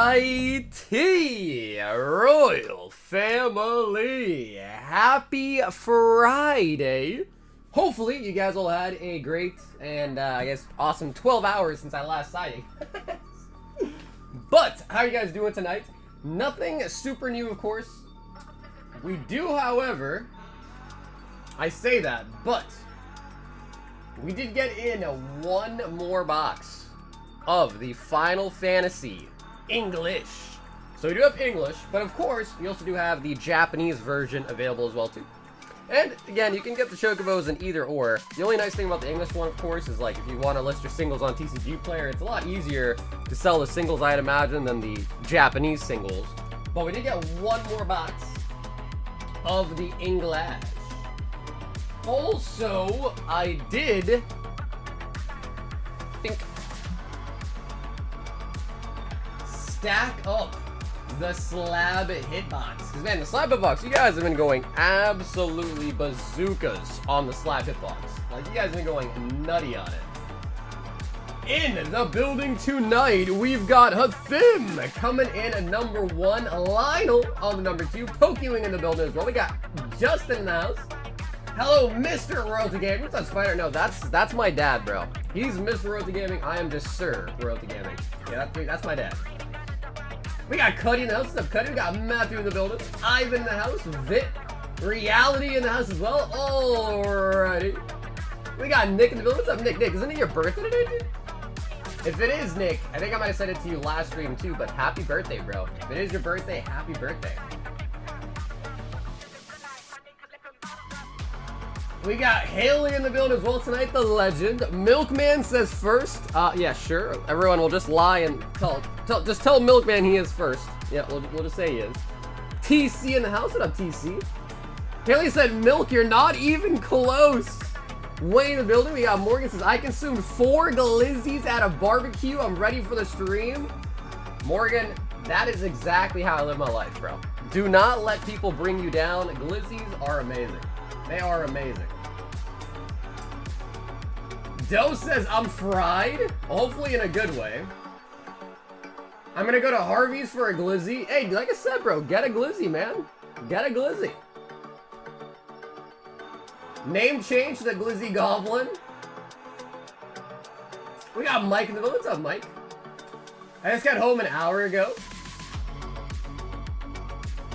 Alrighty, Royal Family, happy Friday. Hopefully you guys all had a great and I guess awesome 12 hours since I last sighted. But how are you guys doing tonight? Nothing super new, of course. We do, however, I say that, but we did get in one more box of the Final Fantasy English. So we do have English, but of course we also do have the Japanese version available as well too. And again, you can get the Chocobos in either or. The only nice thing about the English one, of course, is like if you want to list your singles on TCG Player, it's a lot easier to sell the singles, I'd imagine, than the Japanese singles. But we did get one more box of the English. Also, I did think stack up the slab hitbox. Because man, the slab hitbox, you guys have been going absolutely bazookas on the slab hitbox. Like, you guys have been going nutty on it. In the building tonight, we've got Hathim coming in at number 1, Lionel on the number 2, Pokewing in the building as well. We got Justin in the house. Hello, Mr. Royalty Gaming. What's up, Spider? No, that's my dad, bro. He's Mr. Royalty Gaming. I am just Sir Royalty Gaming. Yeah, that's my dad. We got Cuddy in the house. What's up, Cuddy? We got Matthew in the building. Ivan in the house. Vit. Reality in the house as well. Alrighty. We got Nick in the building. What's up, Nick? Nick, isn't it your birthday today, dude? If it is, Nick, I think I might have said it to you last stream too, but happy birthday, bro. If it is your birthday, happy birthday. We got Haley in the building as well tonight, the legend. Milkman says first. Yeah, sure. Everyone will just lie and just tell Milkman he is first. Yeah, we'll just say he is. TC in the house. What up, TC? Haley said, Milk, you're not even close. Wayne in the building. We got Morgan says, I consumed 4 glizzies at a barbecue. I'm ready for the stream. Morgan, that is exactly how I live my life, bro. Do not let people bring you down. Glizzies are amazing. They are amazing. Doe says, I'm fried. Hopefully in a good way. I'm gonna go to Harvey's for a glizzy. Hey, like I said, bro, get a glizzy, man. Get a glizzy. Name change to the Glizzy Goblin. We got Mike in the middle. What's up, Mike? I just got home an hour ago.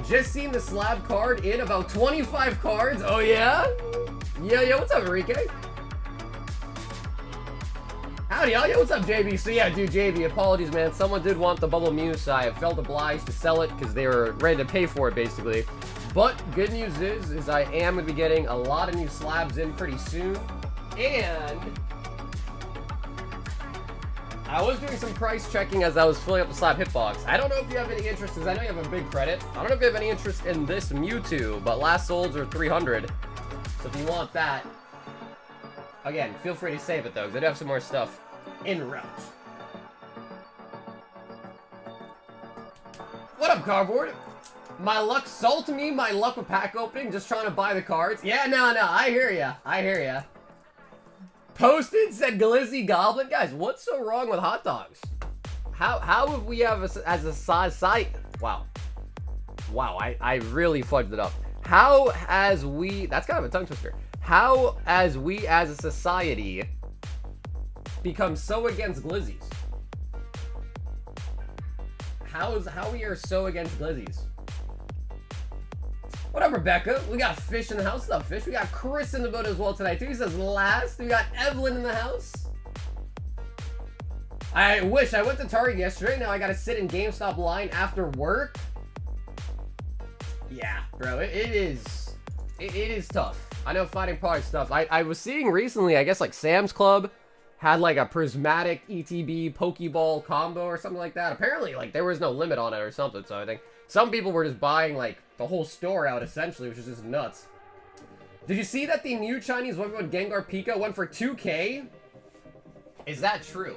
Just seen the slab card in about 25 cards. Oh, yeah? Yeah, what's up, Enrique? Howdy, y'all. Yo, what's up, JB? So, yeah, dude, JB, apologies, man. Someone did want the Bubble Mew, so I felt obliged to sell it because they were ready to pay for it, basically. But good news is I am going to be getting a lot of new slabs in pretty soon. And I was doing some price checking as I was filling up the slab hitbox. I don't know if you have any interest, because I know you have a big credit. I don't know if you have any interest in this Mewtwo, but last solds are 300. So if you want that, again, feel free to save it though, because I do have some more stuff en route. What up, Cardboard? My luck sold to me, my luck with pack opening, just trying to buy the cards. Yeah, no, I hear ya. I hear ya. Posted said Glizzy Goblin. Guys, what's so wrong with hot dogs? How have we have as a size site? Wow, I really fudged it up. How as we, that's kind of a tongue twister. How as we as a society become so against glizzies? How we are so against glizzies? What up, Rebecca? We got Fish in the house. What's up, Fish? We got Chris in the boat as well tonight, too. He says last. We got Evelyn in the house. I wish. I went to Target yesterday. Now I got to sit in GameStop line after work. Yeah, bro. It is tough. I know finding product stuff. I was seeing recently, I guess, like Sam's Club had like a prismatic ETB Pokeball combo or something like that. Apparently, like, there was no limit on it or something. So I think some people were just buying, like, the whole store out, essentially, which is just nuts. Did you see that the new Chinese 1v1 Gengar Pika went for 2K? Is that true?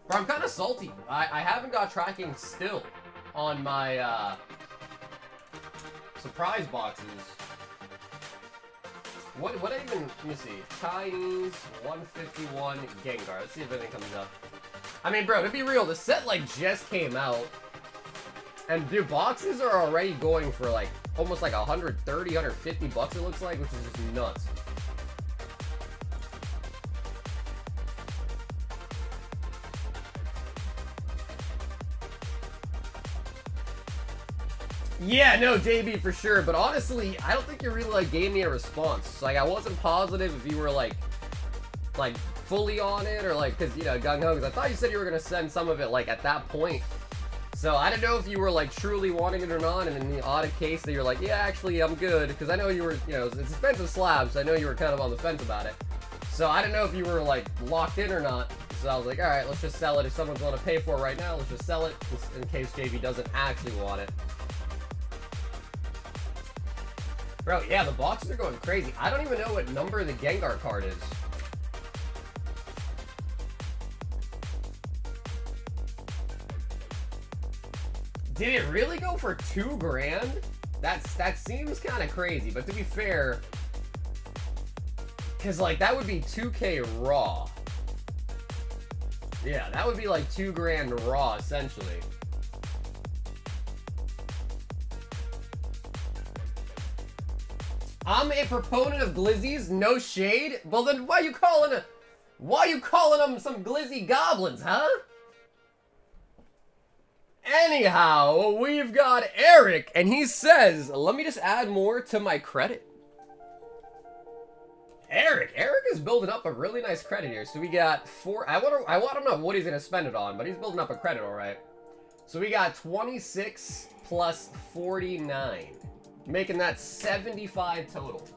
Bro, I'm kind of salty. I haven't got tracking still on my, surprise boxes. What even, let me see. Chinese 151 Gengar. Let's see if anything comes up. I mean, bro, to be real, the set, like, just came out. And dude, boxes are already going for like almost like 130, 150 bucks it looks like, which is just nuts. Yeah, no, JB for sure, but honestly, I don't think you really like gave me a response. Like, I wasn't positive if you were like fully on it or like, cause you know, gung ho. Cause I thought you said you were gonna send some of it like at that point. So I didn't know if you were like truly wanting it or not. And in the odd case that you're like, yeah, actually, I'm good, because I know you were, you know, it's expensive slabs. So I know you were kind of on the fence about it. So I didn't know if you were like locked in or not. So I was like, all right, let's just sell it. If someone's willing to pay for it right now, let's just sell it in case JB doesn't actually want it. Bro, yeah, the boxes are going crazy. I don't even know what number the Gengar card is. Did it really go for $2 grand? That seems kind of crazy, but to be fair, because like that would be 2K raw. Yeah, that would be like 2 grand raw essentially. I'm a proponent of glizzies, no shade. Well then, why you calling them some glizzy goblins, huh? Anyhow, we've got Eric, and he says, let me just add more to my credit. Eric is building up a really nice credit here. So we got I want to know what he's gonna spend it on, but he's building up a credit, all right. So we got 26 plus 49. Making that 75 total.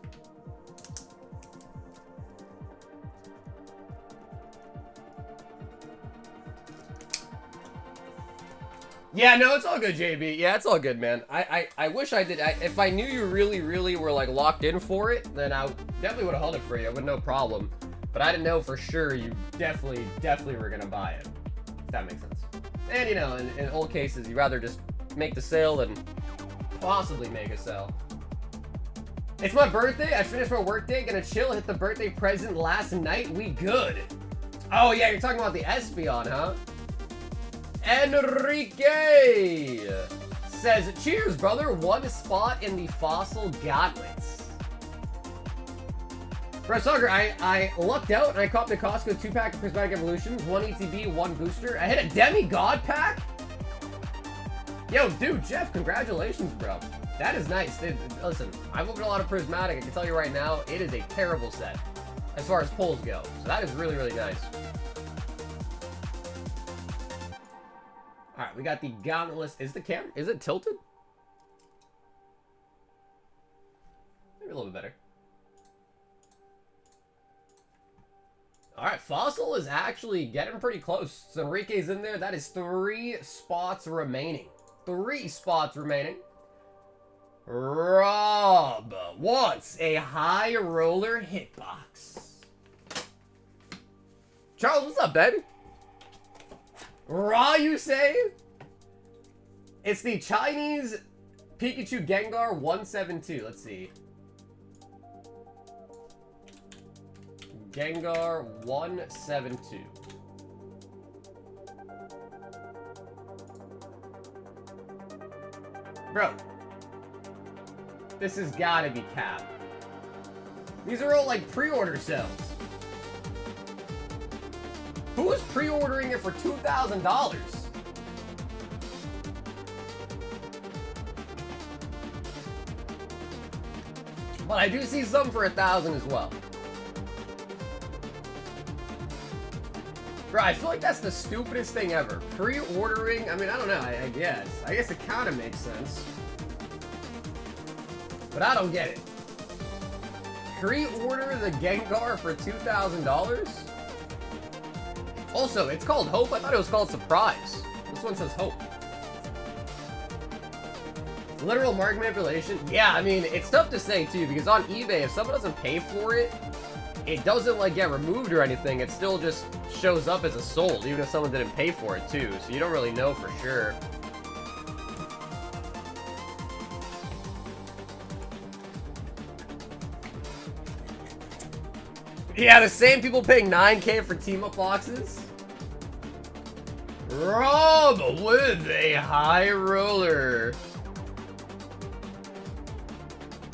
Yeah, no, it's all good, JB. Yeah, it's all good, man. I wish I did. If I knew you really were like locked in for it, then I definitely would have held it for you with no problem. But I didn't know for sure you definitely were gonna buy it. If that makes sense. And you know, in old cases, you'd rather just make the sale than possibly make a sale. It's my birthday. I finished my workday. Gonna chill. Hit the birthday present last night. We good. Oh yeah, you're talking about the Espeon, huh? Enrique says, cheers, brother. One spot in the fossil gauntlets. Bro, Soccer, I lucked out and I copped the Costco 2-pack of Prismatic Evolutions, 1 ETB, 1 booster. I hit a Demigod pack? Yo, dude, Jeff, congratulations, bro. That is nice. Listen, I've opened a lot of Prismatic. I can tell you right now, it is a terrible set as far as pulls go. So that is really nice. All right, we got the Gauntlet. Is the camera? Is it tilted? Maybe a little bit better. All right, Fossil is actually getting pretty close. So Enrique's in there. That is 3 spots remaining. 3 spots remaining. Rob wants a high roller hitbox. Charles, what's up, baby? Raw, you say? It's the Chinese Pikachu Gengar 172. Let's see. Gengar 172. Bro. This has gotta be cap. These are all like pre-order sales. Who is pre-ordering it for $2,000? But I do see some for 1,000 as well. Bro, I feel like that's the stupidest thing ever. Pre-ordering, I mean, I don't know, I guess. I guess it kind of makes sense. But I don't get it. Pre-order the Gengar for $2,000? Also, it's called Hope. I thought it was called Surprise. This one says Hope. Literal market manipulation? Yeah, I mean, it's tough to say too, because on eBay, if someone doesn't pay for it, it doesn't like get removed or anything. It still just shows up as a sold, even if someone didn't pay for it too. So you don't really know for sure. Yeah, the same people paying $9K for team-up boxes. Rob with a high roller.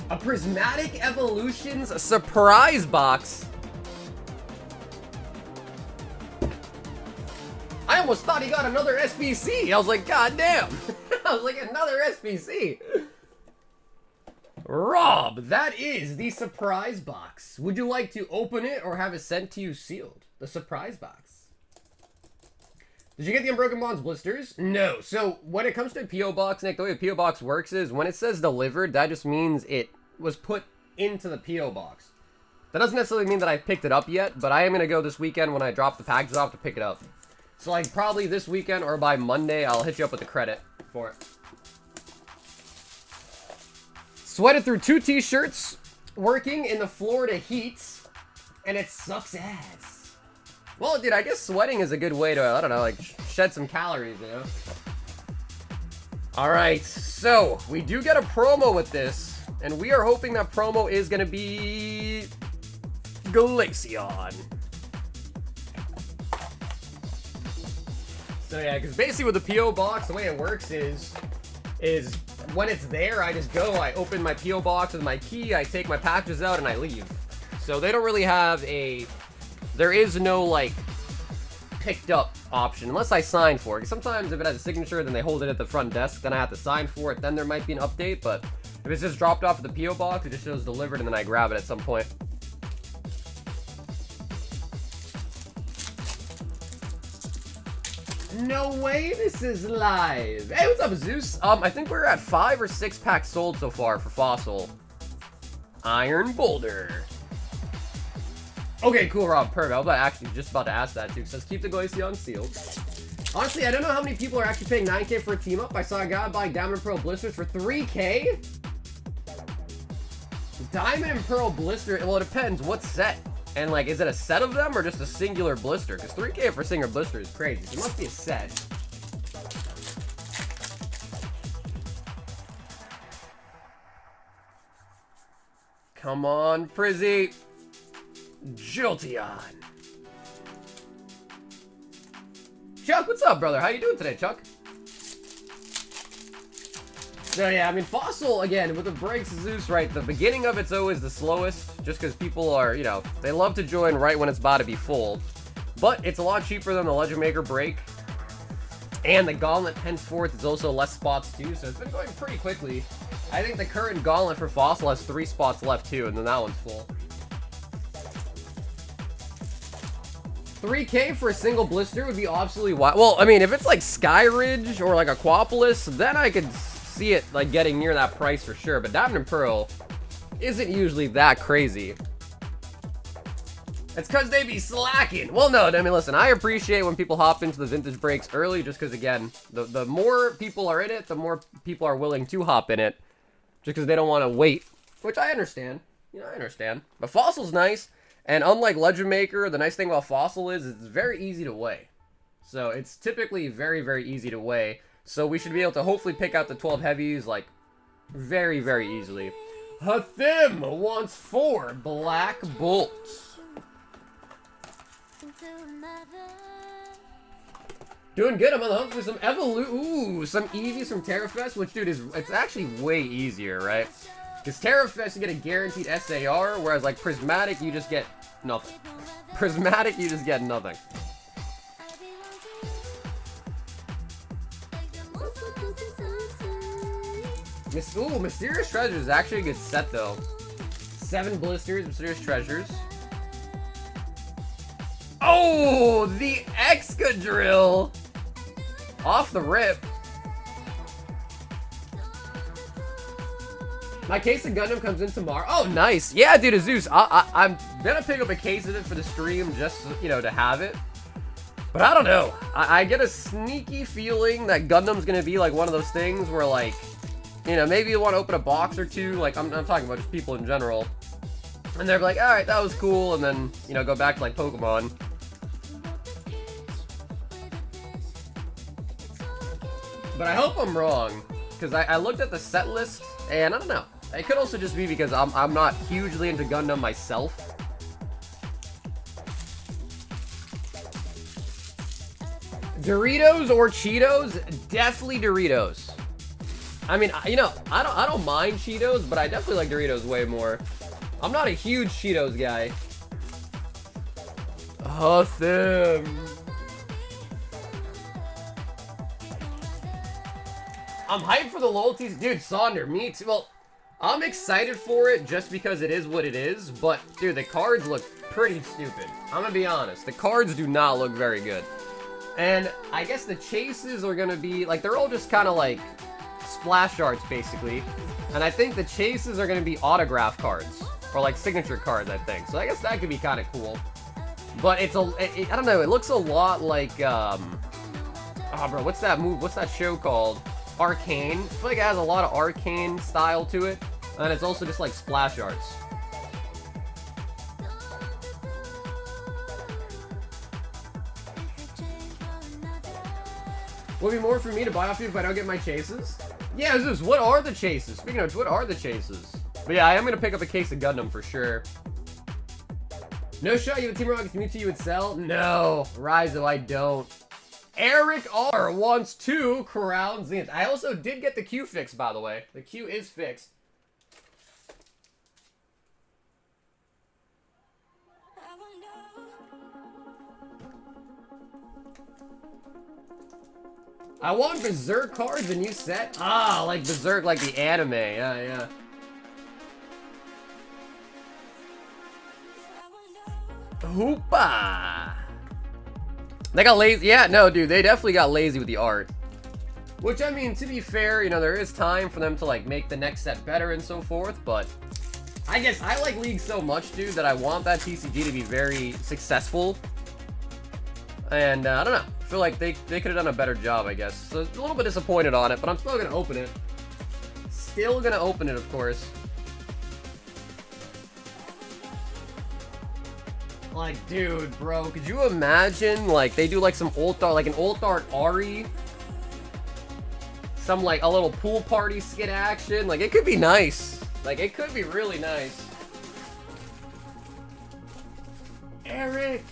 A Prismatic Evolutions surprise box. I almost thought he got another SBC. I was like, God damn. I was like, another SBC. Rob, that is the surprise box. Would you like to open it or have it sent to you sealed? The surprise box. Did you get the Unbroken Bonds blisters? No. So when it comes to a P.O. box, Nick, the way a P.O. box works is when it says delivered, that just means it was put into the P.O. box. That doesn't necessarily mean that I picked it up yet, but I am going to go this weekend when I drop the packages off to pick it up. So like probably this weekend or by Monday, I'll hit you up with the credit for it. Sweated through 2 t-shirts, working in the Florida heat, and it sucks ass. Well, dude, I guess sweating is a good way to, I don't know, like, shed some calories, you know? Alright, so, we do get a promo with this, and we are hoping that promo is going to be Glaceon. So yeah, because basically with the P.O. box, the way it works is when it's there, I just go, I open my P.O. box with my key, I take my packages out, and I leave. So they don't really have a, there is no, like, picked up option, unless I sign for it. Sometimes if it has a signature, then they hold it at the front desk, then I have to sign for it, then there might be an update, but if it's just dropped off at the P.O. box, it just shows delivered, and then I grab it at some point. No way, this is live. Hey, what's up, Zeus? I think we're at 5 or 6 packs sold so far for Fossil. Iron Boulder. Okay, cool, Rob. Perfect. I was actually just about to ask that too. It says keep the Glaceon sealed. Honestly, I don't know how many people are actually paying 9K for a team up. I saw a guy buying Diamond and Pearl blisters for 3K. Diamond and Pearl blister. Well, it depends. What set? And like, is it a set of them or just a singular blister? Because 3K for a singular blister is crazy. It must be a set. Come on, Prizzy. Jolteon. Chuck, what's up, brother? How you doing today, Chuck? So yeah, I mean, Fossil, again, with the breaks, Zeus, right, the beginning of it's always the slowest, just because people are, you know, they love to join right when it's about to be full. But it's a lot cheaper than the Legend Maker break. And the Gauntlet, henceforth, is also less spots, too, so it's been going pretty quickly. I think the current Gauntlet for Fossil has 3 spots left, too, and then that one's full. 3K for a single blister would be absolutely wild. Well, I mean, if it's like Skyridge or like Aquapolis, then I could see it like getting near that price for sure. But Diamond and Pearl isn't usually that crazy. It's because they be slacking. Well, no, I mean, listen, I appreciate when people hop into the vintage breaks early, just because, again, the more people are in it, the more people are willing to hop in it, just because they don't want to wait, which I understand. You know, I understand. But Fossil's nice. And unlike Legend Maker, the nice thing about Fossil is it's very easy to weigh. So it's typically very, very easy to weigh. So we should be able to hopefully pick out the 12 heavies, like, very, very easily. Hathim wants 4 Black Bolts. Doing good. I'm on the hunt for some some Eevees from Tera Fest, which, dude, it's actually way easier, right? Because Tera Fest, you get a guaranteed SAR, whereas, like, Prismatic, you just get nothing. Prismatic, you just get nothing. Mysterious Treasures is actually a good set, though. 7 blisters, Mysterious Treasures. Oh, the Excadrill! Off the rip. My case of Gundam comes in tomorrow. Oh, nice. Yeah, dude, Zeus. I'm gonna pick up a case of it for the stream just, you know, to have it. But I don't know. I get a sneaky feeling that Gundam's gonna be like one of those things where, like, you know, maybe you want to open a box or two. Like, I'm talking about just people in general. And they're like, alright, that was cool. And then, you know, go back to, like, Pokemon. But I hope I'm wrong. Because I looked at the set list, and I don't know. It could also just be because I'm not hugely into Gundam myself. Doritos or Cheetos? Definitely Doritos. I mean, you know, I don't mind Cheetos, but I definitely like Doritos way more. I'm not a huge Cheetos guy. Awesome. I'm hyped for the loyalties. Dude, Sonder, me too. Well, I'm excited for it just because it is what it is, but dude, the cards look pretty stupid. I'm gonna be honest. The cards do not look very good. And I guess the chases are gonna be, like, they're all just kind of like splash arts, basically. And I think the chases are gonna be autograph cards. Or like signature cards, I think. So I guess that could be kind of cool. But it's I don't know, it looks a lot like, oh bro, what's that move? What's that show called? Arcane. I feel like it has a lot of Arcane style to it. And it's also just like splash arts. Will be more for me to buy off you if I don't get my chases? Yeah, Zeus, what are the chases? Speaking of which, what are the chases? But yeah, I am going to pick up a case of Gundam for sure. No shot, you have a Team Rocket's Mewtwo, you would sell? No, Raizo, I don't. Eric R wants 2 Crown Zenith. I also did get the Q fixed, by the way. The Q is fixed. I want Berserk cards, the new set. Ah, like Berserk, like the anime. Yeah, yeah. Hoopa! They got lazy. Yeah, no, dude, they definitely got lazy with the art. Which, I mean, to be fair, you know, there is time for them to, like, make the next set better and so forth, but I guess I like League so much, dude, that I want that TCG to be very successful. And, I don't know. I feel like they could have done a better job, I guess. So, a little bit disappointed on it, but I'm still going to open it. Still going to open it, of course. Like, dude, bro, could you imagine, like, they do, like, some ult art, like an ult art Ari? Some, like, a little pool party skit action? Like, it could be nice. Like, it could be really nice. Eric!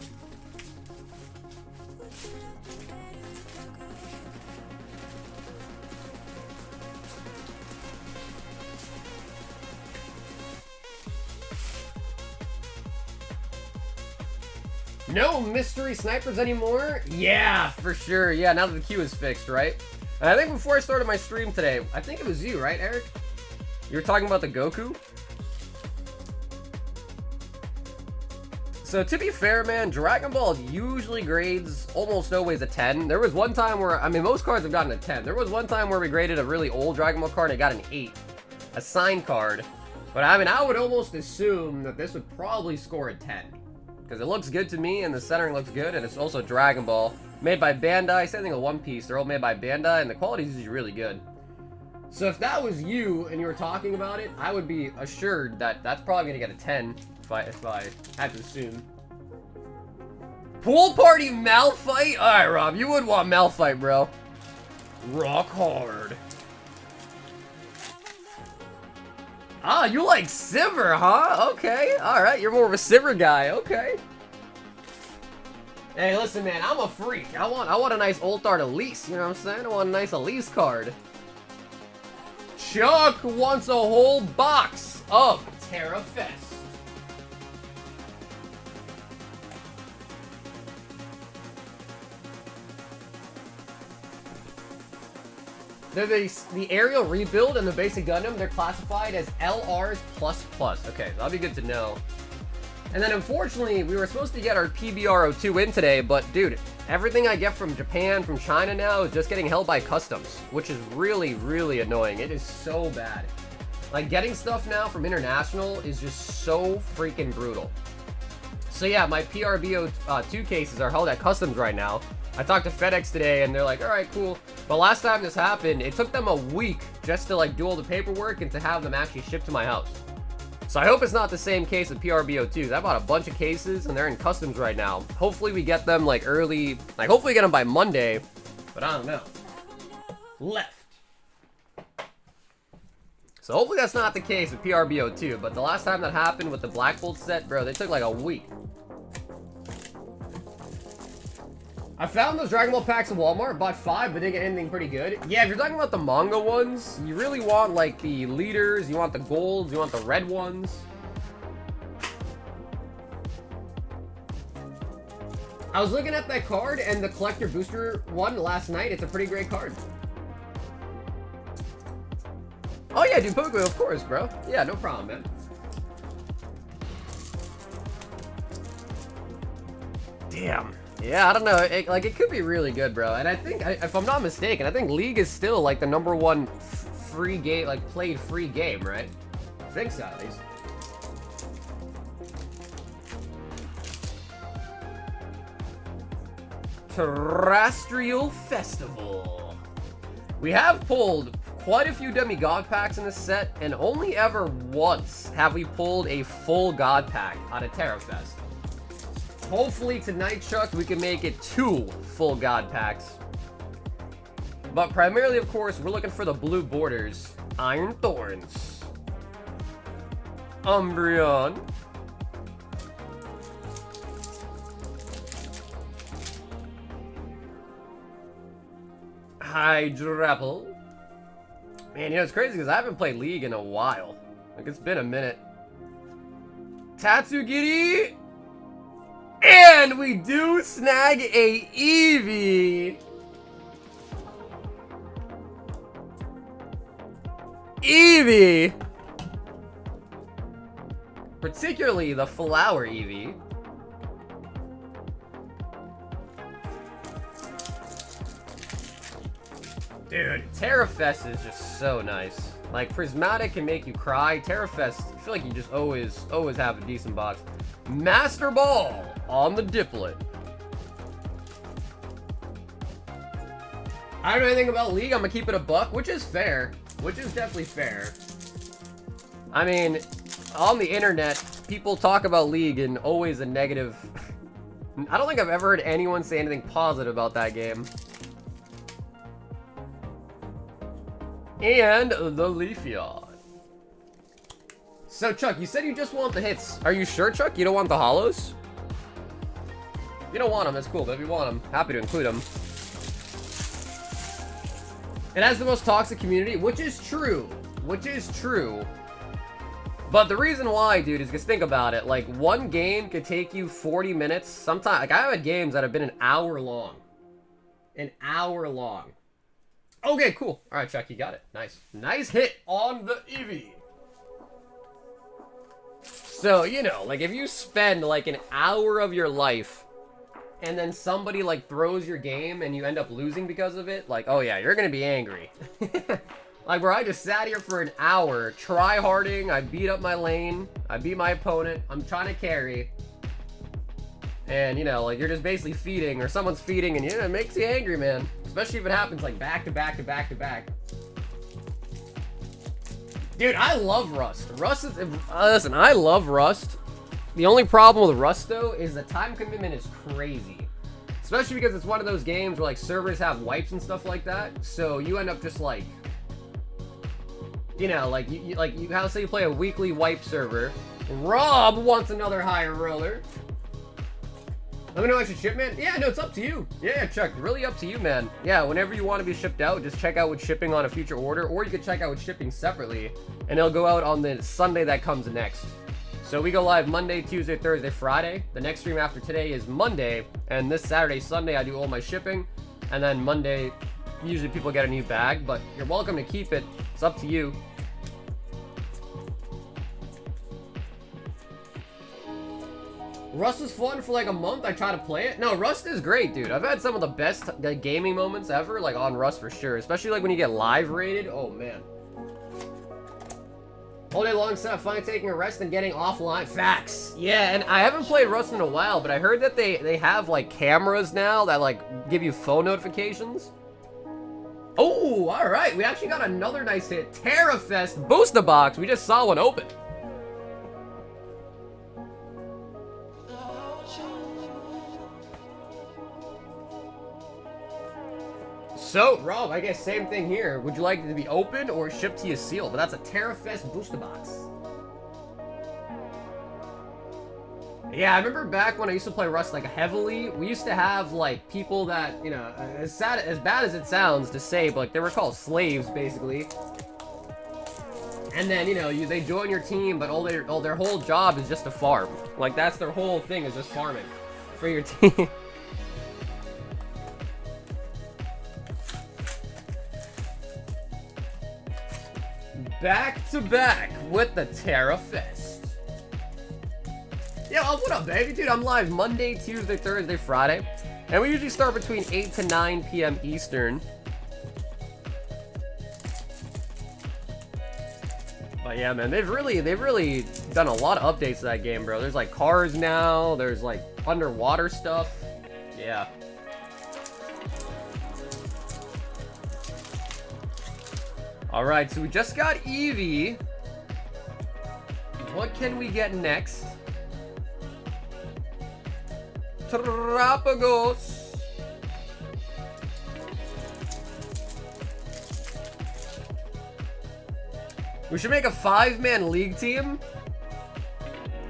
No mystery snipers anymore? Yeah, for sure. Yeah, now that the queue is fixed, right? And I think before I started my stream today, I think it was you, right, Eric? You were talking about the Goku? So, to be fair, man, Dragon Ball usually grades almost always a 10. There was one time where, I mean, most cards have gotten a 10. There was one time where we graded a really old Dragon Ball card and it got an 8. A signed card. But, I mean, I would almost assume that this would probably score a 10. Because it looks good to me, and the centering looks good, and it's also Dragon Ball. Made by Bandai, same thing with One Piece. They're all made by Bandai, and the quality is usually really good. So if that was you, and you were talking about it, I would be assured that that's probably going to get a 10, if I had to assume. Pool Party Malphite? Alright, Rob, you would want Malphite, bro. Rock hard. Ah, you like Sivir, huh? Okay, alright, you're more of a Sivir guy, okay. Hey, listen, man, I'm a freak. I want a nice ult art Elise, you know what I'm saying? I want a nice Elise card. Chuck wants a whole box of Tera Fest. They're the aerial rebuild and the basic Gundam, they're classified as LRs++. Okay, that'll be good to know. And then unfortunately, we were supposed to get our PBR02 in today, but dude, everything I get from Japan, from China now, is just getting held by customs, which is really, really annoying. It is so bad. Like, getting stuff now from international is just so freaking brutal. So yeah, my PRBO2 cases are held at customs right now. I talked to FedEx today, and they're like, alright, cool. But last time this happened, it took them a week just to, like, do all the paperwork and to have them actually shipped to my house. So I hope it's not the same case with PRBO2s. I bought a bunch of cases, and they're in customs right now. Hopefully we get them, like, early... Like, hopefully we get them by Monday. But I don't know. Left. So hopefully that's not the case with PRBO2. But the last time that happened with the Black Bolt set, bro, they took, like, a week. I found those Dragon Ball packs at Walmart, bought 5, but didn't get anything pretty good. Yeah, if you're talking about the manga ones, you really want, like, the leaders, you want the golds, you want the red ones. I was looking at that card and the collector booster one last night. It's a pretty great card. Oh yeah, dude, Pokemon, of course, bro. Yeah, no problem, man. Damn. Yeah, I don't know. It could be really good, bro. And I think, if I'm not mistaken, I think League is still like the #1 free game, like played free game, right? I think so, at least. Terrestrial Festival. We have pulled quite a few demigod packs in this set, and only ever once have we pulled a full god pack out of Tera Fest. Hopefully tonight, Chuck, we can make it 2 full god packs. But primarily, of course, we're looking for the blue borders. Iron Thorns. Umbreon. Hydrapple. Man, you know, it's crazy because I haven't played League in a while. Like, it's been a minute. Tatsugiri! And we do snag a Eevee! Eevee! Particularly the flower Eevee. Dude, Tera Fest is just so nice. Like, Prismatic can make you cry. Tera Fest, I feel like you just always have a decent box. Master Ball on the Diplet. I don't know anything about League. I'm gonna keep it a buck, which is fair. Which is definitely fair. I mean, on the internet, people talk about League in always a negative... I don't think I've ever heard anyone say anything positive about that game. And the Leafeon. So, Chuck, you said you just want the hits. Are you sure, Chuck? You don't want the holos? If you don't want them, that's cool. But if you want them, happy to include them. It has the most toxic community, which is true. Which is true. But the reason why, dude, is because think about it. Like, one game could take you 40 minutes. Sometimes, like, I've had games that have been an hour long. An hour long. Okay, cool. All right, Chuck, you got it. Nice. Nice hit on the Eevee. So, you know, like, if you spend, like, an hour of your life and then somebody, like, throws your game and you end up losing because of it, like, oh, yeah, you're gonna be angry. Like, where I just sat here for an hour, try-harding, I beat up my lane, I beat my opponent, I'm trying to carry, and, you know, like, you're just basically feeding, or someone's feeding, and, yeah, it makes you angry, man. Especially if it happens, like, back to back to back to back. Dude, I love Rust. Rust is... listen, I love Rust. The only problem with Rust, though, is the time commitment is crazy. Especially because it's one of those games where, like, servers have wipes and stuff like that. So you end up just, like... You know, like, you how say you play a weekly wipe server. Rob wants another higher roller. Let me know I should ship, man. Yeah, no, it's up to you. Yeah, Chuck, really up to you, man. Yeah, whenever you want to be shipped out, just check out what's shipping on a future order, or you could check out what's shipping separately, and it'll go out on the Sunday that comes next. So we go live Monday, Tuesday, Thursday, Friday. The next stream after today is Monday, and this Saturday, Sunday, I do all my shipping, and then Monday, usually people get a new bag, but you're welcome to keep it. It's up to you. Rust is fun for like a month. I try to play it. No, Rust is great, dude. I've had some of the best gaming moments ever, like on Rust for sure. Especially like when you get live rated. Oh man. All day long, instead of finally taking a rest and getting offline. Facts. Yeah, and I haven't played Rust in a while, but I heard that they have like cameras now that like give you phone notifications. Oh, all right. We actually got another nice hit. Tera Fest booster box. We just saw one open. So, Rob, I guess same thing here. Would you like it to be open or shipped to you sealed? But that's a Tera Fest booster box. Yeah, I remember back when I used to play Rust like heavily, we used to have like people that, you know, as bad as it sounds to say, but like they were called slaves basically. And then, you know, they join your team, but all their whole job is just to farm. Like that's their whole thing, is just farming for your team. Back to back with the Tera Fest. Yo, what up, baby? Dude, I'm live Monday, Tuesday, Thursday, Friday. And we usually start between 8 to 9 p.m. Eastern. But yeah, man, they've really done a lot of updates to that game, bro. There's like cars now, there's like underwater stuff. Yeah. Alright, so we just got Eevee. What can we get next? Trapagos. We should make a 5-man league team.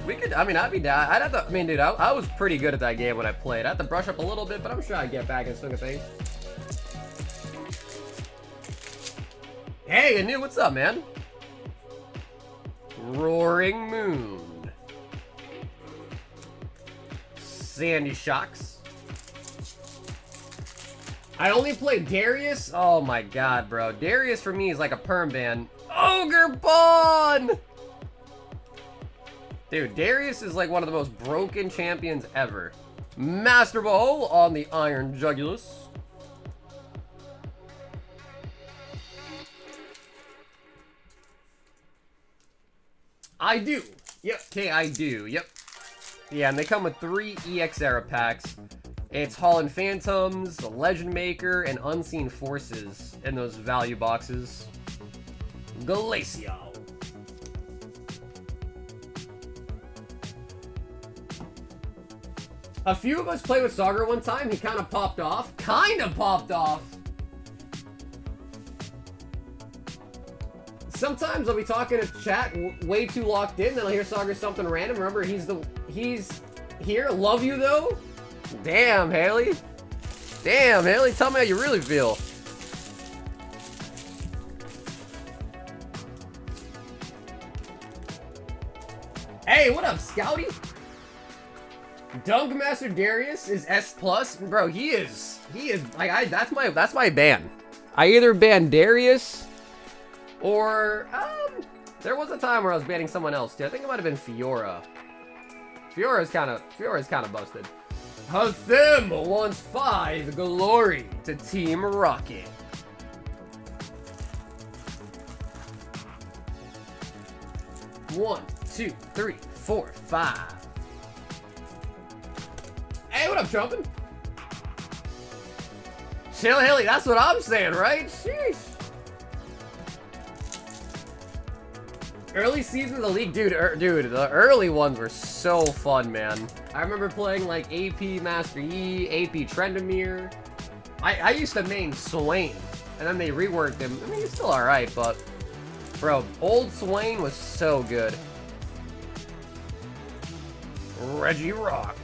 We could, I mean, I'd be down. I'd have to, I mean, dude, I was pretty good at that game when I played. I had to brush up a little bit, but I'm sure I'd get back in the swing of things. Hey, Anu, what's up, man? Roaring Moon. Sandy Shocks. I only play Darius? Oh my god, bro. Darius for me is like a perm ban. Ogre Bond! Dude, Darius is like one of the most broken champions ever. Master Ball on the Iron Jugulus. I do. Yep. Okay, I do. Yep. Yeah, and they come with 3 EX era packs. It's Holland Phantoms, Legend Maker, and Unseen Forces in those value boxes. Glacio. A few of us played with Sagar one time. He kind of popped off. Sometimes I'll be talking to chat way too locked in, then I'll hear Sagar something random. Remember, he's here. Love you though. Damn, Haley. Damn, Haley. Tell me how you really feel. Hey, what up, Scouty? Dunkmaster Darius is S+. Bro, he is like that's my ban. I either ban Darius or there was a time where I was banning someone else too. I think it might have been Fiora. Fiora's kind of busted. Hathim wants 5 glory to Team Rocket. One, 2, 3, 4, 5. Hey, what up, Trumpin'? Chill, Hilly, that's what I'm saying, right? Sheesh. Early seasons of the league, dude, the early ones were so fun, man. I remember playing like AP Master Yi, AP Trendemir. I used to main Swain, and then they reworked him. I mean, he's still alright, but bro, old Swain was so good. Reggie Rock.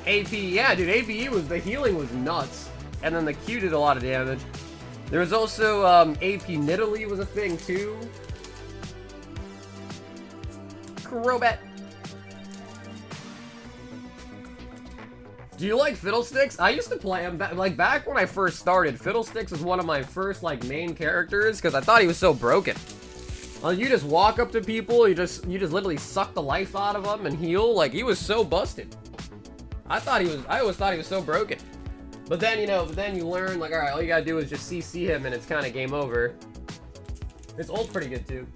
AP, yeah, dude, APE the healing was nuts. And then the Q did a lot of damage. There was also, AP Nidalee was a thing, too. Crobat. Do you like Fiddlesticks? I used to play him, like, back when I first started, Fiddlesticks was one of my first, like, main characters, because I thought he was so broken. Like, you just walk up to people, you just literally suck the life out of them and heal, like, he was so busted. I always thought he was so broken. But then, you know, you learn, like, alright, all you gotta do is just CC him and it's kind of game over. His ult's pretty good, too.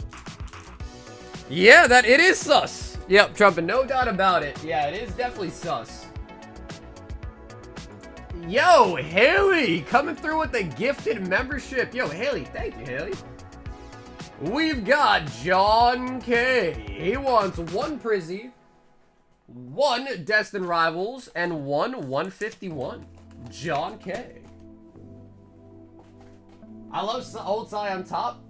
Yeah, it is sus. Yep, Trumpin', no doubt about it. Yeah, it is definitely sus. Yo, Haley, coming through with the gifted membership. Yo, Haley, thank you, Haley. We've got John K. He wants 1 Prizzy, 1 Destined Rivals, and 1 151. John K. I love old Sai on top.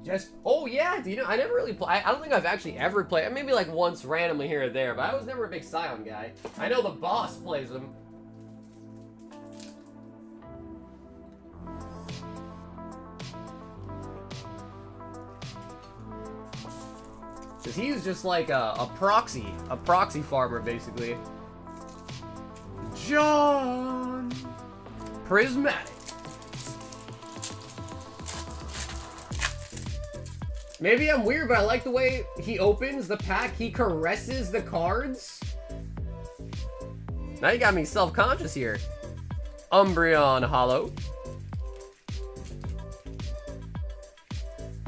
Just, oh yeah, do you know, I never really play, I don't think I've actually ever played, maybe like once randomly here or there, but I was never a big Scion guy. I know the boss plays him. Cause he's just like a proxy farmer basically. John Prismatic. Maybe I'm weird, but I like the way he opens the pack. He caresses the cards. Now you got me self-conscious here. Umbreon Hollow.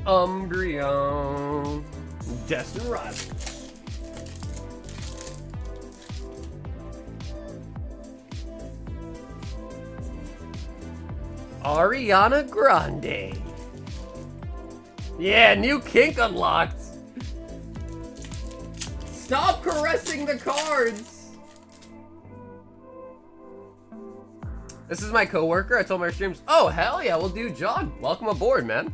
Umbreon Destined Rivals. Ariana Grande. Yeah, new kink unlocked. Stop caressing the cards. This is my coworker. I told my streams. Oh, hell yeah. Well, dude, John, welcome aboard, man.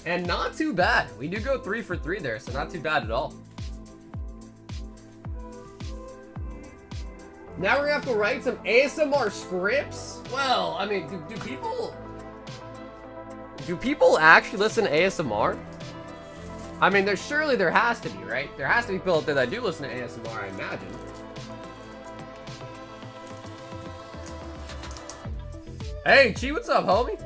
And not too bad. We do go 3 for 3 there, so not too bad at all. Now we're gonna have to write some ASMR scripts? Well, I mean, do people actually listen to ASMR? I mean, surely there has to be, right? There has to be people out there that do listen to ASMR, I imagine. Hey, Chi, what's up, homie?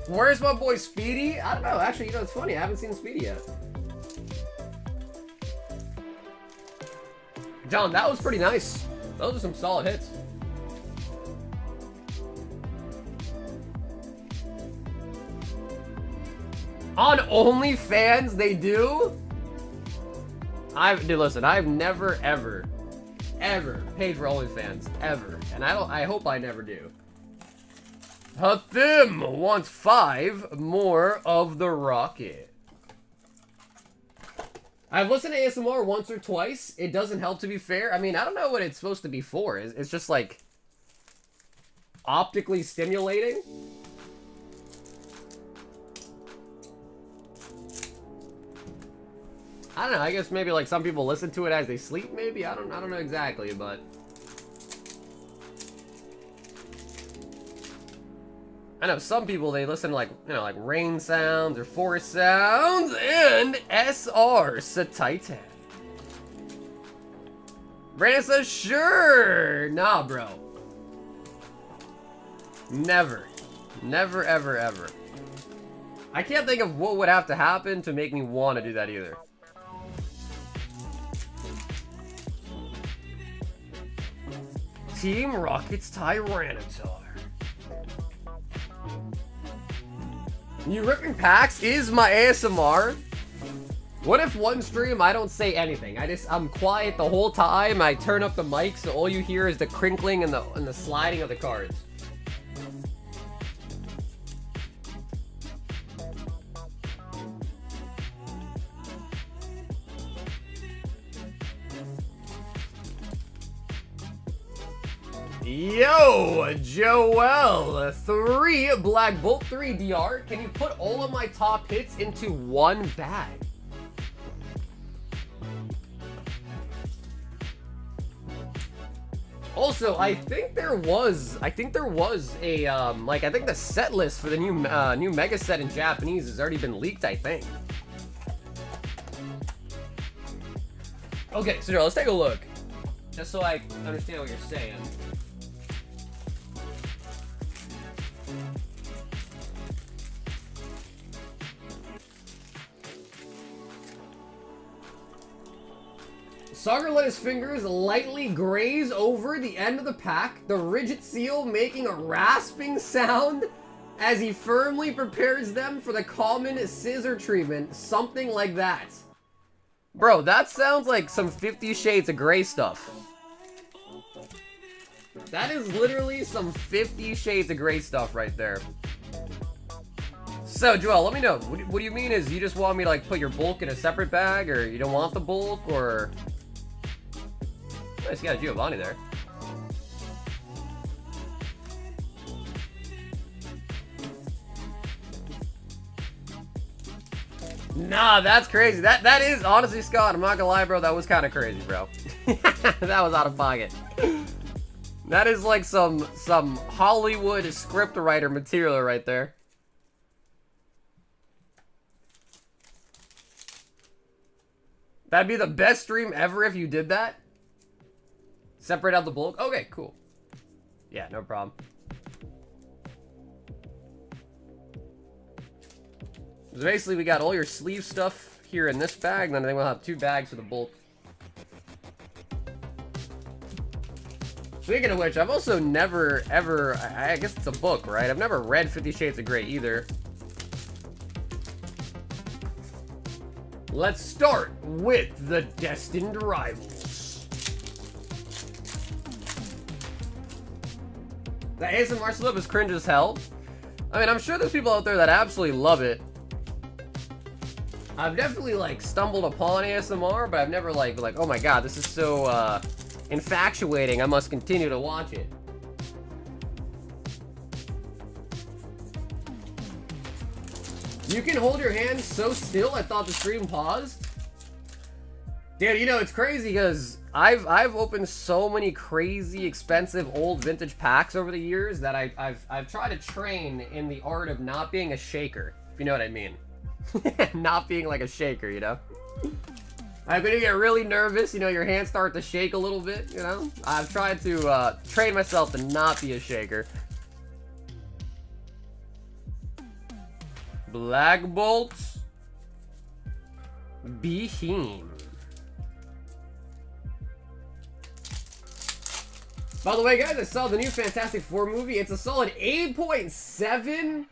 Where's my boy Speedy? I don't know. Actually, you know, it's funny. I haven't seen Speedy yet. John, that was pretty nice. Those are some solid hits. On OnlyFans, they do? Dude, listen, I've never, ever paid for OnlyFans. Ever. And I hope I never do. Hathim wants 5 more of the rocket. I've listened to ASMR once or twice. It doesn't help, to be fair. I mean, I don't know what it's supposed to be for. It's just like optically stimulating. I don't know. I guess maybe like some people listen to it as they sleep. Maybe I don't know exactly, but. I know some people, they listen to like, you know, like rain sounds or forest sounds, and SR Satitan. Brandon says, sure. Nah, bro. Never. Never, ever, ever. I can't think of what would have to happen to make me want to do that either. Team Rocket's Tyranitar. You ripping packs is my ASMR. What if one stream I don't say anything? I'm quiet the whole time. I turn up the mic so all you hear is the crinkling and the sliding of the cards. Yo, Joel, 3 Black Bolt, 3 DR. Can you put all of my top hits into one bag? Also, I think there was a I think the set list for the new mega set in Japanese has already been leaked, I think. Okay, so now let's take a look, just so I understand what you're saying. Sagar let his fingers lightly graze over the end of the pack, the rigid seal making a rasping sound as he firmly prepares them for the common scissor treatment, something like that. Bro, that sounds like some 50 Shades of Grey stuff. That is literally some 50 Shades of Grey stuff right there. So, Joel, let me know. What do you mean is you just want me to like put your bulk in a separate bag, or you don't want the bulk, or... Nice, you got a Giovanni there. Nah, that's crazy. That is, honestly, Scott, I'm not gonna lie, bro, that was kind of crazy, bro. That was out of pocket. That is like some Hollywood script writer material right there. That'd be the best stream ever if you did that. Separate out the bulk. Okay, cool. Yeah, no problem. So basically, we got all your sleeve stuff here in this bag, and then we'll have 2 bags for the bulk. Speaking of which, I've also never, ever, I guess it's a book, right? I've never read 50 Shades of Grey either. Let's start with the Destined Rivals. The ASMR slip is cringe as hell. I mean, I'm sure there's people out there that absolutely love it. I've definitely, like, stumbled upon ASMR, but I've never, like, oh my god, this is so, infatuating, I must continue to watch it. You can hold your hand so still, I thought the stream paused. Dude, you know, it's crazy, because I've opened so many crazy, expensive, old vintage packs over the years that I've tried to train in the art of not being a shaker, if you know what I mean. Not being like a shaker, you know? Like when you get really nervous, you know, your hands start to shake a little bit, you know? I've tried to train myself to not be a shaker. Black Bolt. Beheem. By the way, guys, I saw the new Fantastic Four movie. It's a solid 8.7.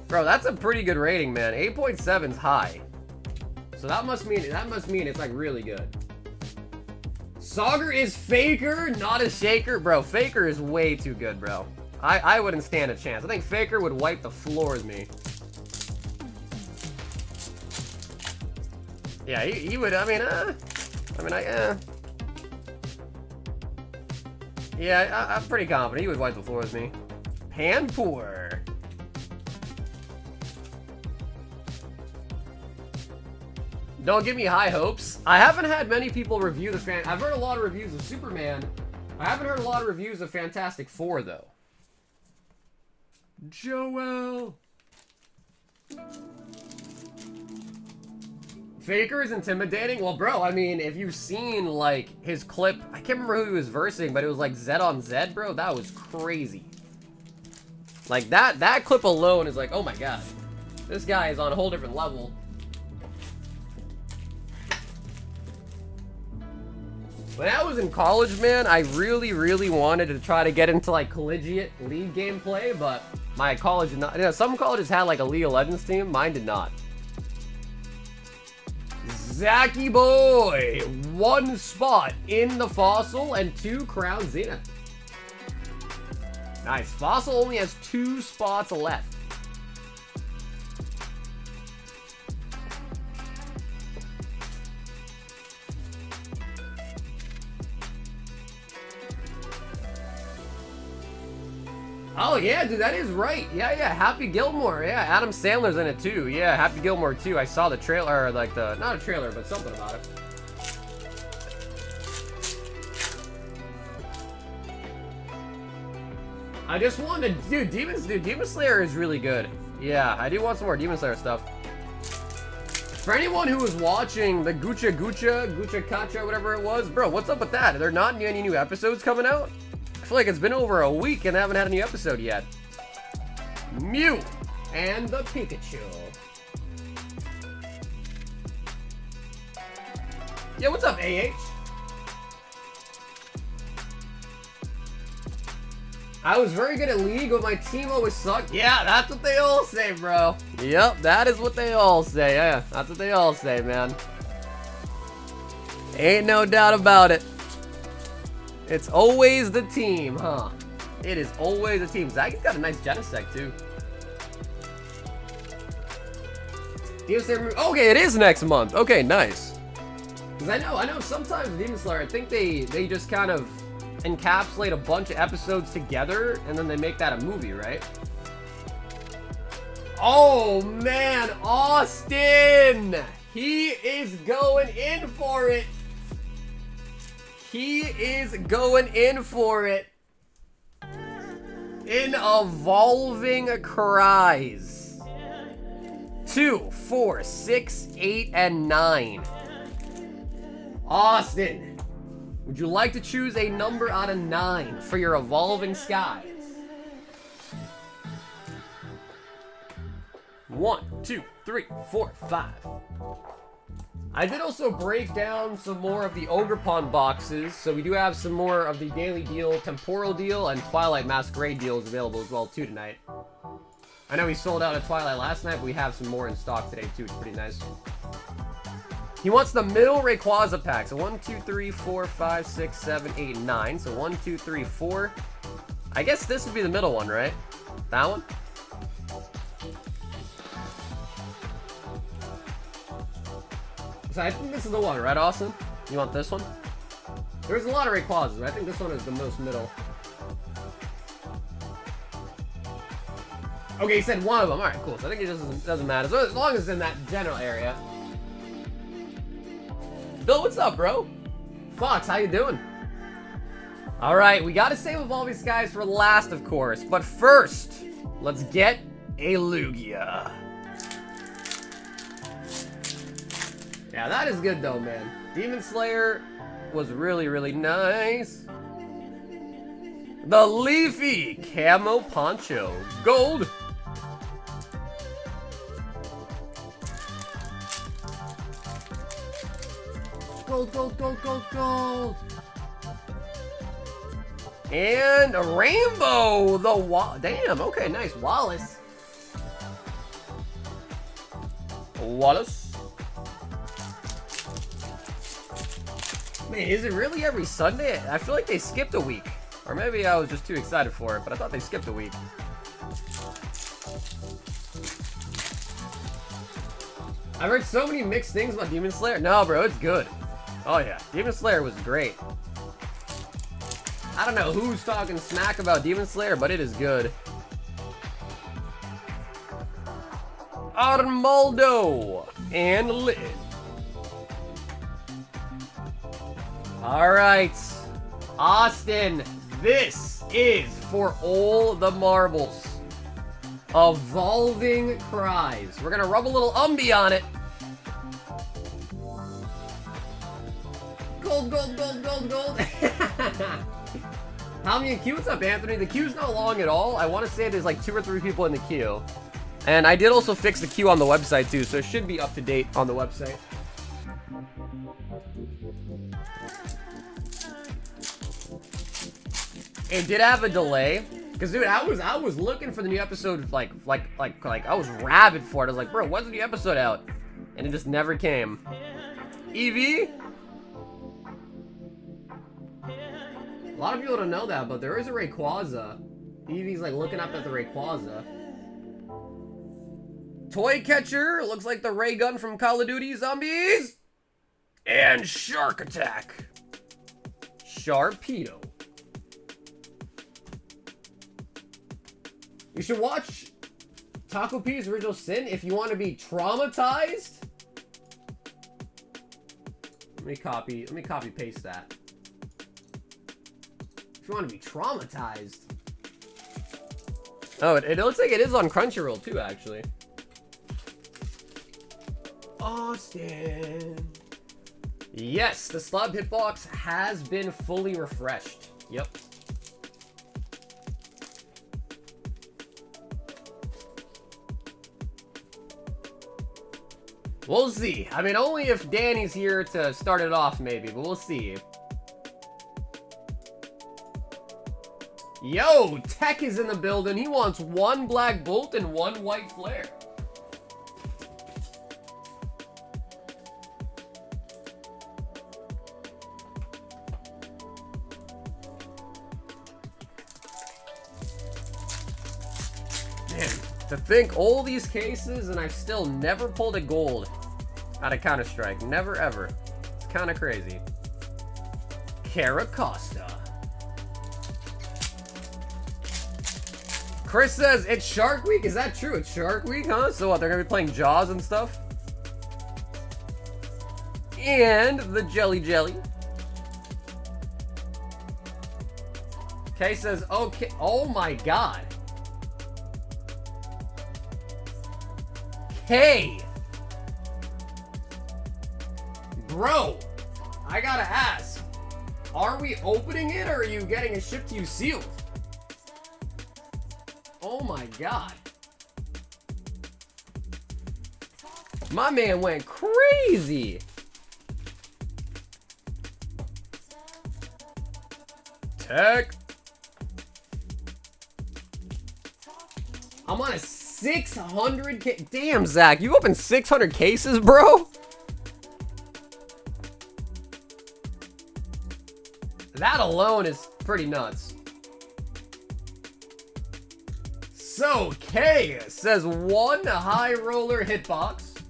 Bro, that's a pretty good rating, man. 8.7's high. So that must mean it's like really good. Sauger is Faker, not a shaker. Bro, Faker is way too good, bro. I wouldn't stand a chance. I think Faker would wipe the floor with me. Yeah, he would, yeah, I'm pretty confident he would wipe the floor with me. Panpour. Don't give me high hopes. I haven't had many people review the I've heard a lot of reviews of Superman. I haven't heard a lot of reviews of Fantastic Four, though. Joel. Faker is intimidating? Well, bro, I mean, if you've seen, like, his clip, I can't remember who he was versing, but it was, like, Zed on Zed, bro. That was crazy. Like, that clip alone is like, oh my god. This guy is on a whole different level. When I was in college, man, I really, really wanted to try to get into, like, collegiate League gameplay, but my college did not. You know, some colleges had, like, a League of Legends team. Mine did not. Zacky boy! 1 spot in the Fossil and 2 Crown Zenith. Nice. Fossil only has 2 spots left. Oh yeah, dude, that is right. Yeah, Happy Gilmore. Yeah, Adam Sandler's in it too. Yeah, Happy Gilmore too. I saw the trailer, or like the, not a trailer, but something about it. I just wanted to, Demon Slayer is really good. Yeah, I do want some more Demon Slayer stuff. For anyone who was watching the Gucha Kacha, whatever it was, bro, what's up with that? Are there not any new episodes coming out? I feel like it's been over a week and they haven't had a new episode yet. Mew and the Pikachu. Yeah, what's up, AH? I was very good at League, but my team always sucked. Yeah, that's what they all say, bro. Yep, that is what they all say. Yeah, that's what they all say, man. Ain't no doubt about it. It's always the team, huh? It is always the team. Zacky's got a nice Genesect, too. Okay, it is next month. Okay, nice. Because I know sometimes Demon Slayer, I think they just kind of encapsulate a bunch of episodes together and then they make that a movie, right? Oh man, Austin! He is going in for it. He is going in for it. In Evolving Cries. 2, 4, 6, 8, and 9. Austin, would you like to choose a number out of 9 for your Evolving Skies? 1, 2, 3, 4, 5. I did also break down some more of the Ogerpon boxes, so we do have some more of the Daily Deal, Temporal Deal, and Twilight Masquerade deals available as well too tonight. I know we sold out of Twilight last night, but we have some more in stock today too. It's pretty nice. He wants the middle Rayquaza pack. So 1, 2, 3, 4, 5, 6, 7, 8, 9. So 1, 2, 3, 4. I guess this would be the middle one, right? That one? So I think this is the one, right, Austin? You want this one? There's a lot of Rayquazas, but I think this one is the most middle. Okay, he said one of them. Alright, cool. So I think it just doesn't matter. So as long as it's in that general area. Bill, what's up, bro? Fox, how you doing? Alright, we gotta save Evolving Skies for last, of course. But first, let's get a Lugia. Yeah, that is good though, man. Demon Slayer was really, really nice. The Leafy Camo Poncho. Gold. Gold, gold, gold, gold, gold. And a rainbow. Damn, okay, nice. Wallace. Wallace. Man, is it really every Sunday? I feel like they skipped a week. Or maybe I was just too excited for it, but I thought they skipped a week. I've heard so many mixed things about Demon Slayer. No, bro, it's good. Oh, yeah. Demon Slayer was great. I don't know who's talking smack about Demon Slayer, but it is good. Armaldo and Lid. Alright, Austin, this is for all the marbles. Evolving Cries. We're gonna rub a little Umbi on it. Gold, gold, gold, gold, gold. How many queue? What's up, Anthony? The queue's not long at all. I want to say there's like 2 or 3 people in the queue. And I did also fix the queue on the website too, so it should be up to date on the website. It did have a delay, cause dude, I was looking for the new episode, like I was rabid for it. I was like, bro, when's the new episode out? And it just never came. Eevee? A lot of people don't know that, but there is a Rayquaza. Eevee's like looking up at the Rayquaza. Toy Catcher, looks like the ray gun from Call of Duty Zombies. And Shark Attack. Sharpedo. You should watch Taco P's Original Sin if you want to be traumatized. Let me copy paste that. If you want to be traumatized. Oh, it looks like it is on Crunchyroll too, actually. Austin. Yes, the slab hitbox has been fully refreshed. Yep. We'll see. I mean, only if Danny's here to start it off, maybe, but we'll see. Yo, Tech is in the building. He wants 1 black bolt and 1 white flare. Man, to think all these cases and I still never pulled a gold out of Counter-Strike. Never, ever. It's kind of crazy. Caracosta. Chris says, it's Shark Week? Is that true? It's Shark Week, huh? So what, they're gonna be playing Jaws and stuff? And the Jelly. Kay says, okay, oh my god. Kay! Bro, I gotta ask, are we opening it or are you getting it shipped to you sealed? Oh my god. My man went crazy. Tech. I'm on a 600K. Damn, Zach, you opened 600 cases, bro? That alone is pretty nuts. So, K says 1 high roller hitbox,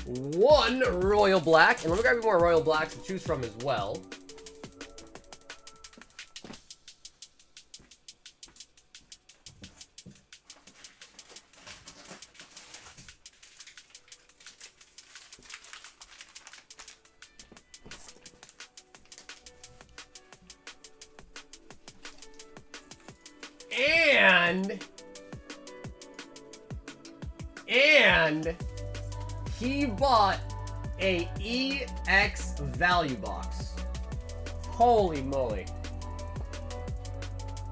1 royal black, and let me grab you more royal blacks to choose from as well. And he bought a EX value box. Holy moly.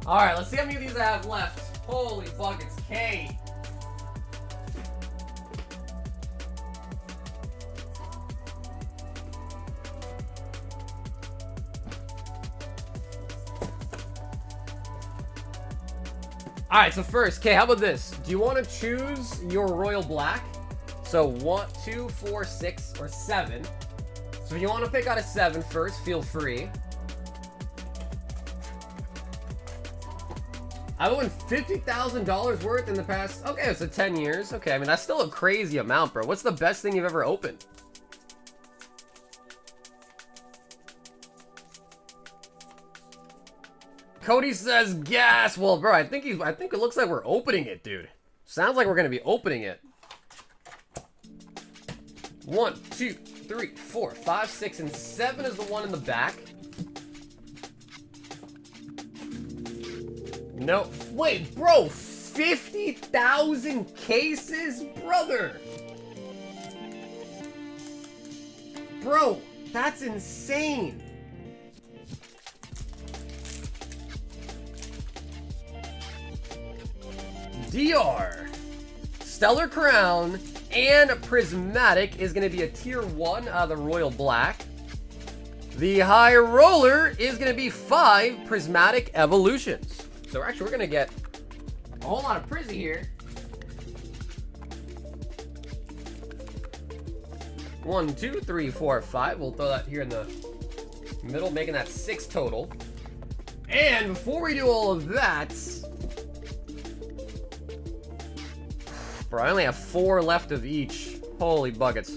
Alright, let's see how many of these I have left. Holy buckets. K. Alright, so first, Kay, how about this? Do you want to choose your royal black? So 1, 2, 4, 6, or 7. So if you want to pick out a 7 first, feel free. I won $50,000 worth in the past. Okay, so 10 years. Okay, I mean, that's still a crazy amount, bro. What's the best thing you've ever opened? Cody says gas. Well, bro, I think it looks like we're opening it, dude. Sounds like we're gonna be opening it. 1, 2, 3, 4, 5, 6, and 7 is the one in the back. No, wait, bro, 50,000 cases, brother. Bro, that's insane. DR, Stellar Crown, and Prismatic is going to be a tier 1 out of the Royal Black. The High Roller is going to be 5 Prismatic Evolutions. So actually, we're going to get a whole lot of Prizzy here. 1, 2, 3, 4, 5. We'll throw that here in the middle, making that 6 total. And before we do all of that, bro, I only have 4 left of each. Holy buckets.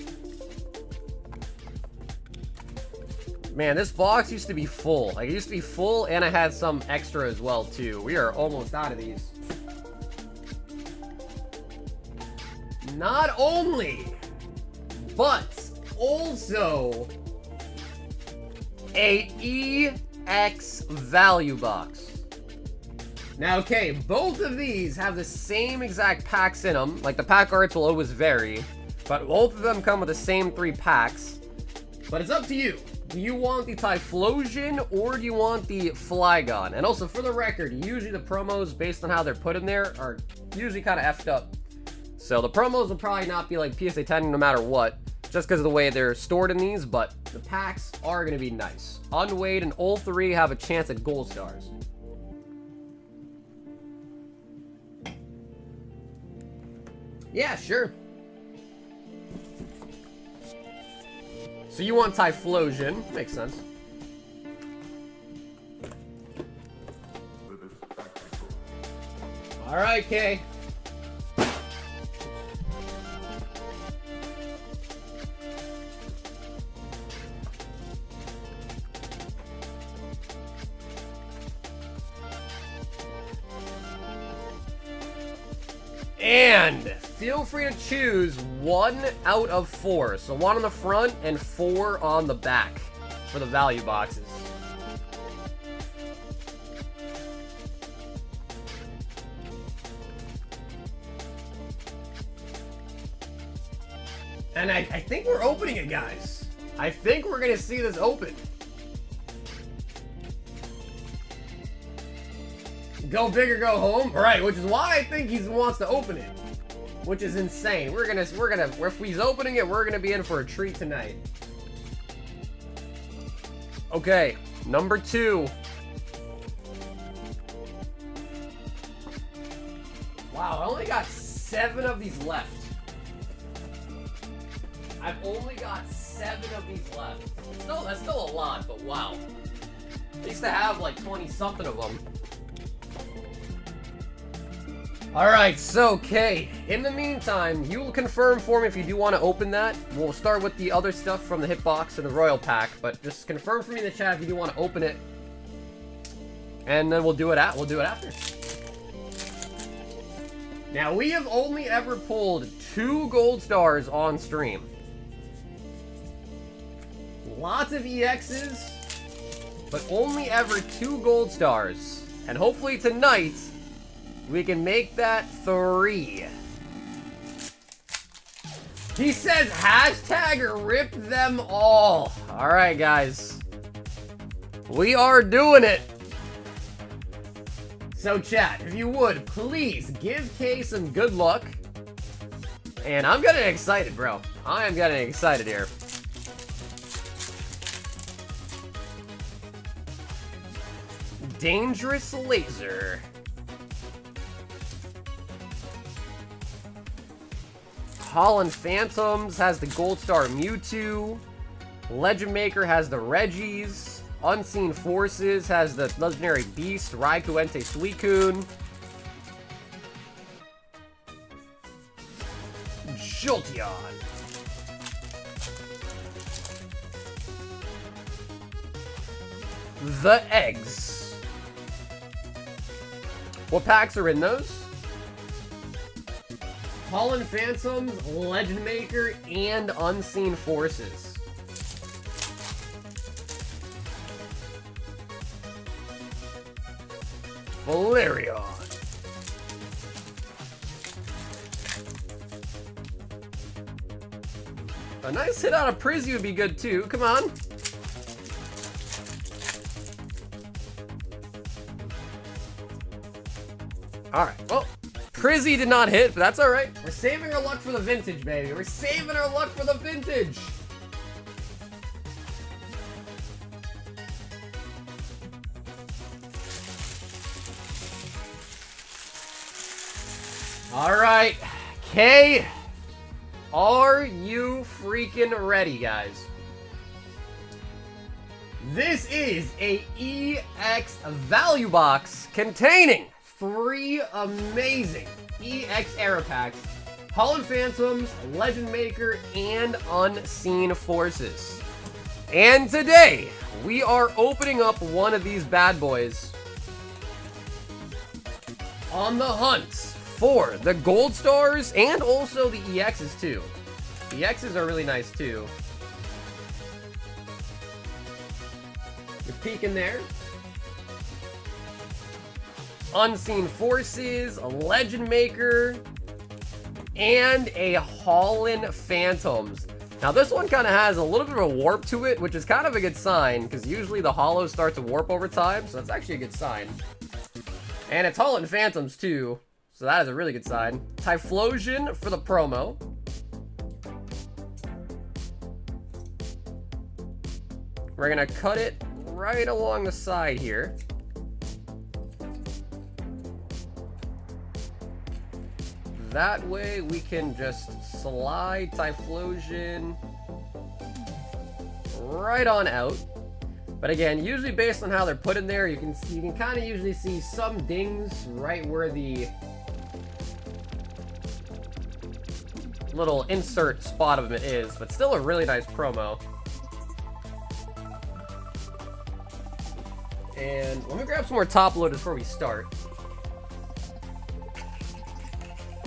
Man, this box used to be full. Like, it used to be full, and I had some extra as well, too. We are almost out of these. Not only, but also a EX value box. Now, okay, both of these have the same exact packs in them. Like, the pack arts will always vary, but both of them come with the same 3 packs. But it's up to you. Do you want the Typhlosion or do you want the Flygon? And also, for the record, usually the promos, based on how they're put in there, are usually kind of effed up. So the promos will probably not be like PSA 10 no matter what, just because of the way they're stored in these, but the packs are going to be nice. Unweighed and all 3 have a chance at gold stars. Yeah, sure. So you want Typhlosion. Makes sense. Alright, Kay. And feel free to choose 1 out of 4. So 1 on the front and 4 on the back for the value boxes. And I think we're opening it, guys. I think we're going to see this open. Go big or go home, right? Which is why I think he wants to open it, which is insane. If he's opening it, we're gonna be in for a treat tonight. Okay, number 2. Wow, I only got 7 of these left. I've only got 7 of these left. That's still a lot, but wow. I used to have like 20 something of them. Alright, so, Kay, in the meantime, you will confirm for me if you do want to open that. We'll start with the other stuff from the hitbox and the royal pack, but just confirm for me in the chat if you do want to open it. And then we'll do it after. Now, we have only ever pulled 2 gold stars on stream. Lots of EXs, but only ever 2 gold stars. And hopefully tonight, we can make that 3. He says, hashtag rip them all. Alright, guys. We are doing it. So, chat, if you would, please give Kay some good luck. And I'm getting excited, bro. I am getting excited here. Dangerous Laser. Holland Phantoms has the Gold Star Mewtwo. Legend Maker has the Reggies. Unseen Forces has the Legendary Beast, Raikou, Entei, Suicune. Jolteon. The Eggs. What packs are in those? Holland Phantoms, Legend Maker, and Unseen Forces. Valerion. A nice hit out of Prizzy would be good too. Come on. Alright, well, Prizzy did not hit, but that's alright. We're saving our luck for the vintage, baby. We're saving our luck for the vintage. Alright, Kay, are you freaking ready, guys? This is a EX value box containing 3 amazing EX era packs, Holland Phantoms, Legend Maker, and Unseen Forces. And today, we are opening up one of these bad boys on the hunt for the Gold Stars and also the EXs too. The EXs are really nice too. You're peeking there. Unseen Forces, a Legend Maker, and a Holland Phantoms. Now this one kind of has a little bit of a warp to it, which is kind of a good sign, because usually the holos start to warp over time, so that's actually a good sign. And it's Holland Phantoms too, so that is a really good sign. Typhlosion for the promo. We're gonna cut it right along the side here. That way we can just slide Typhlosion right on out. But again, usually based on how they're put in there, you can kind of usually see some dings right where the little insert spot of it is, but still a really nice promo. And let me grab some more top loaders before we start.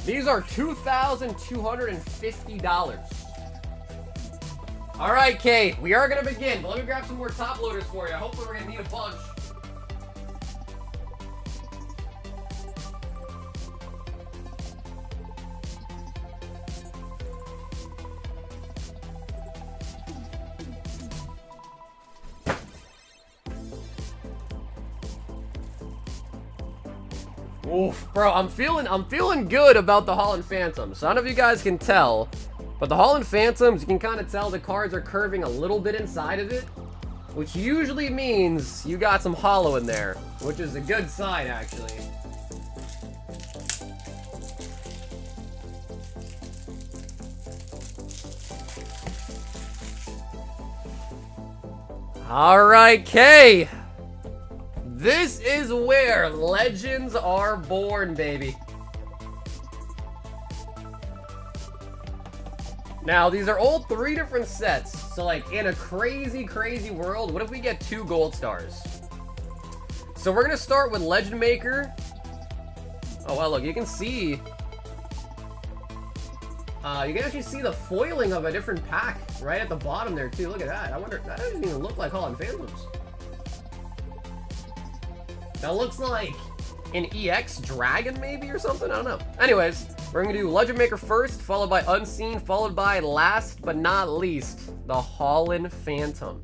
These are $2,250. All right, Kay, we are going to begin, but let me grab some more top loaders for you. Hopefully we're going to need a bunch. Oof, bro, I'm feeling good about the Holland Phantoms. So I don't know if you guys can tell, but the Holland Phantoms, you can kind of tell the cards are curving a little bit inside of it, which usually means you got some holo in there, which is a good sign, actually. All right, Kay. This is where legends are born, baby. Now, these are all 3 different sets. So, like, in a crazy, crazy world, what if we get 2 gold stars? So, we're going to start with Legend Maker. Oh, wow, look, you can see... you can actually see the foiling of a different pack right at the bottom there, too. Look at that. I wonder... That doesn't even look like Holland Phantoms. That looks like an EX Dragon, maybe, or something? I don't know. Anyways, we're going to do Legend Maker first, followed by Unseen, followed by, last but not least, the Holland Phantoms.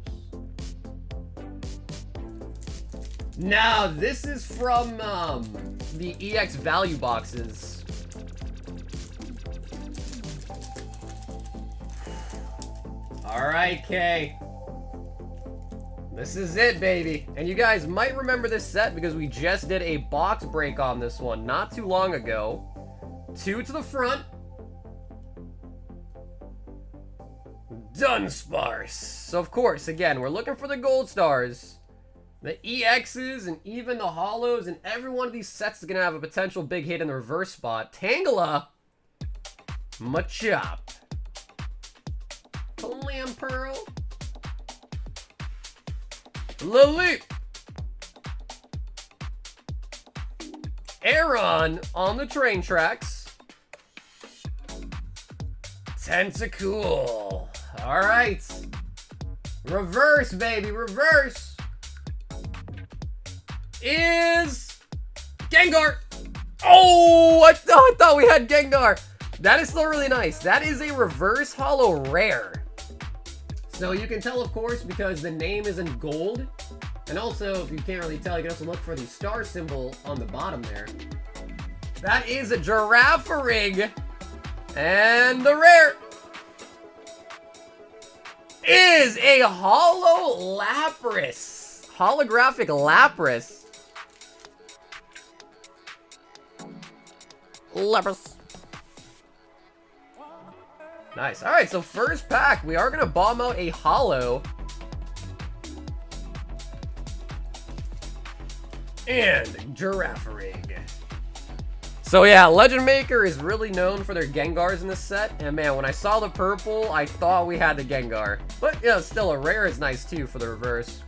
Now, this is from the EX value boxes. Alright, Kay. This is it, baby. And you guys might remember this set because we just did a box break on this one not too long ago. 2 to the front. Dunsparce. So, of course, again, we're looking for the gold stars, the EXs, and even the holos, and every one of these sets is going to have a potential big hit in the reverse spot. Tangela. Machop. Pearl. Lily. Aaron on the train tracks. Tentacool. Alright. Reverse, baby. Reverse. Is Gengar. Oh, I thought we had Gengar. That is still really nice. That is a reverse holo rare. So you can tell, of course, because the name is in gold. And also, if you can't really tell, you can also look for the star symbol on the bottom there. That is a Girafarig. And the rare is a holo Lapras. Holographic Lapras. Lapras. Nice. All right, so first pack, we are going to bomb out a holo. And Girafarig. So yeah, Legend Maker is really known for their Gengars in this set. And man, when I saw the purple, I thought we had the Gengar. But, you know, still a rare is nice too for the reverse.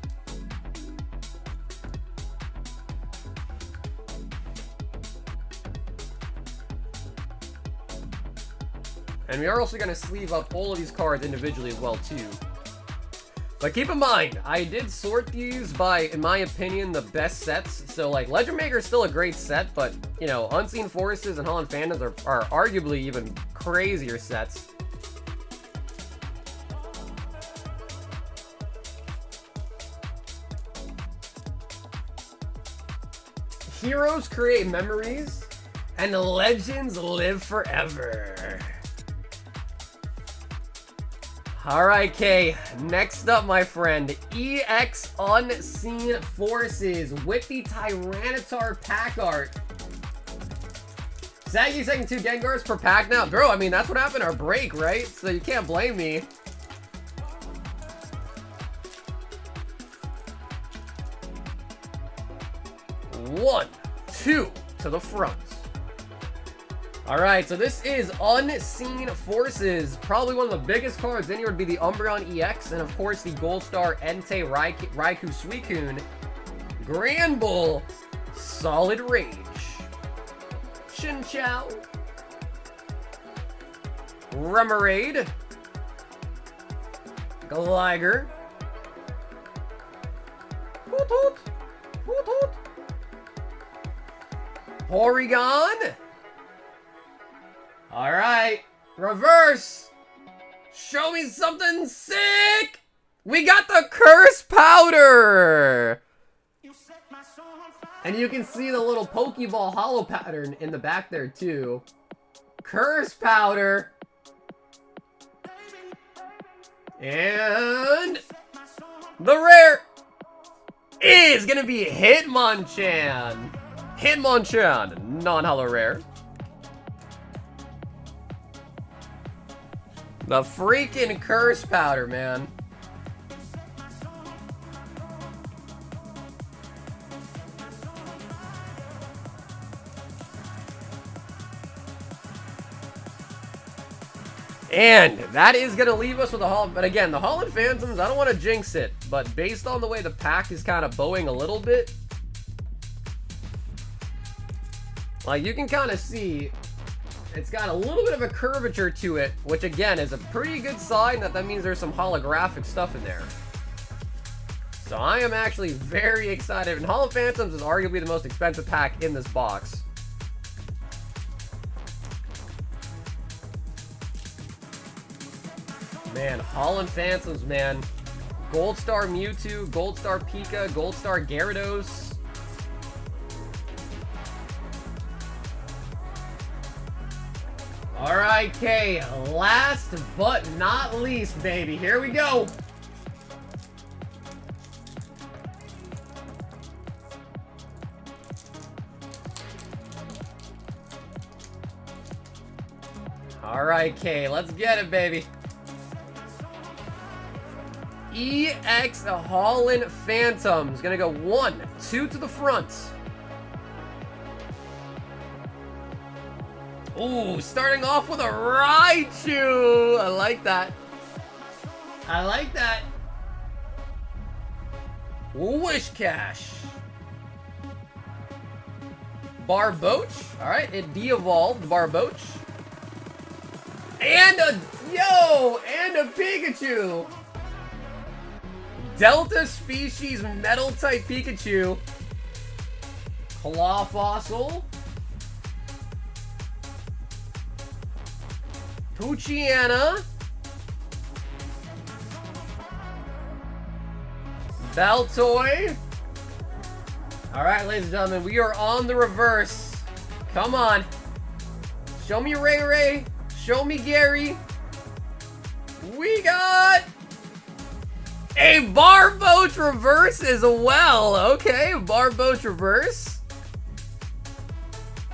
And we are also going to sleeve up all of these cards individually as well, too. But keep in mind, I did sort these by, in my opinion, the best sets. So, like, Legend Maker is still a great set, but, you know, Unseen Forces and Holland Phantoms are arguably even crazier sets. Heroes create memories, and legends live forever. Alright, Kay. Next up, my friend, EX Unseen Forces with the Tyranitar pack art. Is that you saying 2 Gengars per pack now? Bro, I mean, that's what happened our break, right? So you can't blame me. One, 2 to the front. Alright, so this is Unseen Forces. Probably one of the biggest cards in here would be the Umbreon EX, and of course the Gold Star Entei Raikou Suicune. Granbull, Solid Rage. Chinchou. Remoraid. Gligar. Hoot hoot. Hoot hoot. Porygon. Alright. Reverse. Show me something sick. We got the Curse Powder. And you can see the little Pokeball hollow pattern in the back there too. Curse Powder. And the rare is gonna be Hitmonchan. Hitmonchan, non-hollow rare. The freaking Curse Powder, man. And that is going to leave us with a Hall. But again, the Hall and Phantoms, I don't want to jinx it. But based on the way the pack is kind of bowing a little bit, like you can kind of see, it's got a little bit of a curvature to it, which again is a pretty good sign that means there's some holographic stuff in there. So I am actually very excited. And Hall of Phantoms is arguably the most expensive pack in this box. Man, Hall and Phantoms, man. Gold Star Mewtwo, Gold Star Pika, Gold Star Gyarados. Alright, Kay. Last but not least, baby. Here we go. Alright, Kay. Let's get it, baby. EX Holland Phantoms. Gonna go 1, 2 to the front. Ooh, starting off with a Raikou. I like that. I like that. Wish Cash. Barboach. Alright, it de-evolved Barboach. And a Pikachu. Delta species metal type Pikachu. Claw Fossil. Poochyena. Baltoy. Alright, ladies and gentlemen, we are on the reverse. Come on. Show me Ray Ray. Show me Gary. We got a Barboach reverse as well. Okay, Barboach reverse.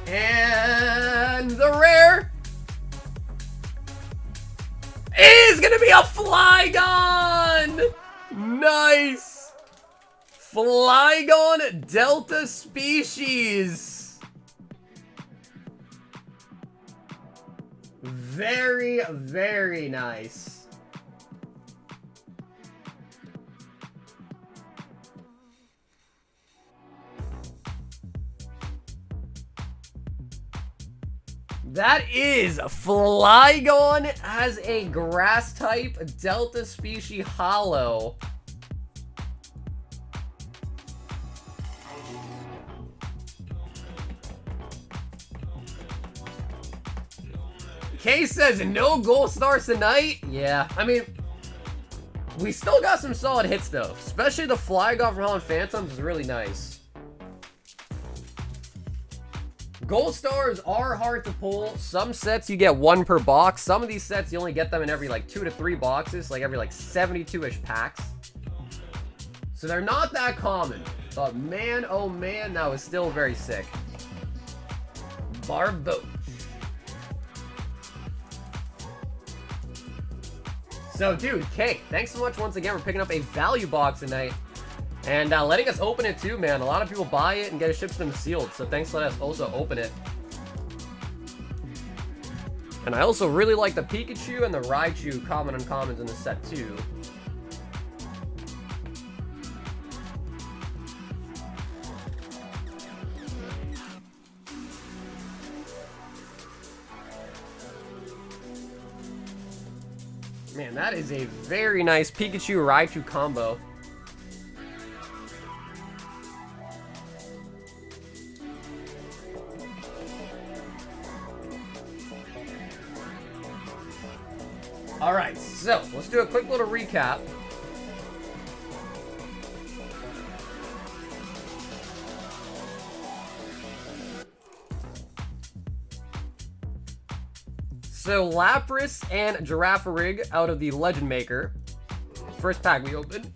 And the rare is gonna be a Flygon. Nice. Flygon Delta species. Very, very nice. That is Flygon as a grass type Delta species hollow. Kay says no gold stars tonight. Yeah, I mean, we still got some solid hits though. Especially the Flygon from Holland Phantoms is really nice. Gold stars are hard to pull. Some sets you get 1 per box. Some of these sets you only get them in every like 2 to 3 boxes, like every like 72-ish packs. So they're not that common. But man, oh man, that was still very sick. Barboach. So dude, Kay, thanks so much once again for picking up a value box tonight. And letting us open it too, man. A lot of people buy it and get it shipped to them sealed. So thanks for letting us also open it. And I also really like the Pikachu and the Raichu common uncommons in the set too. Man, that is a very nice Pikachu Raikou combo. Alright, so let's do a quick little recap. So Lapras and Girafarig out of the Legend Maker. First pack we opened.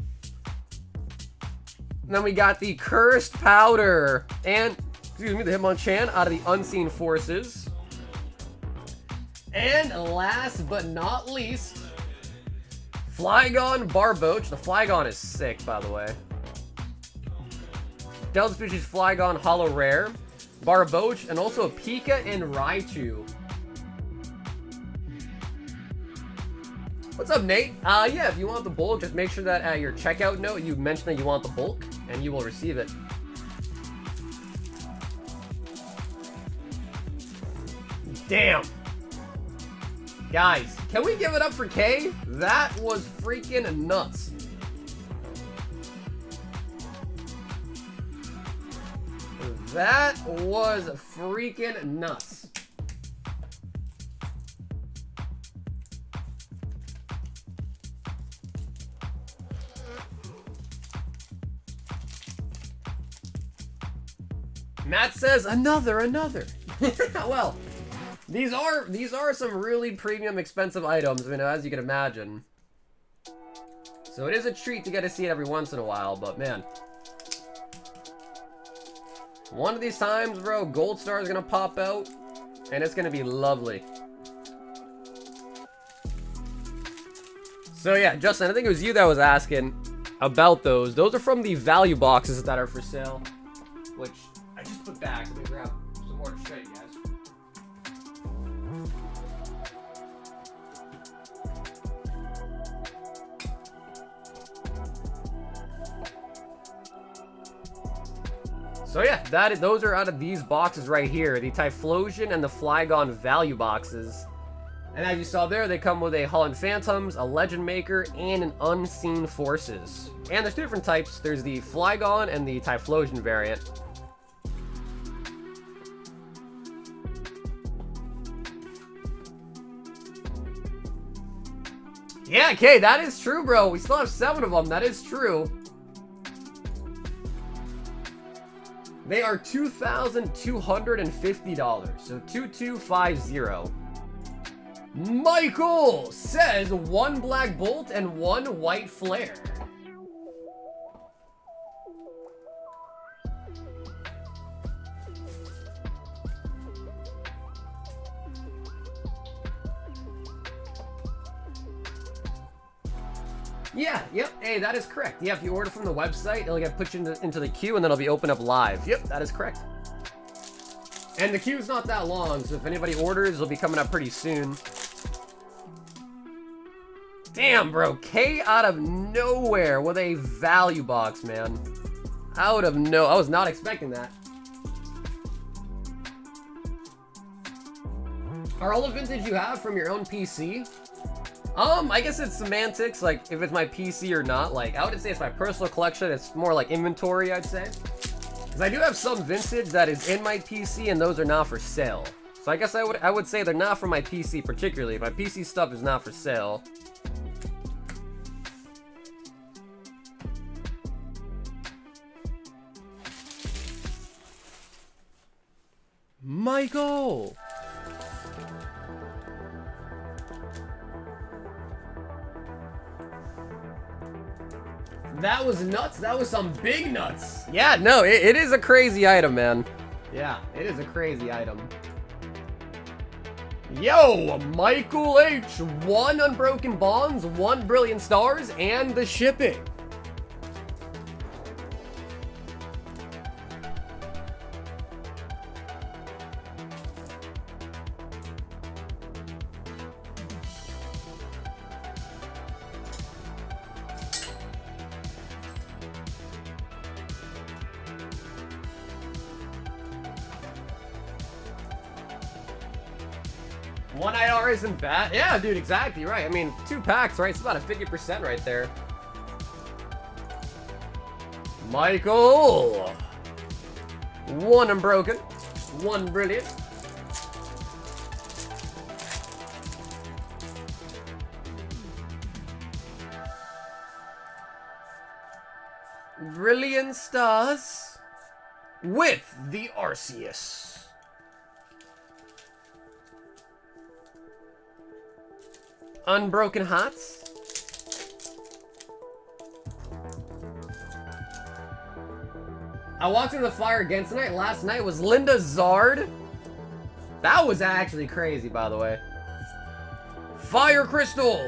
And then we got the Cursed Powder and, excuse me, the Hitmonchan out of the Unseen Forces. And last but not least, Flygon Barboach. The Flygon is sick, by the way. Delta Species Flygon Holo Rare, Barboach, and also a Pika and Raichu. What's up, Nate? Yeah, if you want the bulk, just make sure that at your checkout note you mention that you want the bulk, and you will receive it. Damn. Guys, can we give it up for K? That was freaking nuts. That was freaking nuts. Matt says another. Well, these are some really premium expensive items, you know, as you can imagine. So it is a treat to get to see it every once in a while, but man. One of these times, bro, Gold Star is gonna pop out, and it's gonna be lovely. So yeah, Justin, I think it was you that was asking about those. Those are from the value boxes that are for sale, which I just put back. Let me grab some more to show you guys. So yeah, those are out of these boxes right here. The Typhlosion and the Flygon value boxes. And as you saw there, they come with a Holland Phantoms, a Legend Maker, and an Unseen Forces. And there's two different types. There's the Flygon and the Typhlosion variant. Yeah, okay, that is true, bro. We still have 7 of them. That is true. They are $2,250. So 2250. Michael says 1 Black Bolt and 1 White Flare. Yeah, yep, hey, that is correct. Yeah, if you order from the website, it'll get pushed into the queue and then it'll be opened up live. Yep, that is correct. And the queue's not that long, so if anybody orders, it'll be coming up pretty soon. Damn, bro, K out of nowhere with a value box, man. I was not expecting that. Are all the vintage you have from your own PC? I guess it's semantics, like, if it's my PC or not. Like, I wouldn't say it's my personal collection, it's more like inventory, I'd say. Because I do have some vintage that is in my PC, and those are not for sale. So I guess I would say they're not for my PC particularly. My PC stuff is not for sale. Michael! That was nuts. That was some big nuts. Yeah, no, it is a crazy item, man. Yeah, it is a crazy item. Yo, Michael H. 1 Unbroken Bonds, 1 Brilliant Stars, and the shipping. One IR isn't bad. Yeah, dude, exactly right. I mean, 2 packs, right? It's about a 50% right there. Michael! 1 unbroken. 1 brilliant. Brilliant Stars with the Arceus. Unbroken Hearts. I walked into the fire again tonight. Last night was Linda Zard. That was actually crazy, by the way. Fire Crystal.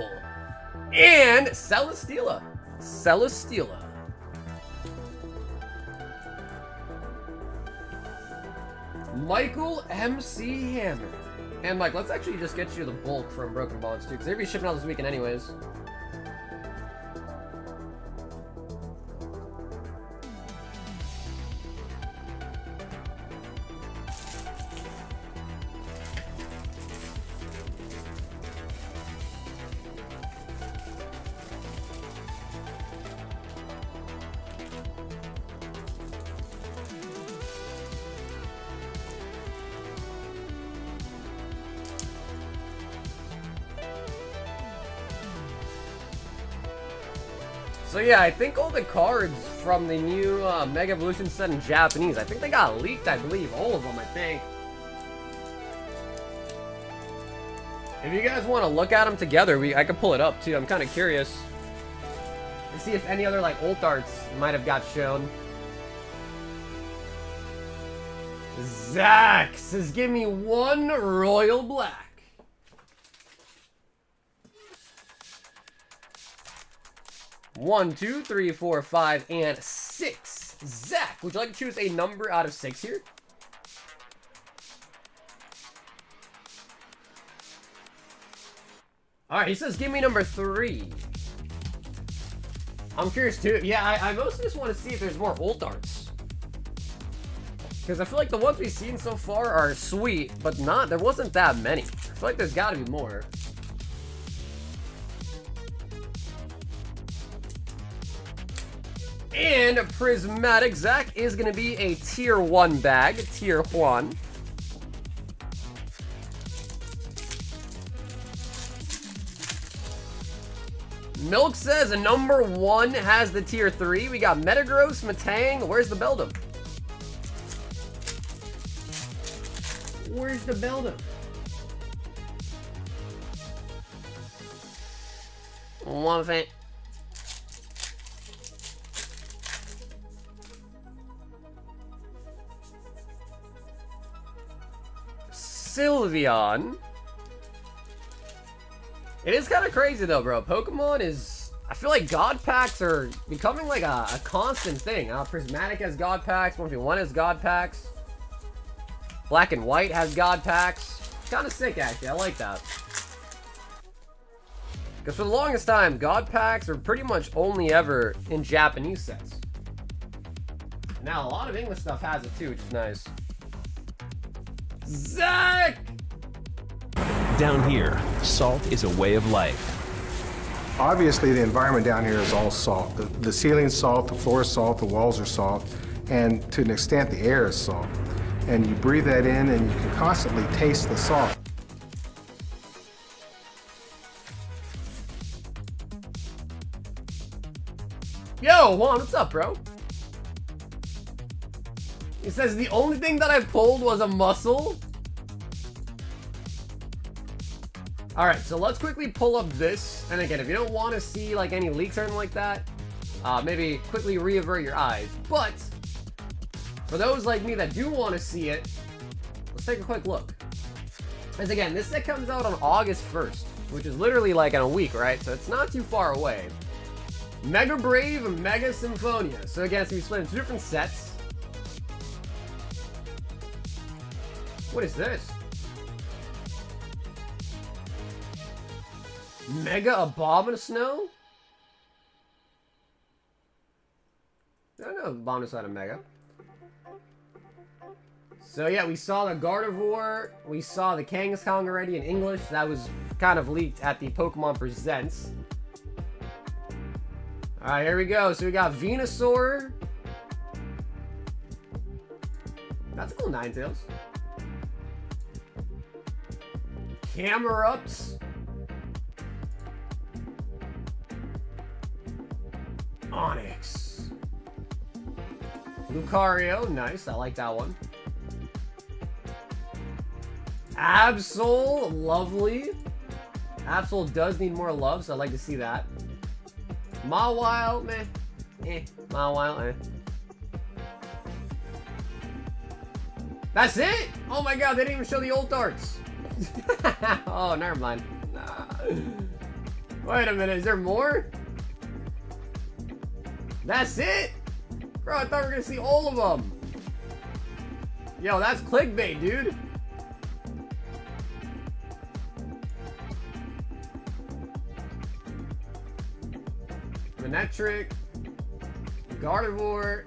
And Celesteela. Celesteela. Michael MC Hammer. And Mike, let's actually just get you the bulk from Broken Bonds too, because they're gonna be shipping out this weekend anyways. So yeah, I think all the cards from the new Mega Evolution set in Japanese, I think they got leaked, I believe. All of them, I think. If you guys want to look at them together, I could pull it up too. I'm kind of curious to see if any other like old arts might have got shown. Zach says, give me 1 Royal Black. One, 2, 3, 4, 5, and 6. Zach, would you like to choose a number out of 6 here? Alright, he says give me number 3. I'm curious too. Yeah, I mostly just want to see if there's more old arts. Because I feel like the ones we've seen so far are sweet, but there wasn't that many. I feel like there's got to be more. And Prismatic Zach is going to be a tier 1 bag. Tier 1. Milk says a number 1 has the tier 3. We got Metagross, Metang. Where's the Beldum? Where's the Beldum? One thing. Sylveon. It is kind of crazy though, bro. Pokemon is... I feel like God Packs are becoming like a constant thing. Prismatic has God Packs. 1v1 has God Packs. Black and White has God Packs. Kind of sick, actually. I like that. Because for the longest time, God Packs are pretty much only ever in Japanese sets. Now, a lot of English stuff has it too, which is nice. Zach! Down here, salt is a way of life. Obviously, the environment down here is all salt. The ceiling's salt, the floor is salt, the walls are salt, and to an extent, the air is salt. And you breathe that in, and you can constantly taste the salt. Yo, Juan, what's up, bro? He says the only thing that I pulled was a muscle. Alright, so let's quickly pull up this. And again, if you don't want to see like any leaks or anything like that, maybe quickly re-avert your eyes. But for those like me that do want to see it, let's take a quick look. Because again, this set comes out on August 1st, which is literally like in a week, right? So it's not too far away. Mega Brave, Mega Symphonia. So again, it's going to be split into 2 different sets. What is this? Mega Abomasnow? I don't know Abomasnow had a Mega. So yeah, we saw the Gardevoir, we saw the Kangaskong already in English. That was kind of leaked at the Pokemon Presents. Alright, here we go. So we got Venusaur. That's a cool Ninetales. Camerupt. Onyx. Lucario, nice. I like that one. Absol, lovely. Absol does need more love, so I'd like to see that. Mawile, meh. Mawile, That's it? Oh my god, they didn't even show the old darts. Oh, never mind. Wait a minute, is there more? That's it? Bro, I thought we were gonna see all of them. Yo, that's clickbait, dude. Manectric. Gardevoir.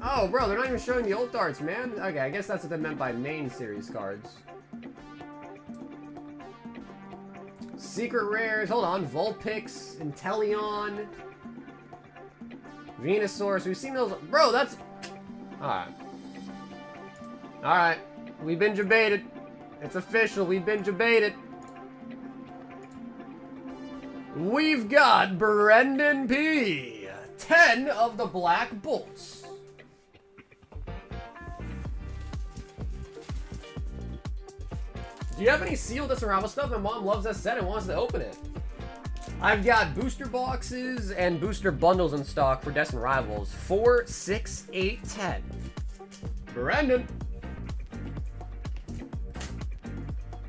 Oh, bro, they're not even showing the old darts, man. Okay, I guess that's what they meant by main series cards. Secret rares. Hold on. Vulpix, Inteleon, Venusaur. So we've seen those. Bro, that's... Alright. Alright. We've been jebaited. It's official. We've been jebaited. We've got Brendan P. 10 of the Black Bolts. Do you have any sealed Destined Rivals stuff? My mom loves that set and wants to open it. I've got booster boxes and booster bundles in stock for Destined Rivals. 4, 6, 8, 10. Brendan.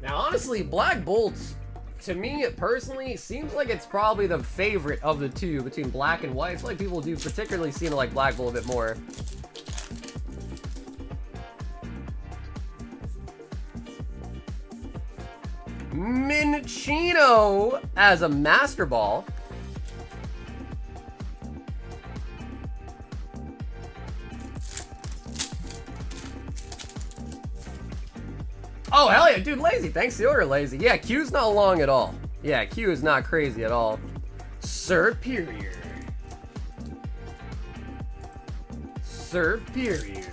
Now, honestly, Black Bolts, to me, personally, seems like it's probably the favorite of the two between black and white. I feel like people do particularly seem to like Black Bolt a bit more. Minccino as a Master Ball. Oh, hell yeah, dude, Lazy. Thanks for the order, Lazy. Yeah, Q's not long at all. Yeah, Q is not crazy at all. Superior. Superior.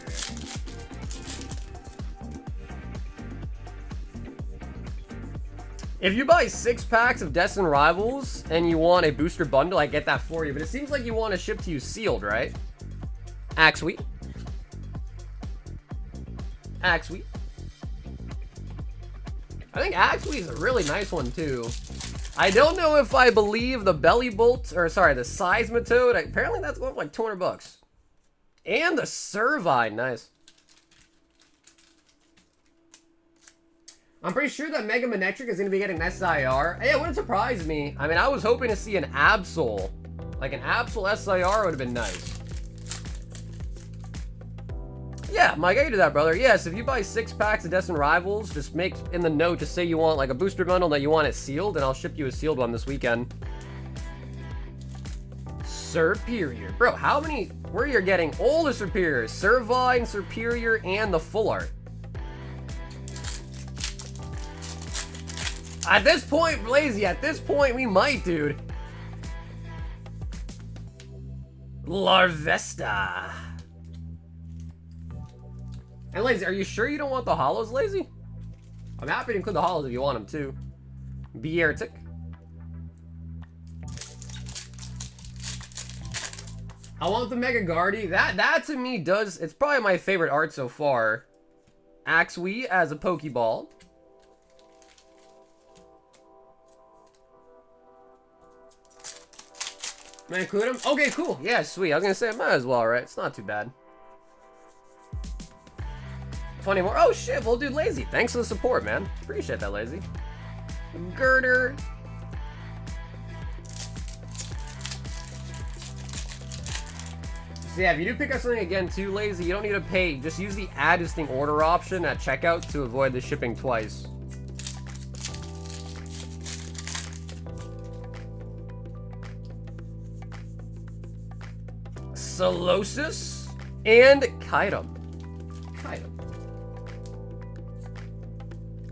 If you buy 6 packs of Destined Rivals and you want a booster bundle, I get that for you. But it seems like you want to ship to you sealed, right? Axweet. Axweet. I think Axweet is a really nice one, too. I don't know if I believe the Belly Bolt, or sorry, the Seismitoad. Apparently that's going for like 200 bucks. And the Servine, nice. I'm pretty sure that Mega Manectric is going to be getting SIR. Hey, it wouldn't surprise me. I mean, I was hoping to see an Absol. Like an Absol SIR would have been nice. Yeah, Mike, I can do that, brother. Yes, if you buy 6 packs of Destined Rivals, just make in the note, just say you want like a booster bundle that you want it sealed, and I'll ship you a sealed one this weekend. Superior. Bro, how many... Where you're getting all the Superiors? Servine, Superior, and the Full Art. At this point, Lazy, at this point, we might, dude. Larvesta. And Lazy, are you sure you don't want the holos, Lazy? I'm happy to include the holos if you want them, too. Beartic. I want the Mega Guardy. That to me does... It's probably my favorite art so far. Axweet as a Pokeball. May I include him? Okay, cool. Yeah, sweet. I was gonna say I might as well, right? It's not too bad. 20 more. Oh shit, well dude, Lazy. Thanks for the support, man. Appreciate that, Lazy. Girder. So yeah, if you do pick up something again too, Lazy, you don't need to pay. Just use the add distinct order option at checkout to avoid the shipping twice. Solosis and Kaitum. Kaitum.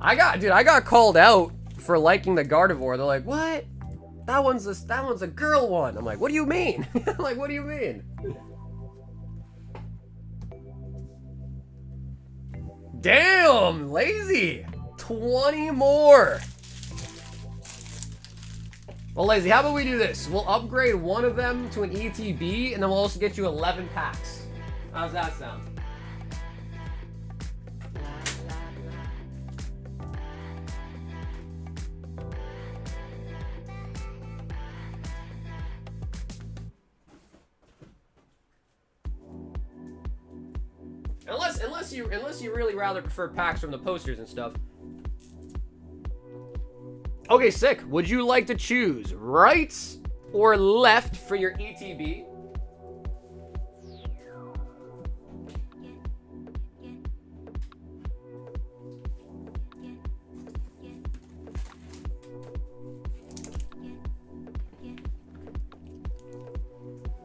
I got called out for liking the Gardevoir. They're like, what? That one's a girl one. I'm like, what do you mean? I'm like, what do you mean? Damn, lazy. 20 more. Well, lazy, how about we do this? We'll upgrade one of them to an ETB, and then we'll also get you 11 packs. How's that sound? Unless you really rather prefer packs from the posters and stuff. Okay, sick. Would you like to choose right or left for your ETB?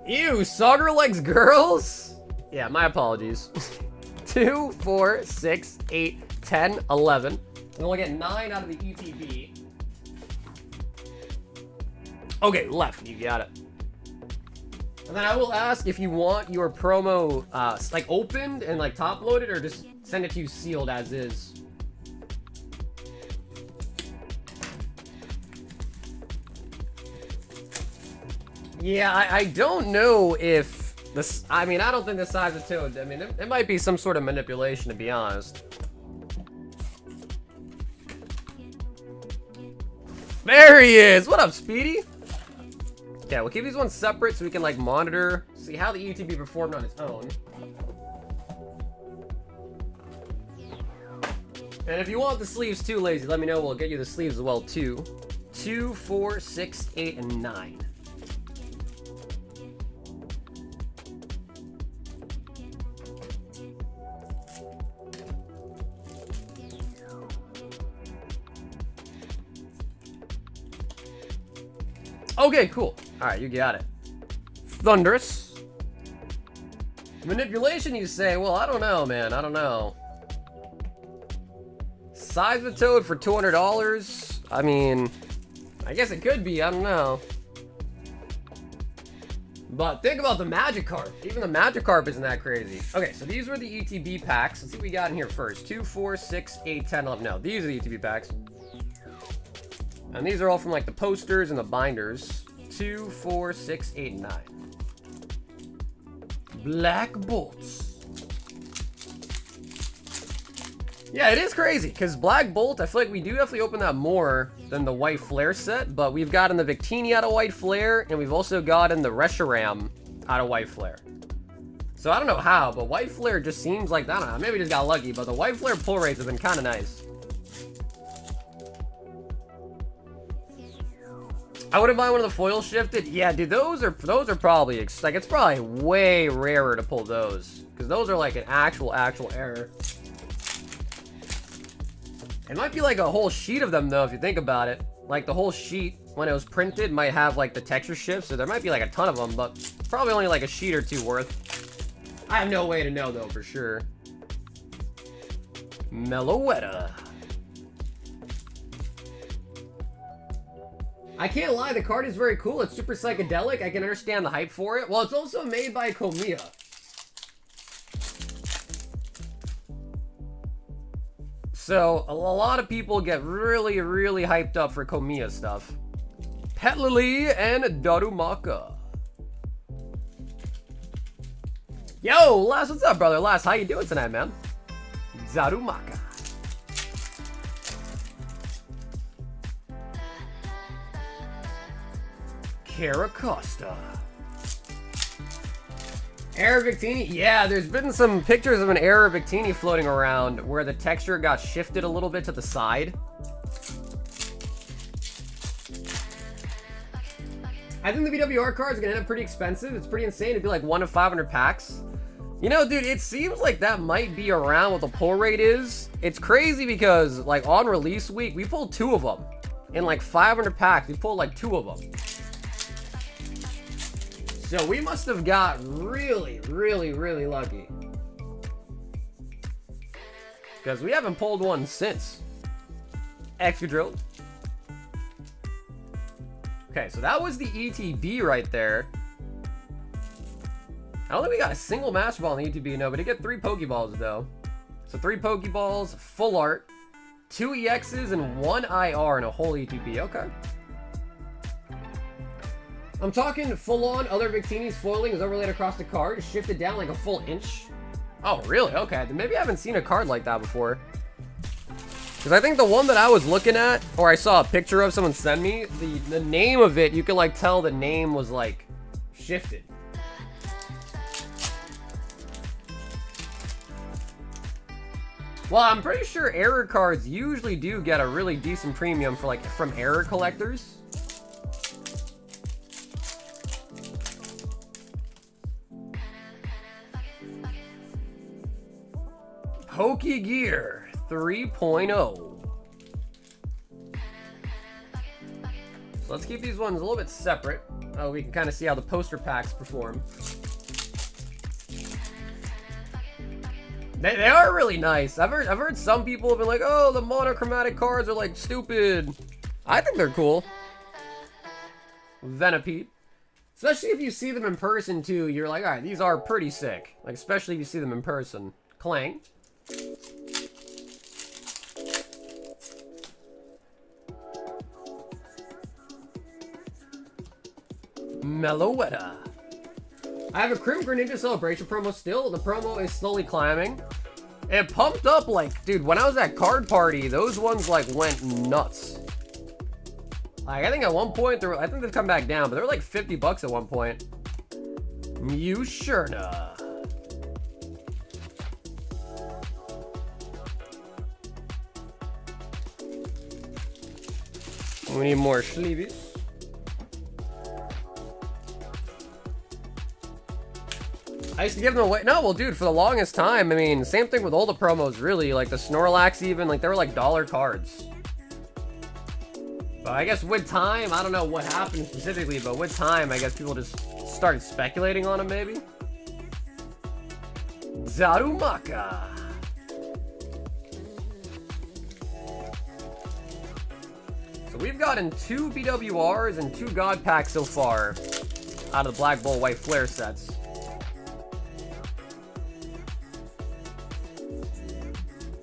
Ew, Sauger likes girls? Yeah, my apologies. 2, 4, 6, 8, 10, 11. And we'll get 9 out of the ETB. Okay, left. You got it. And then I will ask if you want your promo, like, opened and, like, top-loaded, or just send it to you sealed as is. Yeah, I don't know if this, I mean, I don't think the size of Toad, I mean, it might be some sort of manipulation, to be honest. There he is! What up, Speedy? Yeah, we'll keep these ones separate so we can, like, monitor, see how the ETB performed on its own. And if you want the sleeves too, lazy, let me know. We'll get you the sleeves as well, too. 2, 4, 6, 8, and 9. Okay, cool. Alright, you got it. Thunderous. Manipulation, you say? Well, I don't know, man. I don't know. Size of Toad for $200? I mean, I guess it could be. I don't know. But think about the Magikarp. Even the Magikarp isn't that crazy. Okay, so these were the ETB packs. Let's see what we got in here first. 2, 4, 6, 8, 10, 11. No, these are the ETB packs. And these are all from, like, the posters and the binders. 2, 4, 6, 8, 9. Black Bolts. Yeah, it is crazy, because Black Bolt, I feel like we do definitely open that more than the White Flare set, but we've gotten the Victini out of White Flare, and we've also gotten the Reshiram out of White Flare. So I don't know how, but White Flare just seems like, I don't know, maybe we just got lucky, but the White Flare pull rates have been kind of nice. I wouldn't buy one of the foil shifted. Yeah, dude, those are probably, like, it's probably way rarer to pull those, because those are like an actual error. It might be like a whole sheet of them, though, if you think about it. Like, the whole sheet, when it was printed, might have, like, the texture shifts, so there might be, like, a ton of them, but probably only, like, a sheet or two worth. I have no way to know, though, for sure. Meloetta. I can't lie, the card is very cool. It's super psychedelic. I can understand the hype for it. Well, it's also made by Komiya. So, a lot of people get really, really hyped up for Komiya stuff. Petlily and Darumaka. Yo, Lass, what's up, brother? Lass, how you doing tonight, man? Darumaka. Caracosta. Error Victini? Yeah, there's been some pictures of an Error Victini floating around where the texture got shifted a little bit to the side. I think the BWR cards are gonna end up pretty expensive. It's pretty insane. It'd be like 1 of 500 packs. You know, dude, it seems like that might be around what the pull rate is. It's crazy because, like, on release week, we pulled 2 of them. In like 500 packs, we pulled like 2 of them. So we must have got really, really, really lucky. Because we haven't pulled one since. Excadrill. Okay, so that was the ETB right there. I don't think we got a single Master Ball in the ETB, no, but he get 3 Pokeballs, though. So 3 Pokeballs, full art, 2 EXs, and 1 IR in a whole ETB. Okay. I'm talking full-on other Victini's foiling is overlaid across the card, shifted down like a full inch. Oh, really? Okay, then maybe I haven't seen a card like that before. Because I think the one that I was looking at, or I saw a picture of someone send me, the name of it, you could like tell the name was like shifted. Well, I'm pretty sure error cards usually do get a really decent premium for like from error collectors. Pokegear 3.0. So let's keep these ones a little bit separate. We can kind of see how the poster packs perform. They are really nice. I've heard some people have been like, oh, the monochromatic cards are like stupid. I think they're cool. Venipede. Especially if you see them in person too, you're like, alright, these are pretty sick. Like, especially if you see them in person. Clang. Meloetta. I have a Crim Greninja Celebration promo still. The promo is slowly climbing. It pumped up like, dude, when I was at Card Party, those ones like went nuts. Like, I think at one point, I think they've come back down, but they were like 50 bucks at one point. Musherna. We need more Sleebies. I used to give them away. No, well, dude, for the longest time, I mean, same thing with all the promos, really. Like the Snorlax, even, like they were like dollar cards. But I guess with time, I don't know what happened specifically, but with time, I guess people just started speculating on them, maybe. Darumaka. So we've gotten 2 BWRs and 2 God Packs so far out of the Black Bull White Flare sets.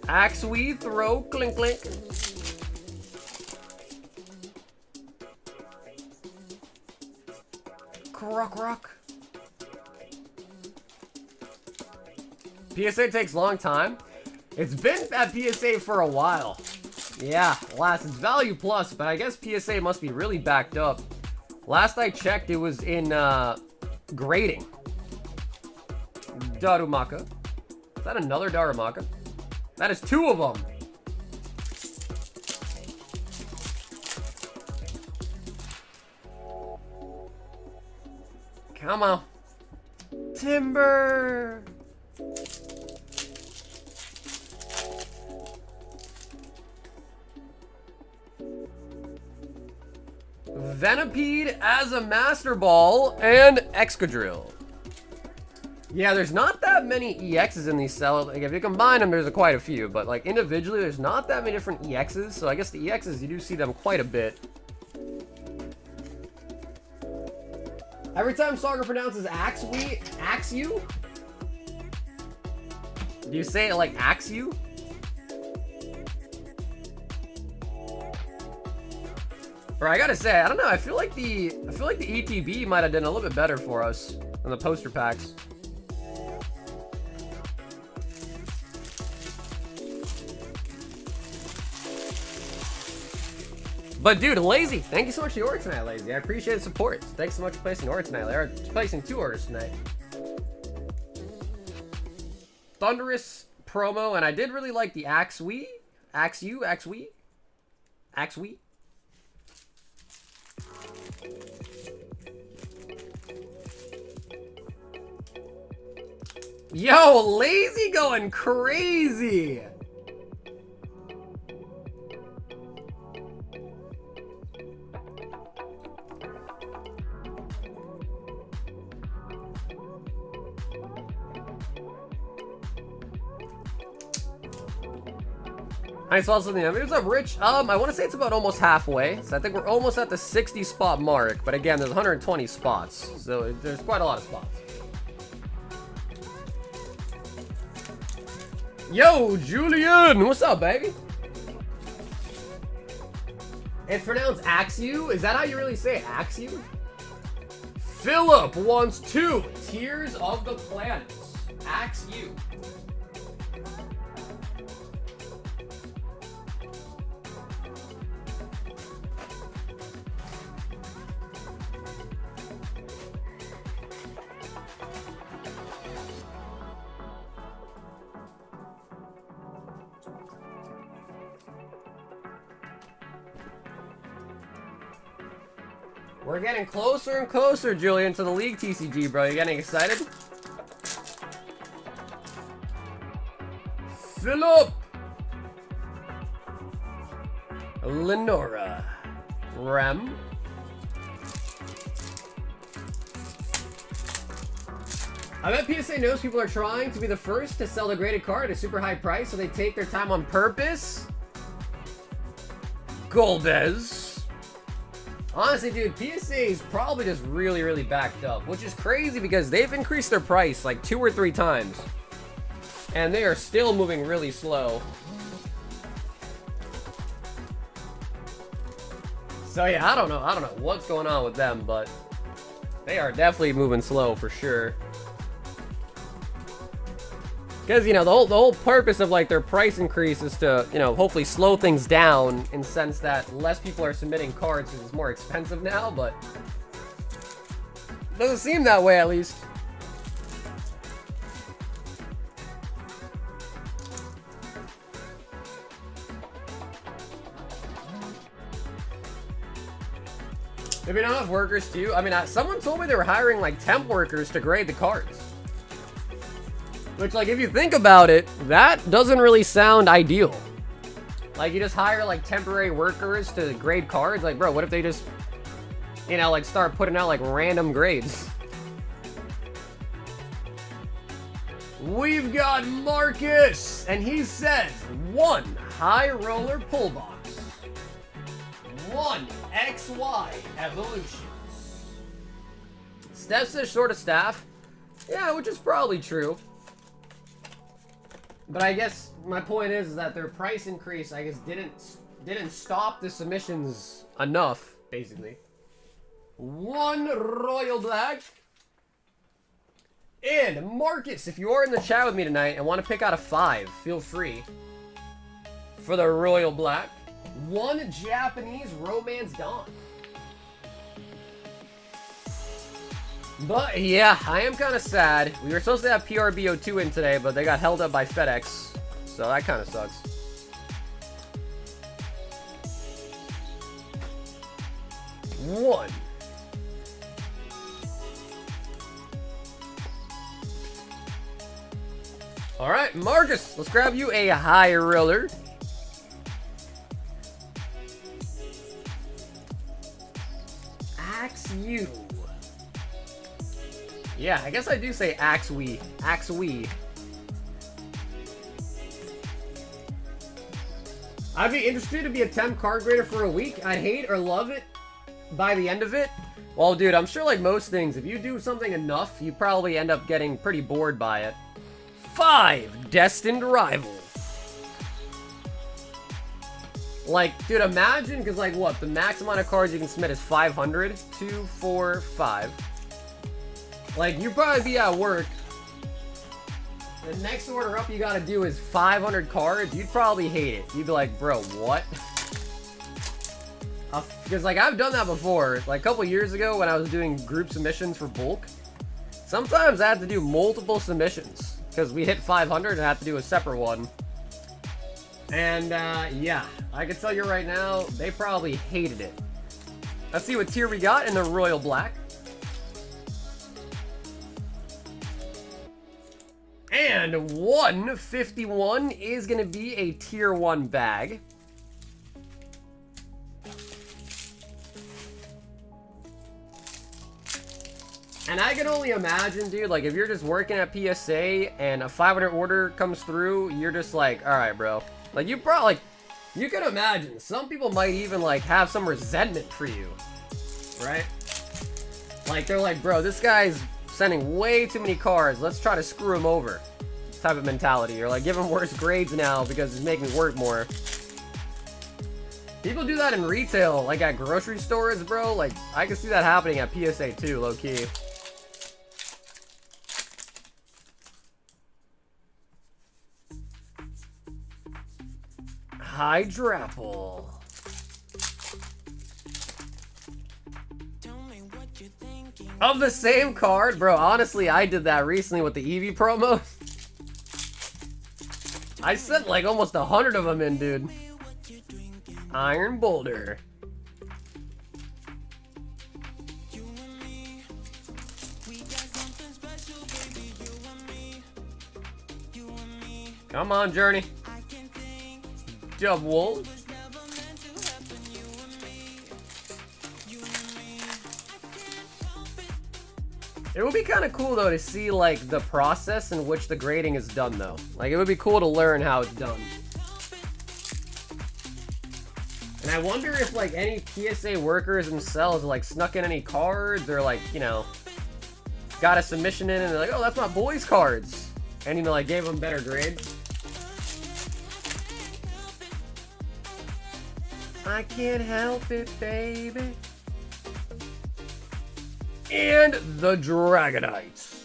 Axeweed, throw, clink, clink. Croc, rock. PSA takes a long time. It's been at PSA for a while. Yeah, last it's value plus, but I guess PSA must be really backed up. Last I checked, it was in grading. Darumaka. Is that another Darumaka? That is 2 of them. Come on. Timber. Venipede as a Master Ball and Excadrill. Yeah, there's not that many EXs in these cells. Like, if you combine them, there's quite a few. But, like, individually, there's not that many different EXs. So I guess the EXs, you do see them quite a bit. Every time Saga pronounces Axew? Do you say it like Axew? Or I gotta say, I don't know. I feel like the ETB might have done a little bit better for us than the poster packs. But dude, Lazy, thank you so much for the order tonight, Lazy. I appreciate the support. Thanks so much for placing an order tonight. Or placing 2 orders tonight. Thunderous promo, and I did really like the Axew. Yo, Lazy going crazy. I saw something. What's up, Rich? I want to say it's about almost halfway. So I think we're almost at the 60 spot mark. But again, there's 120 spots. So there's quite a lot of spots. Yo, Julian! What's up, baby? It's pronounced Axew? Is that how you really say it? Axew? Philip wants 2 Tears of the Planets. Axew. We're getting closer and closer, Julian, to the league TCG, bro. You getting excited? Philip! Lenora. Rem. I bet PSA knows people are trying to be the first to sell the graded card at a super high price, so they take their time on purpose. Golbez. Honestly, dude, PSA is probably just really, really backed up, which is crazy because they've increased their price like 2 or 3 times. And they are still moving really slow. So yeah, I don't know what's going on with them, but they are definitely moving slow for sure. Because, you know, the whole purpose of, like, their price increase is to, you know, hopefully slow things down in the sense that less people are submitting cards because it's more expensive now, but it doesn't seem that way, at least. Maybe not enough workers, too. I mean, someone told me they were hiring, like, temp workers to grade the cards. Which, like, if you think about it, that doesn't really sound ideal. Like, you just hire, like, temporary workers to grade cards. Like, bro, what if they just, you know, like, start putting out, like, random grades? We've got Marcus, and he says, 1 high roller pull box. 1 XY evolutions. Steph says short of staff. Yeah, which is probably true. But I guess my point is that their price increase, I guess, didn't stop the submissions enough, basically. 1 Royal Black. And Marcus, if you are in the chat with me tonight and want to pick out a 5, feel free. For the Royal Black. 1 Japanese Romance Dawn. But yeah, I am kind of sad. We were supposed to have PRBO2 in today, but they got held up by FedEx. So that kind of sucks. One. All right, Marcus, let's grab you a high roller. Axe you. Yeah, I guess I do say axe we. Axe we. I'd be interested to be a temp card grader for a week. I'd hate or love it by the end of it. Well, dude, I'm sure like most things, if you do something enough, you probably end up getting pretty bored by it. 5 Destined Rivals. Like, dude, imagine, because like what? The max amount of cards you can submit is 500. 2, 4, 5. Like, you'd probably be at work. The next order up you gotta do is 500 cards. You'd probably hate it. You'd be like, bro, what? Because, like, I've done that before. Like, a couple years ago when I was doing group submissions for bulk, sometimes I had to do multiple submissions. Because we hit 500 and I had to do a separate one. And, yeah. I can tell you right now, they probably hated it. Let's see what tier we got in the Royal Black. And 151 is going to be a tier 1 bag. And I can only imagine, dude, like if you're just working at PSA and a 500 order comes through, you're just like, all right, bro. Like you probably, like, You can imagine, some people might even, like, have some resentment for you, right? Like, they're like, bro, this guy's sending way too many cards, let's try to screw him over, type of mentality. Or, like, give him worse grades now because he's making me work more. People do that in retail, like at grocery stores, bro. Like, I can see that happening at PSA too, low-key. Hydrapple. Of the same card? Bro, honestly, I did that recently with the Eevee promo. I sent like almost 100 of them in, dude. Iron Boulder. Come on, Journey. Double. It would be kind of cool though to see like the process in which the grading is done though. Like it would be cool to learn how it's done. And I wonder if like any PSA workers themselves like snuck in any cards or like, you know, got a submission in and they're like, oh, that's my boys' cards. And you know, like gave them better grades. I can't help it, baby. And the Dragonites.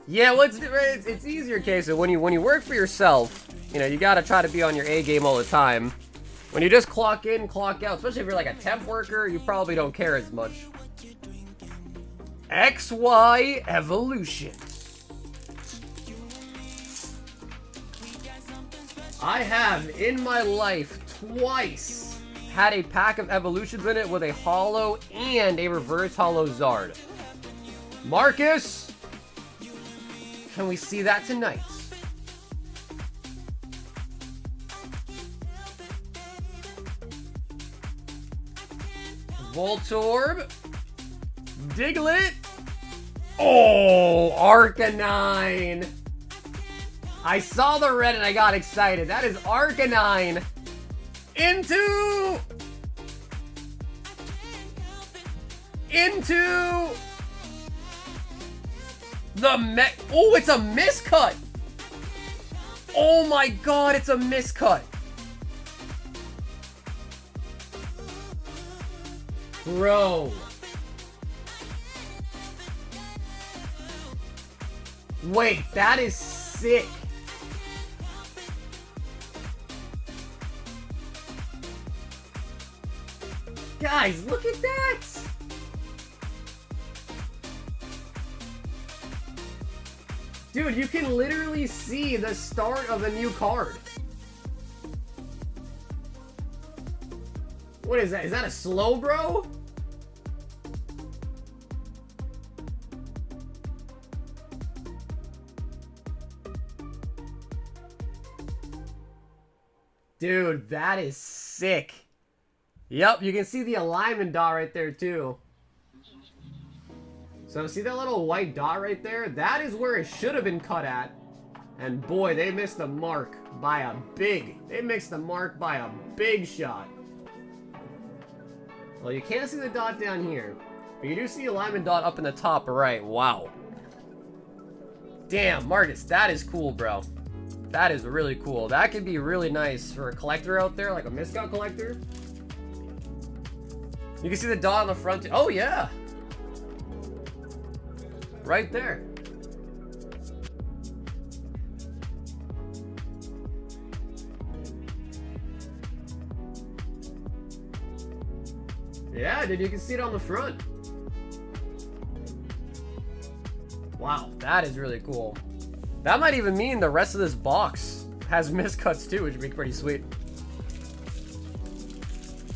Yeah, well, it's easier, Queso. When you work for yourself, you know, you gotta try to be on your A game all the time. When you just clock in, clock out, especially if you're like a temp worker, you probably don't care as much. XY Evolution. I have, in my life, twice had a pack of evolutions in it with a holo and a reverse holo Zard. Marcus! Can we see that tonight? Voltorb. Diglett. Oh, Arcanine. I saw the red and I got excited. That is Arcanine into the oh, it's a miscut. Oh my god, it's a miscut. Bro. Wait, that is sick. Guys, look at that! Dude, you can literally see the start of a new card. What is that? Is that a slow, bro? Dude, that is sick. Yep, you can see the alignment dot right there too. So see that little white dot right there? That is where it should have been cut at. And boy, they missed the mark by a big shot. Well, you can't see the dot down here, but you do see alignment dot up in the top right. Wow. Damn, Marcus, that is cool, bro. That is really cool. That could be really nice for a collector out there, like a miscut collector. You can see the dot on the front. Oh, yeah. Right there. Yeah, dude, you can see it on the front. Wow, that is really cool. That might even mean the rest of this box has miscuts too, which would be pretty sweet.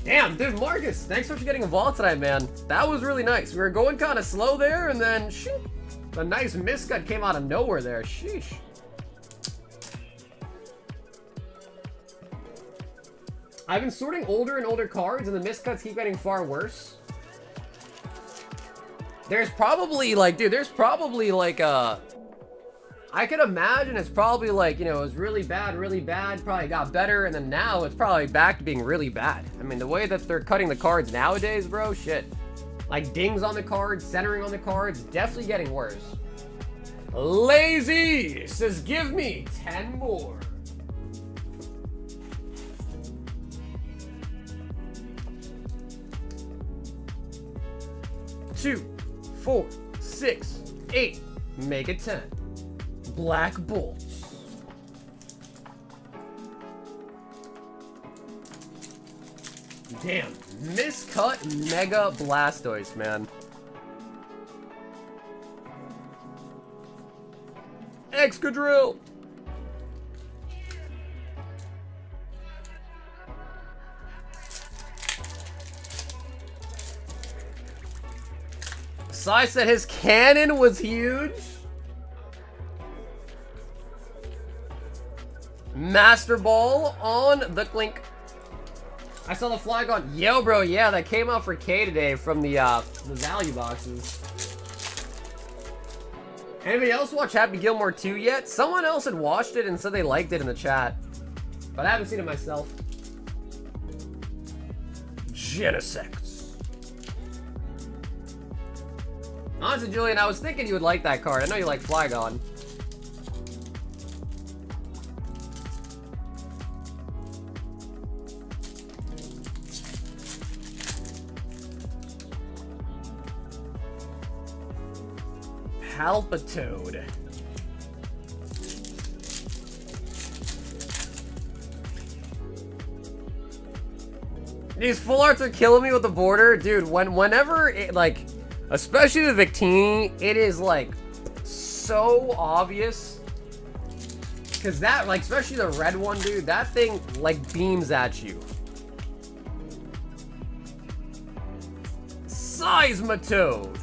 Damn, dude, Marcus, thanks for getting involved tonight, man. That was really nice. We were going kind of slow there, and then, shoot, a nice miscut came out of nowhere there. Sheesh. I've been sorting older and older cards, and the miscuts keep getting far worse. There's probably, like, dude, there's probably, like, a I could imagine it's probably like, you know, it was really bad, probably got better, and then now it's probably back to being really bad. I mean, the way that they're cutting the cards nowadays, bro, shit. Like dings on the cards, centering on the cards, definitely getting worse. Lazy says, give me 10 more. Two, 4, 6, 8, make it 10. Black bolts. Damn, miscut Mega Blastoise, man. Excadrill. Sai said his cannon was huge. Master Ball on the Clink. I saw the Flygon. Yo, bro, yeah, that came out for K today from the value boxes. Anybody else watch Happy Gilmore 2 yet? Someone else had watched it and said they liked it in the chat. But I haven't seen it myself. Genesect. Honestly, Julian, I was thinking you would like that card. I know you like Flygon. Palpitoad. These full arts are killing me with the border. Dude, whenever it, like, especially the Victini, it is, like, so obvious. Because that, like, especially the red one, dude, that thing, like, beams at you. Seismitoad.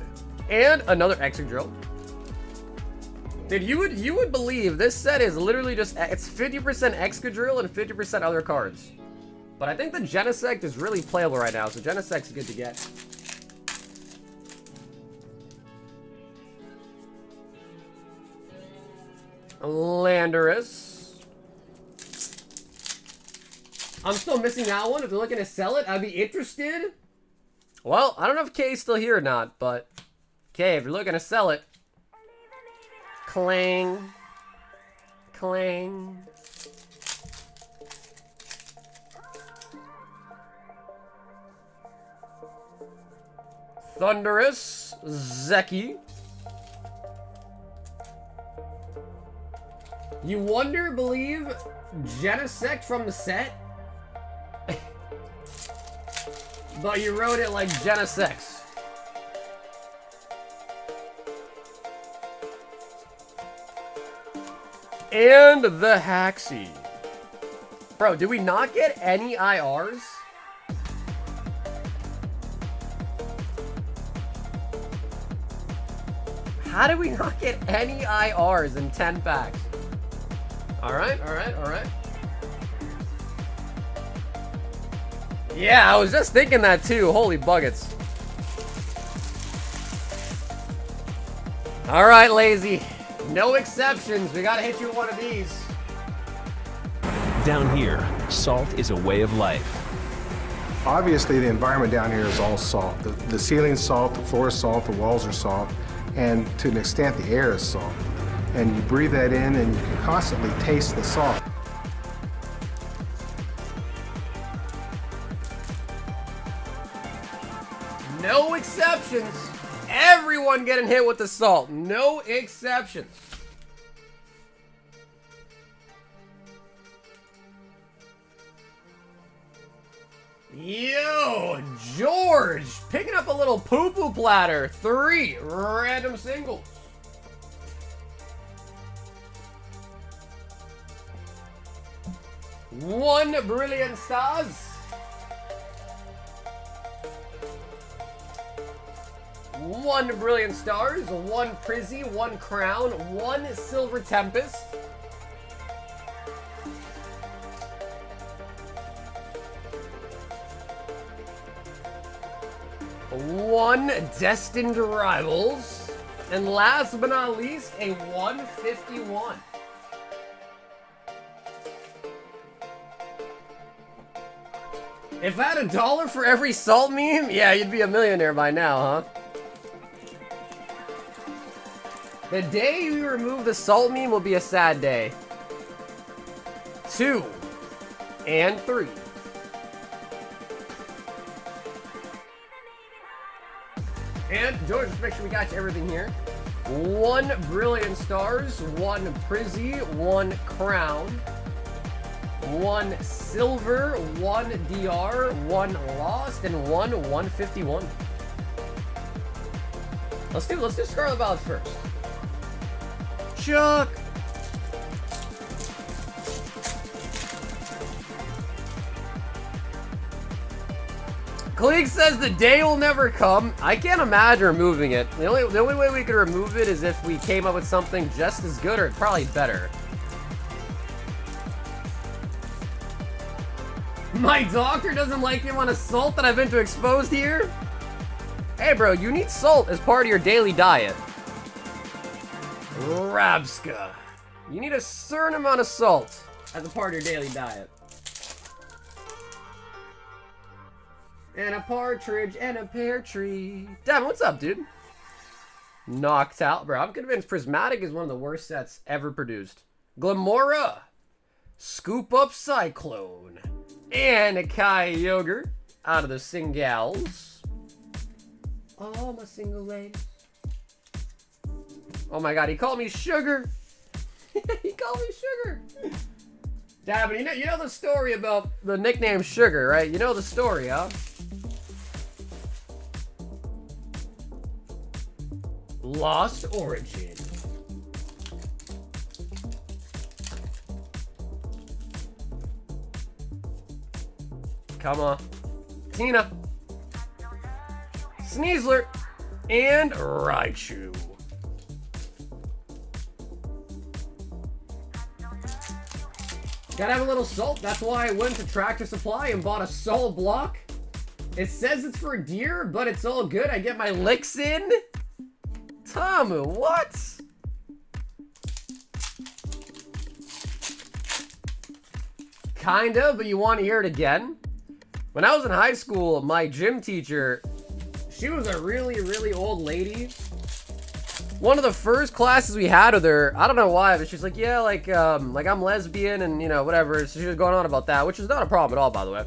And another Excadrill. Dude, you would believe this set is literally just, it's 50% Excadrill and 50% other cards. But I think the Genesect is really playable right now, so Genesect's good to get. Landorus. I'm still missing that one. If they're looking to sell it, I'd be interested. Well, I don't know if Kay's still here or not, but Kay, if you're looking to sell it. Clang. Clang. Thunderous. Zeki. You wonder, believe, Genesect from the set? But you wrote it like Genesect. And the Haxie. Bro, did we not get any IRs? How did we not get any IRs in 10 packs? Alright, alright, alright. Yeah, I was just thinking that too. Holy buckets. Alright, Lazy. No exceptions. We gotta hit you with one of these. Down here, salt is a way of life. Obviously, the environment down here is all salt. The ceiling's salt, the floor is salt, the walls are salt, and to an extent, the air is salt. And you breathe that in, and you can constantly taste the salt. No exceptions. Everyone getting hit with the salt. No exceptions. Yo, George, picking up a little poo-poo platter. 3 random singles. One Brilliant Stars. One Brilliant Stars, 1 Prizzy, 1 Crown, 1 Silver Tempest. One Destined Rivals. And last but not least, a 151. If I had $1 for every salt meme, yeah, you'd be a millionaire by now, huh? The day you remove the salt meme will be a sad day. 2 and 3. And George, just make sure we got you everything here. 1 Brilliant Stars, 1 Prizzy, 1 Crown, 1 Silver, 1 DR, 1 Lost, and 1 151. Let's do Scarlet Violet first. Chuck! Cleek says the day will never come. I can't imagine removing it. The only way we could remove it is if we came up with something just as good or probably better. My doctor doesn't like the amount of salt that I've been exposed here? Hey bro, you need salt as part of your daily diet. Rabska. You need a certain amount of salt as a part of your daily diet. And a partridge and a pear tree. Damn, what's up, dude? Knocked out, bro. I'm convinced Prismatic is one of the worst sets ever produced. Glamora. Scoop Up Cyclone. And a Kai Yogurt out of the Singals. Oh, my single ladies. Oh my god, he called me Sugar. He called me Sugar. Damn, but you know the story about the nickname Sugar, right? You know the story, huh? Lost Origin. Come on. Tina. Sneasler. And Raikou. Gotta have a little salt. That's why I went to Tractor Supply and bought a salt block. It says it's for deer, but it's all good. I get my licks in. Tamu, what? Kinda, but you want to hear it again? When I was in high school, my gym teacher, she was a really, really old lady. One of the first classes we had with her, I don't know why, but she's like, yeah, like I'm lesbian and, you know, whatever. So she was going on about that, which is not a problem at all, by the way.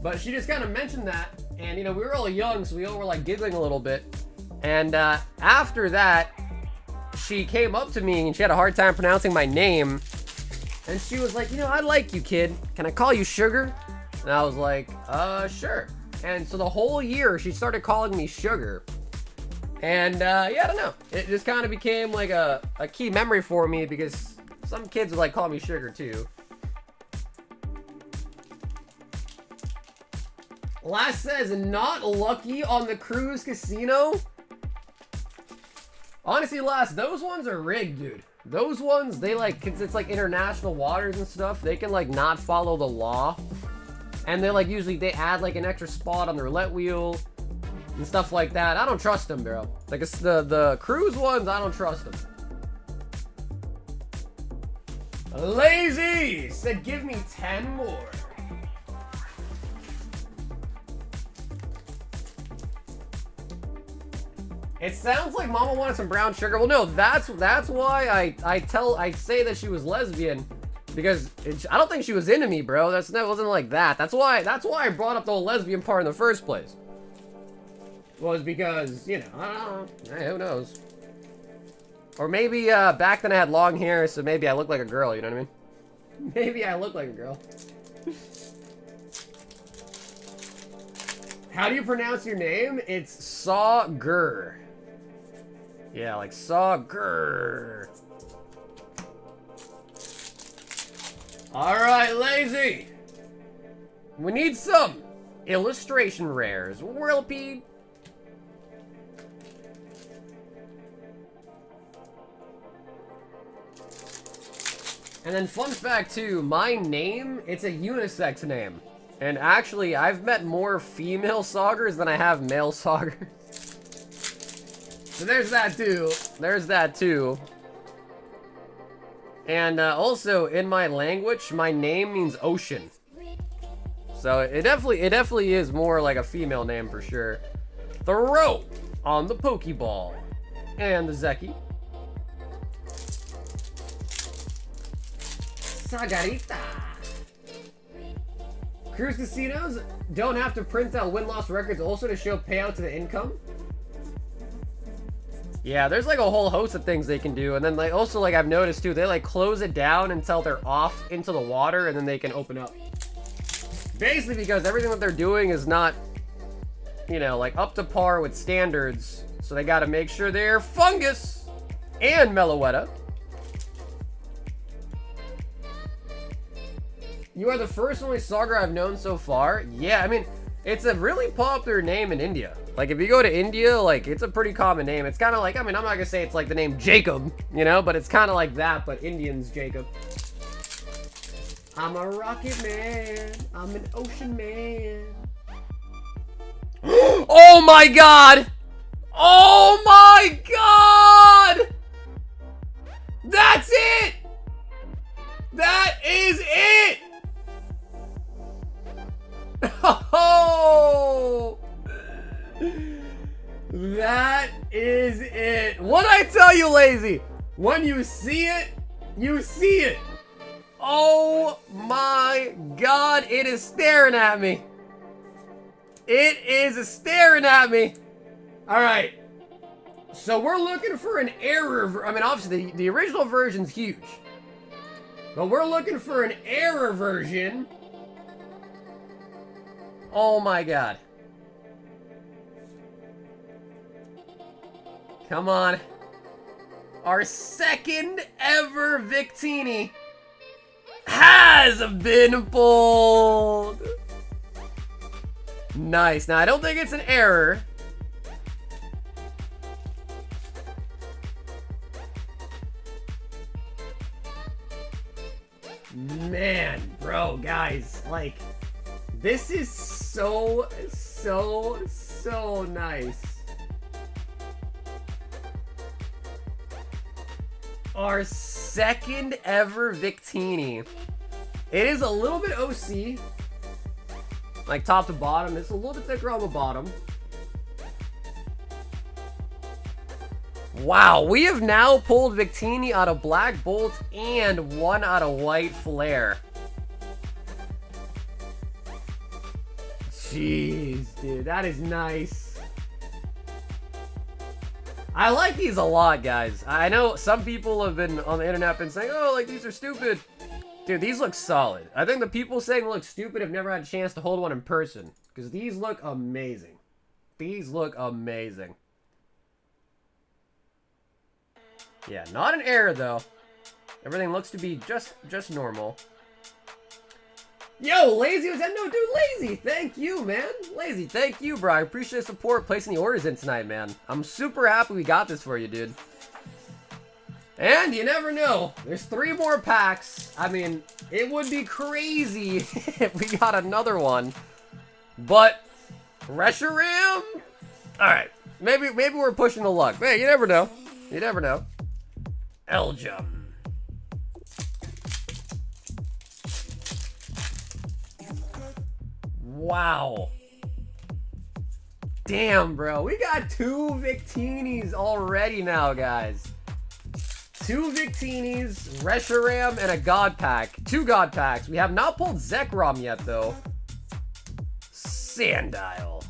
But she just kind of mentioned that, and, you know, we were all young, so we all were, like, giggling a little bit. And after that, she came up to me, and she had a hard time pronouncing my name. And she was like, you know, I like you, kid. Can I call you Sugar? And I was like, sure. And so the whole year, she started calling me Sugar. And, yeah, I don't know. It just kind of became, like, a key memory for me because some kids would, like, call me Sugar, too. Last says, not lucky on the cruise casino. Honestly, Last, those ones are rigged, dude. Those ones, they, like, 'cause it's, like, international waters and stuff, they can, like, not follow the law. And they, like, usually they add, like, an extra spot on the roulette wheel and stuff like that. I don't trust them, bro. Like, it's the cruise ones, I don't trust them. Lazy said, give me 10 more. It sounds like Mama wanted some brown sugar. Well, no, that's why I say that she was lesbian, because I don't think she was into me, bro. That wasn't like that. That's why I brought up the whole lesbian part in the first place. Was because, you know, I don't know. Hey, who knows? Or maybe back then I had long hair, so maybe I look like a girl. You know what I mean? Maybe I look like a girl. How do you pronounce your name? It's Saw-gur. Yeah, like Saw-gur. Alright, Lazy. We need some illustration rares. Whirlpeed. And then fun fact too, my name, it's a unisex name. And actually, I've met more female Saugers than I have male Saugers. So there's that too. There's that too. And also, in my language, my name means ocean. So it definitely is more like a female name for sure. Throw on the Pokeball. And the Zeki. Sagarita. Cruise casinos don't have to print out win-loss records also to show payout to the income. Yeah, there's like a whole host of things they can do. And then like also like I've noticed too, they like close it down until they're off into the water and then they can open up. Basically because everything that they're doing is not, you know, like up to par with standards. So they gotta make sure they're Fungus and Meloetta. You are the first and only Sagar I've known so far. Yeah, I mean, it's a really popular name in India. Like, if you go to India, like, it's a pretty common name. It's kind of like, I mean, I'm not gonna say it's like the name Jacob, you know, but it's kind of like that, but Indians Jacob. I'm a rocket man. I'm an ocean man. Oh my god! Oh my god! That's it! That is it! Oh! That is it. What'd I tell you, Lazy? When you see it, you see it. Oh my god, it is staring at me. It is staring at me. Alright. So we're looking for an error. I mean, obviously, the original version's huge. But we're looking for an error version. Oh my god. Come on. Our second ever Victini has been pulled. Nice. Now, I don't think it's an error. Man, bro, guys, like, this is so nice. Our second ever Victini. It is a little bit OC. Like top to bottom. It's a little bit thicker on the bottom. Wow, we have now pulled Victini out of Black Bolt and one out of White Flare. Jeez, dude, that is nice. I like these a lot, guys. I know some people have been on the internet been saying, oh, like, these are stupid. Dude, these look solid. I think the people saying they look stupid have never had a chance to hold one in person. Because these look amazing. These look amazing. Yeah, not an error, though. Everything looks to be just normal. Yo, Lazy was that? No, dude, Lazy, thank you, man. Lazy, thank you, bro. I appreciate the support placing the orders in tonight, man. I'm super happy we got this for you, dude. And you never know. There's 3 more packs. I mean, it would be crazy if we got another one. But, Reshiram? Alright, maybe we're pushing the luck. Hey, you never know. You never know. Eljum. Wow. Damn, bro. We got 2 Victinis already now, guys. 2 Victinis, Reshiram, and a God Pack. 2 God Packs. We have not pulled Zekrom yet, though. Sandile.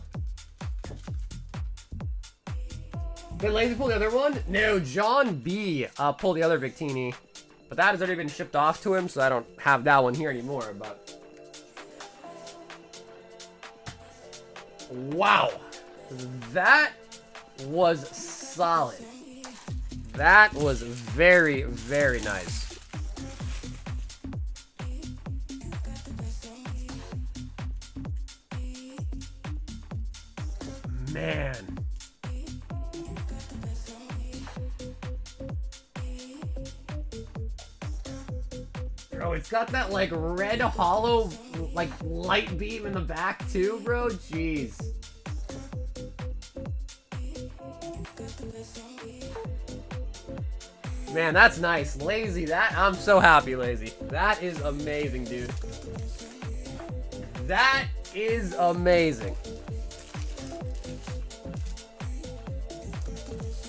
Did Lazy pull the other one? No, John B. Pulled the other Victini. But that has already been shipped off to him, so I don't have that one here anymore, but... Wow. That was solid. That was very, very nice. Man. Bro, it's got that, like, red hollow, like, light beam in the back, too, bro. Jeez. Man, that's nice. Lazy, I'm so happy, Lazy. That is amazing, dude. That is amazing.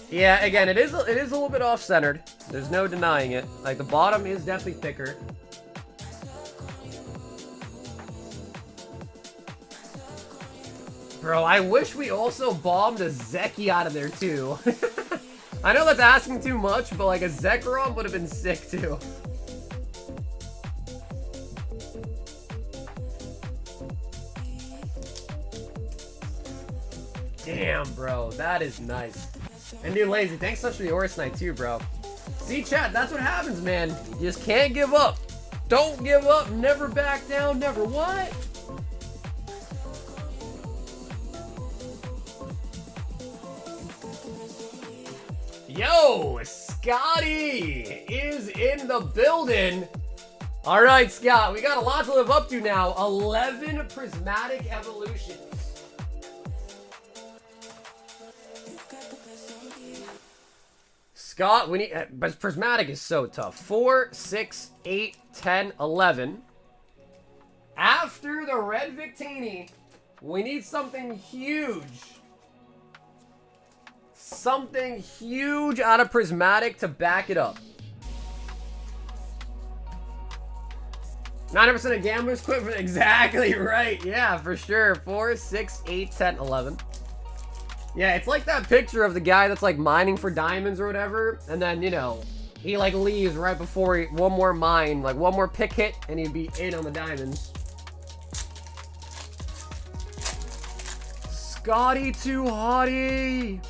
Yeah, again, it is a little bit off-centered. There's no denying it. Like, the bottom is definitely thicker. Bro, I wish we also bombed a Zeki out of there, too. I know that's asking too much, but, like, a Zekrom would have been sick, too. Damn, bro. That is nice. And dude, Lazy, thanks so much for the Oris Knight, too, bro. See, chat, that's what happens, man. You just can't give up. Don't give up. Never back down. Never what? Yo, Scotty is in the building. All right, Scott, we got a lot to live up to now. 11 prismatic evolutions. Scott, we need, but prismatic is so tough. 4, 6, 8, 10, 11. After the red Victini, we need something huge. Something huge out of prismatic to back it up. 90% of gamblers quit for exactly right. Yeah, for sure. 4, 6, 8, 10, 11. Yeah, it's like that picture of the guy that's like mining for diamonds or whatever, and then, you know, he like leaves right before one more mine, like one more pick hit, and he'd be in on the diamonds. Scotty too hottie.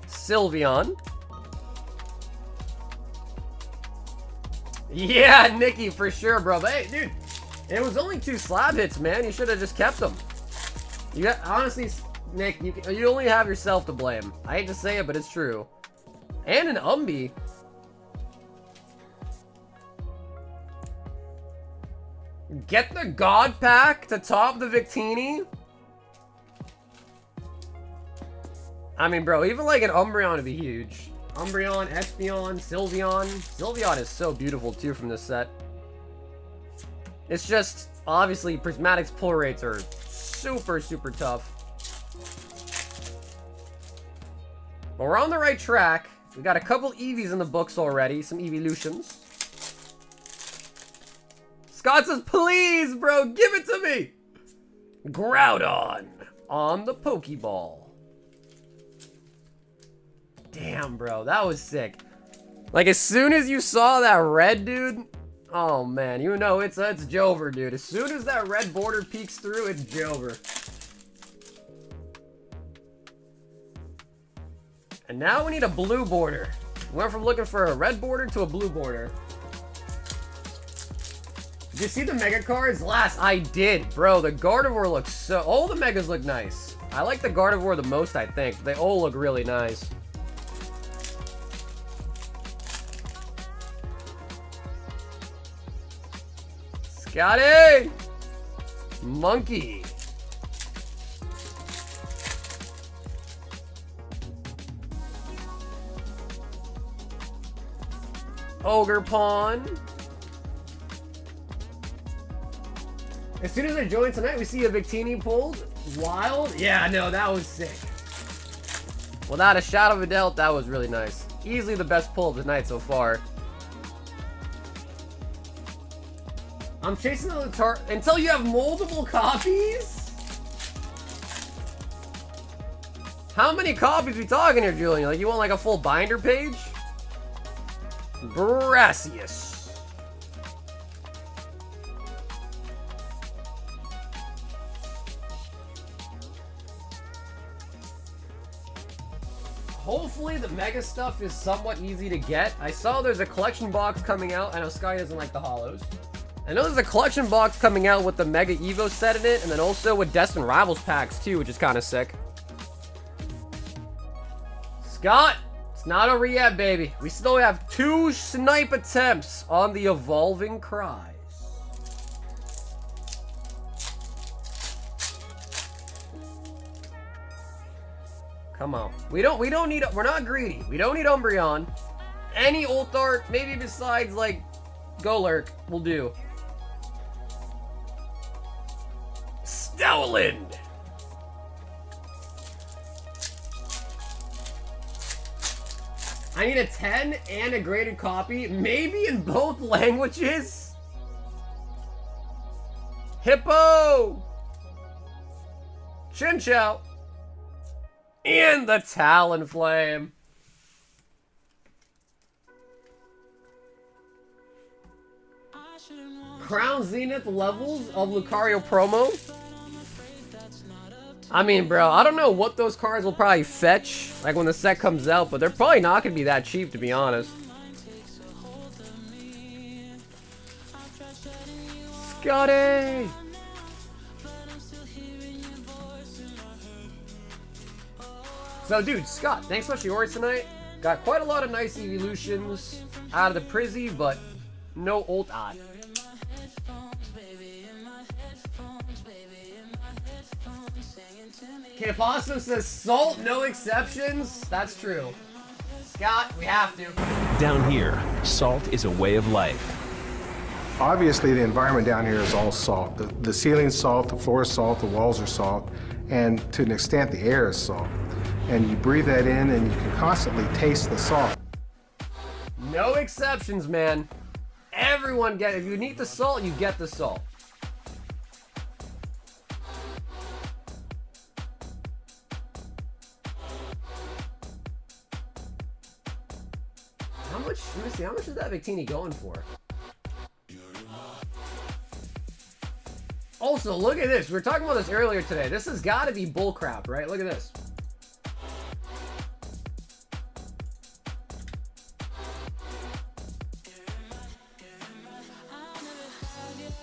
Sylveon. Yeah, Nikki, for sure, bro. But hey, dude, it was only 2 slab hits, man. You should have just kept them. You got, honestly, Nick, you only have yourself to blame. I hate to say it, but it's true. And an Umbi. Get the God Pack to top the Victini. I mean, bro, even like an Umbreon would be huge. Umbreon, Espeon, Sylveon. Sylveon is so beautiful, too, from this set. It's just, obviously, Prismatic's pull rates are super, super tough. But we're on the right track. We got a couple Eevees in the books already. Some evolutions. Scott says, please, bro, give it to me. Groudon on the Pokeball. Damn, bro, that was sick. Like, as soon as you saw that red, dude, oh, man, you know it's Jover, dude. As soon as that red border peeks through, it's Jover. And now we need a blue border. We went from looking for a red border to a blue border. Did you see the Mega cards last? I did, bro. The Gardevoir looks so... All the Megas look nice. I like the Gardevoir the most, I think. They all look really nice. Scotty! Monkey. Ogre Pawn. As soon as I join tonight, we see a Victini pulled. Wild? Yeah, no, that was sick. Without a shadow of a doubt, that was really nice. Easily the best pull of the night so far. I'm chasing the until you have multiple copies? How many copies are we talking here, Julian? Like, you want like a full binder page? Brassius. Hopefully the Mega stuff is somewhat easy to get. I saw there's a collection box coming out. I know Sky doesn't like the holos. I know there's a collection box coming out with the Mega Evo set in it, and then also with Destined Rivals packs too, which is kind of sick. Scott, it's not over yet, baby. We still have 2 snipe attempts on the Evolving Cries. Come on. We don't need, we're not greedy. We don't need Umbreon. Any ult art, maybe besides like Golurk, will do. Stoutland. I need a 10 and a graded copy, maybe in both languages. Hippo. Chinchou. And the Talonflame. Crown Zenith levels of Lucario promo. I mean, bro, I don't know what those cards will probably fetch, like when the set comes out, but they're probably not going to be that cheap, to be honest. Scotty! So, dude, Scott, thanks so much for yours tonight. Got quite a lot of nice evolutions out of the Prizzy, but no ult art. Okay, Possum says salt, no exceptions. That's true. Scott, we have to. Down here, salt is a way of life. Obviously, the environment down here is all salt. The ceiling's salt, the floor is salt, the walls are salt, and to an extent, the air is salt. And you breathe that in, and you can constantly taste the salt. No exceptions, man. Everyone get it. If you need the salt, you get the salt. How much? Let me see. How much is that Victini going for? Also, look at this. We were talking about this earlier today. This has got to be bullcrap, right? Look at this.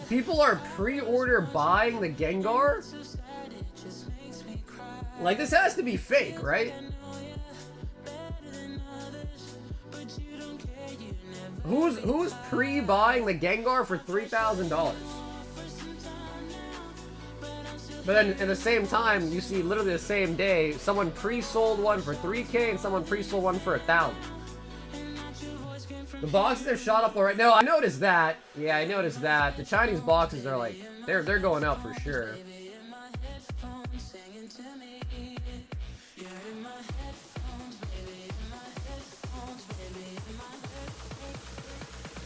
People are pre-order buying the Gengar? Like, this has to be fake, right? Who's pre-buying the Gengar for $3,000? But then at the same time, you see literally the same day, someone pre-sold one for $3K and someone pre-sold one for $1,000. The boxes are shot up already. No, I noticed that. Yeah, I noticed that. The Chinese boxes are like, they're going out for sure.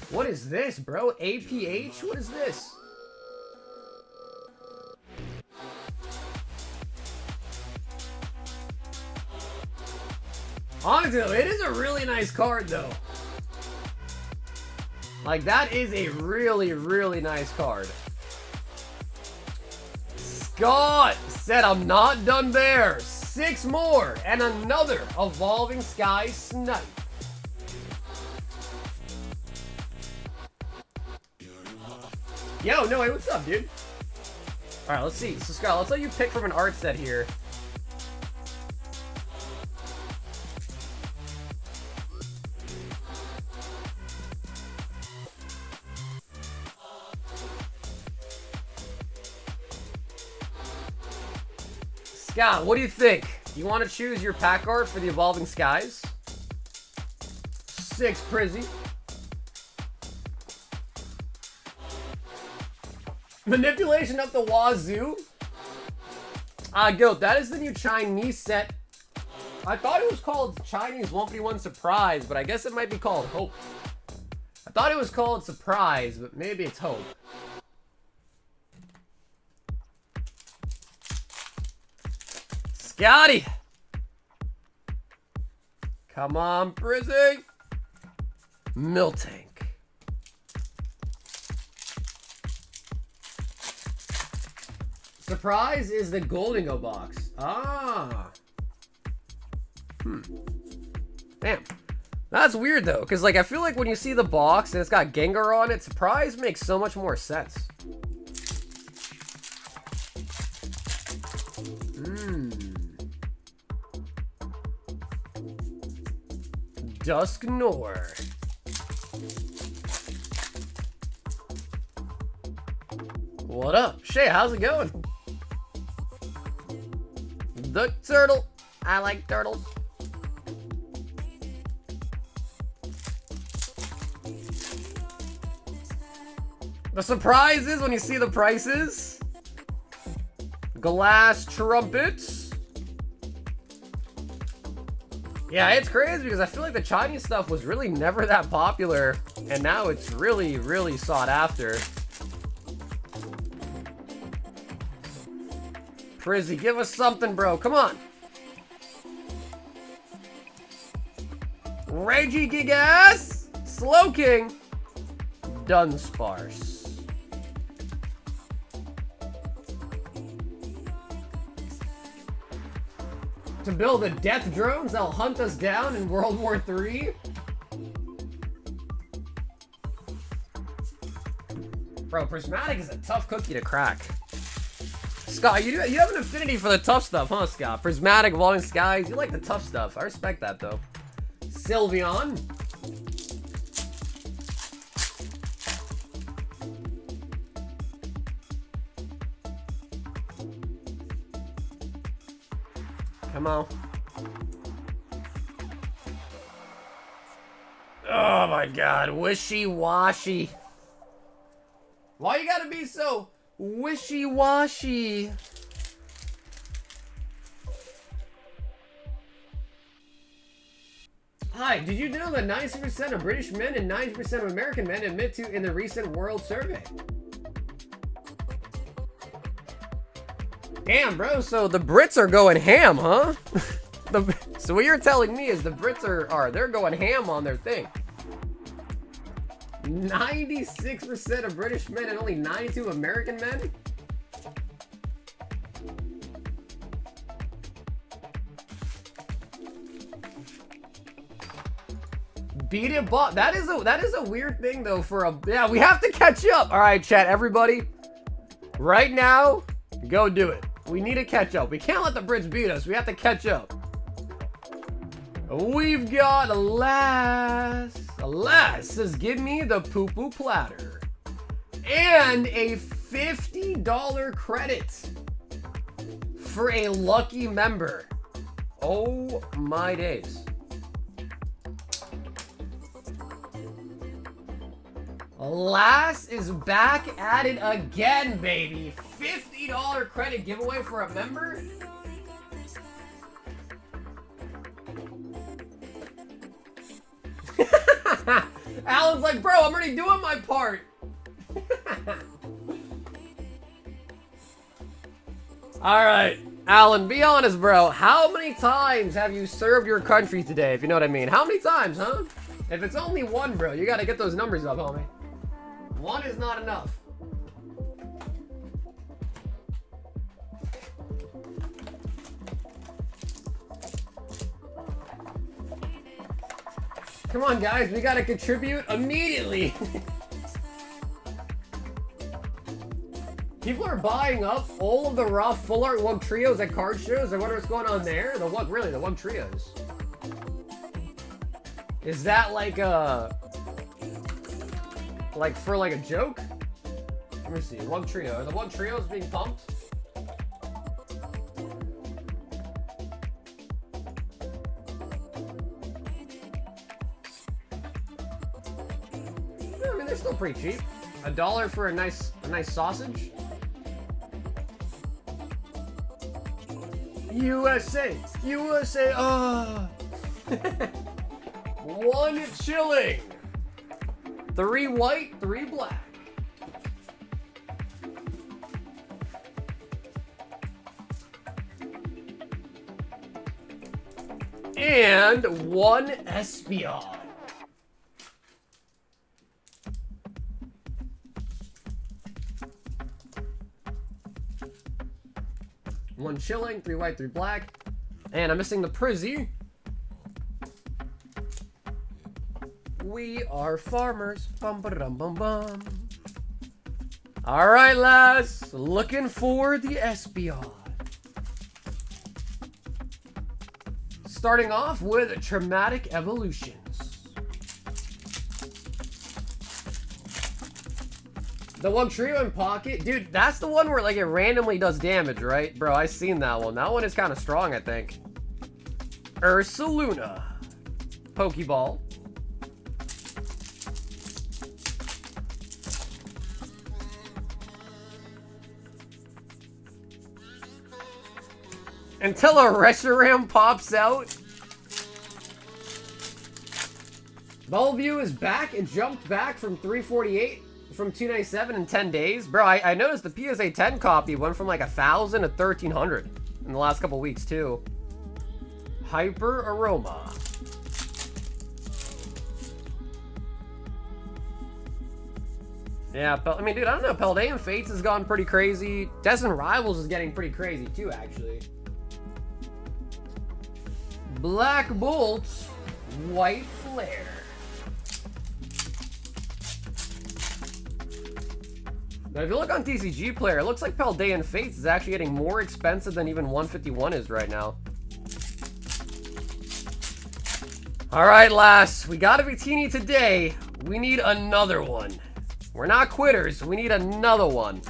What is this, bro? APH? What is this? Honestly, it is a really nice card, though. Like, that is a really, really nice card. Scott said, I'm not done there. 6 more and another Evolving Sky Snipe. Yo, no, hey, what's up, dude? Alright, let's see. So, Scott, let's let you pick from an art set here. Scott, what do you think? You want to choose your pack art for the Evolving Skies? 6 Prizzy. Manipulation up the wazoo. Goat, that is the new Chinese set. I thought it was called Chinese 1v1 Surprise, but I guess it might be called Hope. I thought it was called Surprise, but maybe it's Hope. Scotty! Come on, Prizzy! Miltank. Surprise is the Golden Go box. Ah. Damn. That's weird, though, because, like, I feel like when you see the box and it's got Gengar on it, Surprise makes so much more sense. Dusknoir. What up? Shay, how's it going? The turtle. I like turtles. The surprise is when you see the prices. Glass trumpets. Yeah, it's crazy because I feel like the Chinese stuff was really never that popular, and now it's really, really sought after. Prizzy, give us something, bro. Come on. Ragey Gigas. Slowking. Dunsparce. To build the death drones that'll hunt us down in World War III? Bro, Prismatic is a tough cookie to crack. Scott, you have an affinity for the tough stuff, huh, Scott? Prismatic, Evolving Skies, you like the tough stuff. I respect that, though. Sylveon. Come on. Oh my god, wishy-washy. Why you gotta be so wishy-washy? Hi, did you know that 90% of British men and 90% of American men admit to in the recent World Survey? Damn, bro, so the Brits are going ham, huh? So what you're telling me is the Brits they're going ham on their thing. 96% of British men and only 92 American men? Beat it, but that is a weird thing though yeah, we have to catch up. All right, chat, everybody. Right now, go do it. We need to catch up. We can't let the Brits beat us. We have to catch up. We've got Alas says, give me the poo-poo platter. And a $50 credit for a lucky member. Oh my days. Alas is back at it again, baby. $50 credit giveaway for a member? Alan's like, bro, I'm already doing my part. All right, Alan, be honest, bro. How many times have you served your country today, if you know what I mean? How many times, huh? If it's only one, bro, you gotta get those numbers up, homie. One is not enough. Come on, guys, we gotta contribute immediately. People are buying up all of the raw full art Wug trios at card shows. I wonder what's going on there. The Wug trios. Is that like for a joke? Let me see. Wug trio. Are the Wug trios being pumped? I mean, they're still pretty cheap. $1 for a nice sausage. USA, USA. One chilling. 3 white, 3 black. And 1 Espeon. One chilling, 3 white, 3 black. And I'm missing the Prizzy. We are farmers. Bum ba dum bum bum. All right, lads. Looking for the Espeon. Starting off with Traumatic Evolutions. The Wug Trio in Pocket. Dude, that's the one where like it randomly does damage, right? Bro, I've seen that one. That one is kind of strong, I think. Ursaluna. Pokeball. Until a Reshiram pops out. Bellevue is back. It jumped back from 348 from 297 in 10 days. Bro, I noticed the PSA 10 copy went from like 1,000 to 1,300 in the last couple weeks too. Hyper Aroma. Yeah, I mean, dude, I don't know. Paldean Fates has gone pretty crazy. Destined Rivals is getting pretty crazy too, actually. Black Bolt, White Flare. Now, if you look on TCG Player, it looks like Paldean Fates is actually getting more expensive than even 151 is right now. Alright, lass. We got a Victini today. We need another one. We're not quitters. We need another one.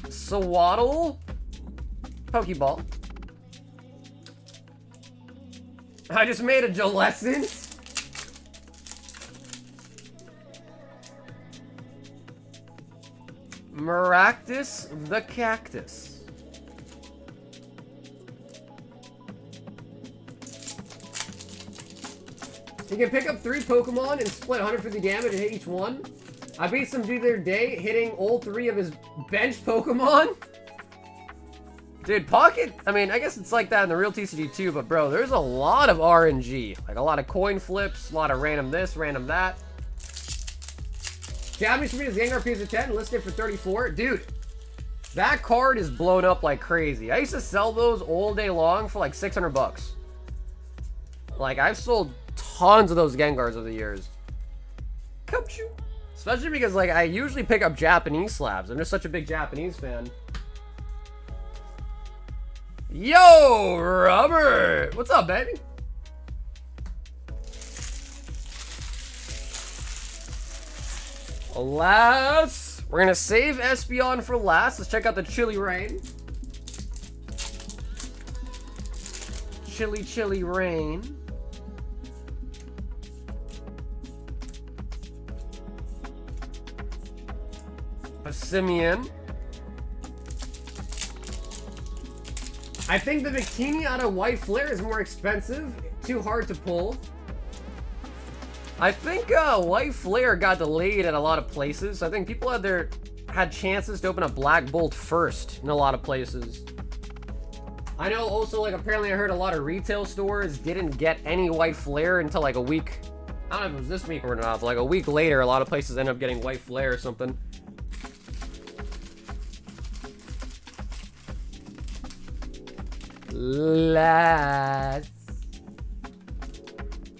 Swaddle. Pokeball. I just made a Jolescent. Maractus the Cactus. You can pick up 3 Pokemon and split 150 damage and hit each one. I beat some dude the other day hitting all 3 of his bench Pokemon. Dude, Pocket, I mean, I guess it's like that in the real TCG too, but bro, there's a lot of RNG. Like a lot of coin flips, a lot of random this, random that. Japanese for me is Gengar PSA 10, listed for 34. Dude, that card is blown up like crazy. I used to sell those all day long for like 600 bucks. Like, I've sold tons of those Gengars over the years. Kachu. Especially because, like, I usually pick up Japanese slabs. I'm just such a big Japanese fan. Yo, Robert! What's up, baby? Alas, we're gonna save Espeon for last. Let's check out the Chilly Rain. Chilly Rain. A Simeon. I think the Victini out of White Flare is more expensive. Too hard to pull. I think White Flare got delayed at a lot of places. I think people had chances to open a Black Bolt first in a lot of places. I know also, like, apparently I heard a lot of retail stores didn't get any White Flare until like a week. I don't know if it was this week or not, but like a week later, a lot of places end up getting White Flare or something.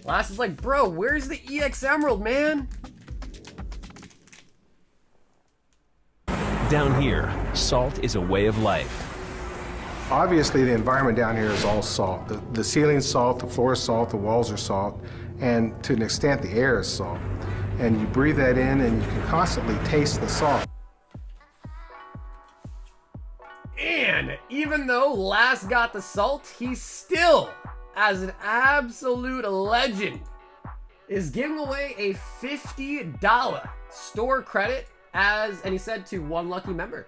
Last is like, bro, where's the EX Emerald, man? Down here, salt is a way of life. Obviously, the environment down here is all salt. The ceiling's salt, the floor is salt, the walls are salt, and to an extent, the air is salt. And you breathe that in, and you can constantly taste the salt. And even though Last got the salt, he still, as an absolute legend, is giving away a $50 store credit and he said to one lucky member.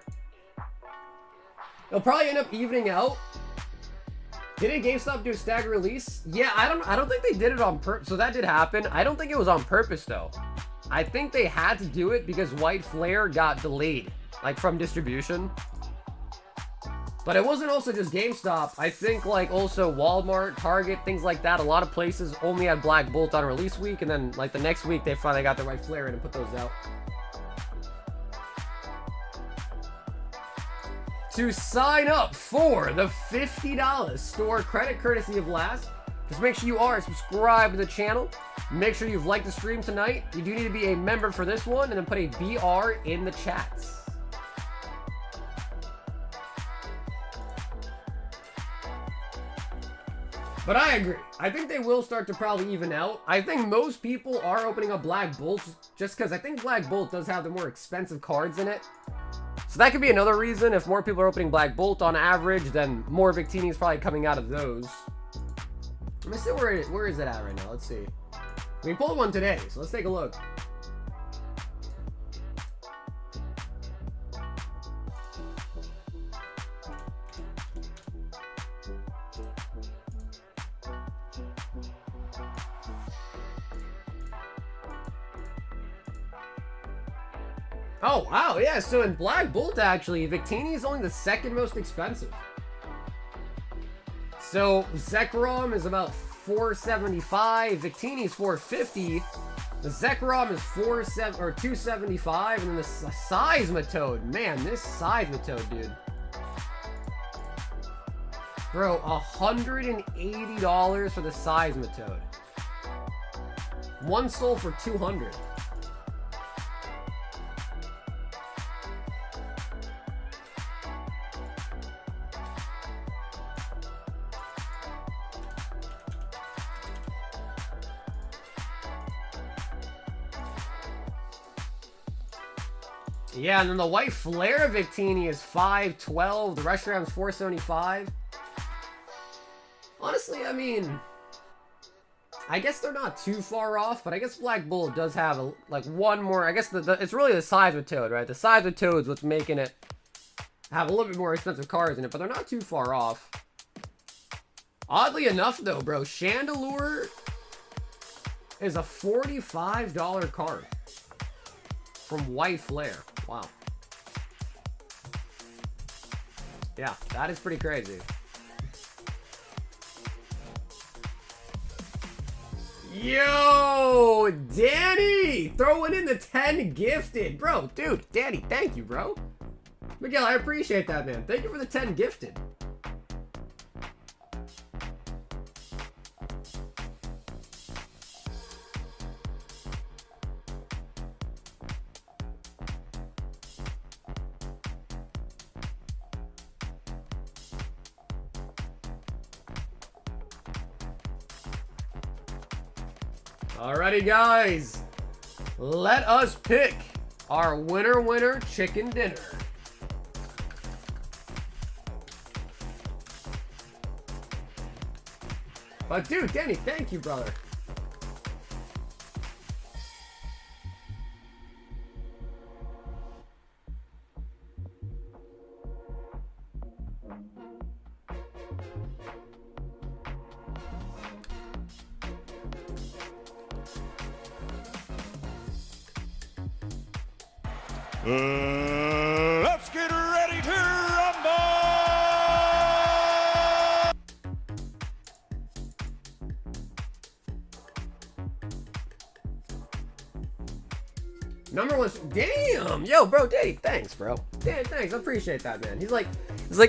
They'll probably end up evening out. Didn't GameStop do a stagger release? Yeah, I don't think they did it on purpose. So that did happen. I don't think it was on purpose though. I think they had to do it because White Flare got delayed, like from distribution. But it wasn't also just GameStop. I think like also Walmart, Target, things like that. A lot of places only had Black Bolt on release week, and then like the next week they finally got the White Flare in and put those out. To sign up for the $50 store credit courtesy of Last, just make sure you are subscribed to the channel. Make sure you've liked the stream tonight. You do need to be a member for this one, and then put a BR in the chats. But I agree. I think they will start to probably even out. I think most people are opening up Black Bolt just because I think Black Bolt does have the more expensive cards in it. So that could be another reason. If more people are opening Black Bolt on average, then more Victini is probably coming out of those. Let me see where is it at right now. Let's see. We pulled one today, so let's take a look. Oh, wow, yeah, so in Black Bolt, actually, Victini is only the second most expensive. So, Zekrom is about $475, Victini's $450, the Zekrom is $275, and then the Seismitoad, man, this Seismitoad, dude. Bro, $180 for the Seismitoad. One sold for $200. Yeah, and then the White Flare Victini is $512. The Restaurant's $475. Honestly, I mean, I guess they're not too far off, but I guess Black Bull does have like one more. I guess it's really the size of Toad, right? The size of Toad's what's making it have a little bit more expensive cards in it, but they're not too far off. Oddly enough, though, bro, Chandelure is a $45 card from White Flare. Wow. Yeah, that is pretty crazy. Yo, Danny, throwing in the 10 gifted. Bro, dude, Danny, thank you, bro. Miguel, I appreciate that, man. Thank you for the 10 gifted. Alrighty, guys, let us pick our winner chicken dinner. But dude, Danny, thank you, brother. Let's get ready to rumble! Number one, damn, yo, bro, Danny, thanks, bro. Danny, thanks, I appreciate that, man. He's like,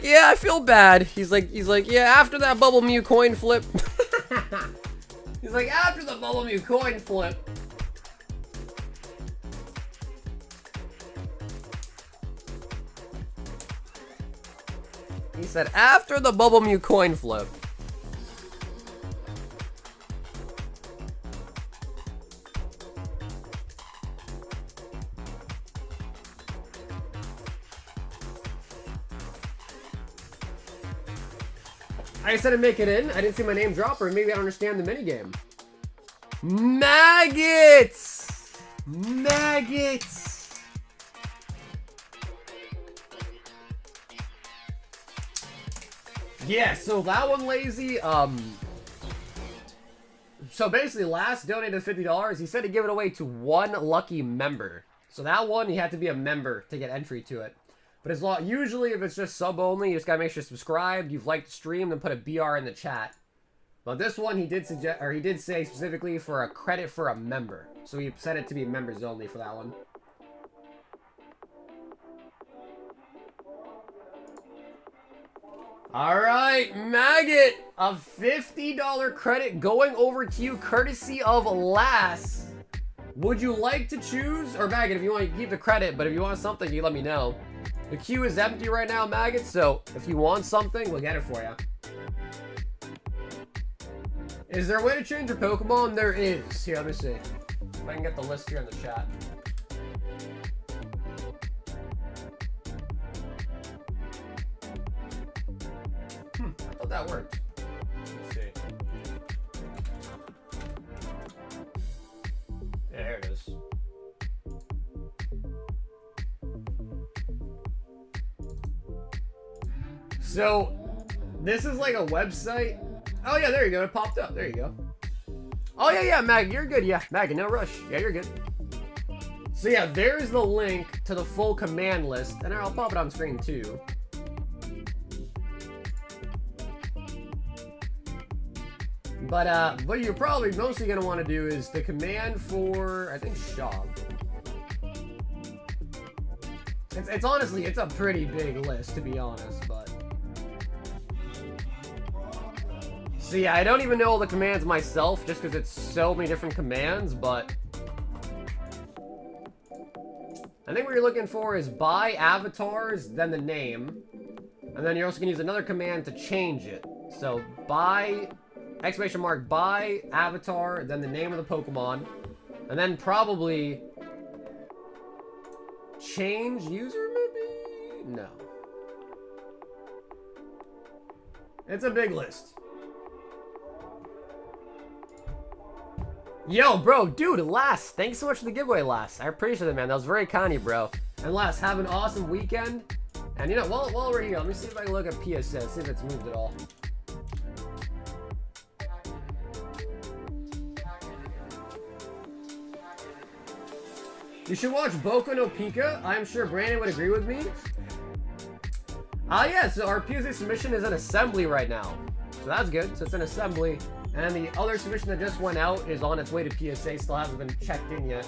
yeah, I feel bad. He's like, yeah, after that Bubble Mew coin flip. He's like, after the Bubble Mew coin flip. He said, after the Bubble Mew coin flip. I said I'd make it in. I didn't see my name drop, or maybe I don't understand the minigame. Maggots! Maggots! Yeah, so that one, Lazy, so basically last donated $50, he said to give it away to one lucky member. So that one, you have to be a member to get entry to it. But as long, usually if it's just sub only, you just gotta make sure you're subscribed, you've liked the stream, then put a BR in the chat. But this one, he did suggest, or he did say specifically for a credit for a member. So he set it to be members only for that one. Alright, Maggot, a $50 credit going over to you courtesy of Lass. Would you like to choose, or Maggot, if you want to keep the credit, but if you want something, you let me know. The queue is empty right now, Maggot, so if you want something, we'll get it for you. Is there a way to change your Pokemon? There is. Here, let me see. If I can get the list here in the chat. I thought that worked. Let's see. Yeah, there it is. So, this is like a website. Oh yeah, there you go. It popped up. There you go. Oh yeah, Mag, you're good. Yeah, Mag, no rush. Yeah, you're good. So yeah, there's the link to the full command list, and I'll pop it on screen too. But what you're probably mostly gonna want to do is the command for, I think, Shaw. It's honestly, it's a pretty big list, to be honest, but. So yeah, I don't even know all the commands myself, just because it's so many different commands, but I think what you're looking for is buy avatars, then the name, and then you're also gonna use another command to change it. So buy, exclamation mark, buy avatar, then the name of the Pokemon, and then probably change user, maybe? No. It's a big list. Yo, bro, dude, Lass, thanks so much for the giveaway, Lass. I appreciate it, man. That was very kind of you, bro. And Lass, have an awesome weekend. And you know, while we're here, let me see if I can look at PSS, see if it's moved at all. You should watch Boku no Pika. I'm sure Brandon would agree with me. Yeah, so our PSA submission is an assembly right now. So that's good. So it's an assembly. And the other submission that just went out is on its way to PSA. Still hasn't been checked in yet.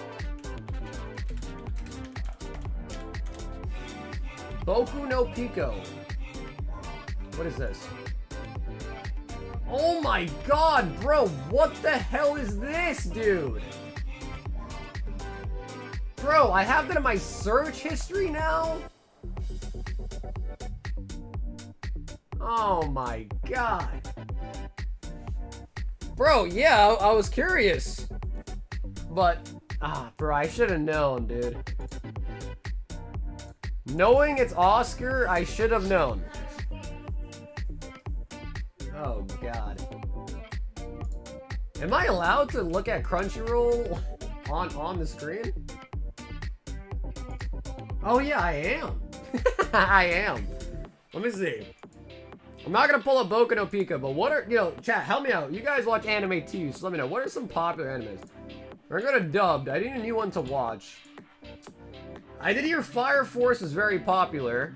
Boku no Pico. What is this? Oh my god, bro. What the hell is this, dude? Bro, I have that in my search history now? Oh my god. Bro, yeah, I was curious. But, bro, I should have known, dude. Knowing it's Oscar, I should have known. Oh god. Am I allowed to look at Crunchyroll on the screen? Oh yeah, I am. I am. Let me see. I'm not gonna pull up Boku no Pico, but what are, you know, chat, help me out. You guys watch anime too, so let me know. What are some popular animes? We're gonna dubbed. I need a new one to watch. I did hear Fire Force is very popular.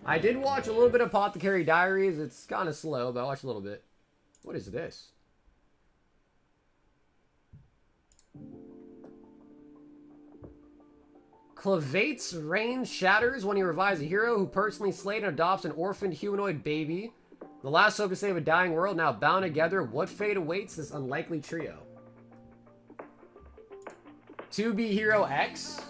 I did watch a little bit of Apothecary Diaries. It's kind of slow, but I watched a little bit. What is this? Clavate's range shatters when he revives a hero who personally slayed and adopts an orphaned humanoid baby. The last hope to save a dying world, now bound together. What fate awaits this unlikely trio? 2B Hero X?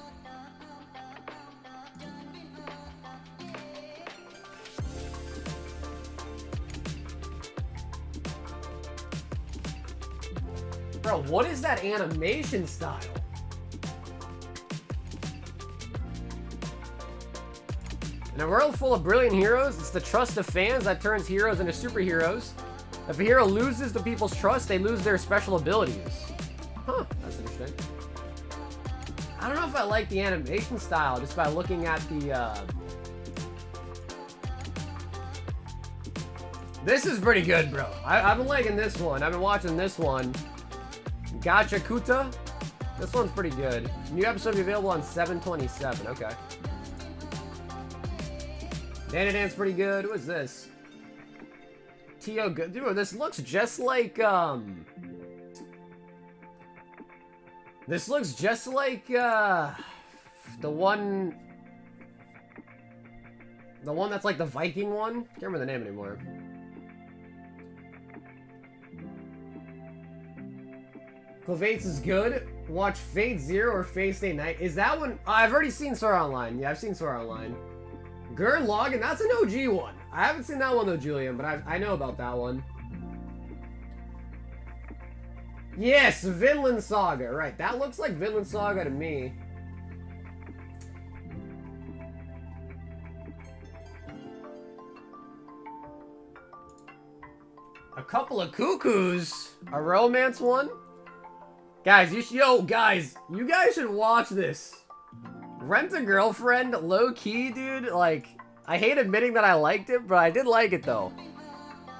Bro, what is that animation style? In a world full of brilliant heroes, it's the trust of fans that turns heroes into superheroes. If a hero loses the people's trust, they lose their special abilities. Huh, that's interesting. I don't know if I like the animation style just by looking at the, This is pretty good, bro. I've been liking this one. I've been watching this one. Gacha Kuta. This one's pretty good. New episode will be available on 7/27. Okay. Dana Dance pretty good. What is this? Tio good. Dude, this looks just like, This looks just like, the one that's like the Viking one. Can't remember the name anymore. Clavates is good. Watch Fate Zero or Fate Stay Night. Is that one? I've already seen Sword Online. Yeah, I've seen Sword Online. Gurren Lagann, that's an OG one. I haven't seen that one though, Julian, but I know about that one. Yes, Vinland Saga. Right, that looks like Vinland Saga to me. A couple of cuckoos. A romance one. Guys, guys, you guys should watch this. Rent a Girlfriend, low key, dude. Like, I hate admitting that I liked it, but I did like it though.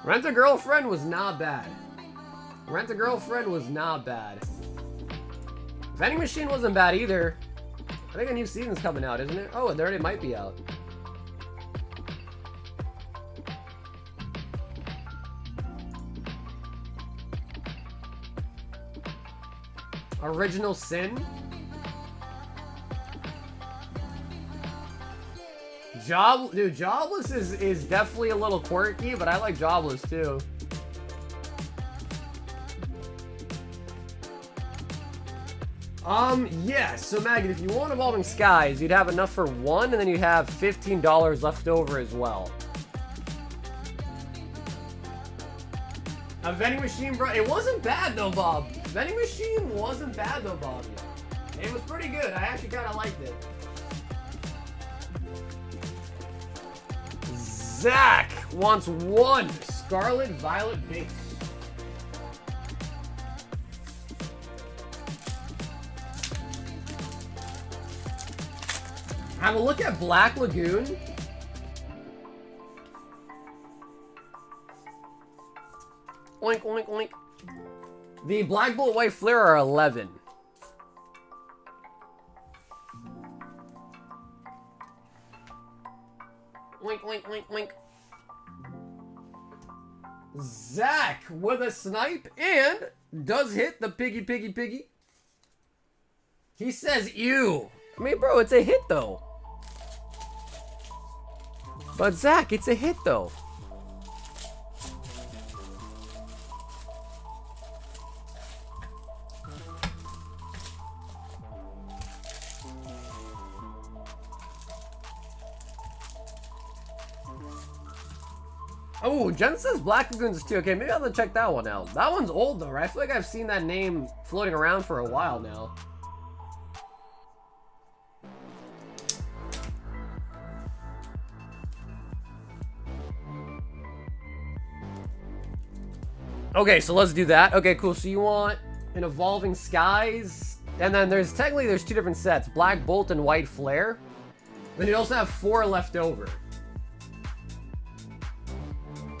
Rent a Girlfriend was not bad. Rent a Girlfriend was not bad. Vending Machine wasn't bad either. I think a new season's coming out, isn't it? Oh, it already might be out. Original Sin. Dude, Jobless is definitely a little quirky, but I like Jobless too. Yeah, so Maggot, if you want Evolving Skies, you'd have enough for one, and then you'd have $15 left over as well. A Vending Machine, bro, it wasn't bad though, Bob. Vending Machine wasn't bad though, Bob. It was pretty good. I actually kind of liked it. Zach wants one Scarlet Violet Base. Have a look at Black Lagoon. Oink, oink, oink. The Black Bolt White Flare are 11. Oink, oink, oink, oink. Zach with a snipe and does hit the piggy. He says, ew. I mean, bro, it's a hit though. But Zach, it's a hit though. Oh, Jen says Black Lagoons too. Okay, maybe I'll have to check that one out. That one's old though, right? I feel like I've seen that name floating around for a while now. Okay, so let's do that. Okay, cool. So you want an Evolving Skies, and then there's two different sets: Black Bolt and White Flare. Then you also have 4 left over.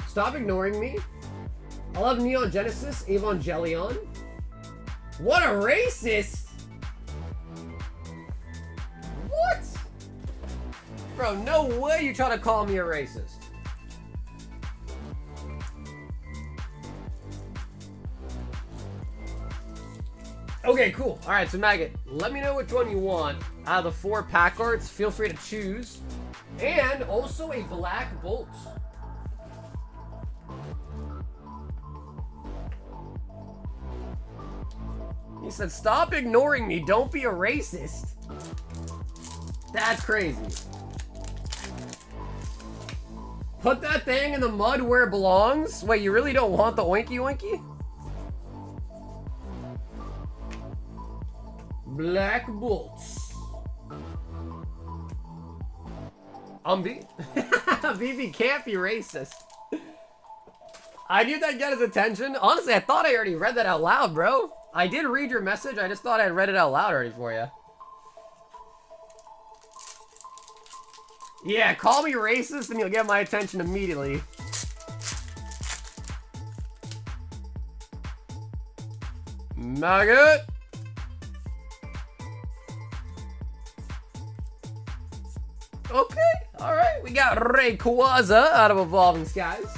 Stop ignoring me. I love Neon Genesis, Evangelion. What a racist! What? Bro, no way you try to call me a racist. Okay, cool. Alright, so Maggot, let me know which one you want. Out of the 4 pack arts, feel free to choose. And also a Black Bolt. He said, stop ignoring me. Don't be a racist. That's crazy. Put that thing in the mud where it belongs? Wait, you really don't want the Oinky Oinky? Black Bolts. BB can't be racist. I knew that'd get his attention. Honestly, I thought I already read that out loud, bro. I did read your message. I just thought I'd read it out loud already for you. Yeah, call me racist and you'll get my attention immediately. Maggot. Okay, alright. We got Rayquaza out of Evolving Skies.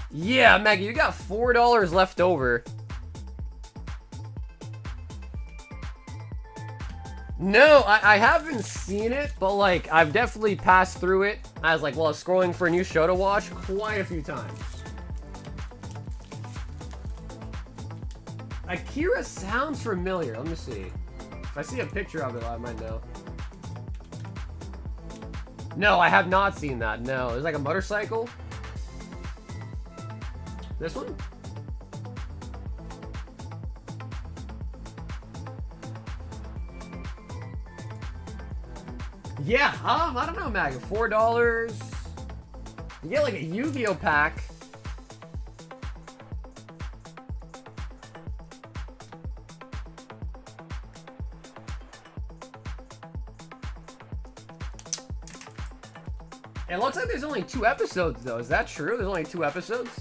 Yeah, Maggie, you got $4 left over. No, I haven't seen it, but like, I've definitely passed through it as like, while scrolling for a new show to watch quite a few times. Akira sounds familiar. Let me see. If I see a picture of it, I might know. No, I have not seen that. No, there's like a motorcycle. This one? Yeah, I don't know, Mag. $4. You get like a Yu-Gi-Oh pack. It looks like there's only 2 episodes, though. Is that true? There's only 2 episodes?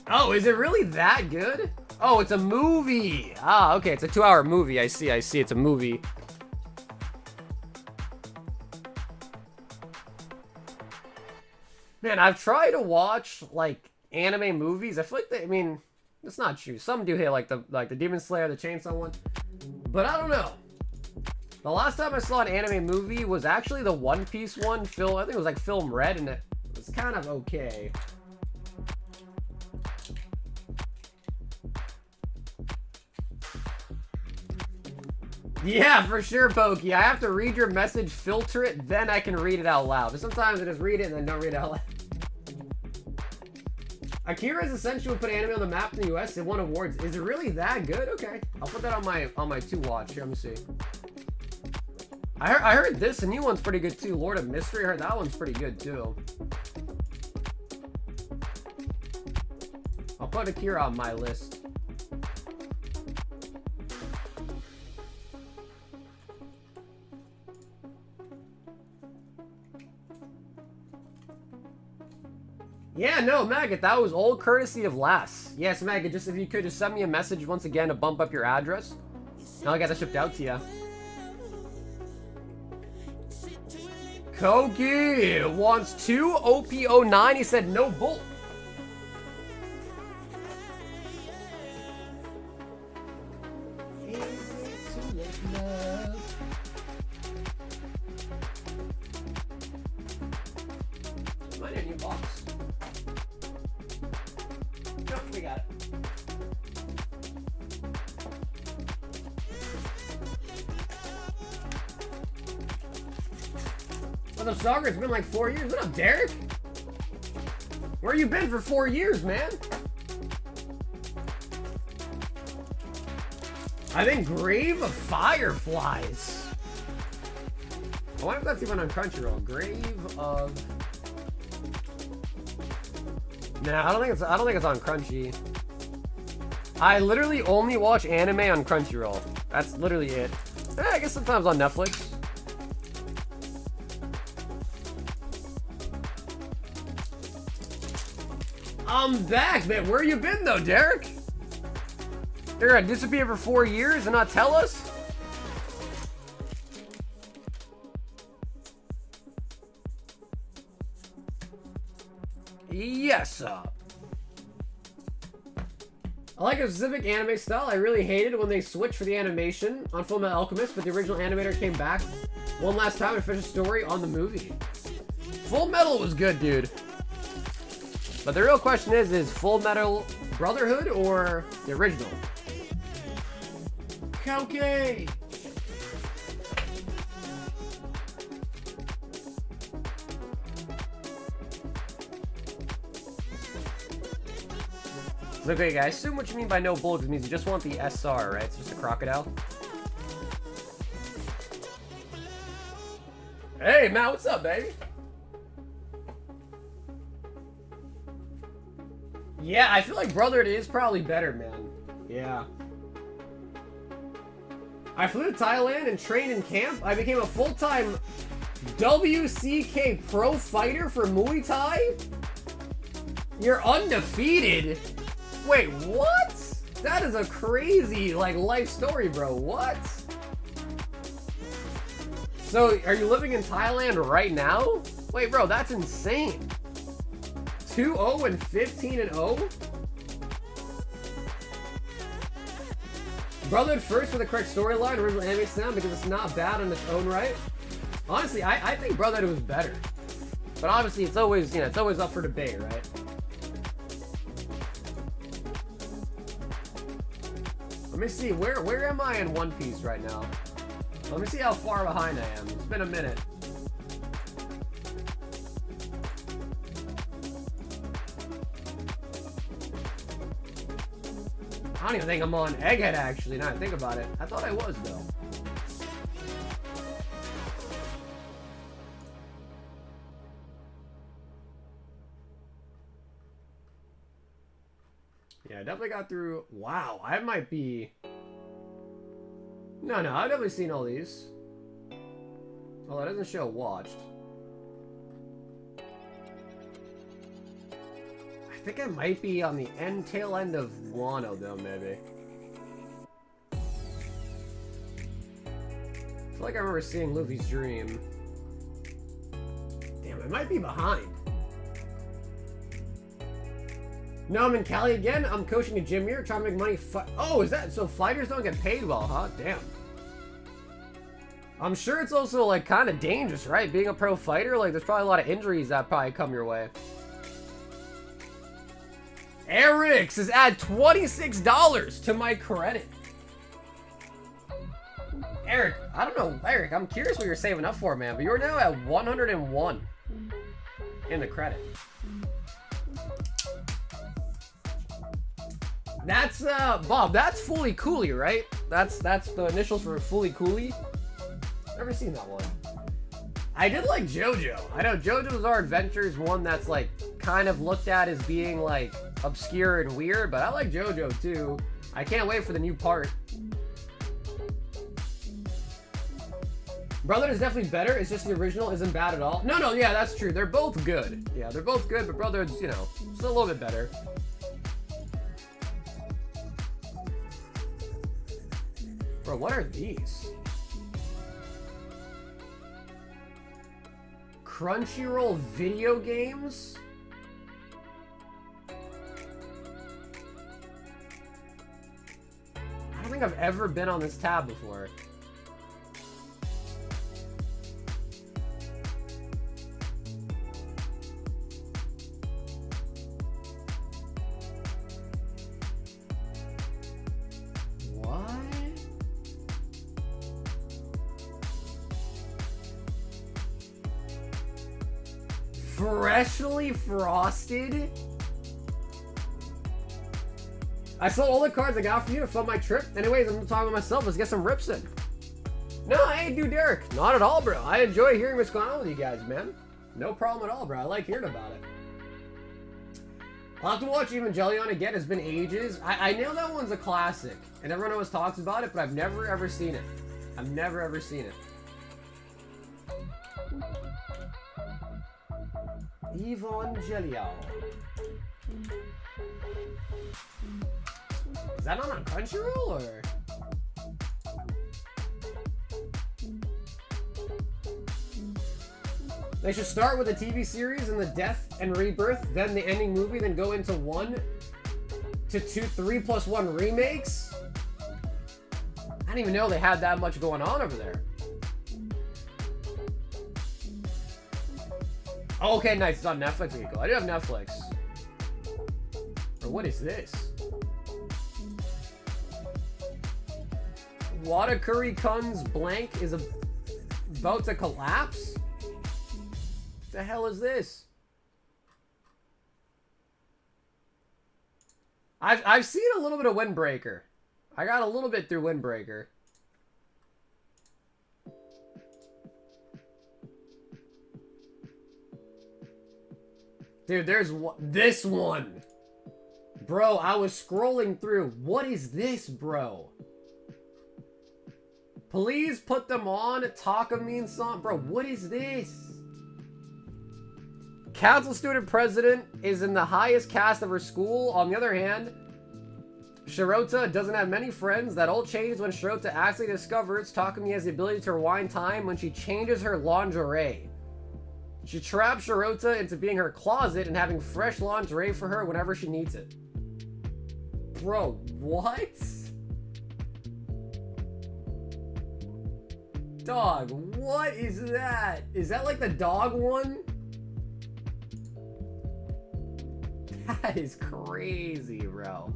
Oh, is it really that good? Oh, it's a movie. Ah, okay. It's a 2-hour movie. I see. It's a movie. Man, I've tried to watch, like, anime movies. I feel like I mean, it's not true. Some do hit, like the Demon Slayer, the Chainsaw one. But I don't know. The last time I saw an anime movie was actually the One Piece one. I think it was like Film Red, and it was kind of okay. Yeah, for sure, Pokey. I have to read your message, filter it, then I can read it out loud. But sometimes I just read it and then don't read it out loud. Akira's Essential put anime on the map in the US. It won awards. Is it really that good? Okay. I'll put that on my 2 watch. Here, let me see. I heard this, a new one's pretty good too. Lord of Mystery, I heard that one's pretty good too. I'll put Akira on my list. Yeah, no, Maggot, that was all courtesy of Lass. Yes, Maggot, just if you could just send me a message once again to bump up your address. Now I got that shipped out to you. Kogi wants 2 OP09. He said no bull. Might need a new box. Nope, we got it. What's up, Stalker? It's been like 4 years. What up, Derek? Where you been for 4 years, man? I think Grave of Fireflies. I wonder if that's even on Crunchyroll. Grave of... Nah, I don't think it's on Crunchy. I literally only watch anime on Crunchyroll. That's literally it. I guess sometimes on Netflix. I'm back, man. Where you been though, Derek? You're gonna disappear for 4 years and not tell us? Yes, I like a specific anime style. I really hated when they switched for the animation on Fullmetal Alchemist, but the original animator came back one last time to finish the story on the movie. Full Metal was good, dude. But the real question is Full Metal Brotherhood or the original? Okay. Okay, guys, I assume what you mean by no bulges means you just want the SR, right? It's just a crocodile. Hey, Matt, what's up, baby? Yeah, I feel like Brotherhood is probably better, man. Yeah. I flew to Thailand and trained in camp. I became a full-time WCK pro fighter for Muay Thai? You're undefeated? Wait, what? That is a crazy, like, life story, bro. What? So, are you living in Thailand right now? Wait, bro, that's insane. 2-0 and 15-0? Brotherhood first for the correct storyline, original anime sound, because it's not bad on its own right. Honestly, I think Brotherhood was better. But obviously, it's always, you know, it's always up for debate, right? Let me see, where am I in One Piece right now? Let me see how far behind I am. It's been a minute. I don't even think I'm on Egghead, actually, now I think about it. I thought I was, though. Yeah, I definitely got through... Wow, I might be... No, I've definitely seen all these. Oh, it doesn't show watched. I think I might be on the tail end of Wano, though, maybe. I feel like I remember seeing Luffy's dream. Damn, I might be behind. No, I'm in Cali again. I'm coaching a gym here, trying to make money. Oh, is that so? Fighters don't get paid well, huh? Damn. I'm sure it's also like kind of dangerous, right? Being a pro fighter, like there's probably a lot of injuries that probably come your way. Eric says add $26 to my credit. Eric, I don't know, Eric. I'm curious what you're saving up for, man. But you're now at 101 in the credit. That's Bob, that's Fully Cooley, right? That's the initials for Fully Cooley. Never seen that one. I did like JoJo. I know JoJo's Bizarre Adventure is one that's like kind of looked at as being like obscure and weird, but I like JoJo too. I can't wait for the new part. Brother is definitely better. It's just the original isn't bad at all. No, yeah, that's true. They're both good. Yeah, they're both good, but Brother's, you know, still a little bit better. Bro, what are these? Crunchyroll video games? I don't think I've ever been on this tab before. Freshly frosted? I sold all the cards I got for you to fund my trip. Anyways, I'm talking about myself. Let's get some rips in. No, hey, dude, Derek. Not at all, bro. I enjoy hearing what's going on with you guys, man. No problem at all, bro. I like hearing about it. I'll have to watch Evangelion again. It's been ages. I know that one's a classic, and everyone always talks about it, but I've never, ever seen it. I've never, ever seen it. Evangelion. Is that not on Crunchyroll, or? They should start with the TV series and the death and rebirth, then the ending movie, then go into 1 to 2, 3+1 remakes? I didn't even know they had that much going on over there. Oh, okay, nice. It's on Netflix. Okay, cool. I do have Netflix. Or what is this? Watakuri-kun's blank is about to collapse? What the hell is this? I've seen a little bit of Windbreaker. I got a little bit through Windbreaker. Dude, there's this one. Bro, I was scrolling through. What is this, bro? Please put them on. Takamine song. Bro, what is this? Council student president is in the highest caste of her school. On the other hand, Shirota doesn't have many friends. That all changes when Shirota actually discovers Takumi has the ability to rewind time when she changes her lingerie. She traps Shirota into being her closet and having fresh lingerie for her whenever she needs it. Bro, what? Dog, what is that? Is that like the dog one? That is crazy, bro.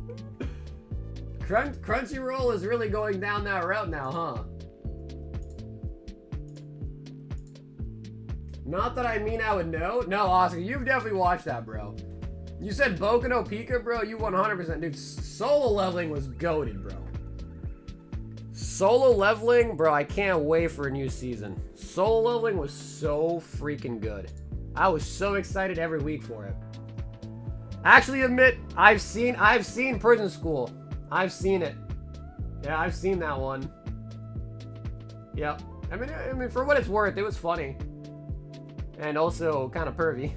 Crunchyroll is really going down that route now, huh? Not that I mean I would know. No, Oscar, you've definitely watched that, bro. You said Boku no Pika, bro? You 100%. Dude, solo leveling was goated, bro. Solo leveling, bro, I can't wait for a new season. Solo leveling was so freaking good. I was so excited every week for it. Actually admit, I've seen Prison School. I've seen it. Yeah, I've seen that one. Yep. I mean, for what it's worth, it was funny. And also kind of pervy.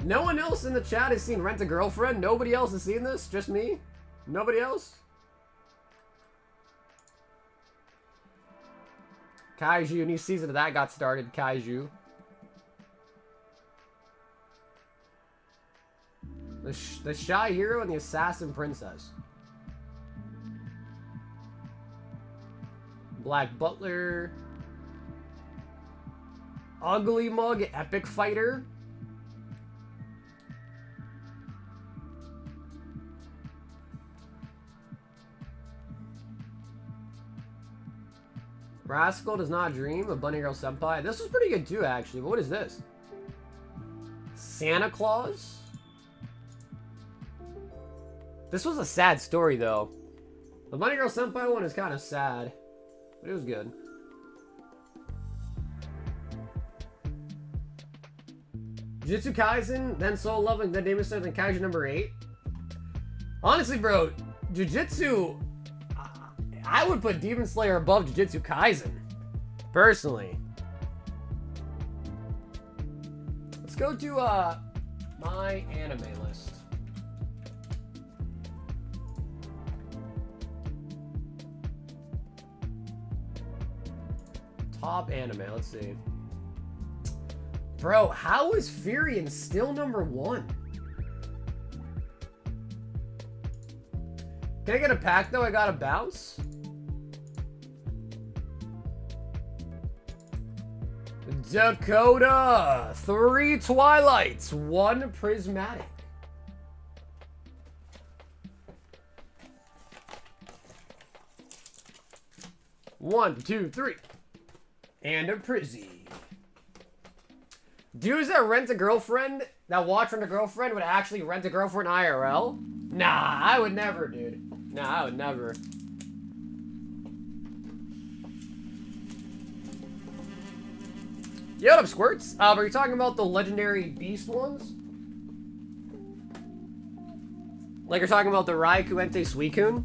No one else in the chat has seen Rent a Girlfriend? Nobody else has seen this? Just me? Nobody else? Kaiju, new season of that got started. Kaiju. The Shy Hero and the Assassin Princess. Black Butler. Ugly Mug Epic Fighter. Rascal Does Not Dream, a Bunny Girl Senpai. This was pretty good too, actually. But what is this? Santa Claus? This was a sad story, though. The Bunny Girl Senpai one is kind of sad. But it was good. Jujutsu Kaisen, then Soul Leveling, then Demon Slayer, then Kaiju number 8. Honestly, bro, Jujutsu... I would put Demon Slayer above Jujutsu Kaisen. Personally. Let's go to, my anime list. Top anime, let's see. Bro, how is Furion still number 1? Can I get a pack though? I gotta bounce. Dakota! 3 Twilights, 1 Prismatic. One, two, three. And a Prizzy. Dudes that rent a girlfriend, that watch Rent a Girlfriend, would actually rent a girlfriend IRL? Nah, I would never, dude. Nah, I would never. Yo, what up, Squirts? Are you talking about the legendary beast ones? Like you're talking about the Raikou, Entei, Suicune?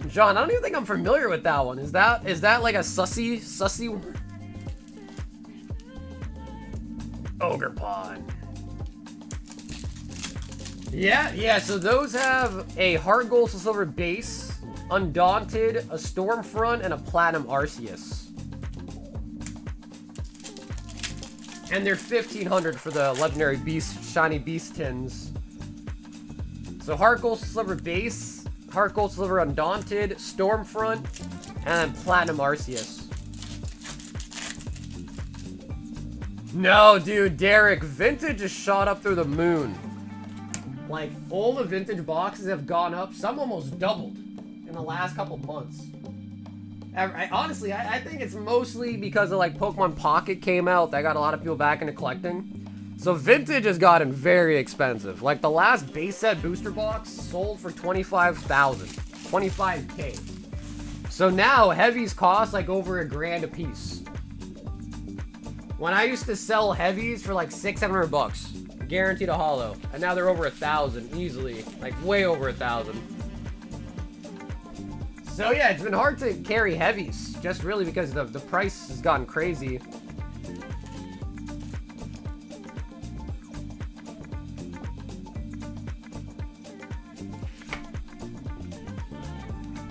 John, I don't even think I'm familiar with that one. Is that like a sussy one? Ogre Pond. Yeah, so those have a Heart Gold Silver base, Undaunted, a Stormfront, and a Platinum Arceus. And they're 1,500 for the legendary beast, shiny beast tins. So Heart Gold Silver base, Heart Gold Silver Undaunted, Stormfront, and Platinum Arceus. No, dude, Derek, Vintage just shot up through the moon. Like, all the Vintage boxes have gone up. Some almost doubled in the last couple months. Honestly, I think it's mostly because of, like, Pokemon Pocket came out. That got a lot of people back into collecting. So Vintage has gotten very expensive. Like, the last base set booster box sold for $25,000. $25K. So now, heavies cost, like, over $1,000 a piece. When I used to sell heavies for, like, $600-700. Guaranteed a holo. And now they're over 1,000 easily. Like, way over 1,000. So yeah, it's been hard to carry heavies. Just really because the price has gotten crazy.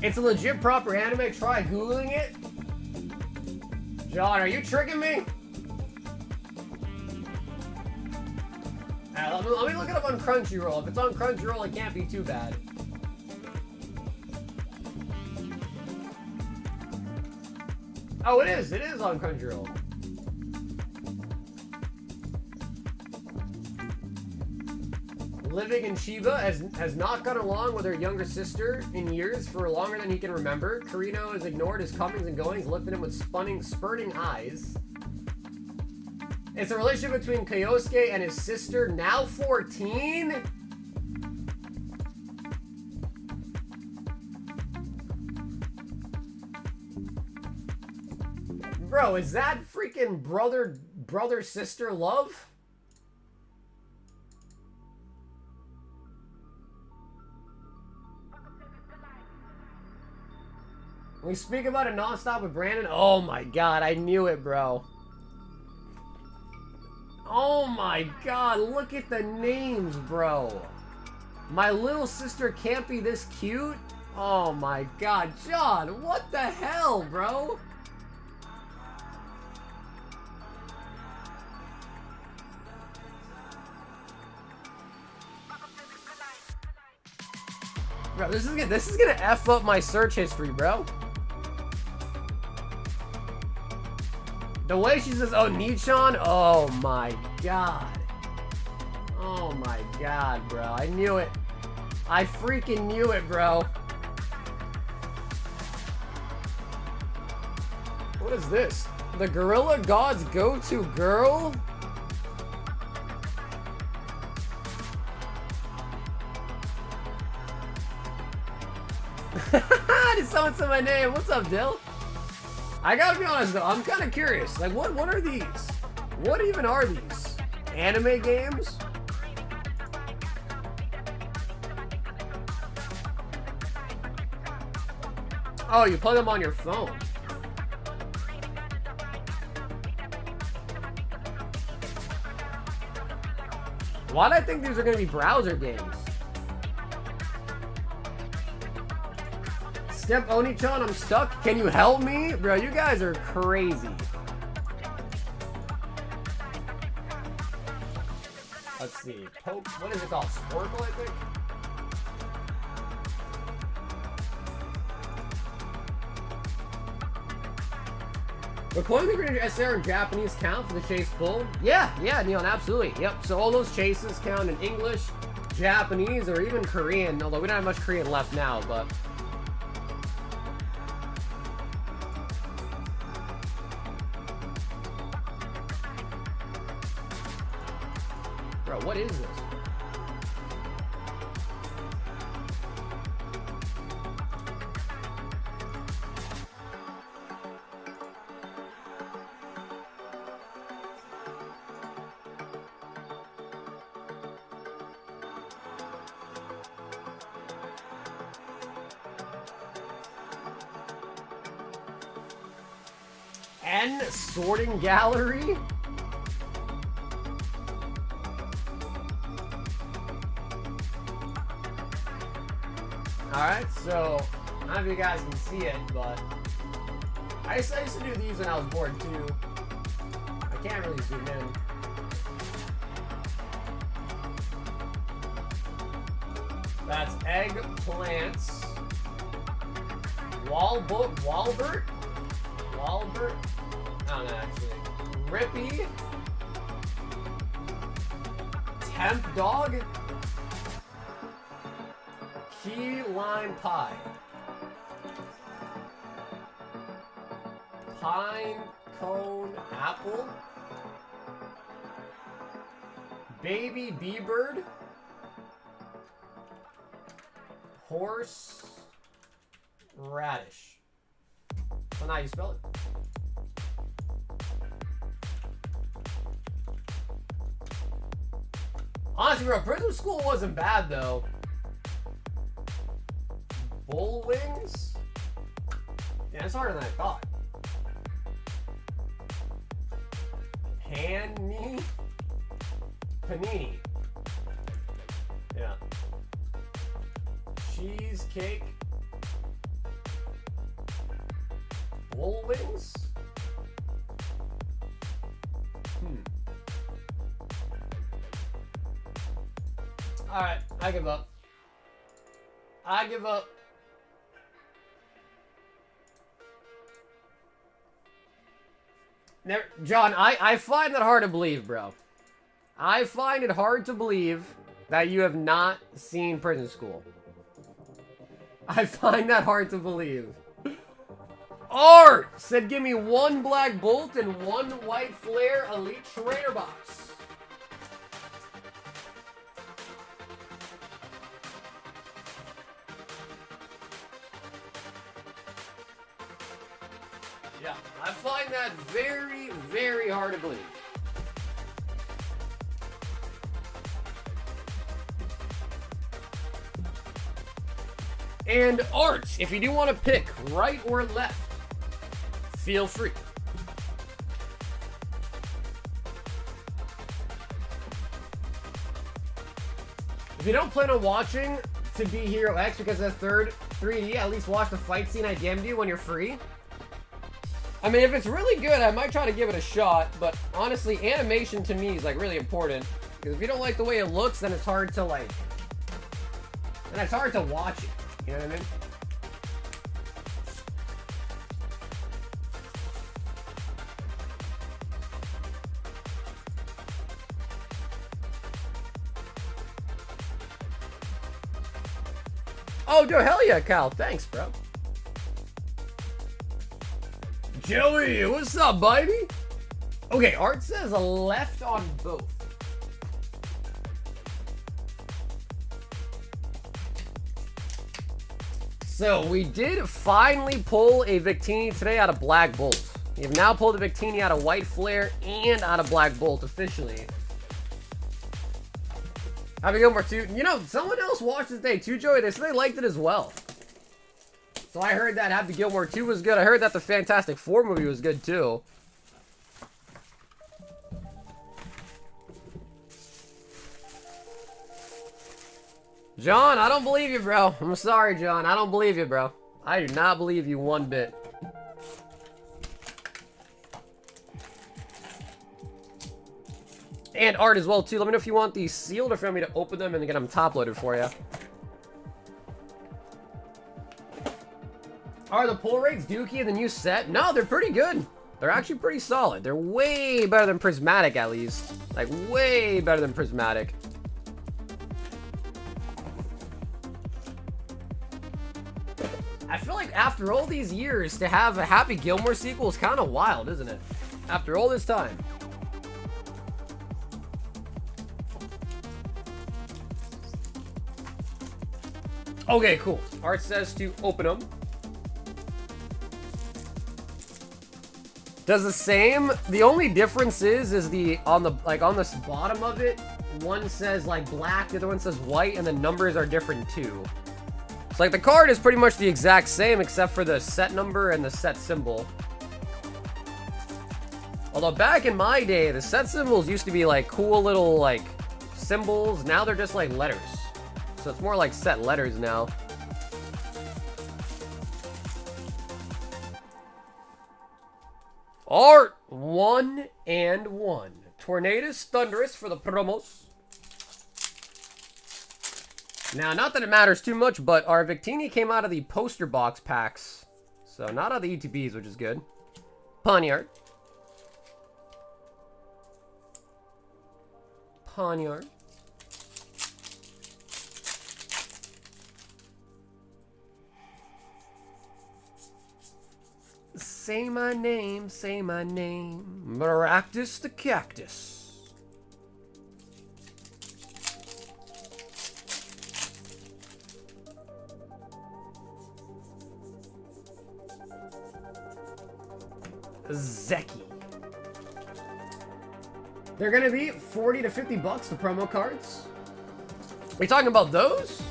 It's a legit proper anime. Try Googling it. John, are you tricking me? Let me look it up on Crunchyroll. If it's on Crunchyroll, it can't be too bad. Oh, it is. It is on Crunchyroll. living in Chiba has not gone along with her younger sister in years for longer than he can remember. Karino has ignored his comings and goings, looked at him with spurting eyes. It's a relationship between Kyosuke and his sister, now 14? Bro, is that freaking brother-sister love? We speak about it nonstop with Brandon. Oh my god, I knew it, bro. Oh my god, look at the names, bro. My little sister can't be this cute? Oh my god, John, what the hell, bro? Bro, this is gonna F up my search history, bro. The way she says, oh, Nichan? Oh my god. Oh my god, bro. I knew it. I freaking knew it, bro. What is this? The Gorilla God's go-to girl? Did someone say my name? What's up, Dill? I gotta be honest though, I'm kind of curious. Like, what are these? What even are these? Anime games? Oh, you play them on your phone. Why do I think these are gonna be browser games? Step Oni-chan, I'm stuck. Can you help me? Bro, you guys are crazy. Let's see. What is it called? Sporkle, I think? Recording the Greater SR in Japanese count for the chase pull? Yeah, Neon, absolutely. Yep, so all those chases count in English, Japanese, or even Korean, although we don't have much Korean left now, but... Bro, what is this? Sorting gallery? Alright, so I don't know if you guys can see it, but I used to do these when I was bored too. I can't really zoom in. That's eggplants. Walbert? I don't know, actually. Rippy. Temp dog. Key lime pie. Pine cone apple. Baby bee bird. Horse radish. So now you spell it. Honestly, bro, prison school wasn't bad though. Bull wings? Yeah, it's harder than I thought. Panini. Yeah. Cheesecake. Bull wings? Alright, I give up. Never, John, I find that hard to believe, bro. I find it hard to believe that you have not seen Prison School. I find that hard to believe. Art said, give me 1 black bolt and 1 white flare elite trainer box. Yeah, I find that very, very hard to believe. And Arts, if you do want to pick right or left, feel free. If you don't plan on watching to be Hero X because of the third 3D, at least watch the fight scene I DM'd you when you're free. I mean, if it's really good, I might try to give it a shot, but honestly, animation to me is like really important. Because if you don't like the way it looks, then it's hard to like, then it's hard to watch it. You know what I mean? Oh, dude, hell yeah, Kyle. Thanks, bro. Joey, what's up, baby? Okay, Art says a left on both. So, we did finally pull a Victini today out of Black Bolt. We have now pulled a Victini out of White Flare and out of Black Bolt officially. Happy Gilmore too. You know, someone else watched this day too, Joey. They said they liked it as well. So I heard that Happy Gilmore 2 was good. I heard that the Fantastic Four movie was good too. John, I don't believe you, bro. I'm sorry, John. I don't believe you, bro. I do not believe you one bit. And Art as well, too. Let me know if you want these sealed or if you want me to open them and get them top-loaded for you. Are the pull rates dookie in the new set? No, they're pretty good. They're actually pretty solid. They're way better than Prismatic, at least. Like, way better than Prismatic. I feel like after all these years, to have a Happy Gilmore sequel is kind of wild, isn't it? After all this time. Okay, cool. Art says to open them. Does the same. The only difference is the on this bottom of it, one says like black, the other one says white, and the numbers are different too. So like the card is pretty much the exact same except for the set number and the set symbol. Although back in my day, the set symbols used to be like cool little like symbols. Now they're just like letters. So it's more like set letters now. Art 1 and 1. Tornadus Thunderous for the promos. Now, not that it matters too much, but our Victini came out of the poster box packs. So not out of the ETBs, which is good. Poniard. Poniard. Say my name, say my name. Maractus the Cactus. Zeki. They're gonna be 40 to 50 bucks, the promo cards. Are we talking about those?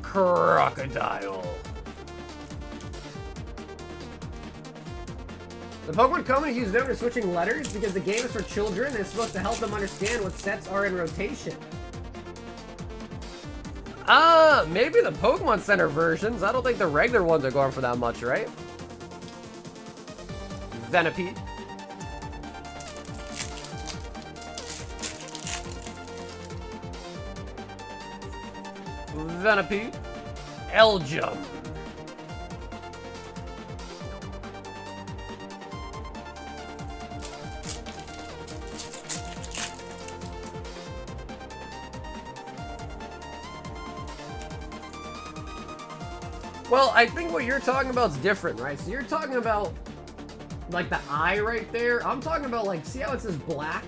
Crocodile. The Pokemon Company uses them for switching letters because the game is for children and it's supposed to help them understand what sets are in rotation. Maybe the Pokemon Center versions. I don't think the regular ones are going for that much, right? Venipede. Venipede. Elgium. Well, I think what you're talking about is different, right? So you're talking about, like, the eye right there. I'm talking about, like, see how it says black?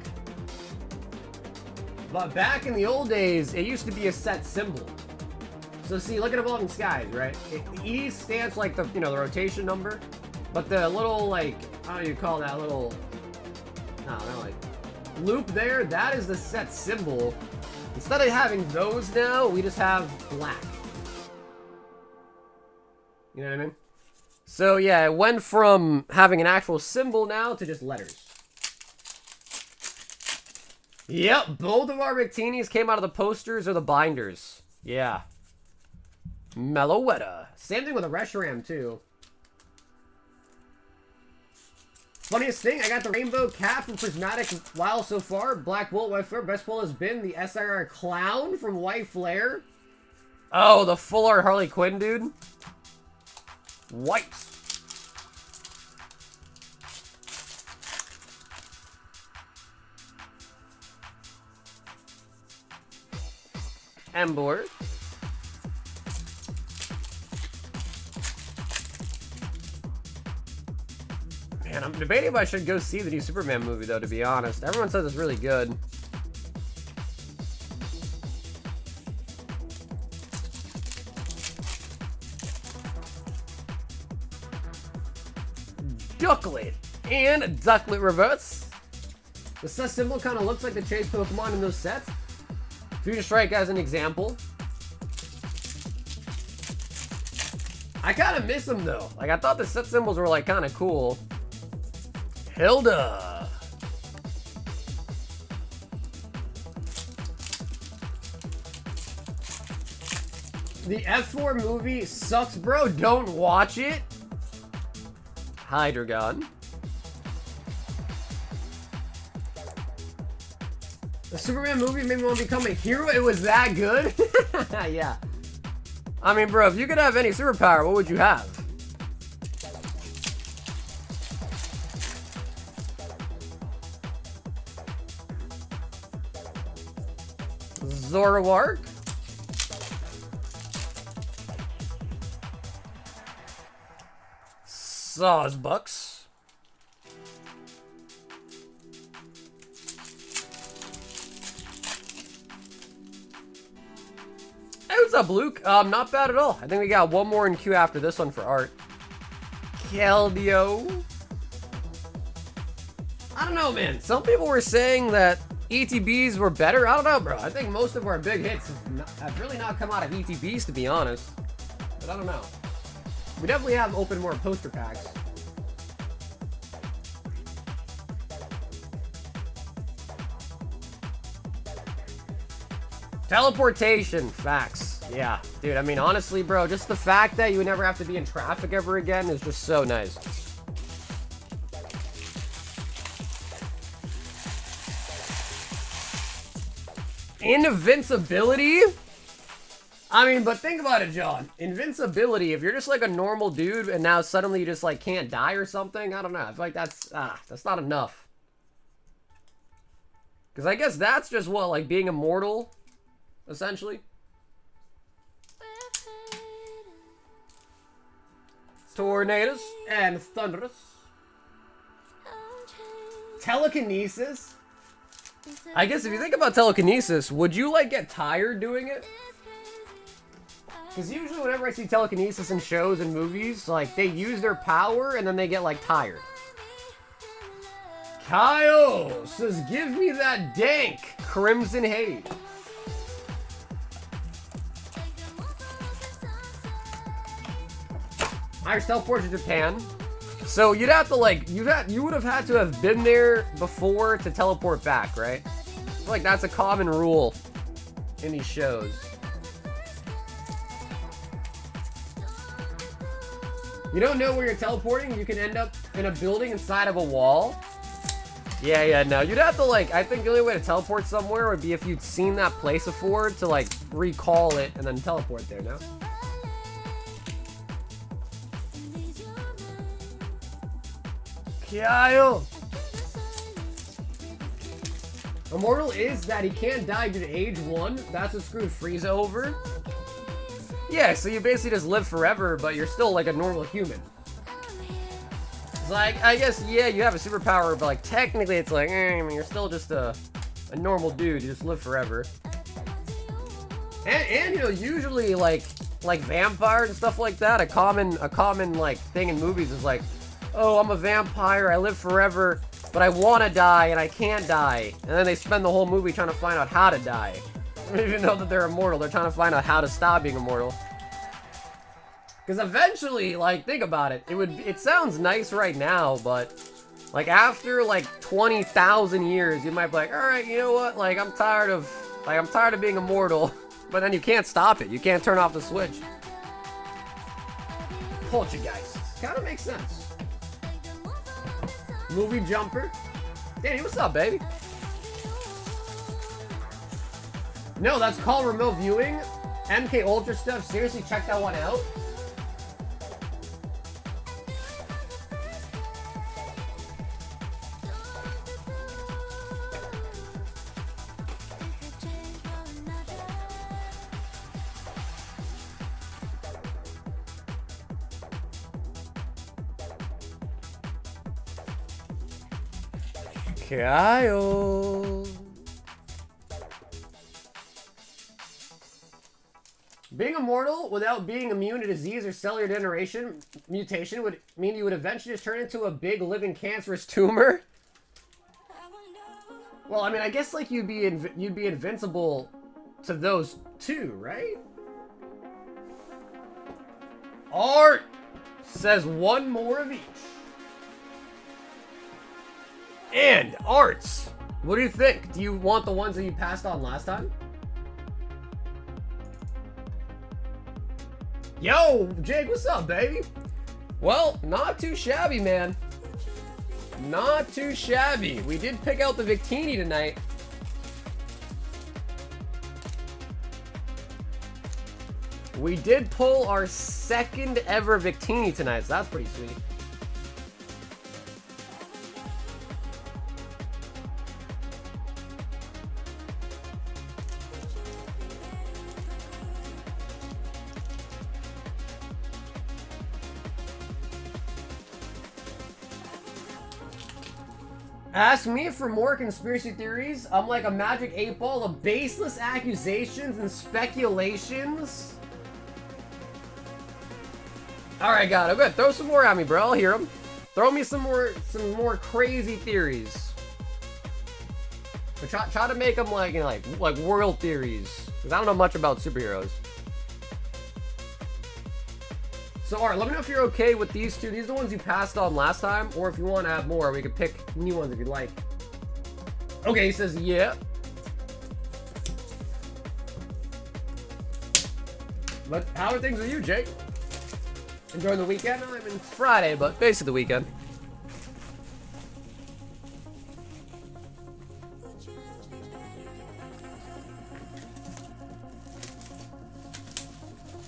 But back in the old days, it used to be a set symbol. So see, look at Evolving Skies, right? The E stands like the, you know, the rotation number. But the little, like, how do you call that little, I don't know, like, loop there, that is the set symbol. Instead of having those now, we just have black. You know what I mean? So yeah, it went from having an actual symbol now to just letters. Yep, both of our Victinis came out of the posters or the binders. Yeah. Meloetta. Same thing with a Reshiram too. Funniest thing, I got the Rainbow Cat from Prismatic Wild so far. Black Bolt, White Flare. Best pull has been the SIR Clown from White Flare. Oh, the full art Harley Quinn dude. White. Ember. Man, I'm debating if I should go see the new Superman movie, though, to be honest. Everyone says it's really good. Ducklet and Ducklet Reverse. The set symbol kind of looks like the chase Pokemon in those sets. Future Strike as an example. I kind of miss them though. Like, I thought the set symbols were like kind of cool. Hilda. The F4 movie sucks, bro. Don't watch it. Hydreigon. The Superman movie made me want to become a hero. It was that good? Yeah. I mean, bro, if you could have any superpower, what would you have? Zoroark. Sawsbucks. Hey, what's up, Luke? Not bad at all. I think we got one more in queue after this one for art. Keldeo. I don't know, man. Some people were saying that ETBs were better. I don't know, bro. I think most of our big hits have really not come out of ETBs, to be honest. But I don't know. We definitely have opened more poster packs. Teleportation. Facts. Yeah. Dude, I mean, honestly, bro, just the fact that you would never have to be in traffic ever again is just so nice. Invincibility? I mean, but think about it, John. Invincibility, if you're just like a normal dude and now suddenly you just like can't die or something, I don't know. I feel like that's not enough. Because I guess that's just what, like being immortal, essentially. Tornadoes and Thunderous. Telekinesis. I guess if you think about telekinesis, would you like get tired doing it? Because usually whenever I see telekinesis in shows and movies, like they use their power and then they get like tired. Kyle says, give me that dank Crimson Haze. Irish teleport to Japan. So you'd have to like, you would have had to have been there before to teleport back, right? I feel like that's a common rule in these shows. You don't know where you're teleporting, you can end up in a building inside of a wall. Yeah, no. You'd have to, like, I think the only way to teleport somewhere would be if you'd seen that place before to, like, recall it and then teleport there, no? Kyle! Immortal is that he can't die due to age 1. That's what screwed Frieza over. Yeah, so you basically just live forever, but you're still like a normal human. It's like, I guess, yeah, you have a superpower, but like technically it's like, I mean, you're still just a normal dude. You just live forever. And you know, usually like vampires and stuff like that, a common like thing in movies is like, oh, I'm a vampire, I live forever, but I want to die and I can't die. And then they spend the whole movie trying to find out how to die. They don't even know that they're immortal. They're trying to find out how to stop being immortal. Because eventually, like, think about it. It sounds nice right now, but like after like 20,000 years, you might be like, all right, you know what? Like, I'm tired of being immortal. But then you can't stop it. You can't turn off the switch. Poltergeist. Kind of makes sense. Movie Jumper. Danny, what's up, baby? No, that's called remote viewing. MK Ultra stuff. Seriously, check that one out. Kyle. Being immortal without being immune to disease or cellular degeneration mutation would mean you would eventually just turn into a big living cancerous tumor. Well, I mean, I guess like you'd be invincible to those two, right? Art says one more of each. And Arts, what do you think? Do you want the ones that you passed on last time? Yo, Jake, what's up, baby? Well, not too shabby, man. Not too shabby. We did pick out the Victini tonight. We did pull our second ever Victini tonight, so that's pretty sweet. Ask me for more conspiracy theories. I'm like a magic 8-ball of baseless accusations and speculations. Alright, God, I'm gonna throw some more at me, bro. I'll hear them. Throw me some more crazy theories. But try to make them like, you know, like world theories. Because I don't know much about superheroes. So, alright, let me know if you're okay with these two. These are the ones you passed on last time, or if you want to have more, we could pick new ones if you'd like. Okay, he says, yeah. But how are things with you, Jake? Enjoying the weekend? I mean, it's Friday, but basically the weekend.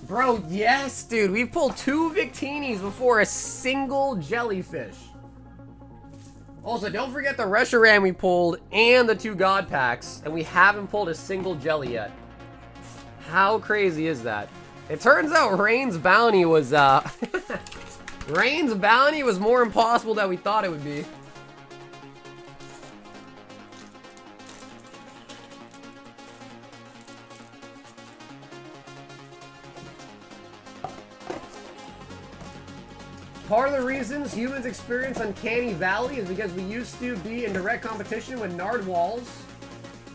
Bro, yes, dude. We've pulled 2 Victinis before a single jellyfish. Also, don't forget the Reshiram we pulled and the 2 God Packs, and we haven't pulled a single jelly yet. How crazy is that? It turns out Rain's Bounty was, Rain's Bounty was more impossible than we thought it would be. Part of the reasons humans experience Uncanny Valley is because we used to be in direct competition with Nardwalls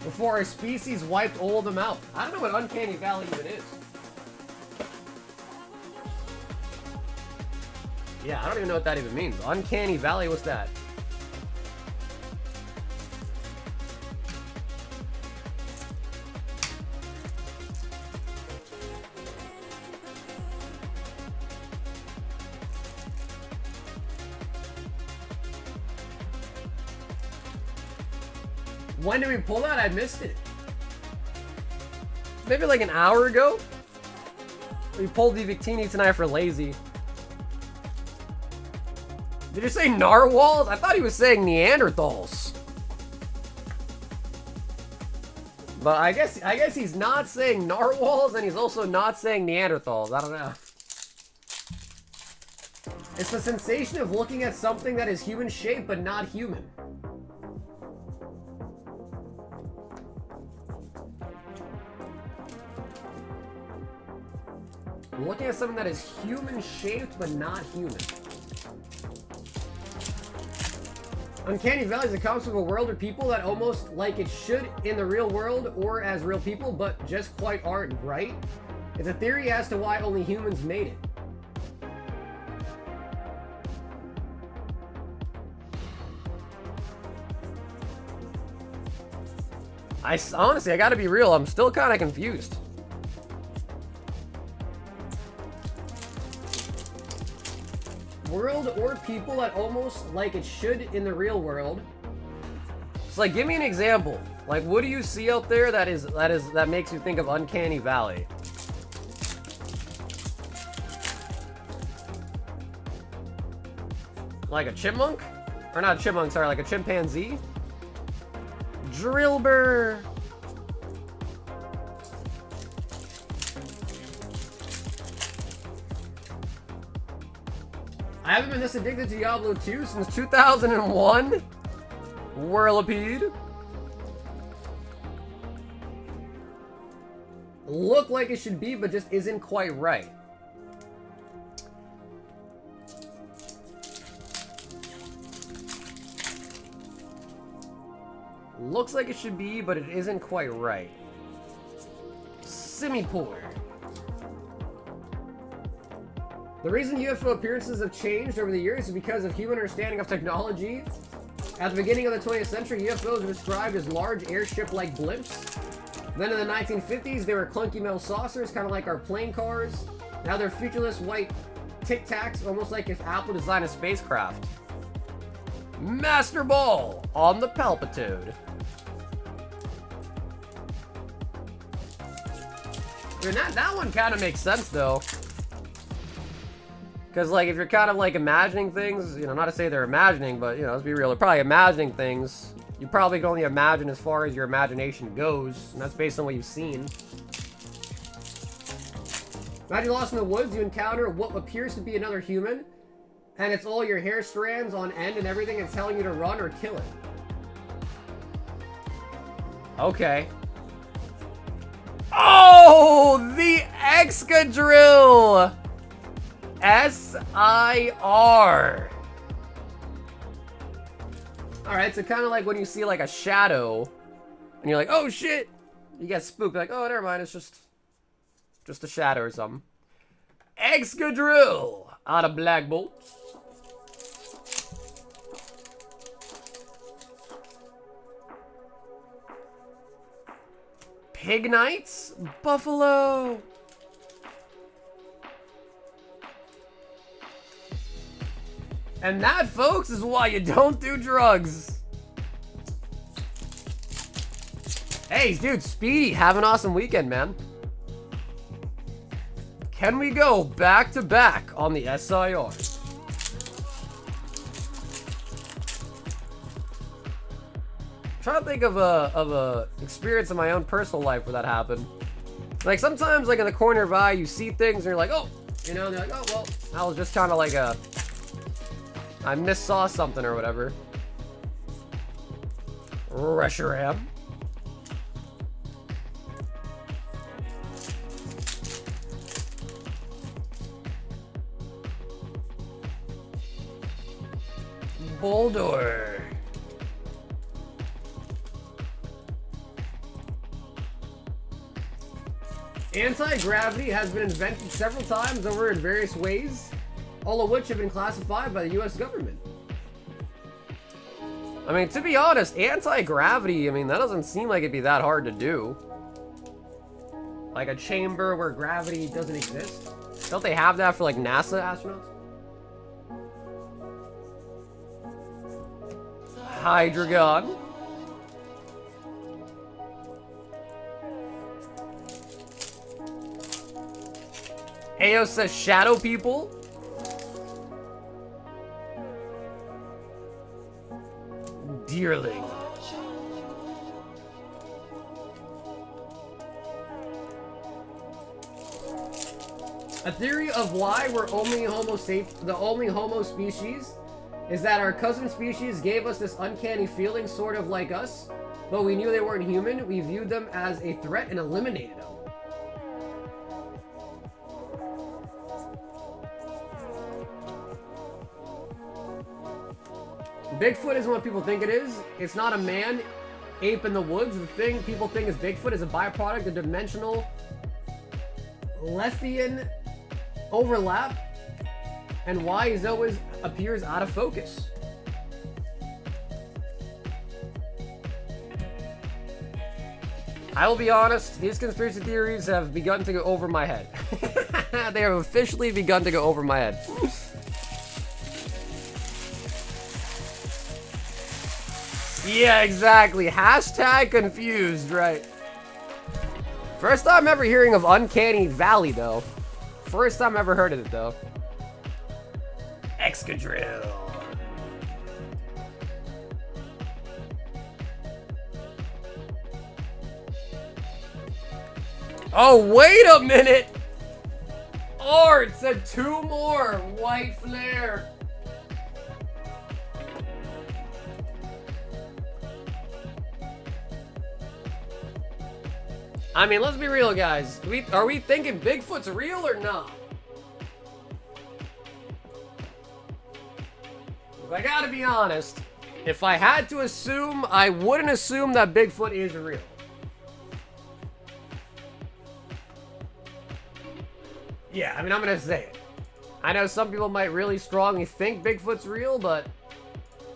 before our species wiped all of them out. I don't know what Uncanny Valley even is. Yeah, I don't even know what that even means. Uncanny Valley, what's that? When did we pull that? I missed it. Maybe like an hour ago? We pulled the Victini tonight for lazy. Did you say narwhals? I thought he was saying Neanderthals. But I guess he's not saying narwhals, and he's also not saying Neanderthals. I don't know. It's the sensation of looking at something that is human-shaped but not human. Looking at something that is human-shaped but not human. Uncanny Valley is a concept of a world or people that almost like it should in the real world or as real people, but just quite aren't, right? It's a theory as to why only humans made it. Honestly, I gotta be real, I'm still kind of confused. World or people that almost like it should in the real world. It's like, give me an example. Like, what do you see out there that makes you think of Uncanny Valley? Like a chipmunk? Or not a chipmunk, sorry, like a chimpanzee? Drillbur! I haven't been this addicted to Diablo 2 since 2001. Whirlipede. Look like it should be, but just isn't quite right. Looks like it should be, but it isn't quite right. Simipour. The reason UFO appearances have changed over the years is because of human understanding of technology. At the beginning of the 20th century, UFOs were described as large airship-like blimps. Then in the 1950s, they were clunky metal saucers, kind of like our plane cars. Now they're featureless white tic-tacs, almost like if Apple designed a spacecraft. Master Ball on the Palpitude. I mean, that one kind of makes sense, though. Because, like, if you're kind of, like, imagining things, you know, not to say they're imagining, but, you know, let's be real, they're probably imagining things. You probably can only imagine as far as your imagination goes, and that's based on what you've seen. Imagine you're lost in the woods, you encounter what appears to be another human, and it's all your hair strands on end and everything, and telling you to run or kill it. Okay. Oh, the Excadrill! S-I-R. Alright, so kind of like when you see like a shadow, and you're like, oh shit! You get spooked, like, oh, never mind, it's just a shadow or something. Excadrill out of Black Bolt. Pig Knights? Buffalo! And that, folks, is why you don't do drugs. Hey, dude, Speedy, have an awesome weekend, man. Can we go back to back on the SIR? I'm trying to think of a experience in my own personal life where that happened. Like, sometimes, like, in the corner of eye, you see things and you're like, oh, you know, and they're like, oh, well, that was just kind of like I missaw something or whatever. Reshiram. Boldor. Anti-gravity has been invented several times over in various ways, all of which have been classified by the US government. I mean, to be honest, anti-gravity, I mean, that doesn't seem like it'd be that hard to do. Like a chamber where gravity doesn't exist. Don't they have that for, like, NASA astronauts? Hydreigon. Ayo says shadow people. Deerling. A theory of why we're only the only Homo species is that our cousin species gave us this uncanny feeling, sort of like us, but we knew they weren't human. We viewed them as a threat and eliminated them. Bigfoot isn't what people think it is. It's not a man ape in the woods. The thing people think is Bigfoot is a byproduct of dimensional Lethean overlap and why he always appears out of focus. I will be honest, these conspiracy theories have begun to go over my head. They have officially begun to go over my head. Yeah, exactly. Hashtag confused, right? First time ever hearing of Uncanny Valley, though. First time ever heard of it, though. Excadrill. Oh, wait a minute! Oh, it said 2 more. White Flare. I mean, let's be real, guys. Are we thinking Bigfoot's real or not? If I gotta be honest, if I had to assume, I wouldn't assume that Bigfoot is real. Yeah, I mean, I'm gonna say it. I know some people might really strongly think Bigfoot's real, but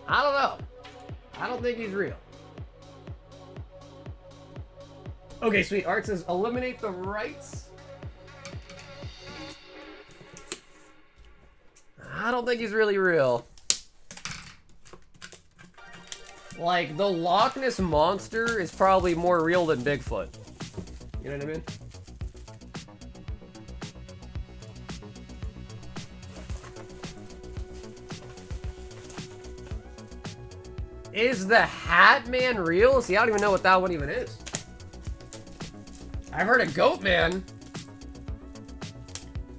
I don't know. I don't think he's real. Okay, sweet. Art says, eliminate the rights. I don't think he's really real. Like, the Loch Ness Monster is probably more real than Bigfoot. You know what I mean? Is the Hat Man real? See, I don't even know what that one even is. I've heard of Goat Man.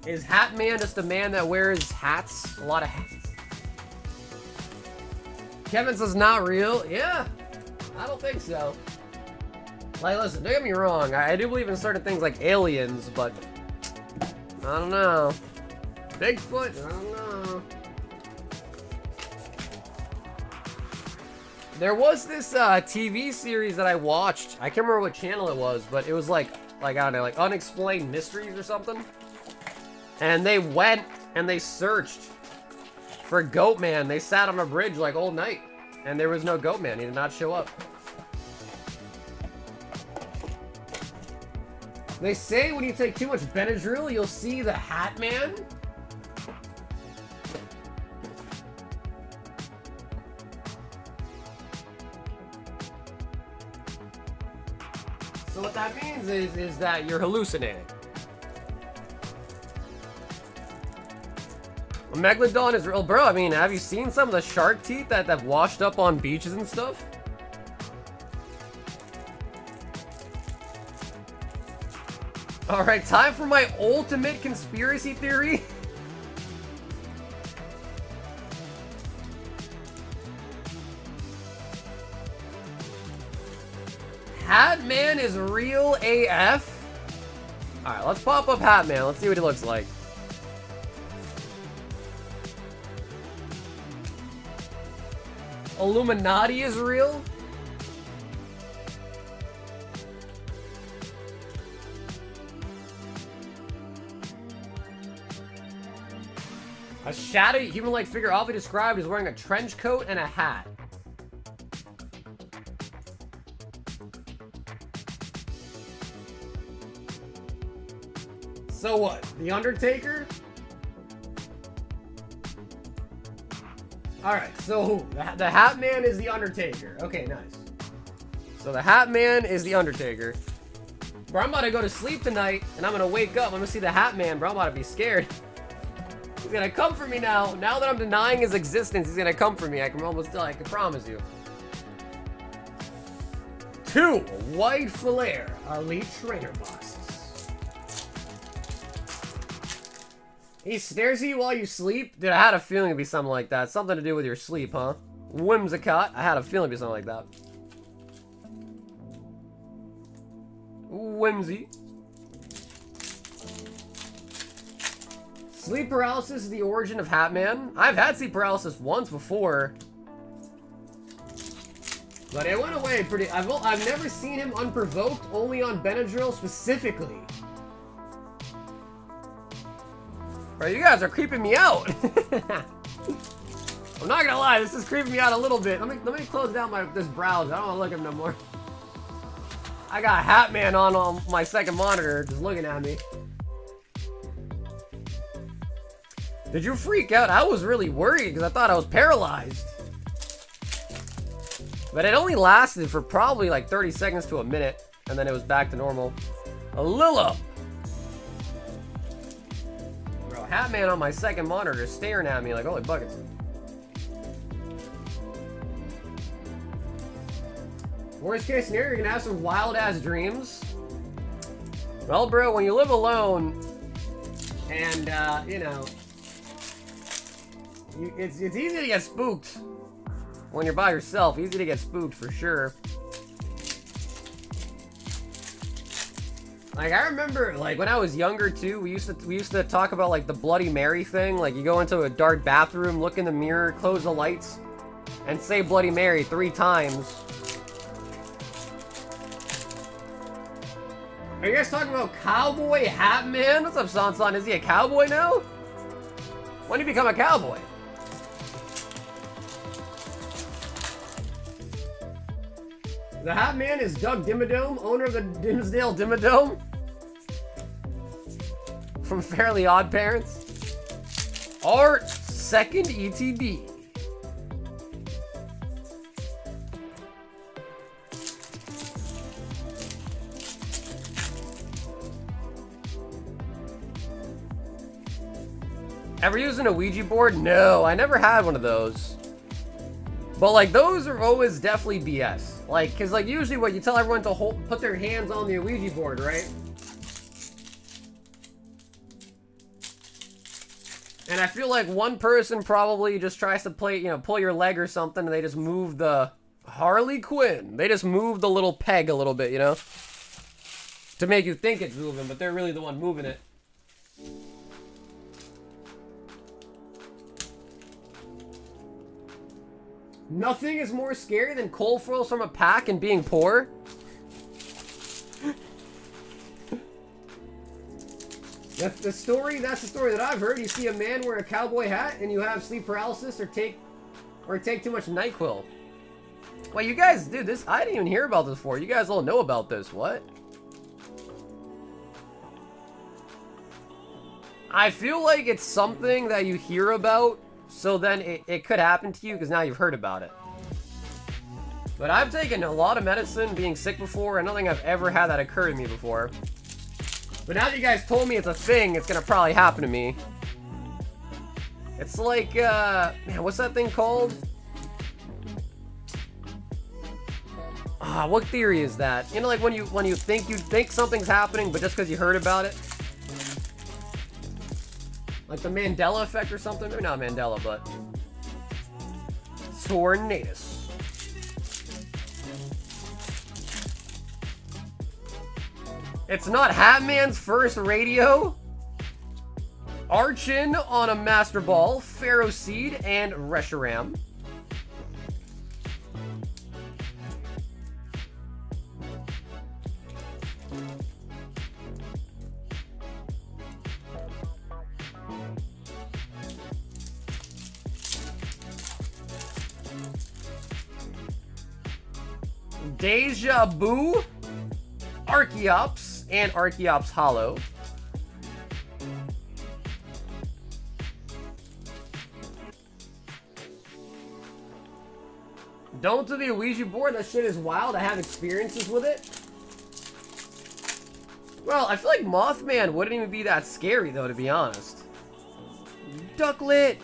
Is Hat Man just a man that wears hats? A lot of hats. Kevin says not real. Yeah, I don't think so. Like, listen, don't get me wrong. I do believe in certain things like aliens, but I don't know. Bigfoot? I don't know. There was this TV series that I watched. I can't remember what channel it was, but it was like I don't know, like Unexplained Mysteries or something. And they went and they searched for Goat Man. They sat on a bridge like all night, and there was no Goat Man. He did not show up. They say when you take too much Benadryl, you'll see the Hat Man. So what that means is that you're hallucinating. A Megalodon is real, bro. I mean, have you seen some of the shark teeth that have washed up on beaches and stuff? Alright, time for my ultimate conspiracy theory. Hat Man is real AF? Alright, let's pop up Hat Man. Let's see what he looks like. Illuminati is real? A shadowy human-like figure often described as wearing a trench coat and a hat. So what? The Undertaker? Alright, so the Hat Man is the Undertaker. Okay, nice. So the Hat Man is the Undertaker. Bro, I'm about to go to sleep tonight, and I'm gonna wake up. I'm gonna see the Hat Man, bro. I'm about to be scared. He's gonna come for me now. Now that I'm denying his existence, he's gonna come for me. I can almost tell. I can promise you. 2 White Flare Elite Trainer boxes. He stares at you while you sleep? Dude, I had a feeling it'd be something like that. Something to do with your sleep, huh? Whimsicott. I had a feeling it'd be something like that. Whimsy. Sleep paralysis is the origin of Hatman. I've had sleep paralysis once before. But it went away pretty... I've never seen him unprovoked, only on Benadryl specifically. Bro, you guys are creeping me out. I'm not gonna lie, this is creeping me out a little bit. Let me close down this browser. I don't wanna look at him no more. I got Hatman on my second monitor, just looking at me. Did you freak out? I was really worried because I thought I was paralyzed. But it only lasted for probably like 30 seconds to a minute, and then it was back to normal. A Lilla! Bro, Hatman on my second monitor is staring at me like, holy buckets. Worst case scenario, you're gonna have some wild ass dreams. Well, bro, when you live alone, and you know, it's easy to get spooked when you're by yourself. Easy to get spooked for sure. Like, I remember, like, when I was younger too, we used to talk about like the Bloody Mary thing. Like, you go into a dark bathroom, look in the mirror, close the lights, and say Bloody Mary 3 times. Are you guys talking about Cowboy Hatman? What's up, Sansan? Is he a cowboy now? When did he become a cowboy? The Hatman is Doug Dimmadome, owner of the Dimsdale Dimmadome. From Fairly Odd Parents. Art second ETB. Ever using a Ouija board? No, I never had one of those. But like, those are always definitely BS. Like, cause like usually what you tell everyone to put their hands on the Ouija board, right? And I feel like one person probably just tries to play, you know, pull your leg or something, and they just move the Harley Quinn. They just move the little peg a little bit, you know? To make you think it's moving, but they're really the one moving it. Nothing is more scary than cold foils from a pack and being poor. That's the story that I've heard. You see a man wear a cowboy hat and you have sleep paralysis or take too much NyQuil. Well, you guys, dude, this, I didn't even hear about this before. You guys all know about this. What? I feel like it's something that you hear about, so then it could happen to you because now you've heard about it. But I've taken a lot of medicine being sick before, and I don't think I've ever had that occur to me before. But now that you guys told me it's a thing, it's gonna probably happen to me. It's like, man, what's that thing called? What theory is that? You know, like when you think something's happening, but just because you heard about it? Like the Mandela effect or something? Maybe not Mandela, but... Tornadus. It's not Hatman's first radio? Archin on a Master Ball, Pharaoh Seed, and Reshiram. Deja Vu, Archeops, and Archeops Hollow. Don't do the Ouija board, that shit is wild. I have experiences with it. Well, I feel like Mothman wouldn't even be that scary though, to be honest. Ducklet!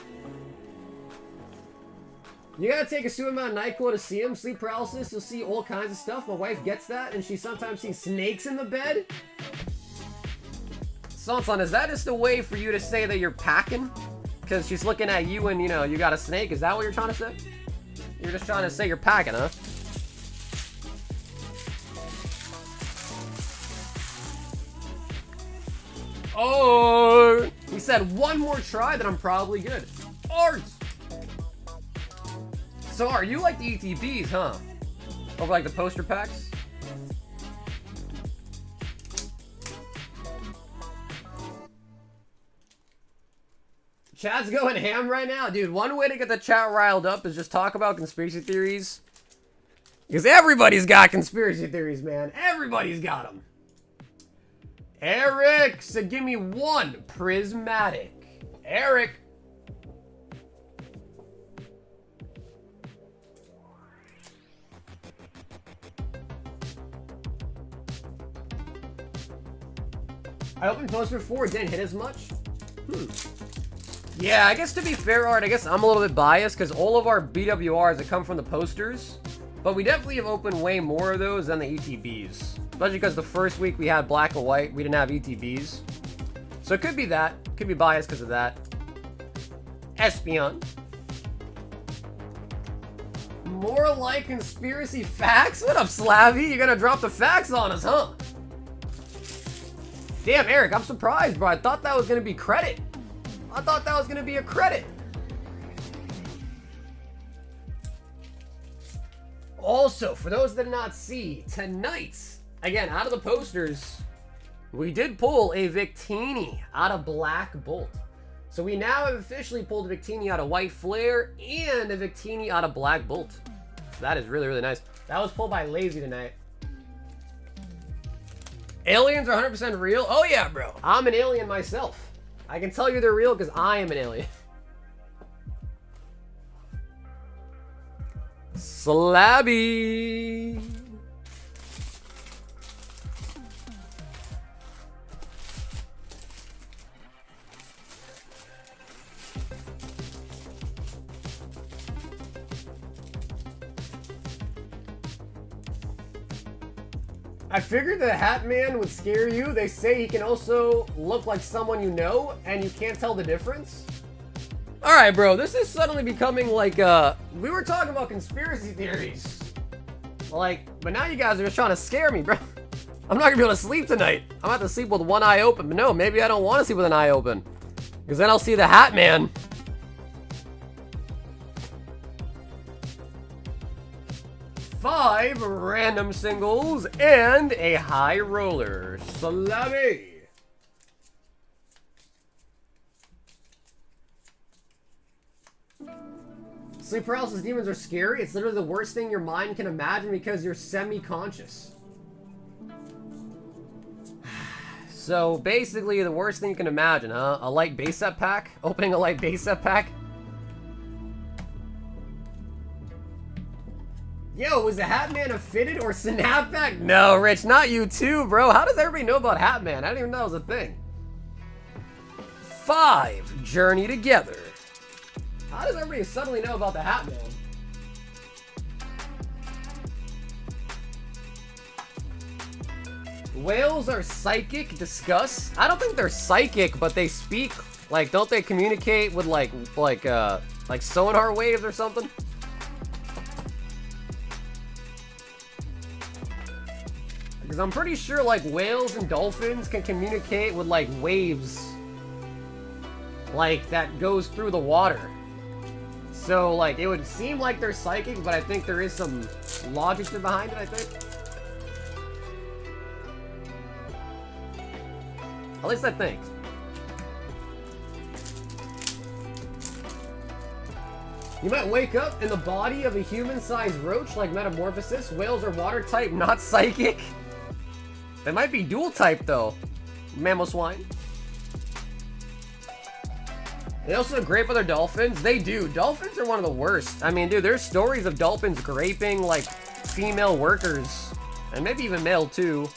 You gotta take a certain amount of NyQuil to see him. Sleep paralysis, you'll see all kinds of stuff. My wife gets that, and she sometimes sees snakes in the bed. Sansan, is that just a way for you to say that you're packing? Because she's looking at you and, you know, you got a snake? Is that what you're trying to say? You're just trying to say you're packing, huh? Oh! He said one more try, then I'm probably good. Art! So are you like the ETBs, huh? Over like the poster packs? Chat's going ham right now. Dude, one way to get the chat riled up is just talk about conspiracy theories. Because everybody's got conspiracy theories, man. Everybody's got them. Eric said, give me one prismatic. Eric. I opened poster 4, didn't hit as much. Yeah, I guess to be fair, Art, I guess I'm a little bit biased because all of our BWRs that come from the posters, but we definitely have opened way more of those than the ETBs. Especially because the first week we had black and white, we didn't have ETBs. So it could be that. Could be biased because of that. Espion. More like conspiracy facts? What up, Slavy? You're gonna drop the facts on us, huh? Damn, Eric, I'm surprised, bro. I thought that was gonna be credit. I thought that was gonna be a credit. Also, for those that did not see, tonight, again, out of the posters, we did pull a Victini out of Black Bolt. So we now have officially pulled a Victini out of White Flare and a Victini out of Black Bolt. So that is really, really nice. That was pulled by Lazy tonight. Aliens are 100% real? Oh yeah, bro. I'm an alien myself. I can tell you they're real because I am an alien. Slabby. I figured the Hat Man would scare you. They say he can also look like someone you know, and you can't tell the difference. Alright, bro, this is suddenly becoming like, we were talking about conspiracy theories. Like, but now you guys are just trying to scare me, bro. I'm not gonna be able to sleep tonight. I'm gonna have to sleep with one eye open, but no, maybe I don't want to sleep with an eye open. Because then I'll see the Hat Man. Five random singles and a high roller. Salami. Sleep paralysis demons are scary. It's literally the worst thing your mind can imagine because you're semi-conscious. So basically the worst thing you can imagine, huh? A light base set pack? Opening a light base set pack? Yo, was the Hat Man a fitted or snapback? No, Rich, not you too, bro. How does everybody know about Hat Man? I didn't even know it was a thing. 5, Journey Together. How does everybody suddenly know about the Hat Man? Whales are psychic, discuss. I don't think they're psychic, but they speak. Like, don't they communicate with like sonar waves or something? Because I'm pretty sure like whales and dolphins can communicate with like waves like that goes through the water. So like it would seem like they're psychic, but I think there is some logic behind it, I think. At least I think. You might wake up in the body of a human-sized roach like Metamorphosis. Whales are water type, not psychic. They might be dual type though. Mammal swine. They also grape other dolphins. They do. Dolphins are one of the worst. I mean, dude, there's stories of dolphins graping like female workers. And maybe even male too.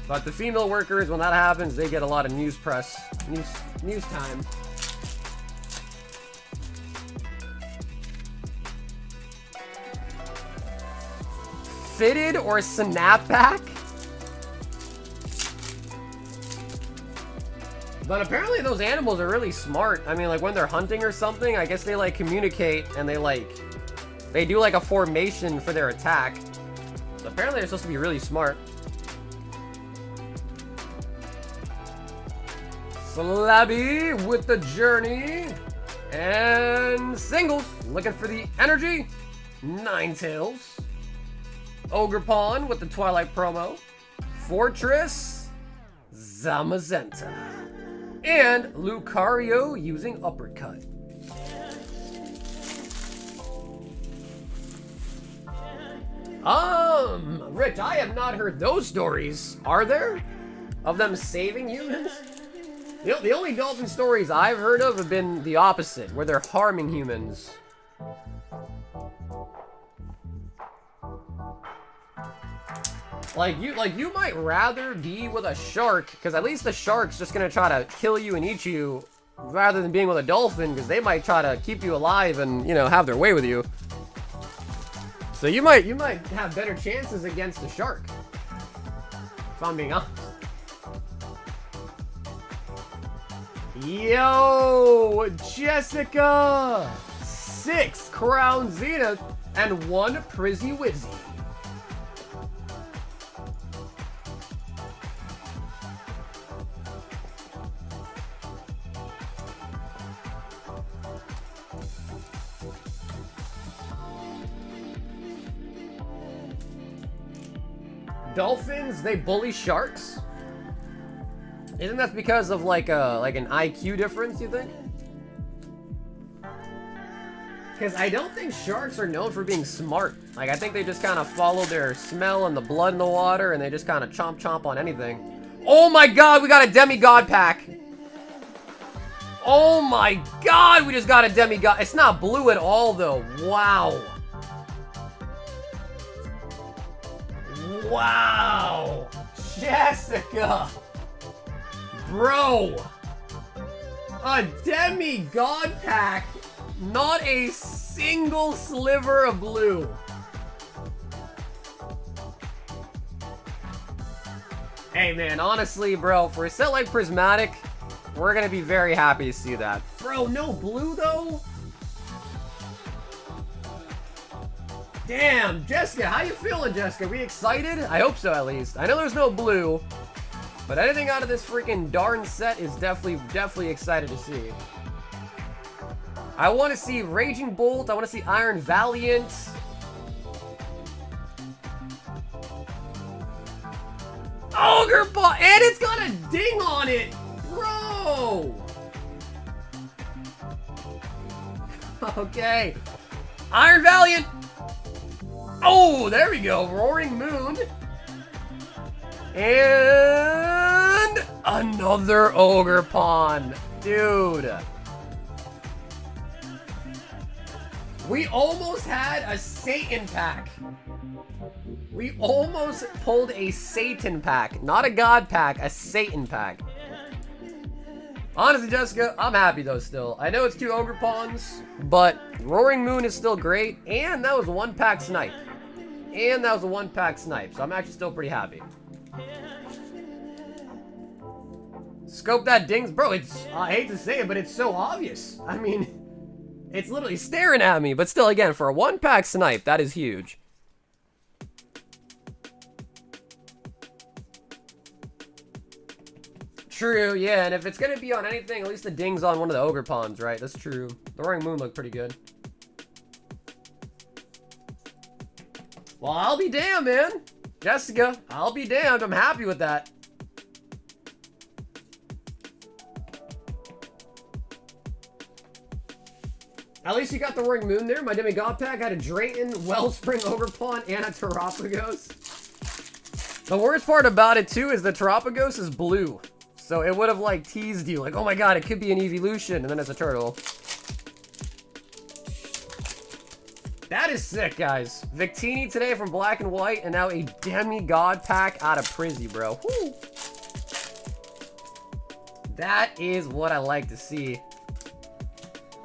But the female workers, when that happens, they get a lot of news press. News time. Fitted or snapback? But apparently those animals are really smart. I mean, like, when they're hunting or something, I guess they, like, communicate and they do, like, a formation for their attack. So apparently they're supposed to be really smart. Slabby with the Journey. And singles, looking for the energy. Ninetales. Ogerpon with the Twilight promo. Fortress. Zamazenta. And Lucario using Uppercut. Rich, I have not heard those stories. Are there? Of them saving humans? You know, the only dolphin stories I've heard of have been the opposite, where they're harming humans. Like you might rather be with a shark, because at least the shark's just gonna try to kill you and eat you, rather than being with a dolphin, because they might try to keep you alive and, you know, have their way with you. So you might have better chances against the shark, if I'm being honest. Yo, Jessica! 6 Crown Zenith and 1 Prizzy Wizzy. Dolphins, they bully sharks? Isn't that because of like an IQ difference, you think? Because I don't think sharks are known for being smart. Like, I think they just kind of follow their smell and the blood in the water, and they just kind of chomp on anything. Oh my god, we got a demigod pack! Oh my god, we just got a demigod. It's not blue at all, though. Wow. Wow. Jessica. Bro. A demigod pack. Not a single sliver of blue. Hey man, honestly, bro, for a set like Prismatic, we're gonna be very happy to see that. Bro, no blue though? Damn, Jessica, how you feeling, Jessica? We excited? I hope so, at least. I know there's no blue, but anything out of this freaking darn set is definitely excited to see. I want to see Raging Bolt. I want to see Iron Valiant. Ogre Ball, and it's got a ding on it, bro. Okay, Iron Valiant. Oh, there we go. Roaring Moon. And another Ogerpon. Dude. We almost had a Satan pack. We almost pulled a Satan pack. Not a God pack, a Satan pack. Honestly, Jessica, I'm happy though still. I know it's 2 Ogerpons, but Roaring Moon is still great. And that was a 1-pack snipe. And that was a 1-pack snipe. So I'm actually still pretty happy. Scope that dings. Bro, it's, I hate to say it, but it's so obvious. I mean, it's literally staring at me. But still, again, for a 1-pack snipe, that is huge. True, yeah, and if it's gonna be on anything, at least the ding's on one of the Ogerpons, right? That's true. The Roaring Moon looked pretty good. Well, I'll be damned, man. Jessica, I'll be damned. I'm happy with that. At least you got the Roaring Moon there. My demigod pack had a Drayton, Wellspring, Ogerpon, and a Terapagos. The worst part about it, too, is the Terapagos is blue. So it would have, like, teased you. Like, oh my god, it could be an evolution. And then it's a turtle. That is sick, guys. Victini today from Black and White. And now a demigod pack out of Prizzy, bro. Woo. That is what I like to see.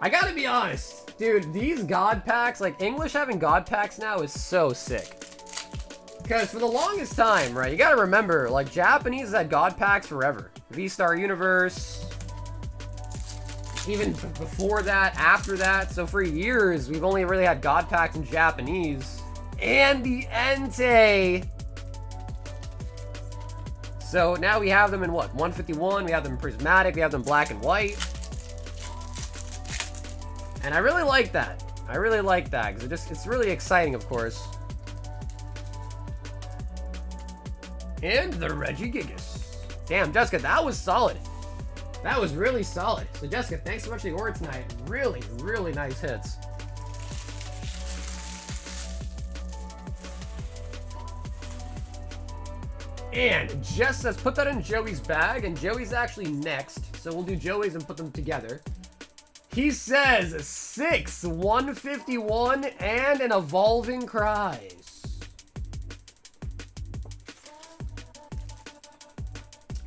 I gotta be honest. Dude, these god packs, like, English having god packs now is so sick. Because for the longest time, right, you gotta remember, like, Japanese had god packs forever. V-Star Universe, even before that, after that. So for years, we've only really had God packs in Japanese. And the Entei. So now we have them in what? 151, we have them in prismatic, we have them black and white. And I really like that. I really like that, because it's really exciting, of course. And the Regigigas. Damn, Jessica, that was solid. That was really solid. So Jessica, thanks so much for the order tonight. Really, really nice hits. And Jess says, put that in Joey's bag, and Joey's actually next. So we'll do Joey's and put them together. He says 6, 151, and an Evolving Cries.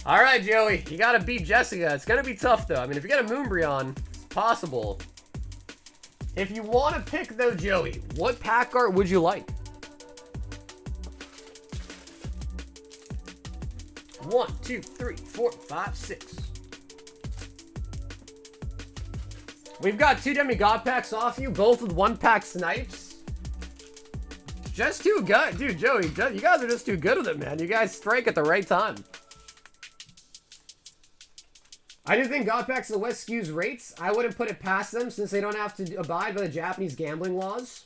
All right, Joey, you gotta beat Jessica. It's gonna be tough, though. I mean, if you get a Moonbryon, it's possible. If you want to pick, though, Joey, what pack art would you like? 1, 2, 3, 4, 5, 6. We've got 2 demigod packs off you, both with 1-pack snipes. Just too good. Dude, Joey, you guys are just too good with it, man. You guys strike at the right time. I do think God packs in the West skews rates. I wouldn't put it past them since they don't have to abide by the Japanese gambling laws.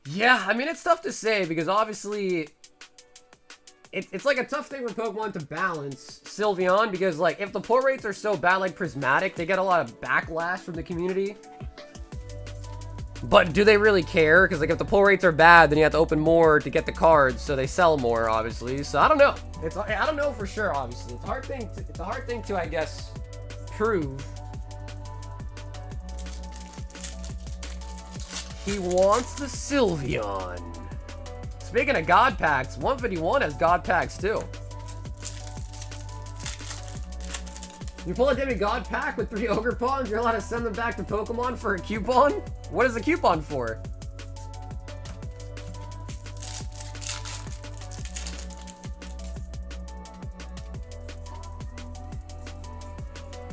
Yeah, I mean, it's tough to say because obviously it's like a tough thing for Pokemon to balance Sylveon because, like, if the pull rates are so bad, like Prismatic, they get a lot of backlash from the community. But do they really care? Because, like, if the pull rates are bad, then you have to open more to get the cards, so they sell more, obviously. So I don't know. I don't know for sure, obviously. It's a hard thing to, I guess, prove. He wants the Sylveon. Speaking of God packs, 151 has God packs too. You pull a demigod pack with 3 Ogre Pawns, you're allowed to send them back to Pokemon for a coupon? What is the coupon for?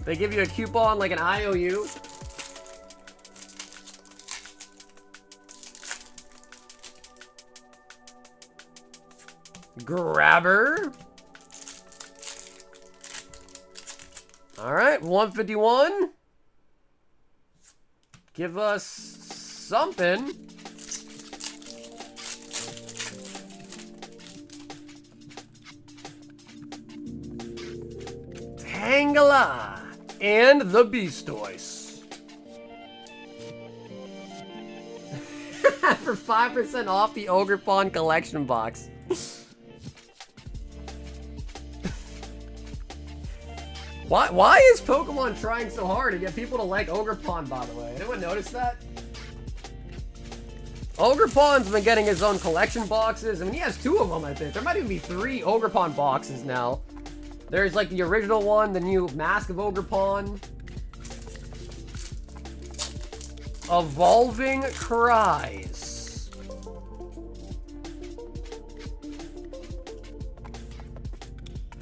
They give you a coupon like an IOU? Grabber. All right, 151. Give us something. Tangela and the Beastoise. For 5% off the Ogre Pawn collection box. Why is Pokemon trying so hard to get people to like Ogerpon, by the way? Anyone notice that? Ogerpon's been getting his own collection boxes. I mean, he has 2 of them, I think. There might even be 3 Ogerpon boxes now. There's, like, the original one, the new Mask of Ogerpon. Evolving Cries.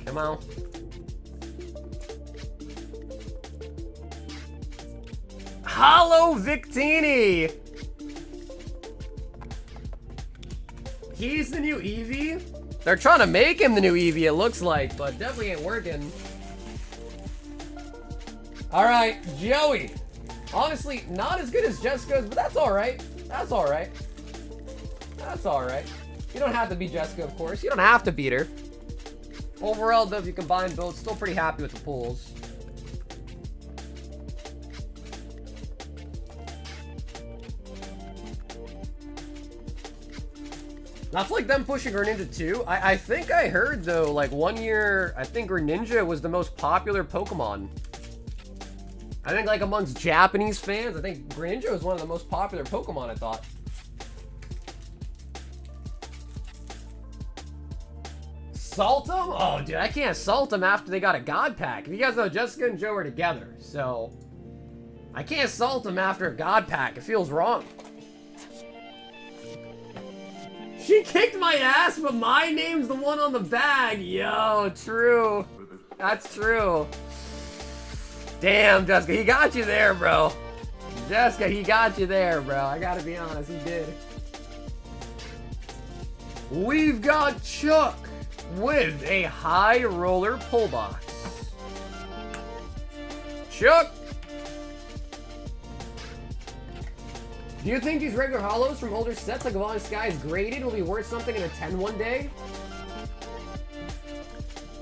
Come on. Holo Victini! He's the new Eevee? They're trying to make him the new Eevee, it looks like, but definitely ain't working. Alright, Joey. Honestly, not as good as Jessica's, but that's alright. That's alright. That's alright. You don't have to beat Jessica, of course. You don't have to beat her. Overall, though, if you combine both, still pretty happy with the pulls. That's like them pushing Greninja too. I think I heard, though, like 1 year, I think Greninja was the most popular Pokemon. I think, like, amongst Japanese fans, I think Greninja was one of the most popular Pokemon, I thought. Salt them? Oh, dude, I can't salt them after they got a God Pack. If you guys know, Jessica and Joe are together, so I can't salt them after a God Pack. It feels wrong. She kicked my ass, but my name's the one on the bag. Yo, true. That's true. Damn, Jessica, he got you there, bro. Jessica, he got you there, bro. I gotta be honest, he did. We've got Chuck with a high roller pull box. Chuck! Do you think these regular holos from older sets like Evolving Skies graded will be worth something in a 10 one day?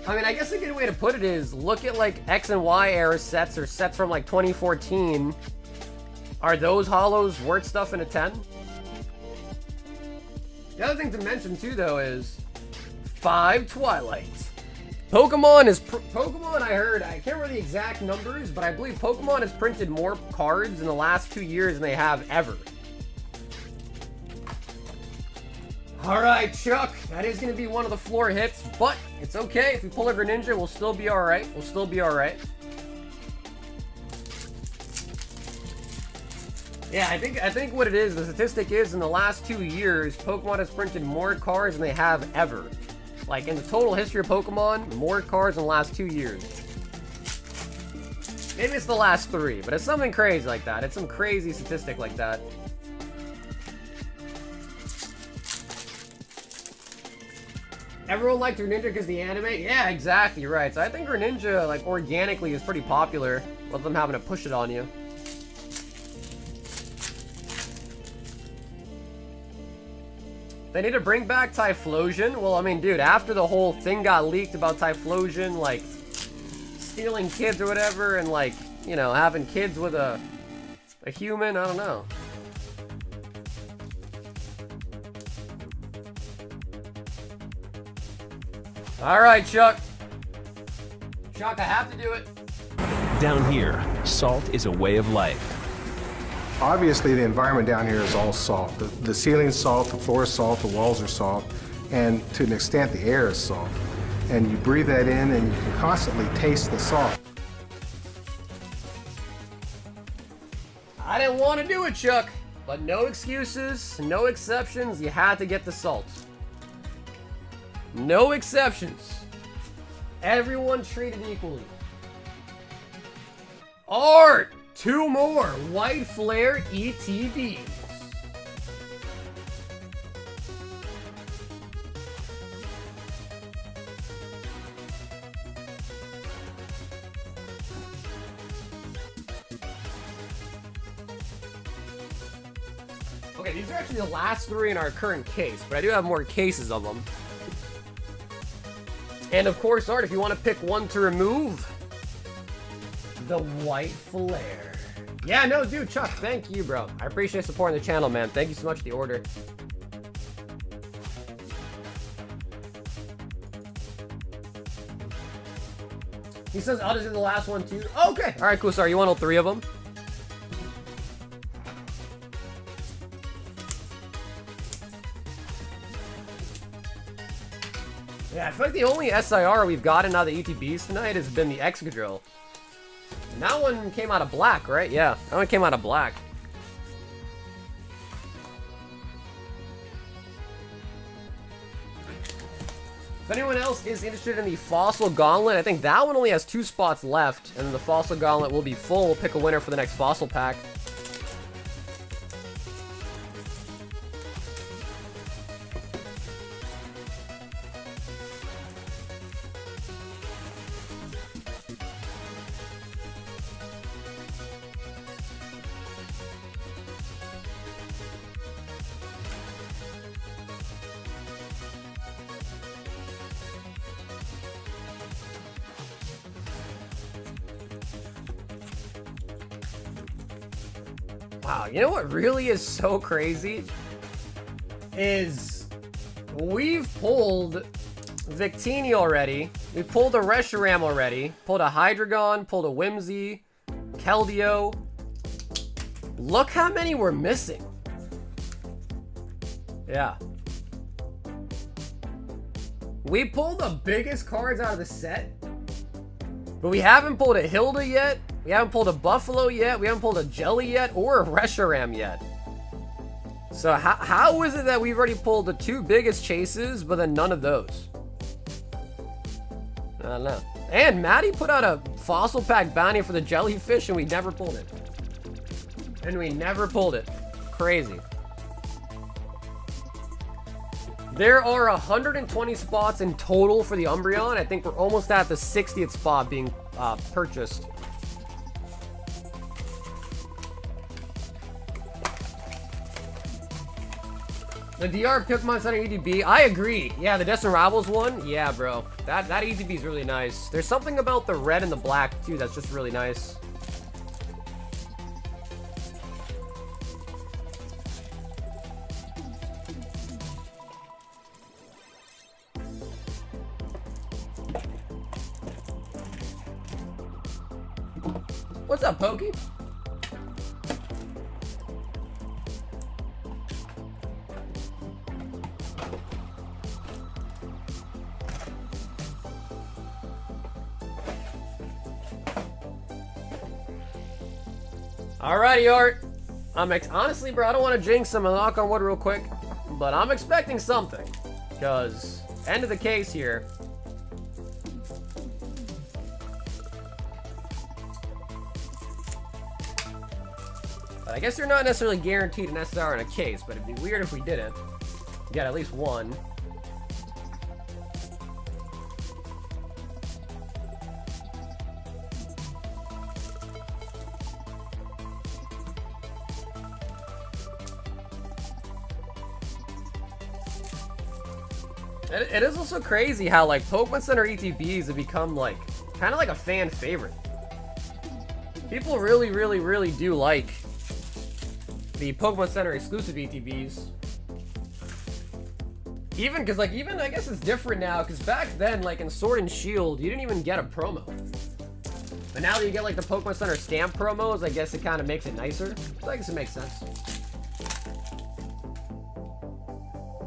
I mean, I guess a good way to put it is look at like X and Y era sets or sets from like 2014. Are those holos worth stuff in a 10? The other thing to mention too, though, is 5 Twilights. Pokemon, I heard, I can't remember the exact numbers, but I believe Pokemon has printed more cards in the last 2 years than they have ever. Alright, Chuck, that is going to be one of the floor hits, but it's okay. If we pull a Greninja, we'll still be alright. We'll still be alright. Yeah, I think what it is, the statistic is in the last 2 years, Pokemon has printed more cards than they have ever. Like, in the total history of Pokemon, more cards in the last 2 years. Maybe it's the last 3, but it's something crazy like that. It's some crazy statistic like that. Everyone liked Greninja because the anime? Yeah, exactly right. So I think Greninja, like, organically is pretty popular, with them having to push it on you. They need to bring back Typhlosion. Well, I mean, dude, after the whole thing got leaked about Typhlosion, like, stealing kids or whatever, and, like, you know, having kids with a human, I don't know. Alright, Chuck. Chuck, I have to do it. Down here, salt is a way of life. Obviously, the environment down here is all salt. The ceiling's salt, the floor is salt, the walls are salt, and to an extent, the air is salt. And you breathe that in, and you can constantly taste the salt. I didn't want to do it, Chuck, but no excuses, no exceptions. You had to get the salt. No exceptions. Everyone treated equally. Art! 2 more White Flare ETBs. Okay, these are actually the last 3 in our current case, but I do have more cases of them. And of course, Art, if you want to pick one to remove, the White Flare. Yeah, no, dude, Chuck, thank you, bro. I appreciate supporting the channel, man. Thank you so much for the order. He says I'll just do the last one, too. Okay. All right, cool. Sorry, you want all 3 of them? Yeah, I feel like the only SIR we've gotten out of the ETBs tonight has been the Excadrill. And that one came out of black, right? Yeah, that one came out of black. If anyone else is interested in the Fossil Gauntlet, I think that one only has 2 spots left, and the Fossil Gauntlet will be full. We'll pick a winner for the next Fossil Pack. Wow, you know what really is so crazy? Is we've pulled Victini already. We pulled a Reshiram already. Pulled a Hydreigon, pulled a Whimsy, Keldeo. Look how many we're missing. Yeah. We pulled the biggest cards out of the set. But we haven't pulled a Hilda yet. We haven't pulled a Buffalo yet. We haven't pulled a Jelly yet or a Reshiram yet. So how is it that we've already pulled the 2 biggest chases, but then none of those? I don't know. And Maddie put out a fossil pack bounty for the jellyfish, and we never pulled it. Crazy. There are 120 spots in total for the Umbreon. I think we're almost at the 60th spot being purchased. The DR Pokemon Center ETB, I agree. Yeah, the Destined Rivals one, yeah, bro. That ETB is really nice. There's something about the red and the black, too, that's just really nice. What's up, Pokey? Alrighty, Art. Honestly, bro, I don't want to jinx him and knock on wood real quick, but I'm expecting something. Because, end of the case here. But I guess they're not necessarily guaranteed an SR in a case, but it'd be weird if we didn't. Get at least one. It is also crazy how, like, Pokemon Center ETBs have become, like, kind of like a fan favorite. People really, really, really do like the Pokemon Center exclusive ETBs. Even, because, like, even, I guess it's different now, because back then, like, in Sword and Shield, you didn't even get a promo. But now that you get, like, the Pokemon Center stamp promos, I guess it kind of makes it nicer. So I guess it makes sense.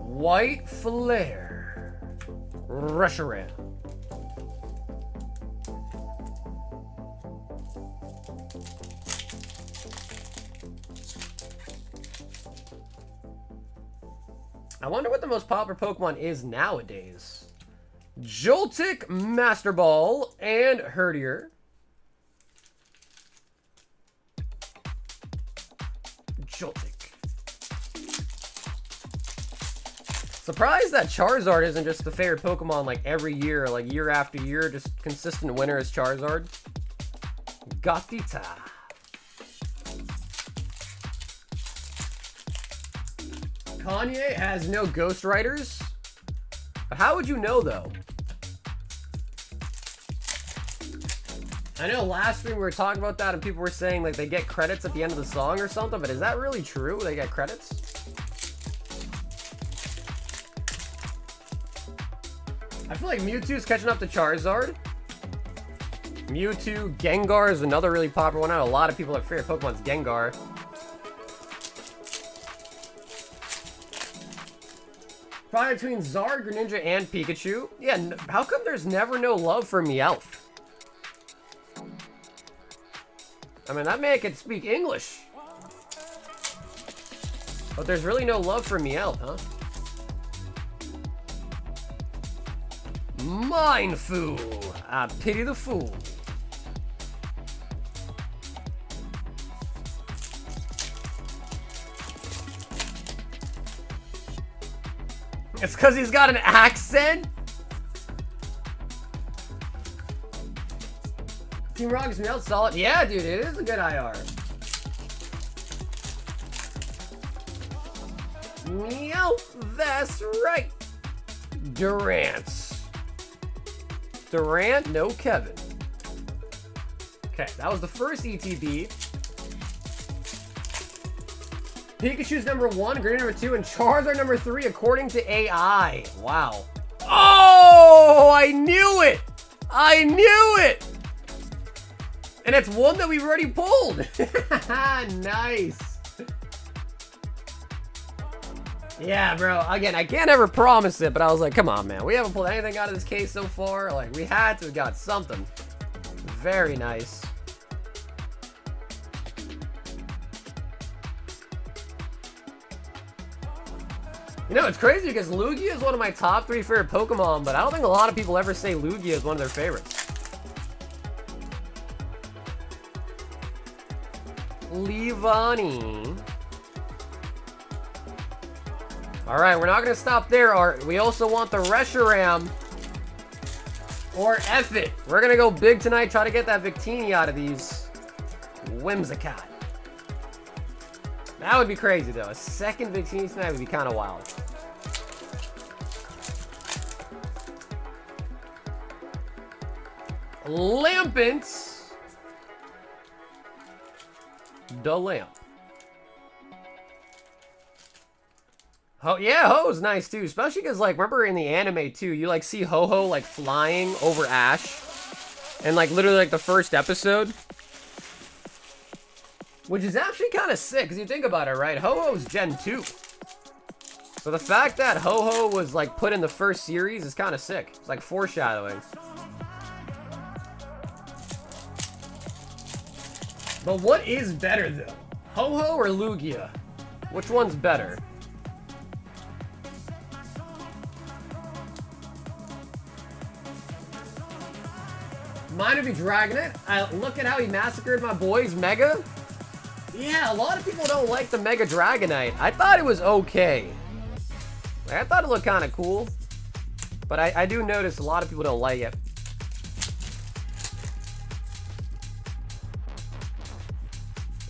White Flare. Reshiram. I wonder what the most popular Pokemon is nowadays. Joltik, Master Ball, and Herdier. Joltik. Surprised that Charizard isn't just the favorite Pokemon like every year, like year after year, just consistent winner is Charizard. Gothita. Kanye has no Ghost Riders. But how would you know, though? I know last stream we were talking about that and people were saying like they get credits at the end of the song or something, but is that really true? They get credits? I feel like Mewtwo's catching up to Charizard. Mewtwo, Gengar is another really popular one. I know a lot of people have favorite Pokemon's Gengar. Probably between Zard, Greninja, and Pikachu. Yeah, how come there's never no love for Meowth? I mean, that man can speak English. But there's really no love for Meowth, huh? Mindful. I pity the fool. It's because he's got an accent? Team Rock's Melt solid. Yeah, dude, it is a good IR. Meow, that's right. Durant. Durant, no Kevin. Okay, that was the first ETB. Pikachu's number 1, Greninja number 2, and Charizard number 3 according to AI. Wow. Oh, I knew it! I knew it! And it's one that we've already pulled. Nice. Yeah, bro. Again, I can't ever promise it, but I was like, come on, man. We haven't pulled anything out of this case so far. Like, we had to have got something. Very nice. You know, it's crazy because Lugia is one of my top 3 favorite Pokemon, but I don't think a lot of people ever say Lugia is one of their favorites. Levani. Alright, we're not going to stop there, Art. We also want the Reshiram. Or F it. We're going to go big tonight, try to get that Victini out of these. Whimsicott. That would be crazy, though. A second Victini tonight would be kind of wild. Lampants. The lamp. Oh yeah, Ho's nice too, especially because like remember in the anime too, you like see Ho-Ho like flying over Ash, and like literally like the first episode, which is actually kind of sick because you think about it, right? Ho-Ho's Gen 2, so the fact that Ho-Ho was like put in the first series is kind of sick. It's like foreshadowing. But what is better though? Ho-Ho or Lugia? Which one's better? Mine would be Dragonite. Look at how he massacred my boys, Mega. Yeah, a lot of people don't like the Mega Dragonite. I thought it was okay. Like, I thought it looked kind of cool. But I do notice a lot of people don't like it.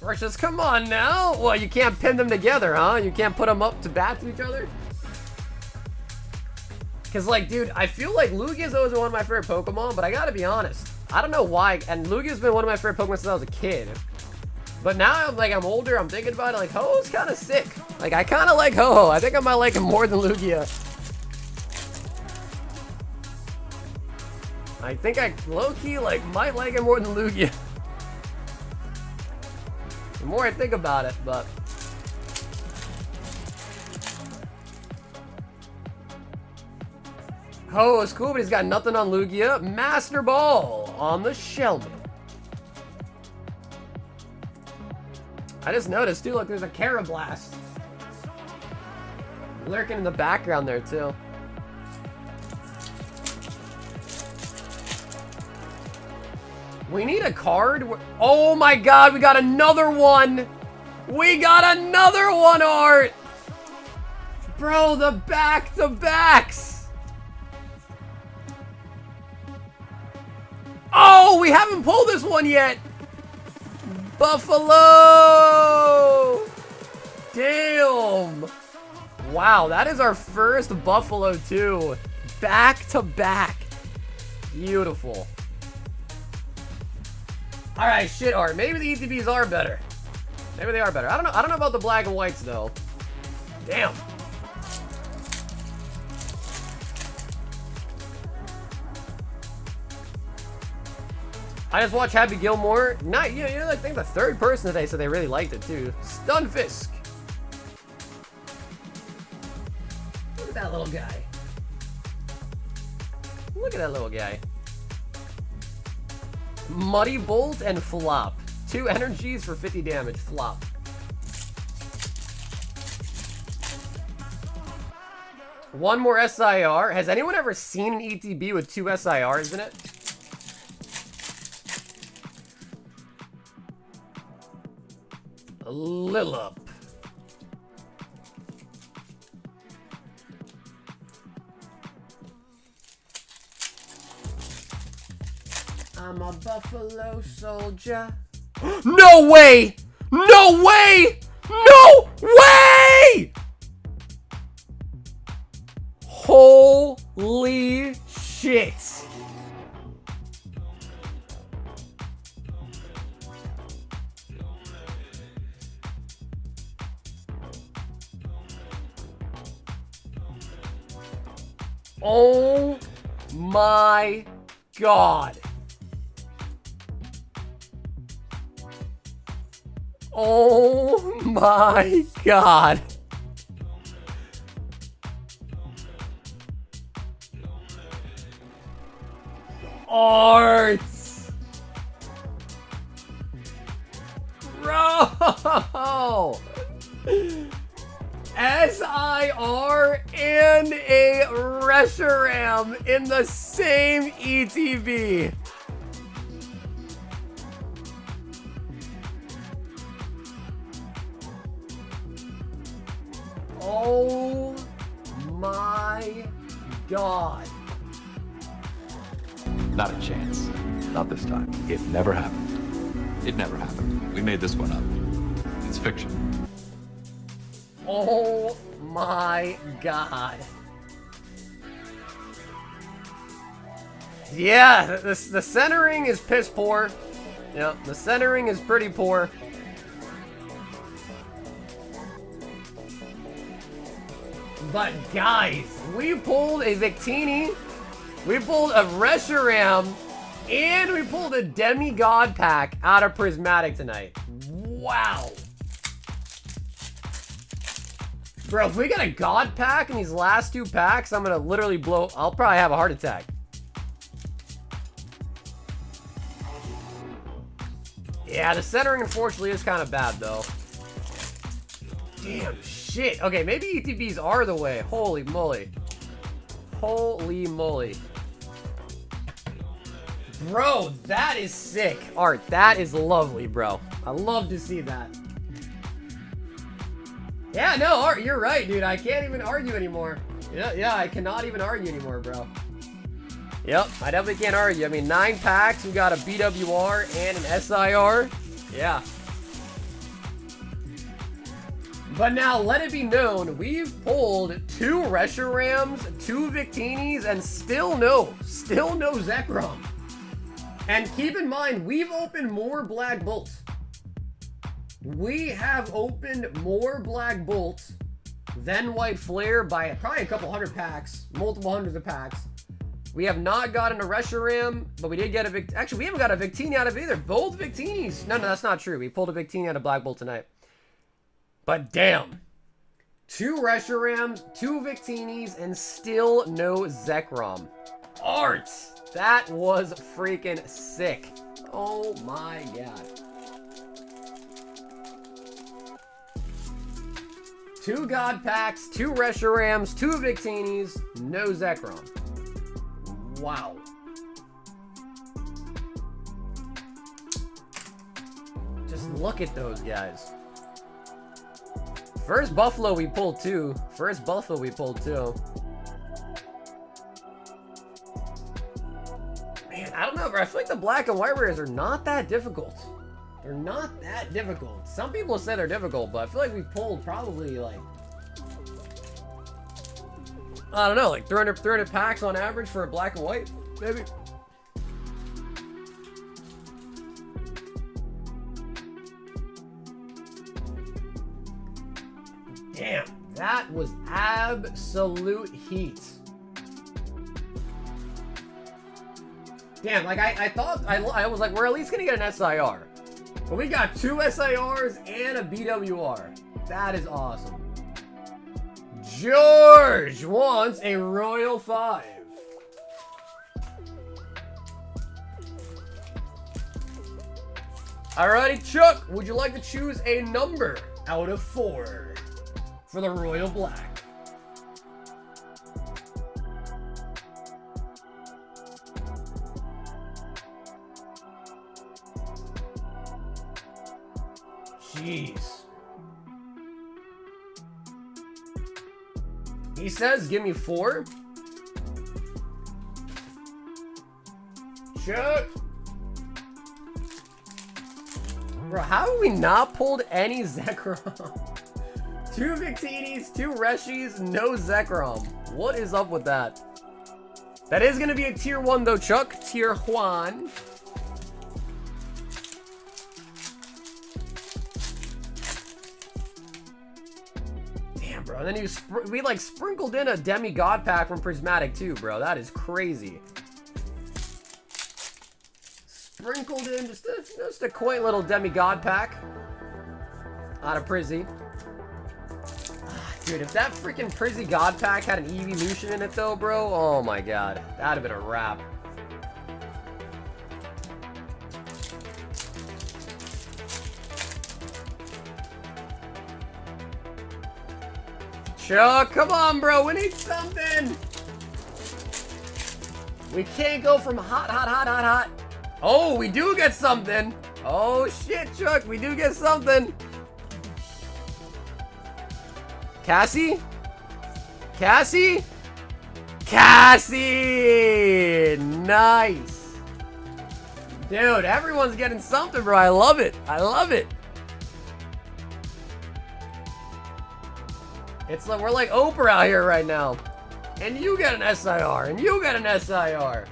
Rushes, come on now. Well, you can't pin them together, huh? You can't put them up to bat to each other? Because, like, dude, I feel like Lugia's always one of my favorite Pokemon, but I gotta be honest. I don't know why, and Lugia's been one of my favorite Pokemon since I was a kid. But now, I'm older, I'm thinking about it, like, Ho-Ho's kind of sick. Like, I kind of like Ho-Ho. I think I might like him more than Lugia. I think I, low-key, like, might like him more than Lugia. The more I think about it, but... Ho is cool, but he's got nothing on Lugia. Master Ball on the Shelby. I just noticed, too, look, there's a Carablast lurking in the background there, too. We need a card. Oh my god, we got another one. We got another one, Art. Bro, the back-to-backs. Oh, we haven't pulled this one yet. Buffalo. Damn. Wow, that is our first Buffalo, too. Back-to-back. Beautiful. Alright, shit, Art. Maybe the ETBs are better. Maybe they are better. I don't know about the black and whites, though. Damn. I just watched Happy Gilmore. Not, you know, I think the third person today said they really liked it, too. Stunfisk. Look at that little guy. Look at that little guy. Muddy Bolt and Flop. 2 energies for 50 damage. Flop. One more SIR. Has anyone ever seen an ETB with 2 SIRs in it? Lillup. I'm a Buffalo Soldier. No way! No way! No way! Holy shit. Oh my god. Oh my god. Art. Bro. SIR and a Reshiram in the same ETB. god. Not a chance. Not this time. It never happened. It never happened. We made this one up. It's fiction. Oh my god. Yeah, the centering is piss poor. Yep, the centering is pretty poor. But guys, we pulled a Victini, we pulled a Reshiram, and we pulled a Demigod pack out of Prismatic tonight. Wow. Bro, if we got a God pack in these last two packs, I'm gonna literally blow. I'll probably have a heart attack. Yeah, the centering unfortunately is kind of bad though. Damn shit. Okay, maybe ETBs are the way. Holy moly. Holy moly. Bro, that is sick. Art, that is lovely, bro. I love to see that. Yeah, no, Art, you're right, dude. I can't even argue anymore. Yeah, I cannot even argue anymore, bro. Yep, I definitely can't argue. I mean, 9 packs. We got a BWR and an SIR. Yeah. But now, let it be known, we've pulled 2 Reshirams, 2 Victinis, and still no Zekrom. And keep in mind, we've opened more Black Bolts. We have opened more Black Bolts than White Flare by probably a couple hundred packs, multiple hundreds of packs. We have not gotten a Reshiram, but we did get a actually, we haven't got a Victini out of either. Both Victinis. No, that's not true. We pulled a Victini out of Black Bolt tonight. But damn. 2 Reshirams, 2 Victinis, and still no Zekrom. Art! That was freaking sick. Oh my god. 2 God packs, 2 Reshirams, 2 Victinis, no Zekrom. Wow. Just look at those guys. First Buffalo we pulled 2. First Buffalo we pulled 2. Man, I don't know, bro. I feel like the black and white rares are not that difficult. They're not that difficult. Some people say they're difficult, but I feel like we pulled probably like, I don't know, like 300 packs on average for a black and white, maybe. Damn, that was absolute heat. Damn, like I thought, I was like, we're at least gonna get an SIR. But we got 2 SIRs and a BWR. That is awesome. George wants a Royal 5. Alrighty, Chuck, would you like to choose a number out of 4 for the Royal Black? Jeez. He says, give me 4. Chuck. Bro, how have we not pulled any Zekrom? 2 Victinis, 2 Reshis, no Zekrom. What is up with that? That is going to be a tier 1 though, Chuck. Tier 1. Bro, and then we like sprinkled in a Demigod pack from Prismatic too, bro. That is crazy. Sprinkled in just a quaint little Demigod pack out of Prizzy. Dude, if that freaking Prizzy God pack had an evolution in it though, bro, oh my god, that'd have been a wrap. Chuck, come on, bro. We need something. We can't go from hot. Oh, we do get something. Oh, shit, Chuck. We do get something. Cassie? Cassie? Cassie! Nice! Dude, everyone's getting something, bro. I love it. I love it. It's like we're like Oprah out here right now. And you get an SIR, and you get an SIR.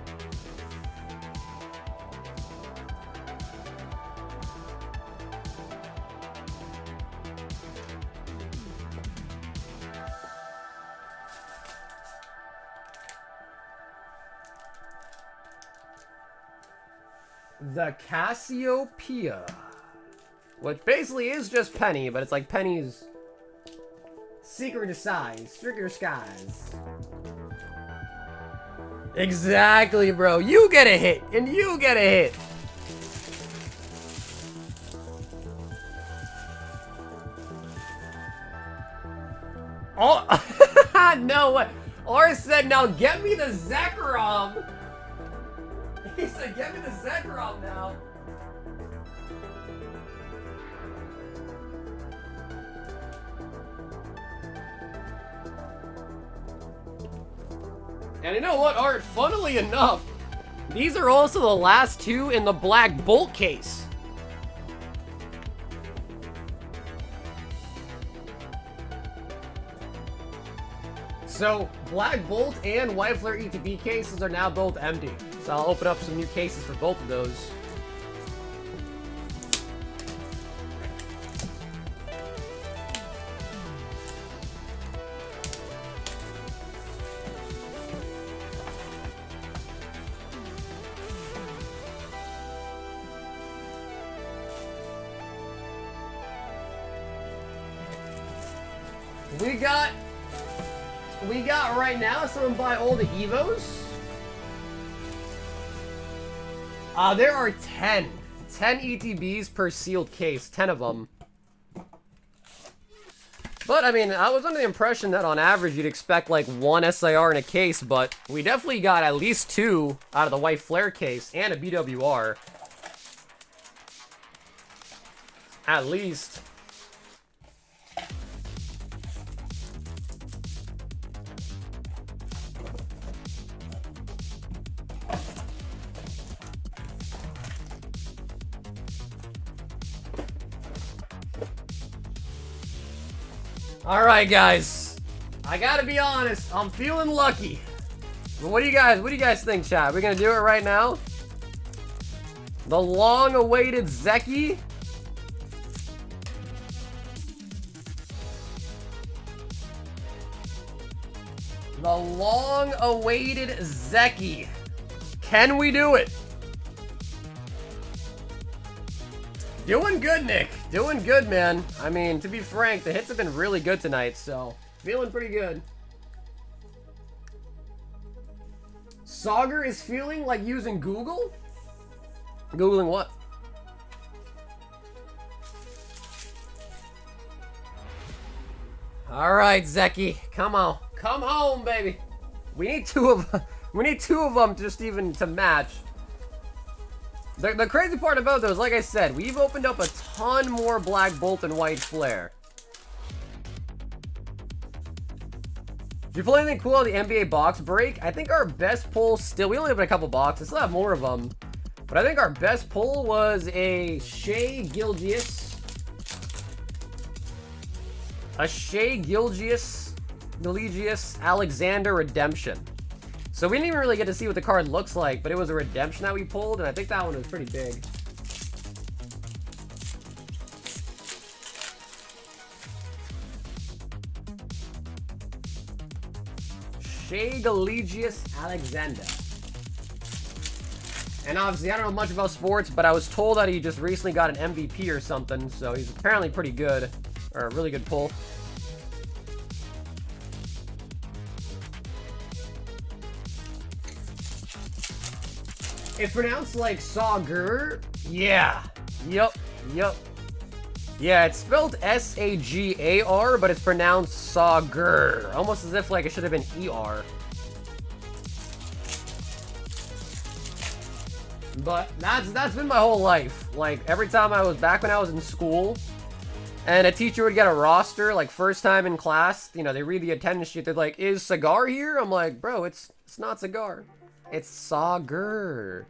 The Cassiopeia, which basically is just Penny, but it's like Penny's secret disguise, stricter skies. Exactly, bro. You get a hit, and you get a hit. Oh, no way. Or said, now get me the Zekrom. He said, get me the Zekrom now. And you know what, Art? Funnily enough, these are also the last two in the Black Bolt case. So, Black Bolt and White Flare ETB cases are now both empty. So I'll open up some new cases for both of those. We got right now, someone buy all the Evos. There are 10 ETBs per sealed case, 10 of them. But, I mean, I was under the impression that on average you'd expect like one SIR in a case, but we definitely got at least 2 out of the White Flare case and a BWR. At least. Alright, guys. I gotta be honest, I'm feeling lucky. But what do you guys think, chat? We're gonna do it right now? The long-awaited Zeki? The long-awaited Zeki. Can we do it? Doing good, Nick. Doing good, man. I mean, to be frank, the hits have been really good tonight, so feeling pretty good. Sauger is feeling like using Google? Googling what? Alright, Zeki. Come on. Come home, baby. We need two of them just even to match. The crazy part about those, like I said, we've opened up a ton more Black Bolt and White Flare. Did you pull anything cool on the NBA box break? I think our best pull still, we only opened a couple boxes, still have more of them. But I think our best pull was a Shea Gilgeous. A Shea Gilgeous Alexander Redemption. So we didn't even really get to see what the card looks like, but it was a redemption that we pulled, and I think that one was pretty big. Shea Gilgeous Alexander. And obviously, I don't know much about sports, but I was told that he just recently got an MVP or something, so he's apparently pretty good, or a really good pull. It's pronounced like Sauger. Yeah. Yup. Yeah, it's spelled S-A-G-A-R, but it's pronounced Sauger. Almost as if like it should have been E-R. But that's been my whole life. Like every time I was back when I was in school, and a teacher would get a roster, like, first time in class, you know, they read the attendance sheet, they're like, is Cigar here? I'm like, bro, it's not Cigar. It's Sagar.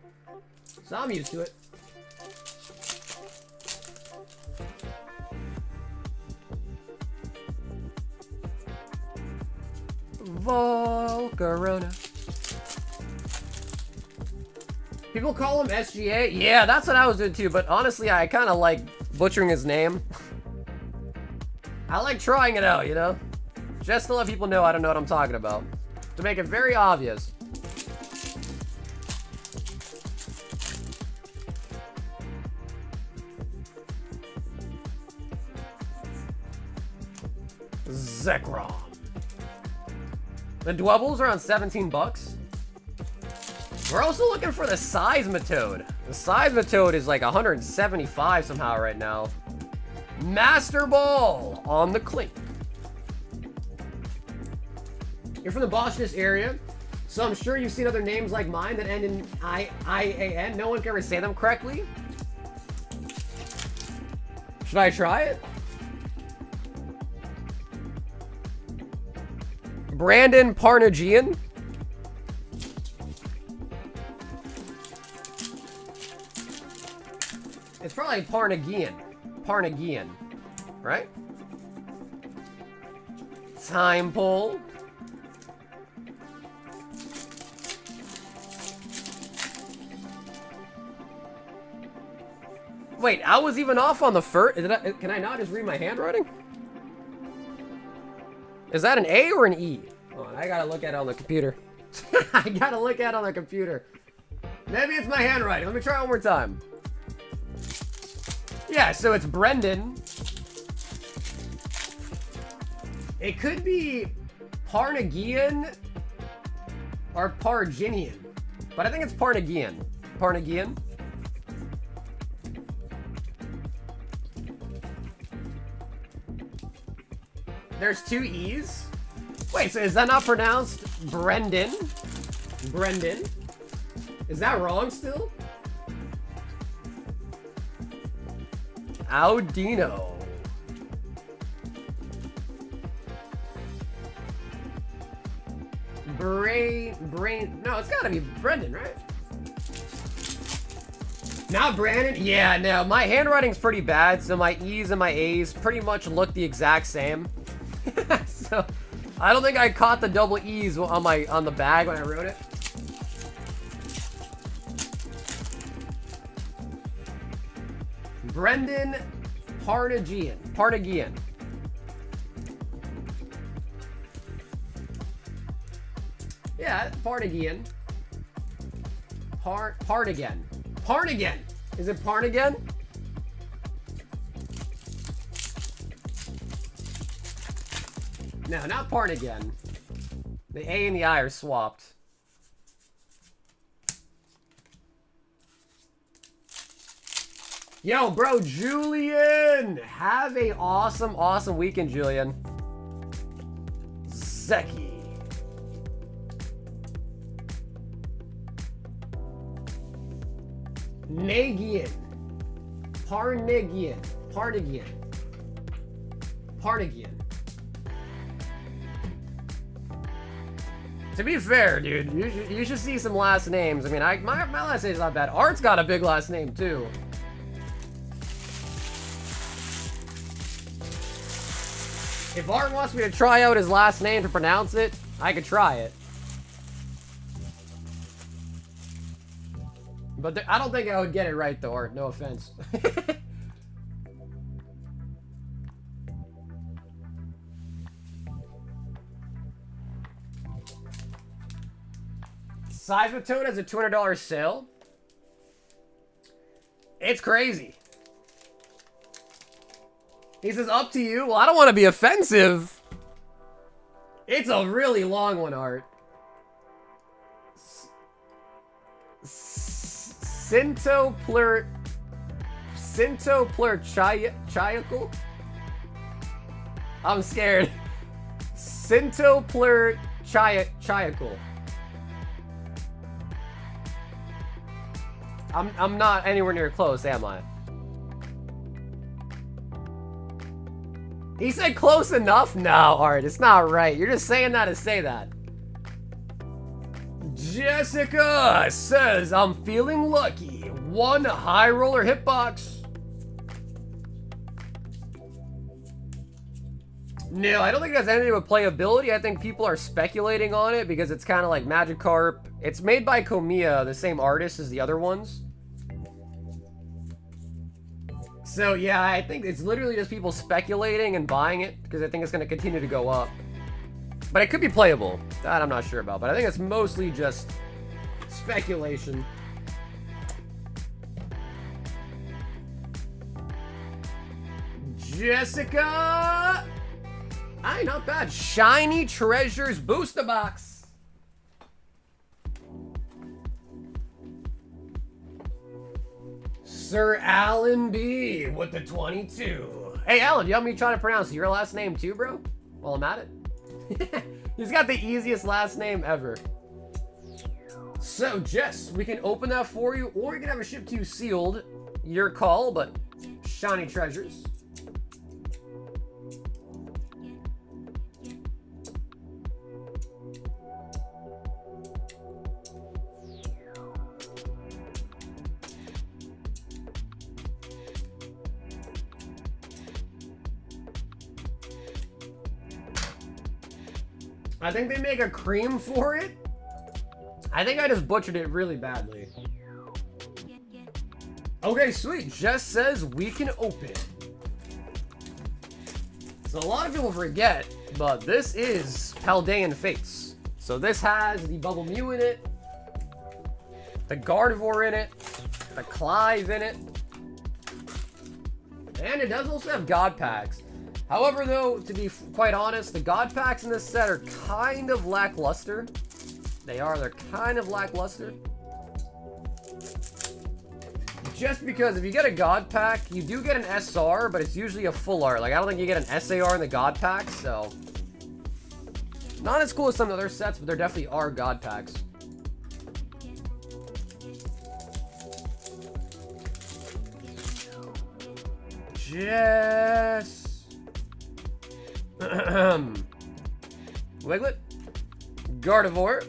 So I'm used to it. Volcarona. People call him SGA. Yeah, that's what I was doing too, but honestly, I kind of like butchering his name. I like trying it out, you know? Just to let people know I don't know what I'm talking about. To make it very obvious. Zekrom. The Dwebbles are on 17 bucks. We're also looking for the Seismitoad. The Seismitoad is like 175 somehow right now. Master Ball on the clink. You're from the Boston area, so I'm sure you've seen other names like mine that end in I-A-N. No one can ever say them correctly. Should I try it? Brandon Parnagian. It's probably Parnagian. Parnagian, right? Time pull. Wait, I was even off on the first. Can I not just read my handwriting? Is that an A or an E? Hold on, I gotta look at it on the computer. I gotta look at it on the computer. Maybe it's my handwriting. Let me try one more time. Yeah, so it's Brendan. It could be Parnagian or Parginian, but I think it's Parnagian. Parnagian. There's two E's. Wait, so is that not pronounced Brendan? Brendan? Is that wrong still? Audino. Brain. No, it's gotta be Brendan, right? Not Brandon? Yeah, no, my handwriting's pretty bad, so my E's and my A's pretty much look the exact same. So, I don't think I caught the double E's on the bag when I wrote it. Brendan Parnagian. Parnagian. Yeah, Parnagian. Parnagian. Parnagian. Is it Parnagian? No, not Parnagian. The A and the I are swapped. Yo, bro, Julian! Have a awesome weekend, Julian. Zeki. Nagian. Parnagian. Parnagian. Parnagian. To be fair, dude, you should see some last names. I mean, my last name is not bad. Art's got a big last name, too. If Art wants me to try out his last name to pronounce it, I could try it. But I don't think I would get it right, though, Art. No offense. Seismitoad has a $200 sale. It's crazy. He says, up to you. Well, I don't want to be offensive. It's a really long one, Art. Centopler Chiacal? I'm scared. Centopler Chiacal. I'm not anywhere near close, am I? He said close enough? No, Art, it's not right. You're just saying that to say that. Jessica says, I'm feeling lucky. 1 high roller hitbox. No, I don't think it has anything with playability. I think people are speculating on it because it's kind of like Magikarp. It's made by Komiya, the same artist as the other ones. So yeah, I think it's literally just people speculating and buying it because I think it's going to continue to go up. But it could be playable. That I'm not sure about, but I think it's mostly just speculation. Jessica! Aye, not bad. Shiny Treasures Booster Box. Sir Alan B with the 22. Hey, Alan, you want me to try to pronounce your last name too, bro? While I'm at it. He's got the easiest last name ever. So, Jess, we can open that for you, or you can have it shipped to you sealed. Your call, but Shiny Treasures. I think they make a cream for it. I think I just butchered it really badly. Okay, sweet. Jess says we can open. So a lot of people forget, but this is Paldean Fates. So this has the Bubble Mew in it, the Gardevoir in it, the Clive in it, and it does also have God Packs. However, though, to be quite honest, the God Packs in this set are kind of lackluster. They're kind of lackluster. Just because if you get a God Pack, you do get an SR, but it's usually a full art. Like, I don't think you get an SAR in the God Packs, so... Not as cool as some other sets, but there definitely are God Packs. Jess... Wiglet, Gardevoir,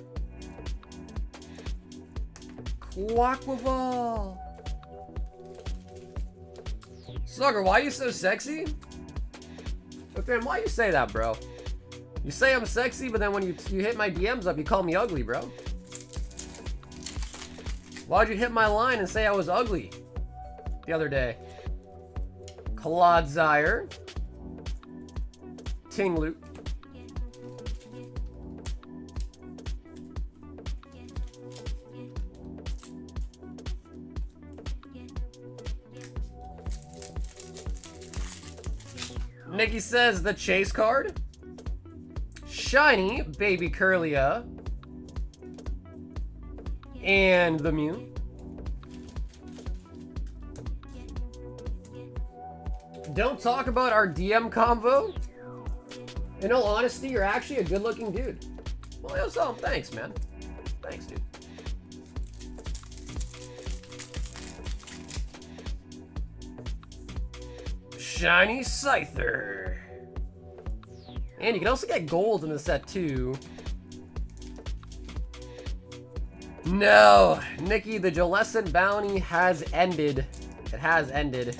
Quaquaval. Slugger, why are you so sexy? But then why you say that, bro? You say I'm sexy, but then when you hit my DMs up, you call me ugly, bro. Why'd you hit my line and say I was ugly the other day? Clodsire. Tinglu. Nikki says the chase card. Shiny Baby Curlia. And the Mew. Don't talk about our DM convo. In all honesty, you're actually a good-looking dude. Well, yo, so thanks, man. Thanks, dude. Shiny Scyther. And you can also get gold in the set, too. No, Nikki, the Jolescent bounty has ended. It has ended.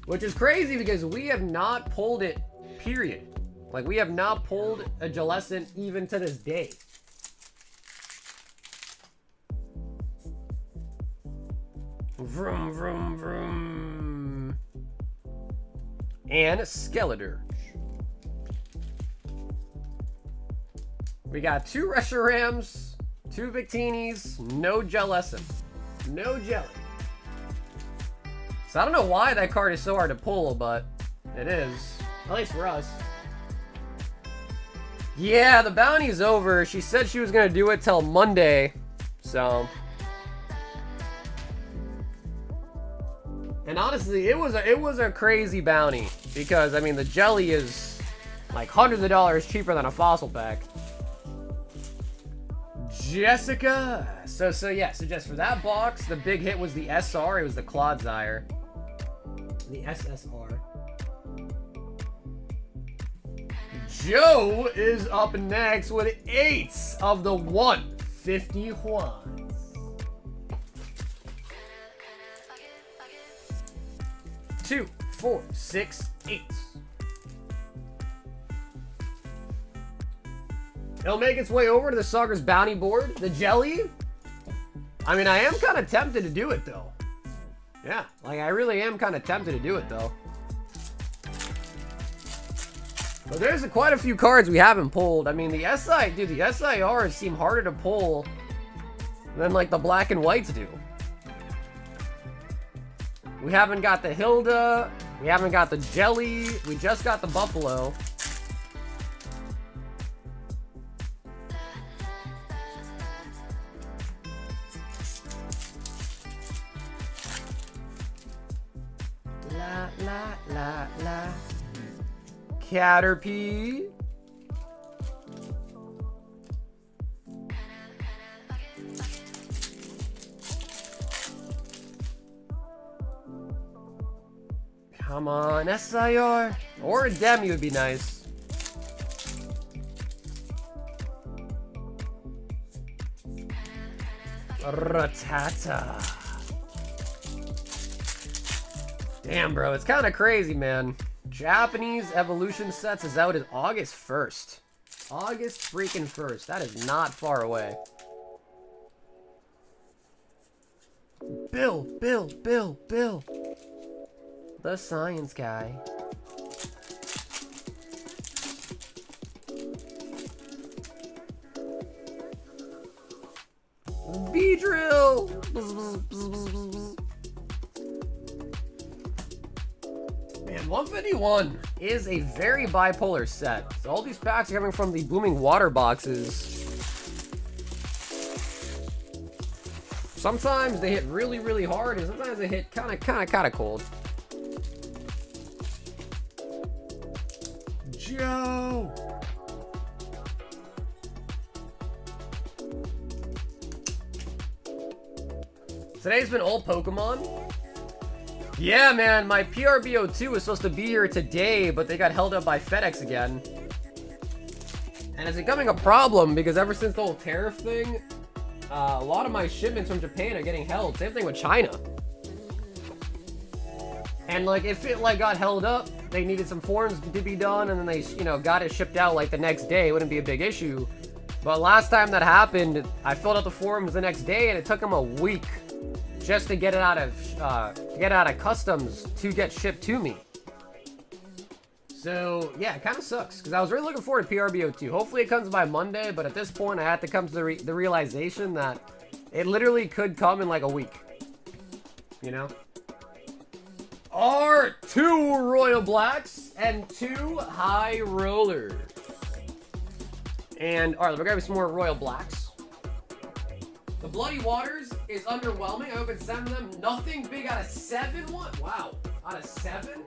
Which is crazy because we have not pulled it, period. Like, we have not pulled a Jolescent even to this day. Vroom, vroom, vroom. And Skeledirge. We got 2 Reshiram's, 2 Victinis, no Jolescent. No Jelly. So I don't know why that card is so hard to pull, but it is. At least for us. Yeah, the bounty's over. She said she was gonna do it till Monday. So. And honestly, it was a crazy bounty. Because, I mean, the jelly is like hundreds of dollars cheaper than a fossil pack. Jessica. So just for that box, the big hit was the SR. It was the Clodsire. The SSR. Joe is up next with 8 of the 150 Juans. 2, 4, 6, 8. It'll make its way over to the Sucker's bounty board. The jelly. I mean, I am kind of tempted to do it, though. Yeah, like, I really am kind of tempted to do it, though. But there's quite a few cards we haven't pulled. I mean, the dude, the SIRs seem harder to pull than, like, the black and whites do. We haven't got the Hilda. We haven't got the jelly. We just got the Buffalo. La. Caterpie. Come on, SIR. Or a Demi would be nice. Rattata. Damn, bro, it's kind of crazy, man. Japanese evolution sets is out in August 1st. August freaking 1st. That is not far away. Bill. The science guy. Beedrill. Man, 151 is a very bipolar set. So all these packs are coming from the Blooming Water boxes. Sometimes they hit really, really hard, and sometimes they hit kind of cold. Joe. Today's been all Pokemon. Yeah, man, my PRBO2 was supposed to be here today, but they got held up by FedEx again. And it's becoming a problem because ever since the whole tariff thing, a lot of my shipments from Japan are getting held. Same thing with China. And like, if it like got held up, they needed some forms to be done, and then they, you know, got it shipped out like the next day. It wouldn't be a big issue. But last time that happened, I filled out the forms the next day, and it took them a week just to get it out of customs to get shipped to me. So yeah, it kind of sucks because I was really looking forward to PRBO2. Hopefully it comes by Monday, but at this point I had to come to the realization that it literally could come in like a week. You know? Are 2 Royal Blacks and 2 High Rollers. And alright, we're gonna some more Royal Blacks. The Bloody Waters is underwhelming. I opened 7 of them. Nothing big out of 7. What? Wow. Out of 7?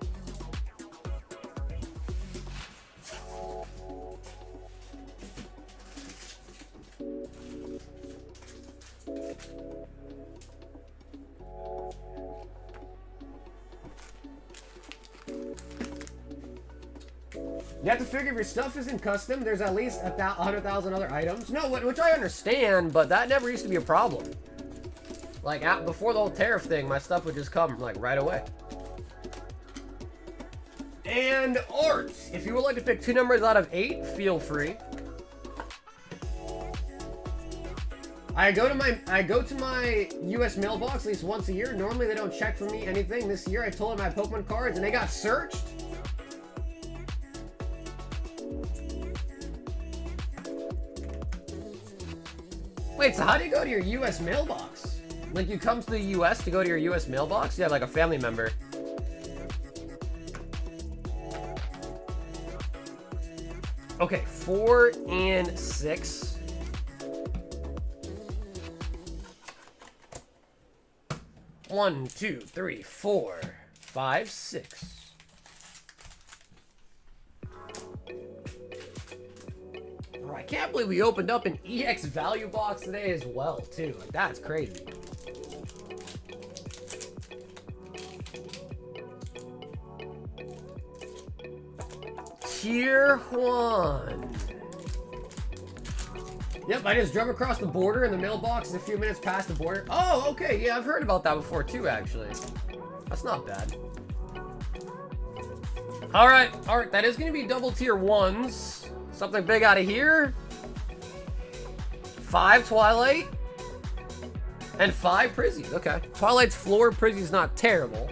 You have to figure if your stuff isn't custom, there's at least 100,000 other items. No, which I understand, but that never used to be a problem. Like, before the whole tariff thing, my stuff would just come, like, right away. And art. If you would like to pick 2 numbers out of 8, feel free. I go to my US mailbox at least once a year. Normally they don't check for me anything. This year I told them my Pokemon cards and they got searched. Wait, so how do you go to your US mailbox? Like, you come to the US to go to your US mailbox? You have like a family member. Okay, 4 and 6. One, 2, 3, 4, 5, 6. Bro, I can't believe we opened up an EX value box today as well, too. Like, that's crazy. Tier 1. Yep, I just drove across the border and the mailbox is a few minutes past the border. Oh, okay, yeah, I've heard about that before too, actually. That's not bad. Alright, that is going to be double tier 1s. Something big out of here. 5 Twilight. And 5 Prizzies, okay. Twilight's floor, Prizzy's not terrible.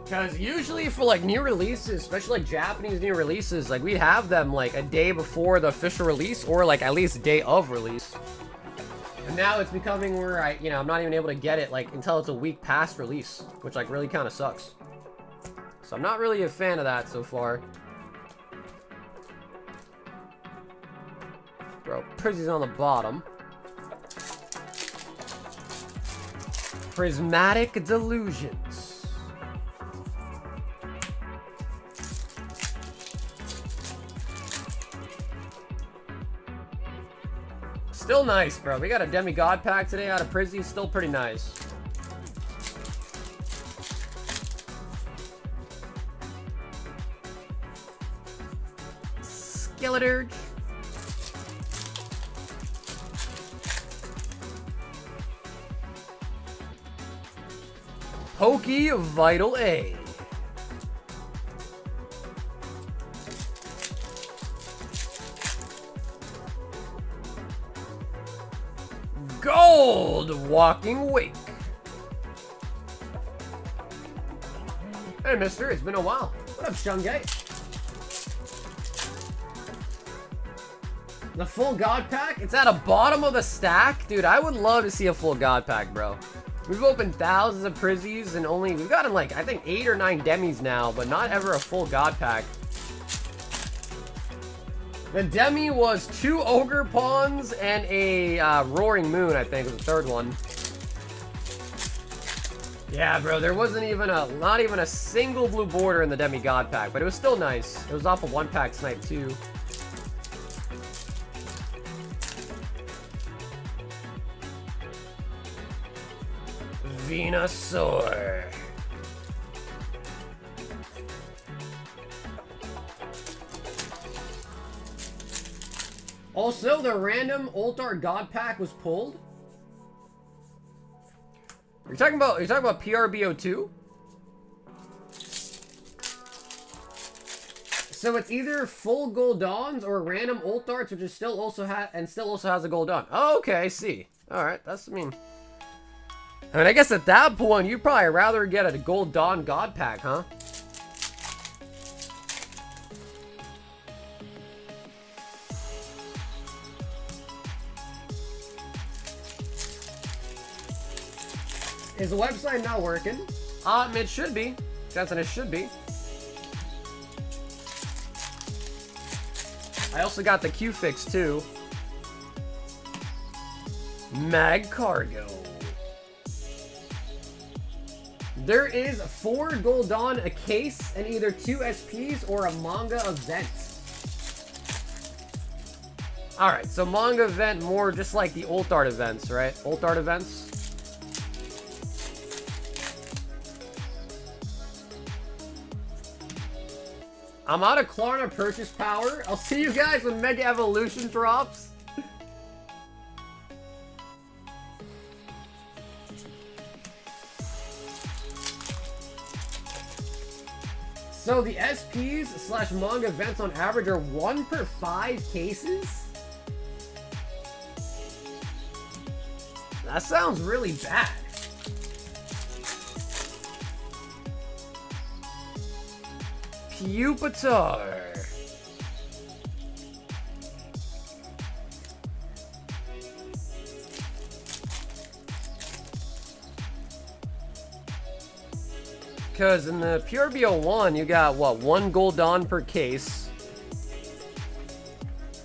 Because usually for like new releases, especially like Japanese new releases, like we'd have them like a day before the official release or like at least a day of release. And now it's becoming where I'm not even able to get it like until it's a week past release, which like really kind of sucks. So I'm not really a fan of that so far. Bro, Prizzy's on the bottom. Prismatic Delusions. Still nice, bro. We got a demigod pack today out of Prizzy. Still pretty nice. Skeleturge. Pokey Vital A. Gold Walking Wake. Hey, mister, it's been a while. What up, Shungay? The full God Pack? It's at the bottom of the stack? Dude, I would love to see a full God Pack, bro. We've opened thousands of Prizzies and we've gotten like, I think 8 or 9 Demis now, but not ever a full God Pack. The Demi was 2 Ogre Pawns and a Roaring Moon, I think, was the third one. Yeah, bro, there wasn't even not even a single blue border in the Demi God Pack, but it was still nice. It was off of 1-pack snipe, too. Venusaur. Also, the random Ultar God Pack was pulled. You're talking about PRBO2? So it's either full Goldons or random Ultarts, which is still also has a Goldon. Oh, okay, I see. All right, I mean, I guess at that point you'd probably rather get a Goldon God Pack, huh? Is the website not working? It should be. Jensen, it should be. I also got the Q-Fix too. Mag Cargo. There is 4 Goldon a case and either 2 SPs or a manga event. Alright, so manga event more just like the Ultart events, right? Ultart events. I'm out of Klarna purchase power. I'll see you guys when Mega Evolution drops. So the SPs / manga events on average are 1 per 5 cases? That sounds really bad. Pupitar. Because in the PRBO1, you got, what, 1 Goldon per case.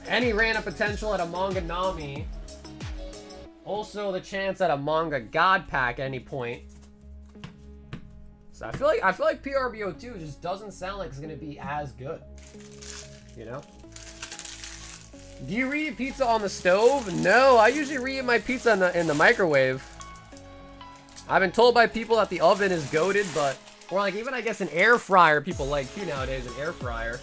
Any random potential at a Manga Nami. Also the chance at a Manga God Pack at any point. So I feel like PRBO2 just doesn't sound like it's gonna be as good. you know? Do you reheat pizza on the stove? No, I usually reheat my pizza in the microwave. I've been told by people that the oven is goated, but... Or like even I guess an air fryer people like too nowadays, an air fryer.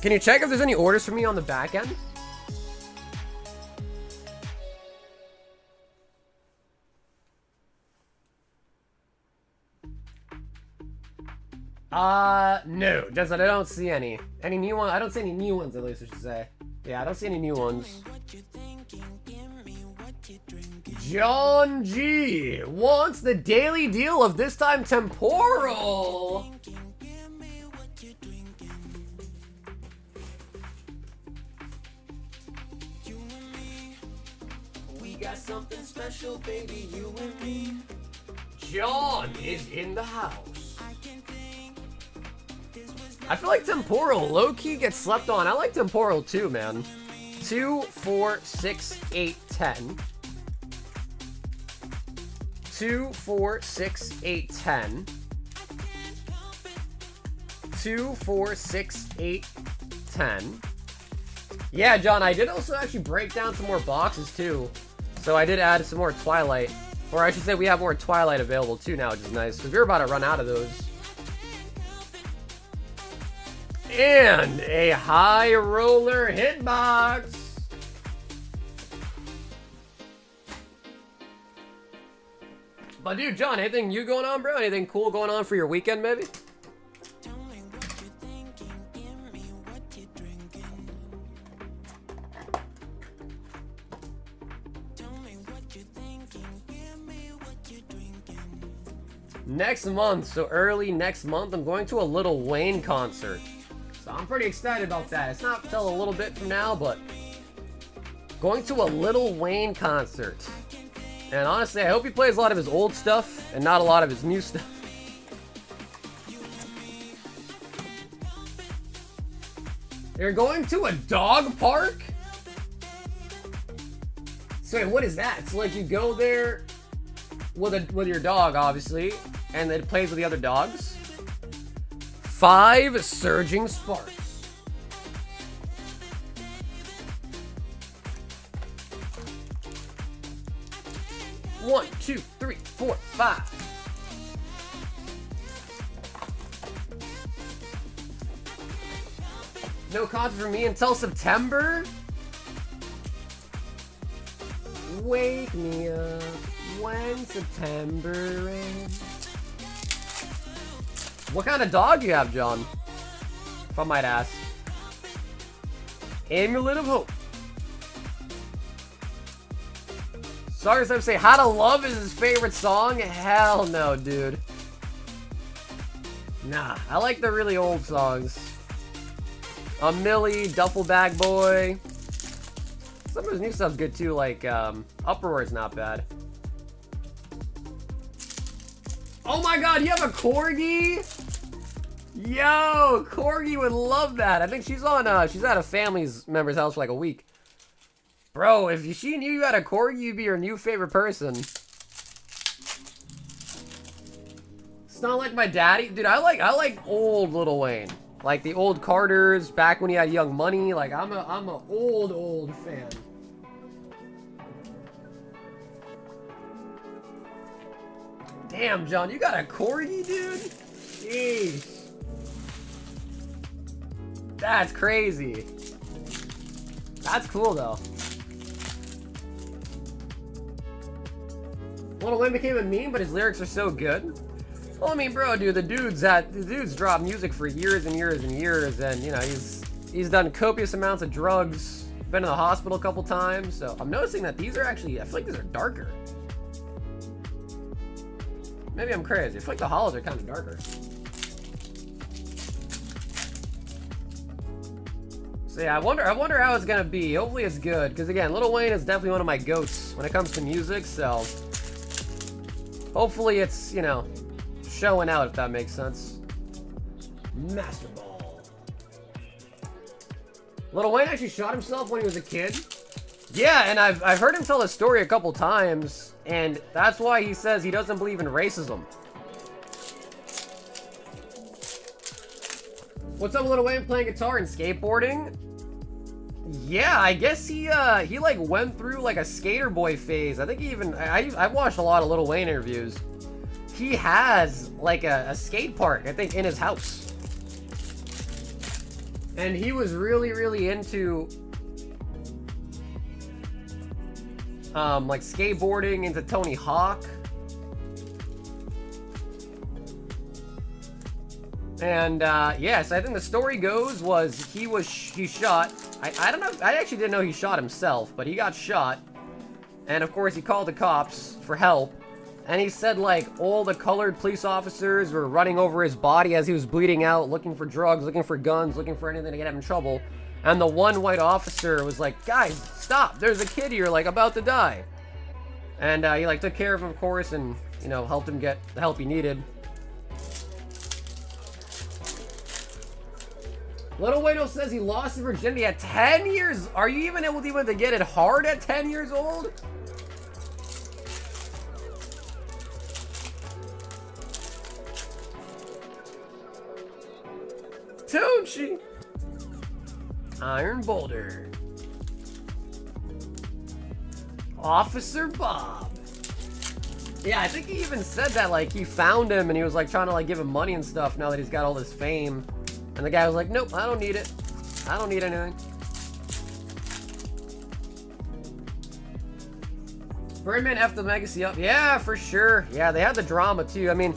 Can you check if there's any orders for me on the back end? No, I don't see any. Any new ones? I don't see any new ones, at least I should say. Yeah, I don't see any new ones. John G wants the daily deal of this time temporal. We got something special, baby, you and me. John is in the house. I feel like temporal low-key gets slept on. I like temporal too, man. 2, 4, 6, 8, 10. 2, 4, 6, 8, 10. 2, 4, 6, 8, 10. Yeah, John, I did also actually break down some more boxes too. So I did add some more Twilight. Or I should say we have more Twilight available too now, which is nice. Because we were about to run out of those. And a high roller hitbox. But dude, John, anything new going on, bro? Anything cool going on for your weekend, maybe? Next month, so early next month, I'm going to a Lil Wayne concert. So I'm pretty excited about that. It's not till a little bit from now, but going to a Lil Wayne concert. And honestly, I hope he plays a lot of his old stuff and not a lot of his new stuff. You're going to a dog park? So wait, what is that? So like you go there with your dog, obviously, and it plays with the other dogs? 5 Surging Sparks. One, 2, 3, 4, 5. No concert for me until September? Wake me up when September ends. What kind of dog do you have, John? If I might ask. Amulet of Hope. Sorry to say, How to Love is his favorite song? Hell no, dude. Nah, I like the really old songs. A Millie, Duffel Bag Boy. Some of his new stuff's good too, like Uproar is not bad. Oh my god, you have a Corgi? Yo, Corgi would love that. I think she's on she's at a family member's house for like a week. Bro, if she knew you had a Corgi, you'd be her new favorite person. It's not like my daddy. Dude, I like old Lil Wayne. Like the old Carters, back when he had Young Money. Like I'm a old fan. Damn, John, you got a Corgi, dude? Jeez. That's crazy. That's cool, though. Lil Wayne became a meme, but his lyrics are so good. Well, I mean, bro, dude, the dude's dropped music for years and years and years, and you know he's done copious amounts of drugs, been in the hospital a couple times. So I'm noticing that these are actually, I feel like these are darker. Maybe I'm crazy. I feel like the holos are kind of darker. So yeah, I wonder how it's gonna be. Hopefully it's good, because again, Lil Wayne is definitely one of my goats when it comes to music. So hopefully it's, you know, showing out, if that makes sense. Master Ball. Lil Wayne actually shot himself when he was a kid. Yeah, and I've heard him tell the story a couple times, and that's why he says he doesn't believe in racism. What's up, Lil Wayne? Playing guitar and skateboarding? Yeah, I guess he like went through like a skater boy phase. I think he even I've watched a lot of Lil Wayne interviews. He has like a skate park, I think, in his house. And he was really into like skateboarding, into Tony Hawk. And yes, I think the story goes was he shot. I don't know. I actually didn't know he shot himself, but he got shot. And of course, he called the cops for help. And he said like all the colored police officers were running over his body as he was bleeding out, looking for drugs, looking for guns, looking for anything to get him in trouble. And the one white officer was like, "Guys, stop! There's a kid here, like, about to die." And he like took care of him, of course, and you know, helped him get the help he needed. Little Wayno says he lost his virginity at 10 years. Are you even able to get it hard at 10 years old? Tochi. Iron Boulder. Officer Bob. Yeah, I think he even said that, like, he found him and he was like trying to like give him money and stuff now that he's got all this fame. And the guy was like, "Nope, I don't need it. I don't need anything." Birdman F the Legacy up. Yeah, for sure. Yeah, they had the drama too. I mean,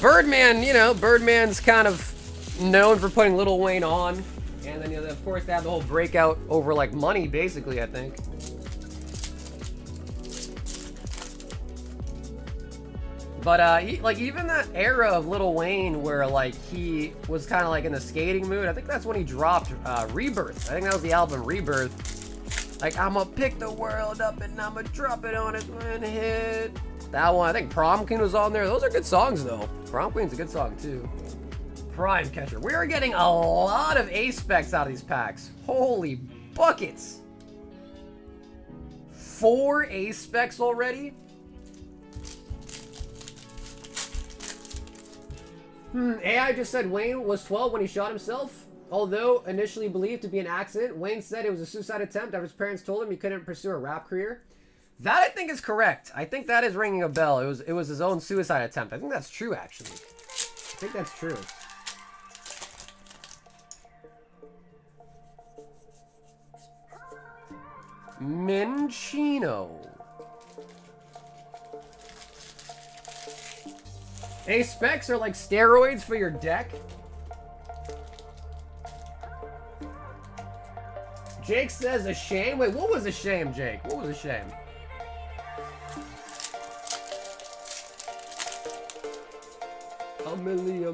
Birdman, you know, Birdman's kind of known for putting Lil Wayne on. And then, you know, of course, they had the whole breakout over, like, money, basically, I think. But, like, even that era of Lil Wayne where, like, he was kind of, like, in the skating mood, I think that's when he dropped Rebirth. I think that was the album Rebirth. Like, I'ma pick the world up and I'ma drop it on its one hit. That one, I think Prom Queen was on there. Those are good songs, though. Prom Queen's a good song, too. Prime Catcher. We are getting a lot of A-Specs out of these packs. Holy buckets. 4 A-Specs already? AI just said Wayne was 12 when he shot himself. Although initially believed to be an accident, Wayne said it was a suicide attempt after his parents told him he couldn't pursue a rap career. That, I think, is correct. I think that is ringing a bell. It was his own suicide attempt. I think that's true, actually. I think that's true. Minchino. A-Specs are like steroids for your deck. Jake says a shame. Wait, what was a shame, Jake? What was a shame? A milli.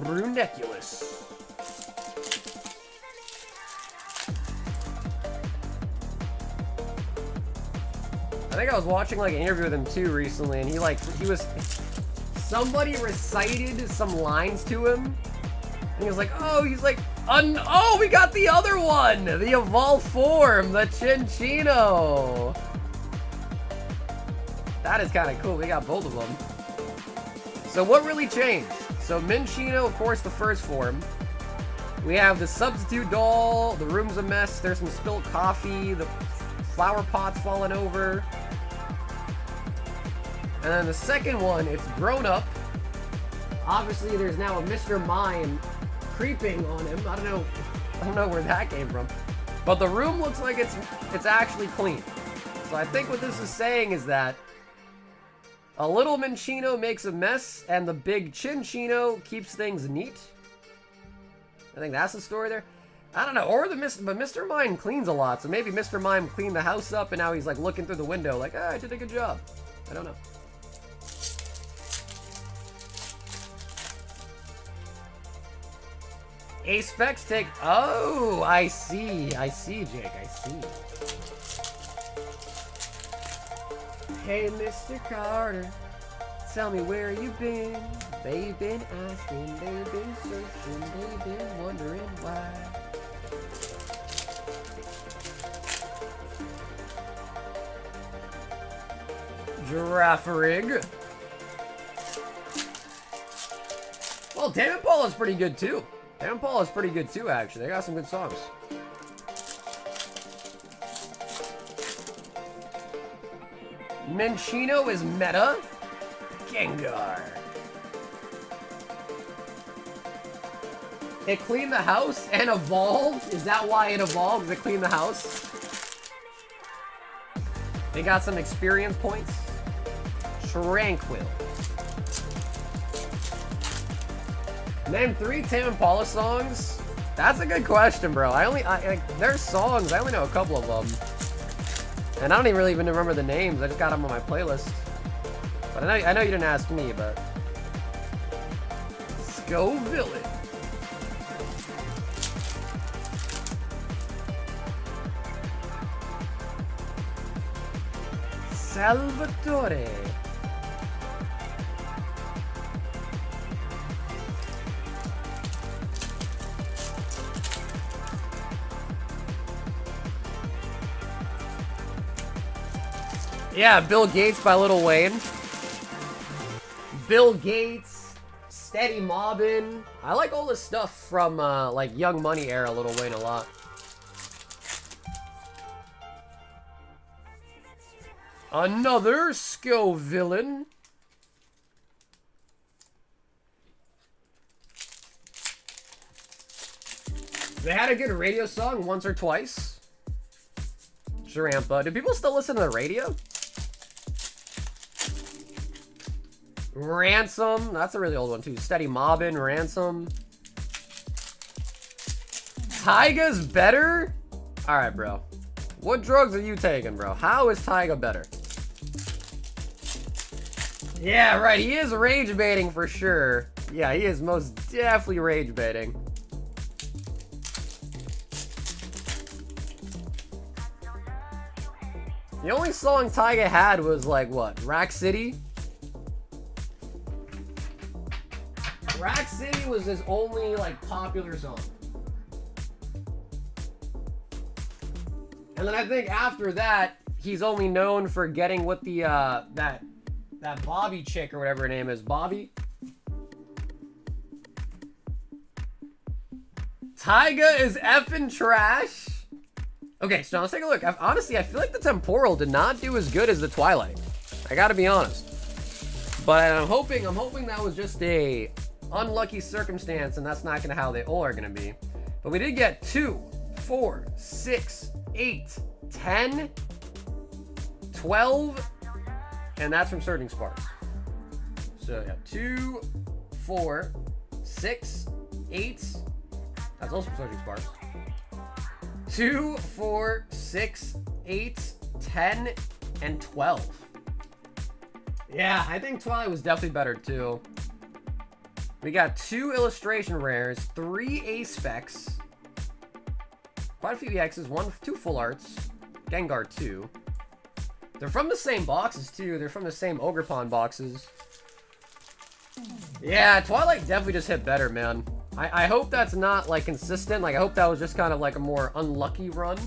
Runeculous. I think I was watching like an interview with him too recently, and somebody recited some lines to him, and he was like, oh, we got the other one, the evolved form, the Chinchino. That is kind of cool. We got both of them. So what really changed? So Minchino, of course, the first form. We have the substitute doll. The room's a mess. There's some spilled coffee. The flower pot's falling over. And then the second one, it's grown up. Obviously, there's now a Mr. Mime creeping on him. I don't know where that came from. But the room looks like it's actually clean. So I think what this is saying is that a little Minchino makes a mess, and the big Chinchino keeps things neat. I think that's the story there. I don't know, but Mr. Mime cleans a lot, so maybe Mr. Mime cleaned the house up, and now he's like looking through the window, like, I did a good job. I don't know. A-Specs take. Oh, I see, Jake. I see. Hey, Mr. Carter, tell me where you been. They've been asking, they've been searching, they've been wondering why. Giraffe rig. Well, Tame Impala's pretty good too. Tame Impala's pretty good too, actually. They got some good songs. Minccino is meta. Gengar. It cleaned the house and evolved? Is that why it evolved? It cleaned the house? They got some experience points. Tranquil. Name 3 Tame Impala songs? That's a good question, bro. Their songs, I only know a couple of them. And I don't even really remember the names. I just got them on my playlist. But I know you didn't ask me, but... Scoville. Salvatore. Yeah, Bill Gates by Lil Wayne. Bill Gates, Steady Mobbin. I like all this stuff from like Young Money era Lil Wayne a lot. Another Scoville. They had a good radio song once or twice. Sharampa. Do people still listen to the radio? Ransom. That's a really old one too. Steady Mobbin, Ransom. Tyga's better? Alright, bro. What drugs are you taking, bro? How is Taiga better? Yeah, right. He is rage baiting for sure. Yeah, he is most definitely rage baiting. The only song Taiga had was like what? Rack City? Rack City was his only like popular song. And then I think after that, he's only known for getting with the that Bobby chick or whatever her name is. Bobby? Taiga is effing trash. Okay, so now let's take a look. Honestly, I feel like the Temporal did not do as good as the Twilight. I gotta be honest. But I'm hoping that was just a unlucky circumstance, and that's not gonna how they all are gonna be. But we did get 2, 4, 6, 8, 10, 12, and that's from Surging Sparks. So yeah, 2, 4, 6, 8. That's also from Surging Sparks. 2, 4, 6, 8, 10, and 12. Yeah, I think Twilight was definitely better too. We got 2 illustration rares, 3 A-specs, quite a few EXs, 2 full arts, Gengar 2. They're from the same boxes too. They're from the same Ogerpon boxes. Yeah, Twilight definitely just hit better, man. I hope that's not like consistent. Like I hope that was just kind of like a more unlucky run.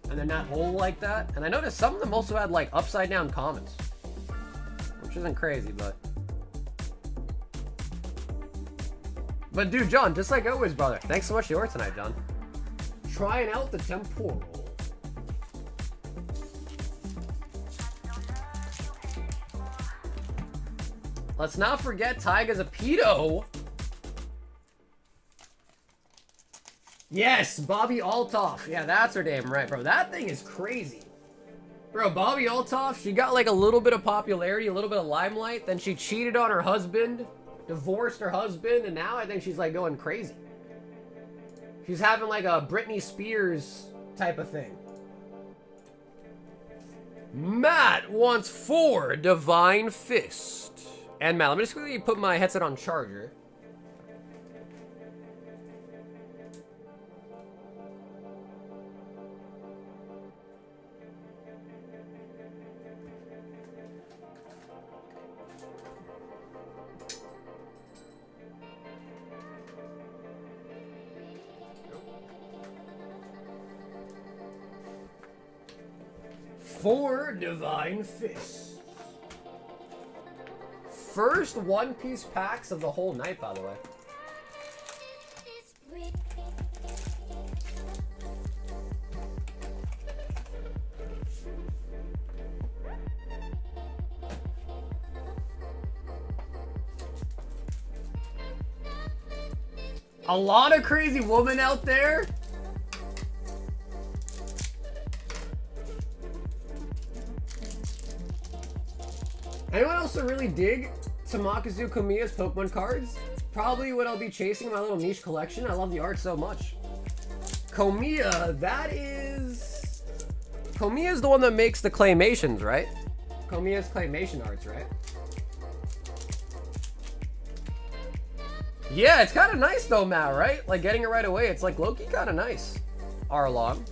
And they're not all like that. And I noticed some of them also had like upside down comments. Which isn't crazy, but... But dude, John, just like always, brother. Thanks so much for your tonight, John. Trying out the Temporal. Let's not forget Taiga's a pedo. Yes, Bobby Altoff. Yeah, that's her name, right, bro. That thing is crazy. Bro, Bobby Altoff, she got like a little bit of popularity, a little bit of limelight. Then she cheated on her husband, divorced her husband, and now I think she's like going crazy. She's having like a Britney Spears type of thing. Matt wants 4 Divine Fist. And Matt, let me just quickly put my headset on charger. 4 Divine Fists. First One Piece packs of the whole night, by the way. A lot of crazy women out there. Anyone else that really dig Tamakazu Komiya's Pokemon cards? Probably what I'll be chasing in my little niche collection. I love the art so much. Komiya, that is... Komiya's the one that makes the claymations, right? Komiya's claymation arts, right? Yeah, it's kind of nice though, Matt, right? Like getting it right away, it's like low-key kind of nice. Arlong.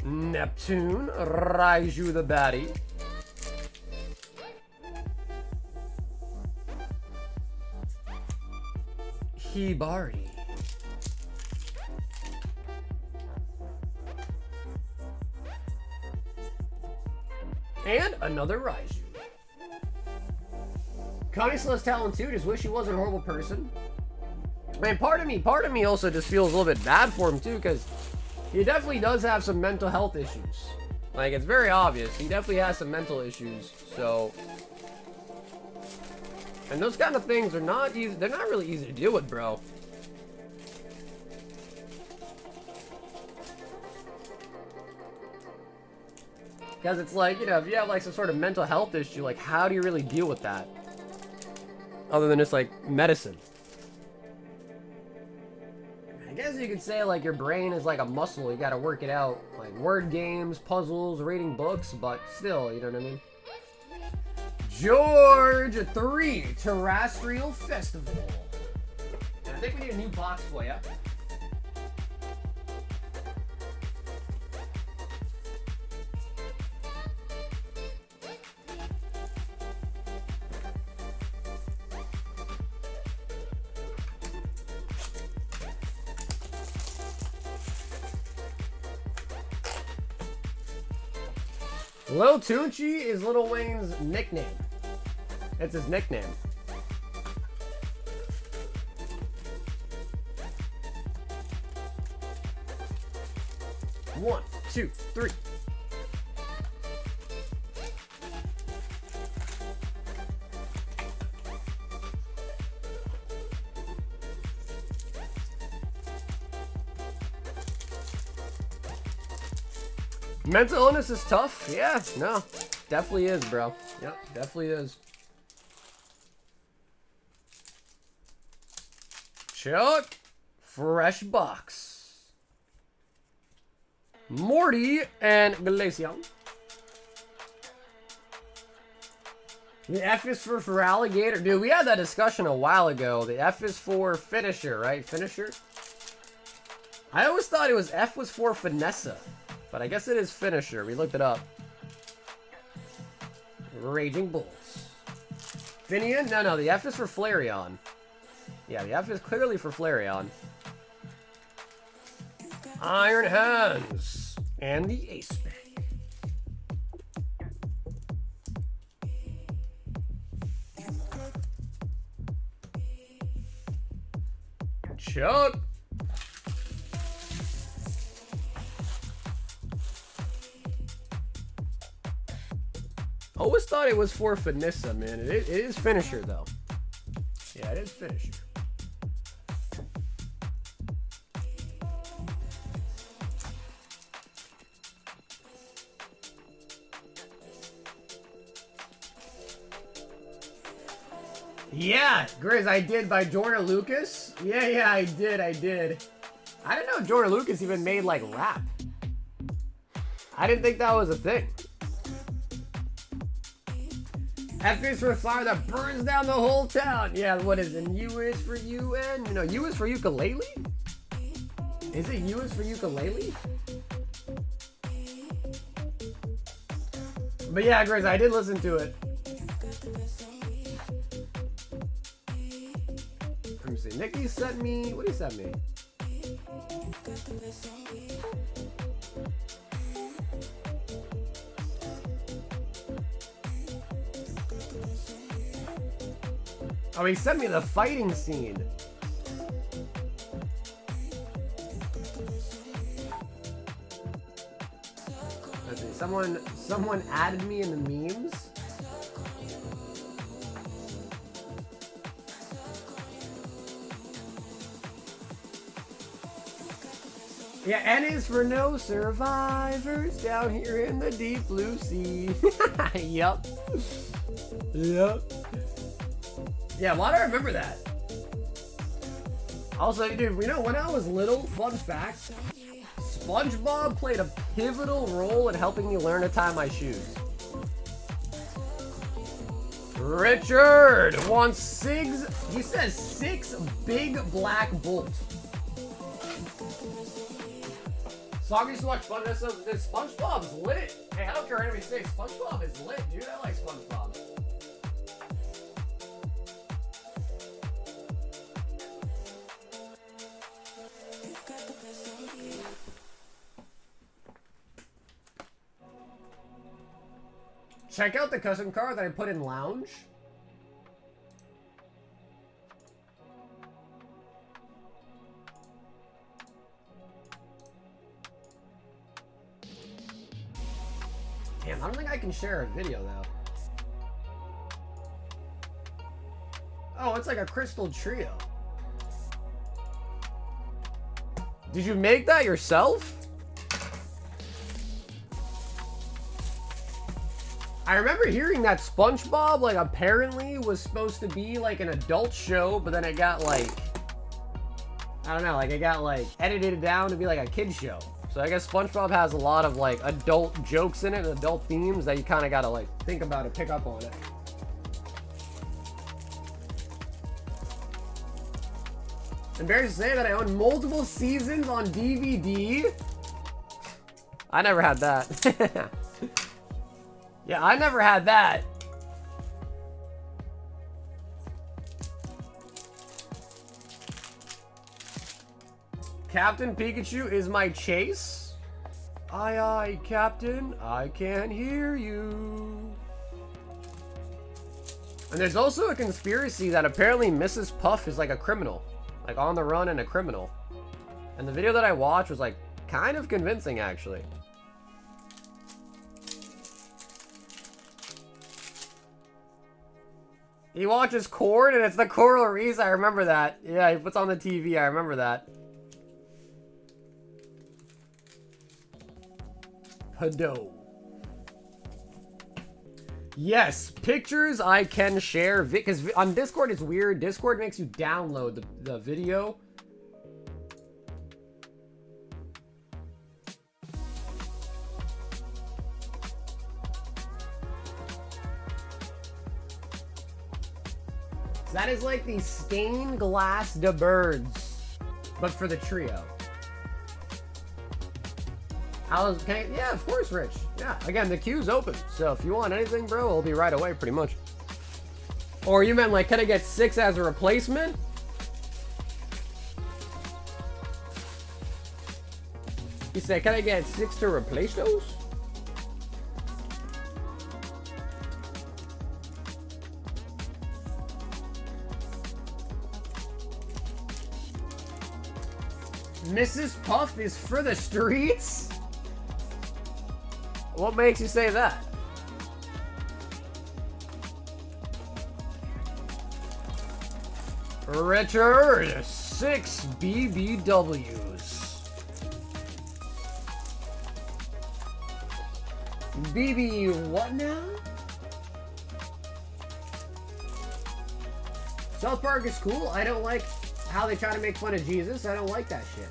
Neptune, Raikou the baddie. Hibari. And another Raikou. Connie Celeste Talon 2, just wish he wasn't a horrible person. Man, part of me also just feels a little bit bad for him too, because he definitely does have some mental health issues. Like, it's very obvious. He definitely has some mental issues, so... And those kind of things are not easy. They're not really easy to deal with, bro. Because it's like, you know, if you have like some sort of mental health issue, like how do you really deal with that? Other than just like medicine. I guess you could say like your brain is like a muscle, you gotta work it out. Like word games, puzzles, reading books, but still, you know what I mean? George 3 Terrestrial Festival. And I think we need a new box for you. Lil Tunechi is Lil Wayne's nickname. That's his nickname. One, two, three. Mental illness is tough. Yeah, no. Definitely is, bro. Yep, definitely is. Chuck. Fresh box. Morty and Glaceon. The F is for alligator. Dude, we had that discussion a while ago. The F is for finisher, right? Finisher? I always thought it was F was for Finessa. But I guess it is finisher. We looked it up. Raging Bulls. Finian? No, the F is for Flareon. Yeah, the F is clearly for Flareon. Iron Hands. And the Ace Bag. Chuck. Always thought it was for Finessa, man. It is finisher, though. Yeah, it is finisher. Yeah, Grizz, I did by Jordan Lucas. Yeah, I did. I didn't know Jordan Lucas even made, like, rap. I didn't think that was a thing. F is for a fire that burns down the whole town. Yeah, what is it? U is for UN? No, U is for ukulele? Is it U is for ukulele? But yeah, Grizz, I did listen to it. Let me see. Nikki sent me... What did he send me? Oh, he sent me the fighting scene. Let's see, someone added me in the memes. Yeah, N is for no survivors down here in the deep blue sea. Yup. Yup. Yeah, why do I remember that? Also, dude, you know, when I was little, fun fact, SpongeBob played a pivotal role in helping me learn to tie my shoes. Richard wants he says 6 big black bolts. Song used to watch SpongeBob. SpongeBob's lit. Hey, I don't care what anybody says. SpongeBob is lit, dude. I like SpongeBob. Check out the custom car that I put in lounge. Damn, I don't think I can share a video though. Oh, it's like a crystal trio. Did you make that yourself? I remember hearing that SpongeBob, like, apparently was supposed to be, like, an adult show, but then it got, like, I don't know, like, it got, like, edited down to be, like, a kid show. So I guess SpongeBob has a lot of, like, adult jokes in it and adult themes that you kind of got to, like, think about and pick up on it. Embarrassed to say that I own multiple seasons on DVD. I never had that. Yeah, I never had that. Captain Pikachu is my chase. Aye, aye, Captain, I can hear you. And there's also a conspiracy that apparently Mrs. Puff is like a criminal. Like on the run and a criminal. And the video that I watched was like kind of convincing actually. He watches Corn and it's the Coral Reefs. I remember that. Yeah, he puts on the TV. I remember that. Hado. Yes, pictures I can share. Because on Discord it's weird. Discord makes you download the video. That is like the stained glass de birds, but for the trio. Yeah, of course, Rich. Yeah, again, the queue's open. So if you want anything, bro, it'll be right away, pretty much. Or you meant like, can I get 6 as a replacement? You said, can I get 6 to replace those? Mrs. Puff is for the streets? What makes you say that? Richard, 6 BBWs. BB what now? South Park is cool. I don't like how they try to make fun of Jesus. I don't like that shit.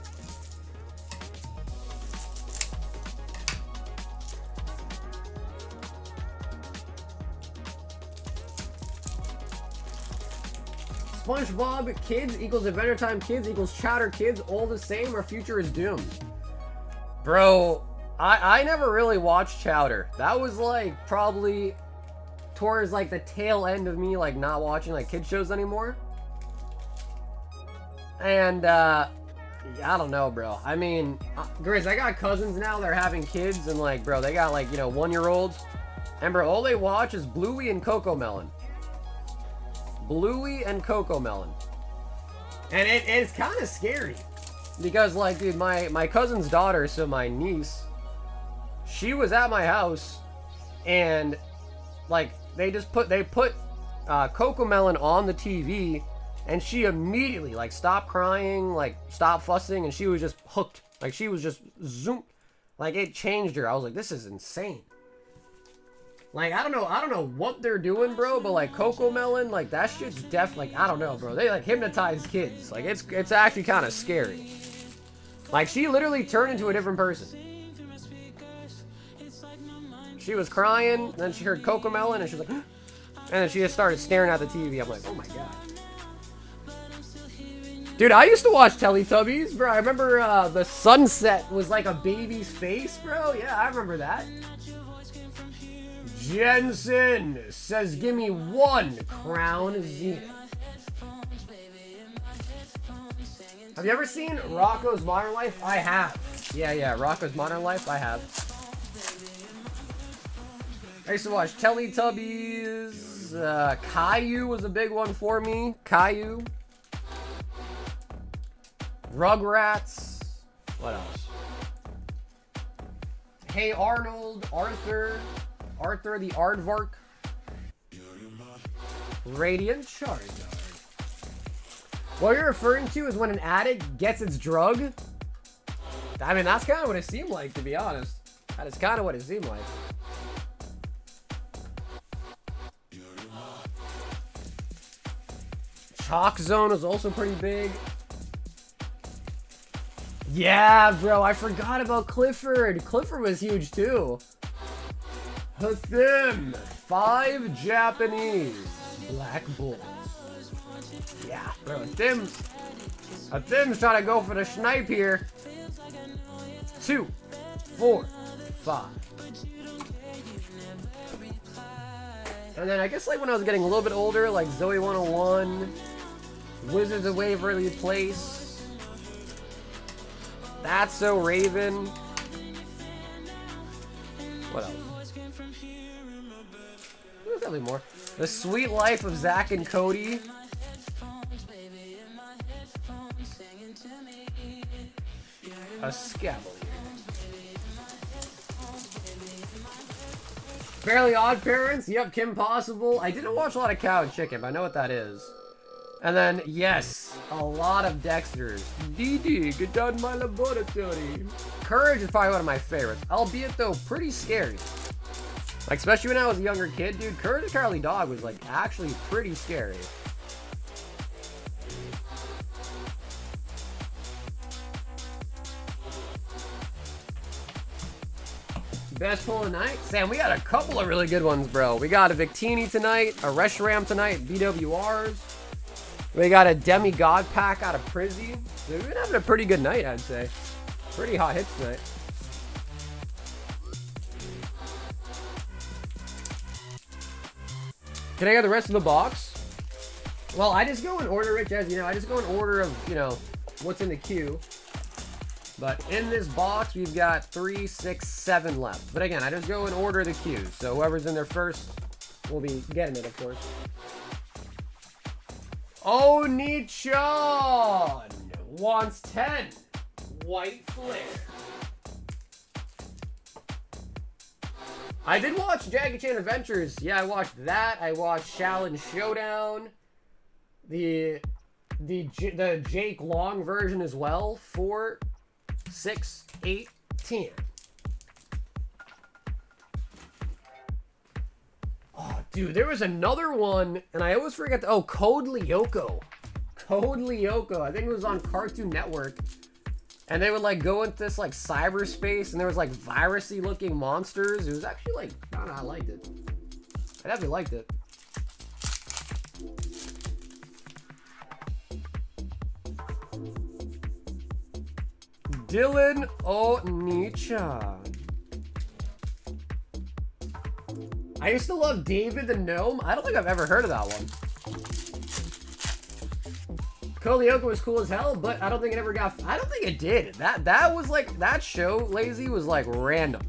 SpongeBob kids equals Adventure Time kids equals Chowder kids, all the same, or future is doomed. Bro, I never really watched Chowder. That was like probably towards like the tail end of me like not watching like kid shows anymore. And I don't know, bro. I mean, Grizz, I got cousins now. They're having kids, and like, bro, they got like, you know, 1-year-olds, and bro, all they watch is Bluey and Coco Melon. Bluey and Coco Melon, and it's kind of scary because, like, dude, my cousin's daughter, so my niece, she was at my house, and like they put Coco Melon on the TV. And she immediately, like, stopped crying, like, stopped fussing, and she was just hooked. Like, she was just zoom. Like, it changed her. I was like, this is insane. Like, I don't know what they're doing, bro, but, like, Coco Melon, like, that shit's like, I don't know, bro. They, like, hypnotize kids. Like, it's actually kind of scary. Like, she literally turned into a different person. She was crying, then she heard Coco Melon, and she was like, and then she just started staring at the TV. I'm like, oh my god. Dude, I used to watch Teletubbies, bro. I remember the sunset was like a baby's face, bro. Yeah, I remember that. Jensen says, give me 1 Crown Zenith. Have you ever seen Rocco's Modern Life? I have. Yeah, Rocco's Modern Life, I have. I used to watch Teletubbies. Caillou was a big one for me. Caillou. Rugrats. What else? Hey Arnold, Arthur the Aardvark, Radiant Charizard. What you're referring to is when an addict gets its drug? I mean, that's kind of what it seemed like, to be honest. That is kind of what it seemed like. Chalk Zone was also pretty big. Yeah, bro, I forgot about Clifford. Clifford was huge too. Hathim, 5 Japanese Black Bulls. Yeah, bro, Hathim's trying to go for the snipe here. 2, 4, 5. And then I guess like when I was getting a little bit older, like Zoe 101, Wizards of Waverly Place. That's So Raven. What else? There's definitely more. The Sweet Life of Zack and Cody. A Scavalier. Fairly Odd Parents. Yep, Kim Possible. I didn't watch a lot of Cow and Chicken, but I know what that is. And then, yes, a lot of Dexters. DD, get down to my laboratory. Courage is probably one of my favorites, albeit though pretty scary. Like, especially when I was a younger kid, dude, Courage the Cowardly Dog was like actually pretty scary. Best pull of the night? Sam, we got a couple of really good ones, bro. We got a Victini tonight, a Reshiram tonight, BWRs. We got a Demigod pack out of Prizzy. So we've been having a pretty good night, I'd say. Pretty hot hits tonight. Can I get the rest of the box? Well, I just go in order, Rich, as you know. I just go in order of, you know, what's in the queue. But in this box, we've got 3, 6, 7 left. But again, I just go in order of the queue. So whoever's in there first will be getting it, of course. Oh, Nichan wants 10. White Flick. I did watch Jackie Chan Adventures. Yeah, I watched that. I watched Shaolin Showdown. The Jake Long version as well. 4, 6, 8, 10. Oh, dude, there was another one, and I always forget. Oh, Code Lyoko. Code Lyoko. I think it was on Cartoon Network. And they would, like, go into this, like, cyberspace, and there was, like, virus-y looking monsters. It was actually, like, I don't know, I liked it. I definitely liked it. Dylan Onicha. I used to love David the Gnome. I don't think I've ever heard of that one. Kolioka was cool as hell, but I don't think it ever got... I don't think it did. That was like... That show, Lazy, was like random.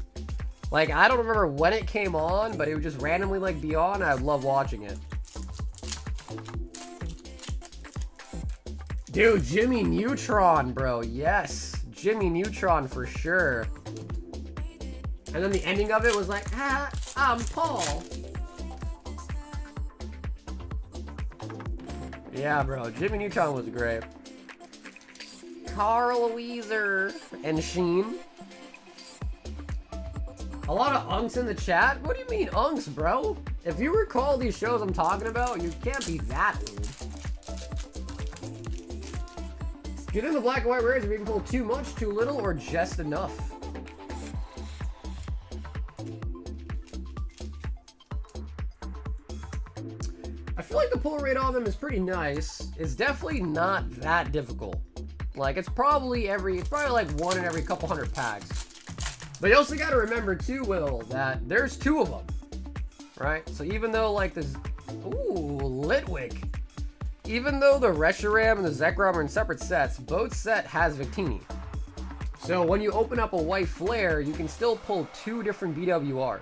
Like, I don't remember when it came on, but it would just randomly like be on. I would love watching it. Dude, Jimmy Neutron, bro. Yes. Jimmy Neutron for sure. And then the ending of it was like, ah, I'm Paul. Yeah, bro. Jimmy Neutron was great. Carl Weezer and Sheen. A lot of unks in the chat? What do you mean unks, bro? If you recall these shows I'm talking about, you can't be that old. Get in the black and white rares if you can pull too much, too little, or just enough. I feel like the pull rate on them is pretty nice. It's definitely not that difficult. Like, it's probably like one in every couple hundred packs. But you also gotta remember too, Will, that there's 2 of them. Right? So even though like this... Ooh, Litwick. Even though the Reshiram and the Zekrom are in separate sets, both set has Victini. So when you open up a white flare, you can still pull 2 different BWRs.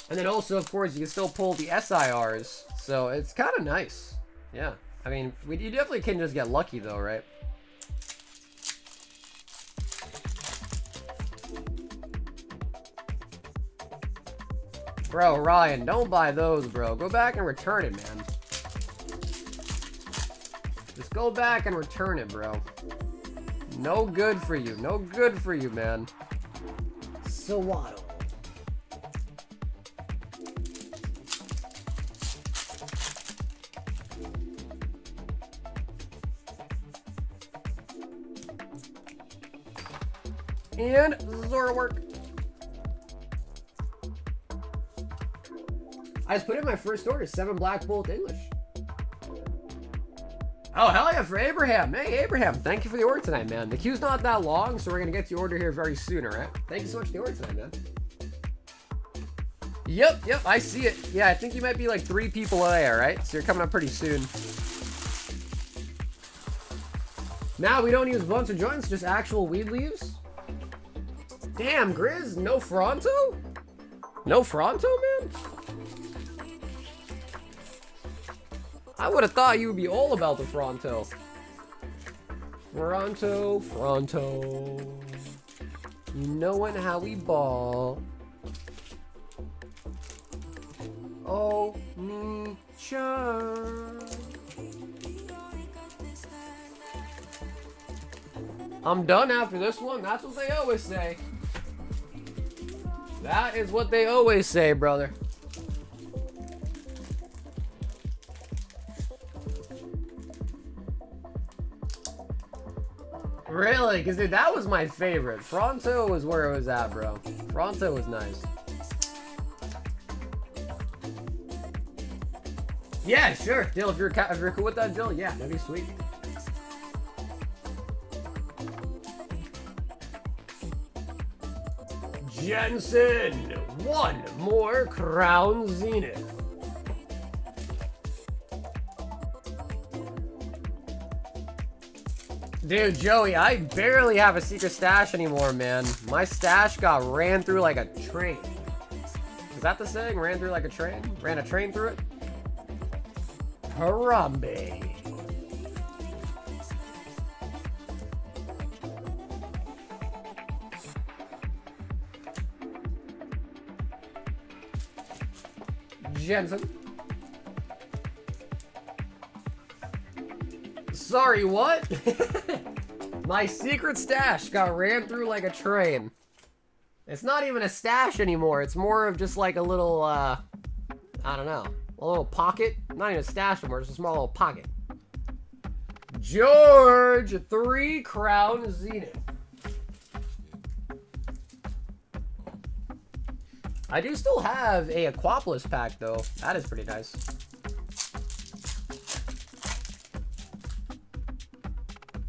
And then also, of course, you can still pull the SIRs. So it's kind of nice. Yeah. I mean, you definitely can just get lucky though, right? Bro, Ryan, don't buy those, bro. Go back and return it, man. Just go back and return it, bro. No good for you. No good for you, man. Sawaddle. And Zoroark. I just put in my first order, 7 Black Bolt English. Oh, hell yeah, for Abraham. Hey, Abraham, thank you for the order tonight, man. The queue's not that long, so we're going to get the order here very soon, all right? Thank you so much for the order tonight, man. Yep, I see it. Yeah, I think you might be like 3 people away, all right? So you're coming up pretty soon. Now we don't use blunts or joints, just actual weed leaves. Damn, Grizz, no Fronto? No Fronto, man? I would have thought you would be all about the Fronto. Fronto. You knowin' how we ball. Oh, me, sure. I'm done after this one. That's what they always say. That is what they always say, brother. Really? Because, dude, that was my favorite. Fronto was where it was at, bro. Fronto was nice. Yeah, sure. Dill, if you're cool with that, Dill, yeah, that'd be sweet. Jensen, 1 more Crown Zenith. Dude, Joey, I barely have a secret stash anymore, man. My stash got ran through like a train. Is that the saying? Ran through like a train? Ran a train through it? Harambe. Jensen. Sorry, what? My secret stash got ran through like a train. It's not even a stash anymore. It's more of just like a little, I don't know, a little pocket. Not even a stash anymore, just a small little pocket. George, 3 Crown Zenith. I do still have a Aquapolis pack, though. That is pretty nice.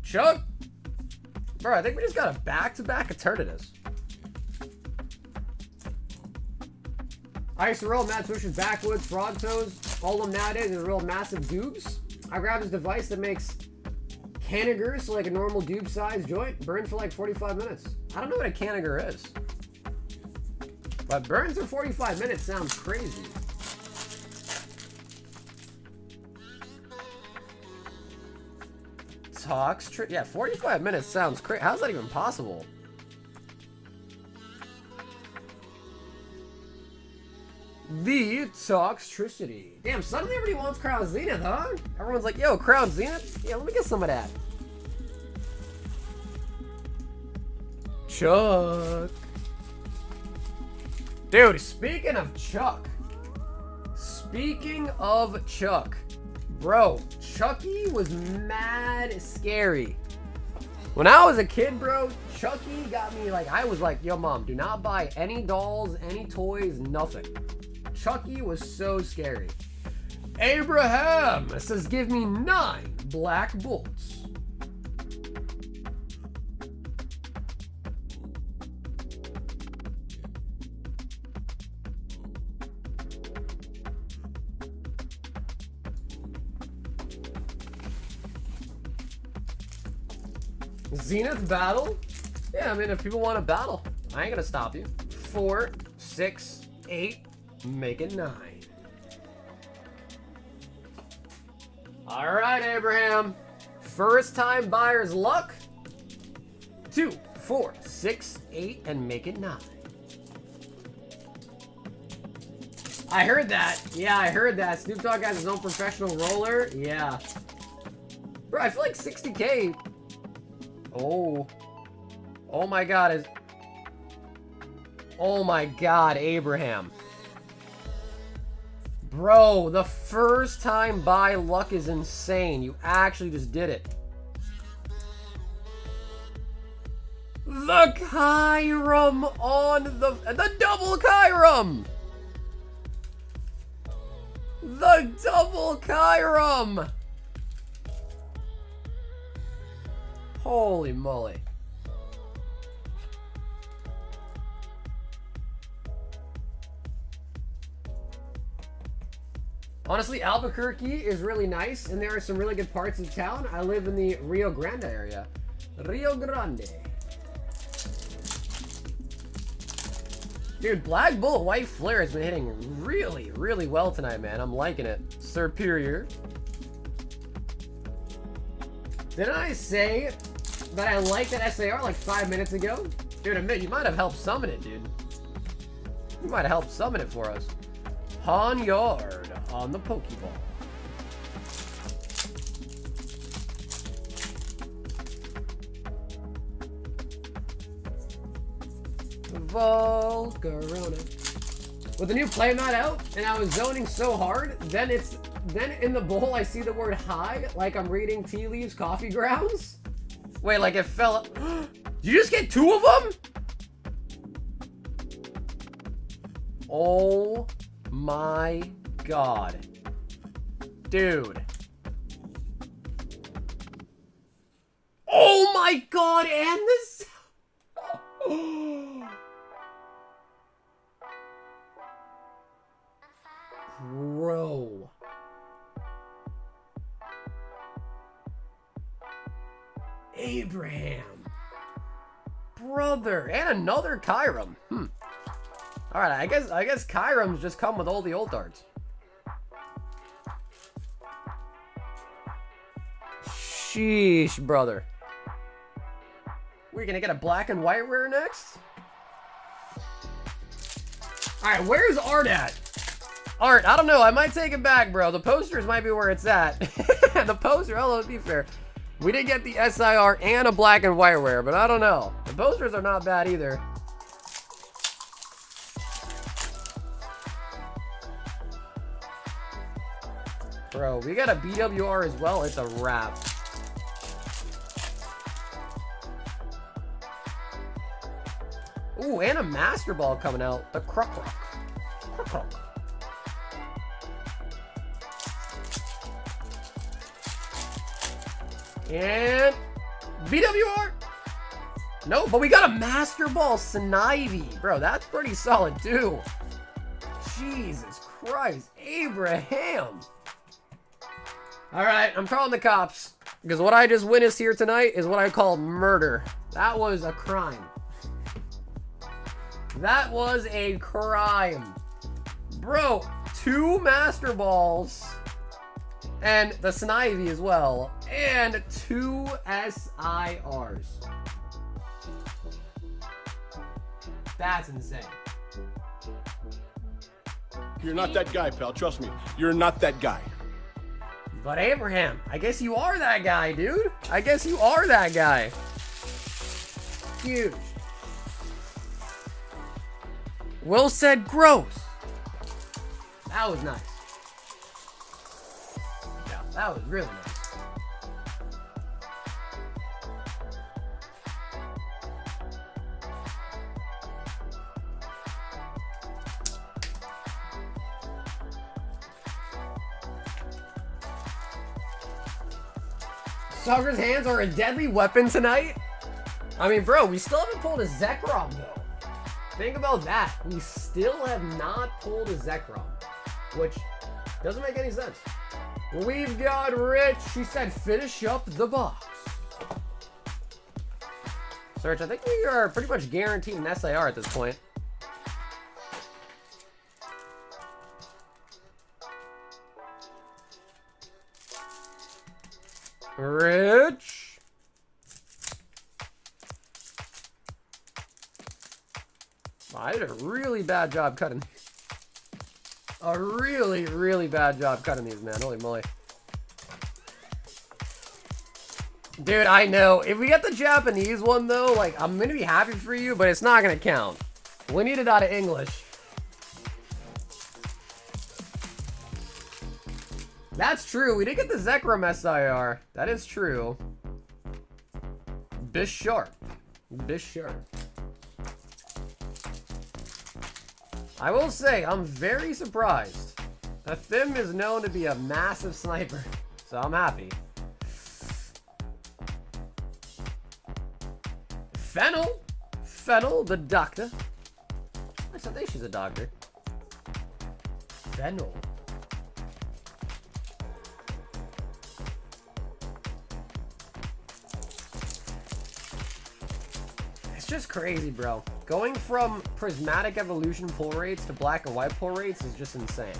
Chug! Bro, I think we just got a back-to-back Eternatus. Ice Roll, Matt Swish's Backwoods, Frog Toes. all of them nowadays are real massive dupes. I grabbed this device that makes Canager, so like a normal dupe size joint, burns for like 45 minutes. I don't know what a Canager is. But burns for 45 minutes sounds crazy. Yeah, 45 minutes sounds crazy. How's that even possible? The Toxtricity. Damn, suddenly everybody wants Crown Zenith, huh? Everyone's like, yo, Crown Zenith? Yeah, let me get some of that. Chuck. Dude, speaking of Chuck. Bro, Chucky was mad scary. When I was a kid, bro, Chucky got me like, I was like, yo, mom, do not buy any dolls, any toys, nothing. Chucky was so scary. Abraham says, give me 9 black bolts. Zenith battle? Yeah, I mean, if people want to battle, I ain't gonna stop you. 4, 6, 8, make it 9. All right, Abraham. First time buyer's luck. 2, 4, 6, 8, and make it 9. I heard that. Yeah, I heard that. Snoop Dogg has his own professional roller. Yeah. Bro, I feel like 60K. Oh. Oh my God. Oh my God, Abraham. Bro, the first time buy luck is insane. You actually just did it. The Kyurem on the double Kyurem. The double Kyurem. Holy moly. Honestly, Albuquerque is really nice, and there are some really good parts of town. I live in the Rio Grande area. Rio Grande. Dude, Black Bull White Flare has been hitting really, really well tonight, man. I'm liking it. Superior. Didn't I say that I liked that SAR like 5 minutes ago? Dude, admit, you might have helped summon it, dude. You might have helped summon it for us. Han Yard on the Pokeball. Volcarona. With the new playmat out, and I was zoning so hard, then in the bowl I see the word high, like I'm reading tea leaves coffee grounds. Wait, like it fell up. Did you just get 2 of them? Oh my God. Dude. Oh my God, and this. Bro. Abraham. Brother. And another Kyurem. Alright, I guess Kyurems just come with all the old darts. Sheesh, brother. We're gonna get a black and white rare next? Alright, where's Art at? Art, I don't know. I might take it back, bro. The posters might be where it's at. The poster, oh, let's be fair. We did get the SIR and a black and white rare, but I don't know. The posters are not bad either. Bro, we got a BWR as well. It's a wrap. Ooh, and a Master Ball coming out. The Croc. And BWR. No, but we got a Master Ball Snivy. Bro, that's pretty solid too. Jesus Christ. Christ, Abraham. All right, I'm calling the cops. Because what I just witnessed here tonight is what I call murder. That was a crime. That was a crime. Bro, 2 Master Balls. And the Snivy as well. And 2 SIRs. That's insane. You're not that guy, pal. Trust me. You're not that guy. But Abraham, I guess you are that guy, dude. I guess you are that guy. Huge. Will said gross. That was nice. Yeah, that was really nice. Stalker's hands are a deadly weapon tonight? I mean, bro, we still haven't pulled a Zekrom, though. Think about that. We still have not pulled a Zekrom, which doesn't make any sense. We've got Rich. She said, finish up the box. Search, I think we are pretty much guaranteed an SIR at this point. Rich. I did a really bad job cutting. A really, really bad job cutting these, man. Holy moly. Dude, I know. If we get the Japanese one, though, like, I'm going to be happy for you, but it's not going to count. We need it out of English. That's true. We did get the Zekrom SIR. That is true. Bisharp. I will say, I'm very surprised. The Thim is known to be a massive sniper, so I'm happy. Fennel, the doctor. I think she's a doctor. Fennel. Just crazy, bro. Going from prismatic evolution pull rates to black and white pull rates is just insane.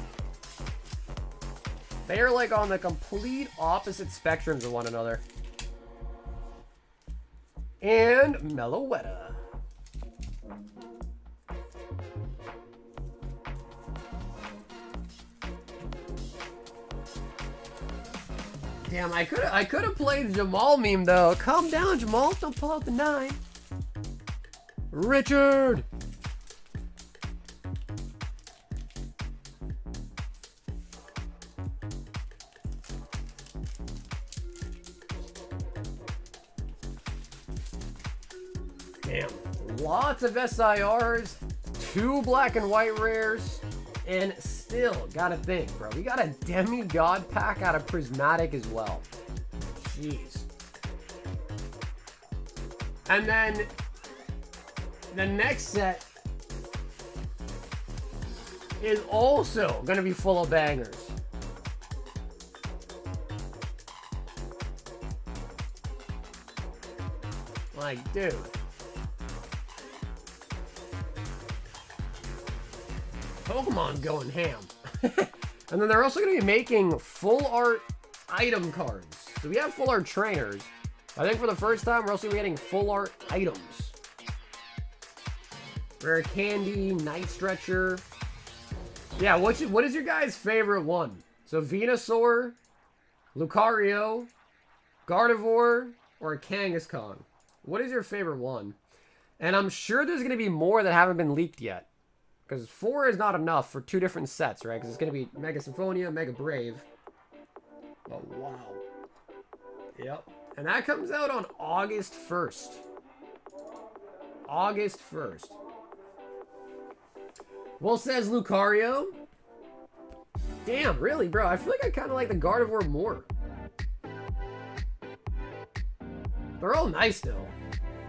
They are like on the complete opposite spectrums of one another. And Meloetta. Damn, I could have played Jamal meme though. Calm down, Jamal. Don't pull out the 9. Richard! Damn. Lots of SIRs, 2 black and white rares, and still, gotta think, bro. We got a demigod pack out of prismatic as well. Jeez. And then the next set is also going to be full of bangers. Like, dude. Pokemon going ham. And then they're also going to be making full art item cards. So we have full art trainers. I think for the first time, we're also going to be getting full art items. Rare Candy, Night Stretcher. Yeah, what is your guys' favorite one? So Venusaur, Lucario, Gardevoir, or Kangaskhan? What is your favorite one? And I'm sure there's going to be more that haven't been leaked yet. Because 4 is not enough for 2 different sets, right? Because it's going to be Mega Symphonia, Mega Brave. Oh, wow. Yep. And that comes out on August 1st. August 1st. Will says Lucario. Damn, really, bro? I feel like I kind of like the Gardevoir more. They're all nice, though.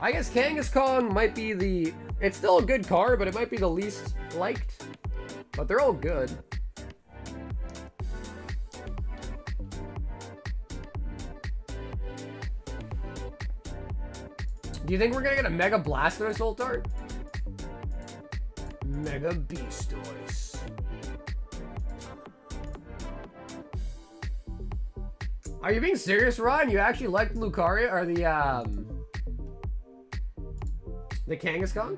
I guess Kangaskhan might be the... It's still a good card, but it might be the least liked. But they're all good. Do you think we're gonna get a Mega Blastoise Ultart? Mega Beastoise. Are you being serious, Ryan? You actually like Lucario or the Kangaskhan?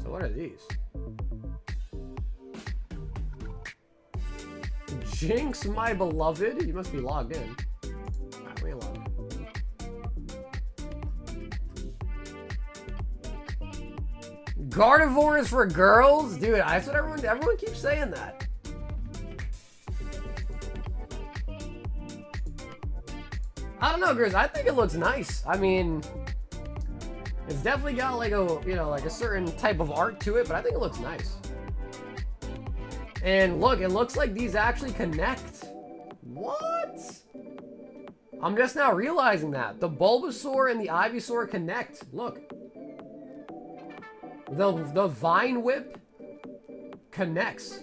So what are these? Jinx, my beloved. You must be logged in. Alright, we logged in. Gardevoir is for girls? Dude, that's what everyone keeps saying that. I don't know, Grizz. I think it looks nice. I mean, it's definitely got like a, you know, like a certain type of art to it, but I think it looks nice. And look, it looks like these actually connect. What? I'm just now realizing that. The Bulbasaur and the Ivysaur connect. Look. The Vine Whip connects.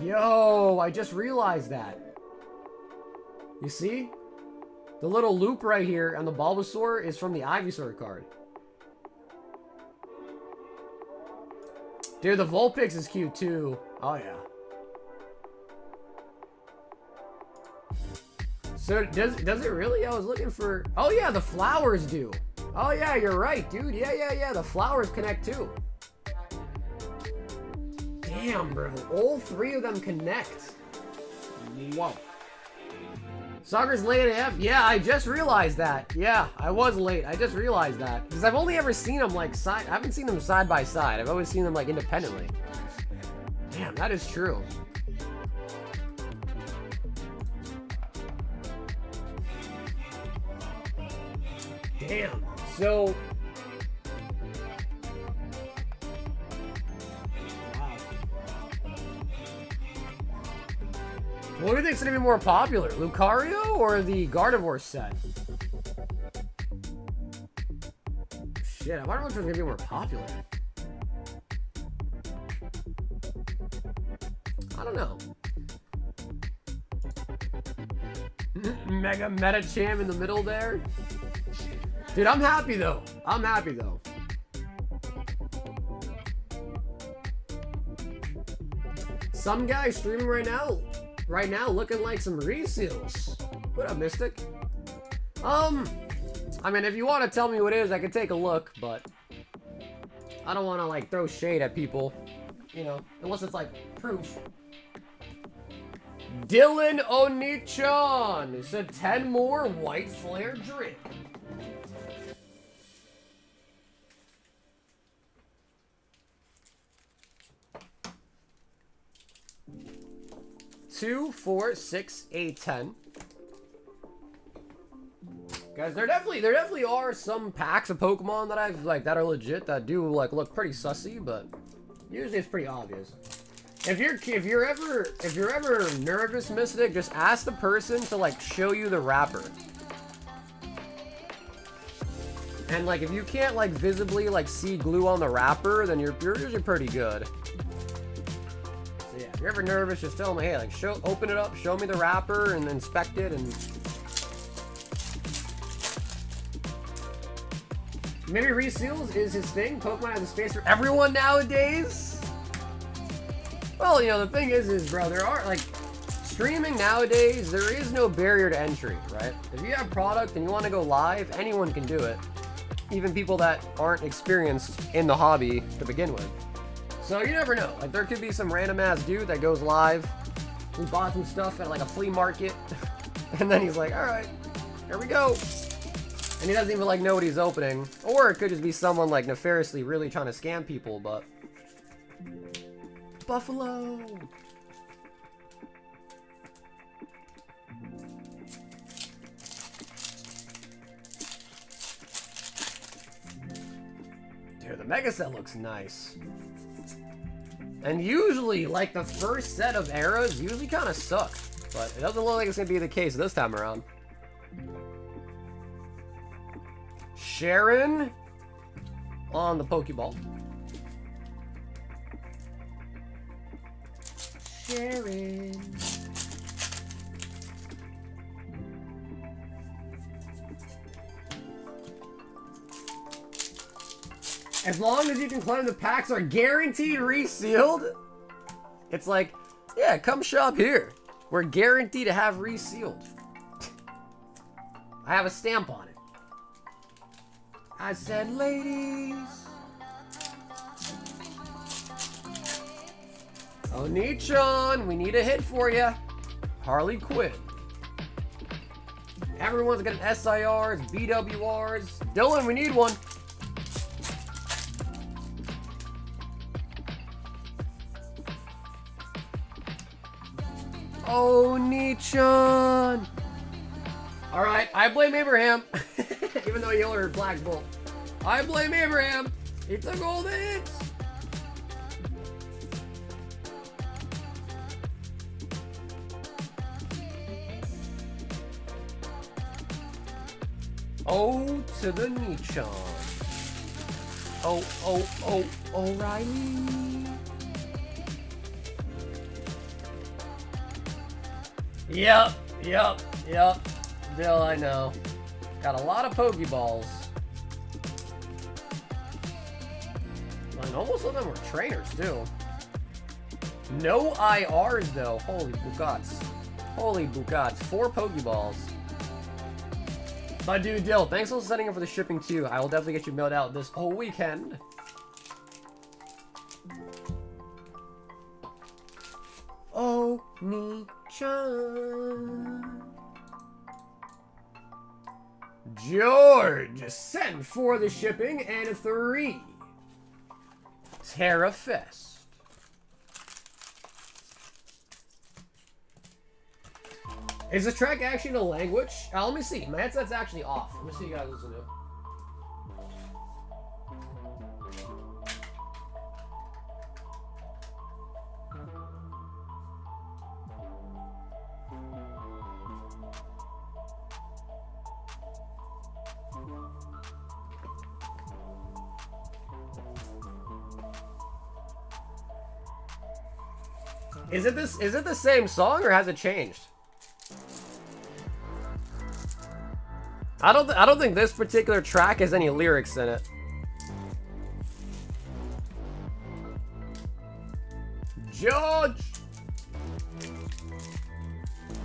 Yo, I just realized that. You see? The little loop right here on the Bulbasaur is from the Ivysaur card. Dude, the Vulpix is cute too. Oh yeah. So does it really? I was looking for. Oh yeah, the flowers do. Oh yeah, you're right, dude. Yeah. The flowers connect too. Damn, bro. All three of them connect. Whoa. Soccer's late AF? Yeah, I just realized that. Yeah, I was late. I just realized that. Because I've only ever seen them like I haven't seen them side by side. I've always seen them like independently. Damn, that is true. Damn. So... What do you think's gonna be more popular, Lucario or the Gardevoir set? Shit, I wonder which one's gonna be more popular. I don't know. Mega Metacham in the middle there. Dude, I'm happy though. I'm happy though. Some guy streaming right now looking like some reseals. What up, Mystic? I mean, if you want to tell me what it is, I can take a look, but I don't want to like throw shade at people, you know, unless it's like proof. Dylan Onichan said 10 more White Flare Drip. Two, 4, 6, 8, 10. Guys, there definitely are some packs of Pokemon that I've like that are legit that do like look pretty sussy, but usually it's pretty obvious. If you're ever nervous, Mystic, just ask the person to like show you the wrapper. And like if you can't like visibly like see glue on the wrapper, then you're usually pretty good. Yeah, if you're ever nervous, just tell them, hey, like, open it up, show me the wrapper, and inspect it, and... Maybe reseals is his thing? Pokemon has a space for everyone nowadays? Well, you know, the thing is, bro, there are, like, streaming nowadays, there is no barrier to entry, right? If you have product and you want to go live, anyone can do it. Even people that aren't experienced in the hobby to begin with. So you never know. Like there could be some random ass dude that goes live who bought some stuff at like a flea market, and then he's like, "All right, here we go," and he doesn't even like know what he's opening. Or it could just be someone like nefariously really trying to scam people. But Buffalo. Dude, the Mega Set looks nice. And usually, like, the first set of eras usually kind of suck. But it doesn't look like it's going to be the case this time around. Sharon on the Pokeball. Sharon. As long as you can claim the packs are guaranteed resealed, it's like, yeah, come shop here. We're guaranteed to have resealed. I have a stamp on it. I said, ladies. Onichan, we need a hit for you. Harley Quinn. Everyone's got an SIRs, BWRs. Dylan, we need one. Onichan. All right, I blame Abraham. Even though he ordered Black Bolt. I blame Abraham. He took all the hits. Oh, to the Nichan. Oh, O'Reilly. Yep. Bill, I know. Got a lot of Pokeballs. And almost all of them were trainers, too. No IRs, though. Holy Bukats. 4 Pokeballs. My dude, Dill, thanks for setting up for the shipping, too. I will definitely get you mailed out this whole weekend. Oh, Nichan. George, send for the shipping, and 3. Tera Fest. Is this track actually in a language? Let me see. My headset's actually off. Let me see you guys listen to it. Is it the same song or has it changed? I don't think this particular track has any lyrics in it. George!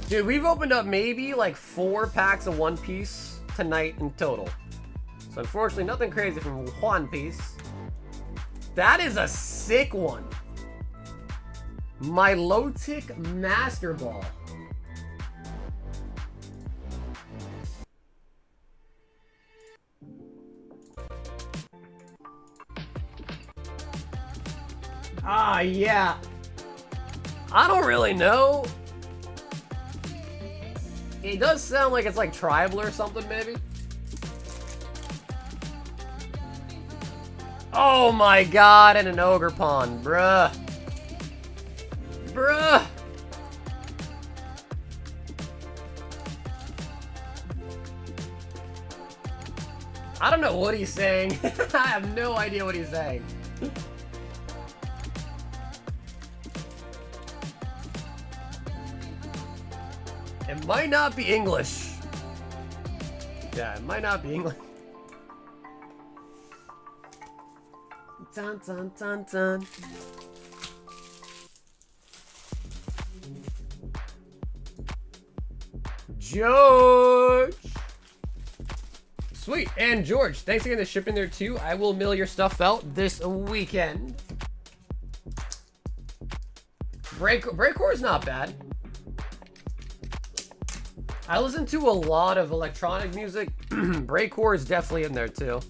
Dude, we've opened up maybe like 4 packs of One Piece tonight in total. So unfortunately, nothing crazy from One Piece. That is a sick one. Milotic Master Ball. Ah, yeah. I don't really know. It does sound like it's like tribal or something, maybe. Oh my god, and an ogre pond, bruh. Bruh. I don't know what he's saying. I have no idea what he's saying. It might not be English. Yeah, it might not be English. Dun dun dun dun. George! Sweet, and George, thanks again for shipping there too. I will mail your stuff out this weekend. Breakcore is not bad. I listen to a lot of electronic music. Breakcore is definitely in there too.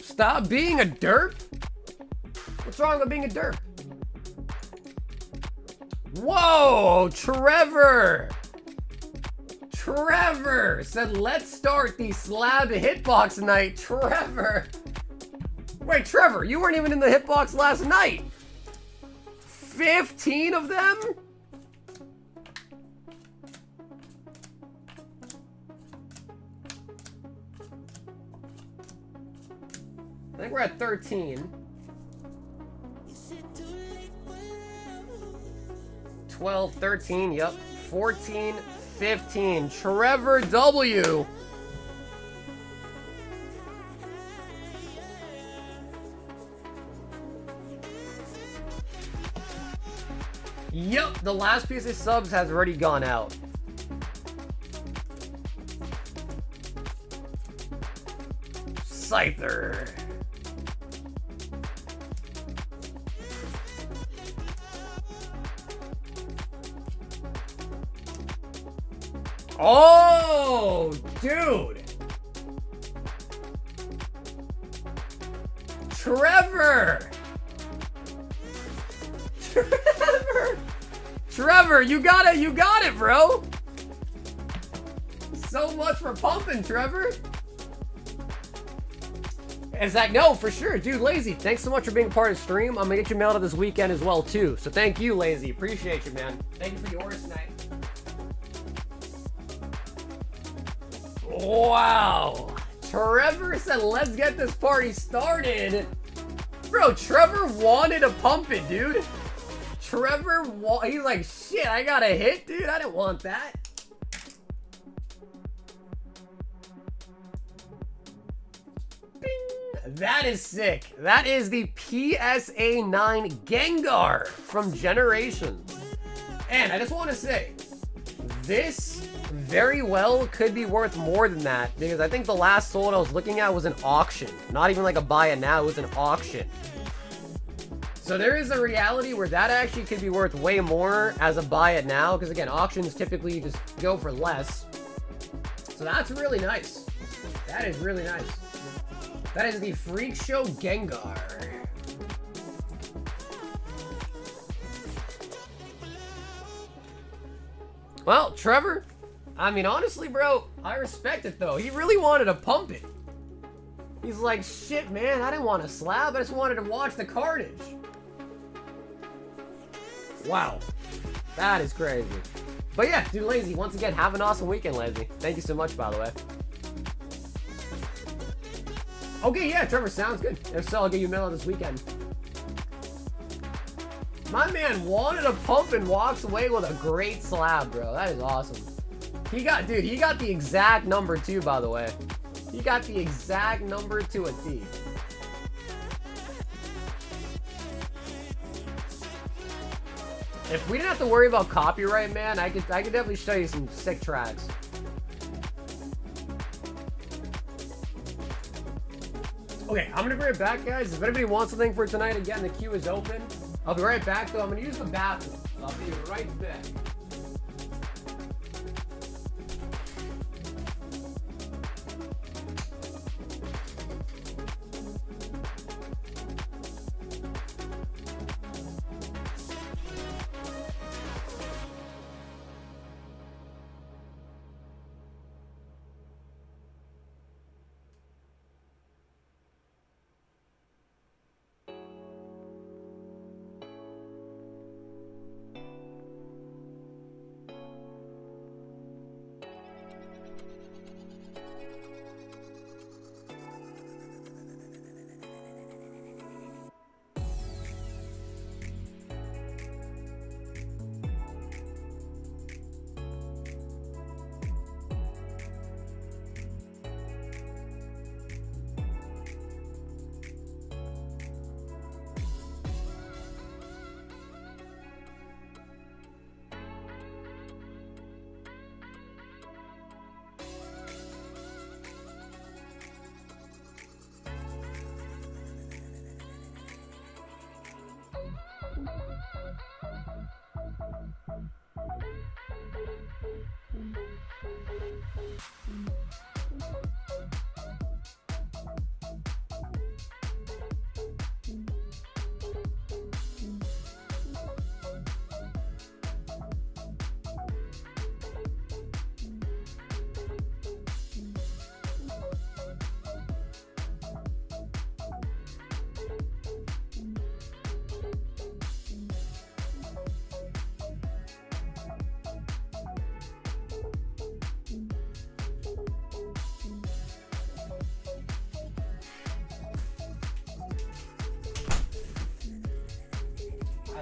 Stop being a derp? What's wrong with being a derp? Whoa, Trevor! Trevor said, let's start the slab hitbox night. Trevor! Wait, Trevor, you weren't even in the hitbox last night. 15 of them? I think we're at 13. 12, 13, yep. 14, 15. Trevor W. Yup, the last piece of subs has already gone out. Scyther. Oh, dude. Trevor. Trevor, you got it, bro. So much for pumping, Trevor. And Zach, no, for sure. Dude, Lazy, thanks so much for being part of the stream. I'm gonna get your mail out this weekend as well, too. So thank you, Lazy. Appreciate you, man. Thank you for yours tonight. Wow. Trevor said, let's get this party started. Bro, Trevor wanted to pump it, dude. Trevor, he's like, shit, I got a hit, dude. I didn't want that. Bing. That is sick. That is the PSA 9 Gengar from Generations. And I just want to say, this very well could be worth more than that, because I think the last sold I was looking at was an auction. Not even like a buy it now, it was an auction. So there is a reality where that actually could be worth way more as a buy it now, because again, auctions typically just go for less. So that's really nice. That is really nice. That is the Freak Show Gengar. Well, Trevor, I mean, honestly, bro, I respect it, though. He really wanted to pump it. He's like, shit, man, I didn't want to slab. I just wanted to watch the carnage. Wow. That is crazy. But yeah, dude, Lazy, once again, have an awesome weekend, Lazy. Thank you so much, by the way. Okay, yeah, Trevor, sounds good. If so, I'll get you a mail this weekend. My man wanted a pump and walks away with a great slab, bro. That is awesome. He got the exact number too, by the way. He got the exact number to a T. If we didn't have to worry about copyright, man, I could definitely show you some sick tracks. Okay, I'm gonna bring it back, guys. If anybody wants something for tonight, again, the queue is open. I'll be right back, though. I'm gonna use the bathroom. So I'll be right back.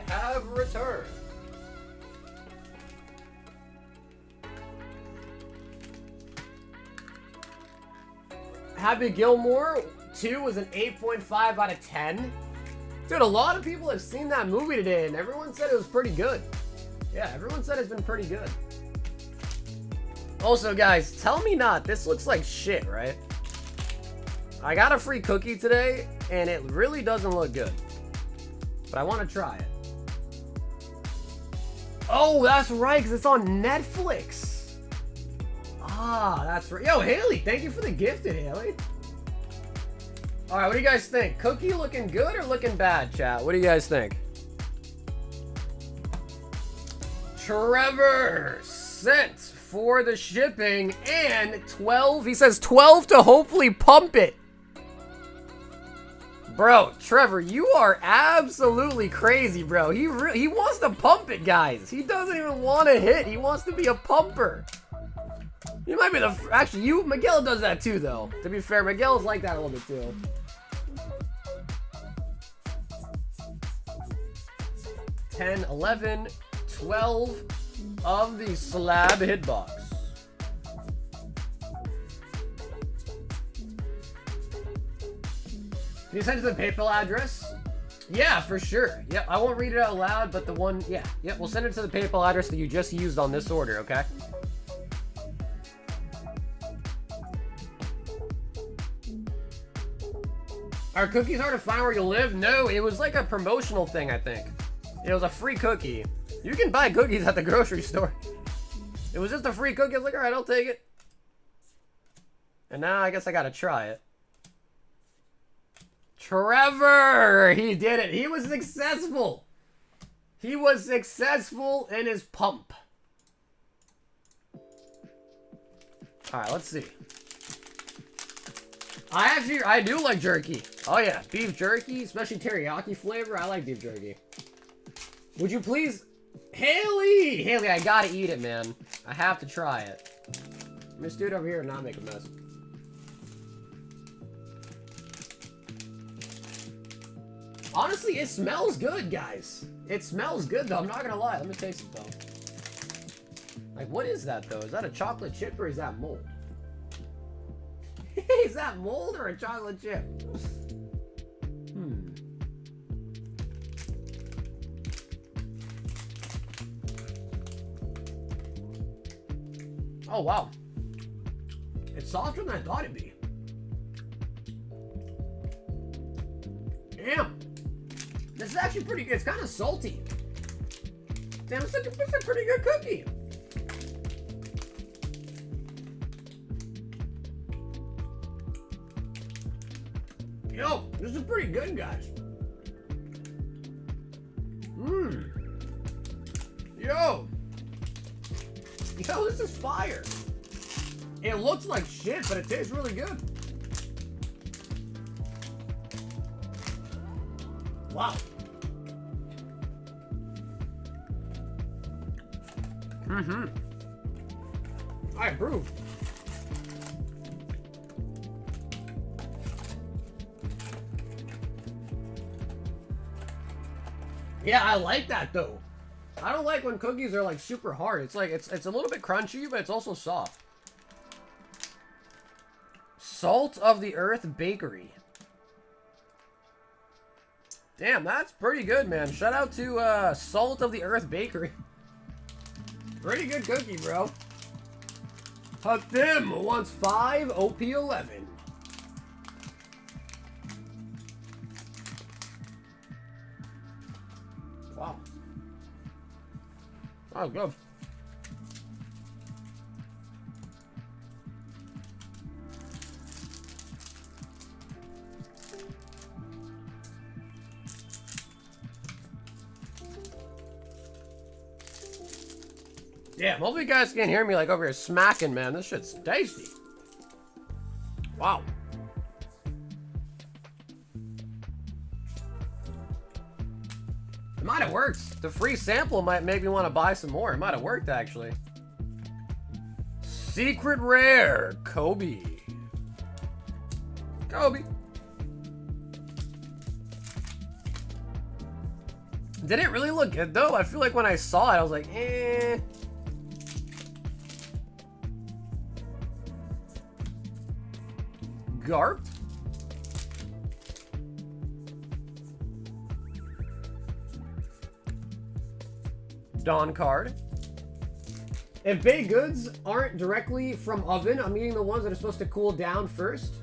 Have returned. Happy Gilmore 2 was an 8.5 out of 10. Dude, a lot of people have seen that movie today, and everyone said it was pretty good. Yeah, everyone said it's been pretty good. Also, guys, tell me not. This looks like shit, right? I got a free cookie today, and it really doesn't look good. But I want to try it. Oh, that's right, because it's on Netflix. Ah, that's right. Yo, Haley, thank you for the gifted, Haley. All right, what do you guys think? Cookie looking good or looking bad, chat? What do you guys think? Trevor sent for the shipping and 12. He says 12 to hopefully pump it. Bro, Trevor, you are absolutely crazy, bro. He wants to pump it, guys. He doesn't even want to hit. He wants to be a pumper. You might be the... Actually, Miguel does that too, though. To be fair, Miguel's like that a little bit too. 10, 11, 12 of the slab hitbox. Can you send it to the PayPal address? Yeah, for sure. Yep, I won't read it out loud, but the one, yeah. Yep, we'll send it to the PayPal address that you just used on this order, okay? Are cookies hard to find where you live? No, it was like a promotional thing, I think. It was a free cookie. You can buy cookies at the grocery store. It was just a free cookie. I was like, all right, I'll take it. And now I guess I gotta try it. Trevor! He did it. He was successful. He was successful in his pump. All right, let's see. I do like jerky. Oh yeah, beef jerky, especially teriyaki flavor. I like beef jerky. Would you please... Haley! Haley, I gotta eat it, man. I have to try it. Miss dude over here and not make a mess. Honestly, it smells good, guys. It smells good, though. I'm not gonna lie. Let me taste it, though. Like, what is that, though? Is that a chocolate chip or is that mold? Is that mold or a chocolate chip? Oh, wow. It's softer than I thought it'd be. Damn. This is actually pretty good. It's kind of salty. Damn, it's a pretty good cookie. Yo, this is pretty good, guys. Yo, this is fire. It looks like shit, but it tastes really good. Wow. I approve. Yeah, I like that though. I don't like when cookies are like super hard. It's like it's a little bit crunchy, but it's also soft. Salt of the Earth Bakery. Damn, that's pretty good, man. Shout out to Salt of the Earth Bakery. Pretty good cookie, bro. Hatim wants 5 OP11. Wow. That was good. Damn, hopefully you guys can't hear me like over here smacking, man. This shit's tasty. Wow. It might have worked. The free sample might make me want to buy some more. It might have worked, actually. Secret Rare, Kobe. Kobe. Did it really look good, though? I feel like when I saw it, I was like, eh. Garp? Dawn card. If baked goods aren't directly from oven, I'm eating the ones that are supposed to cool down first.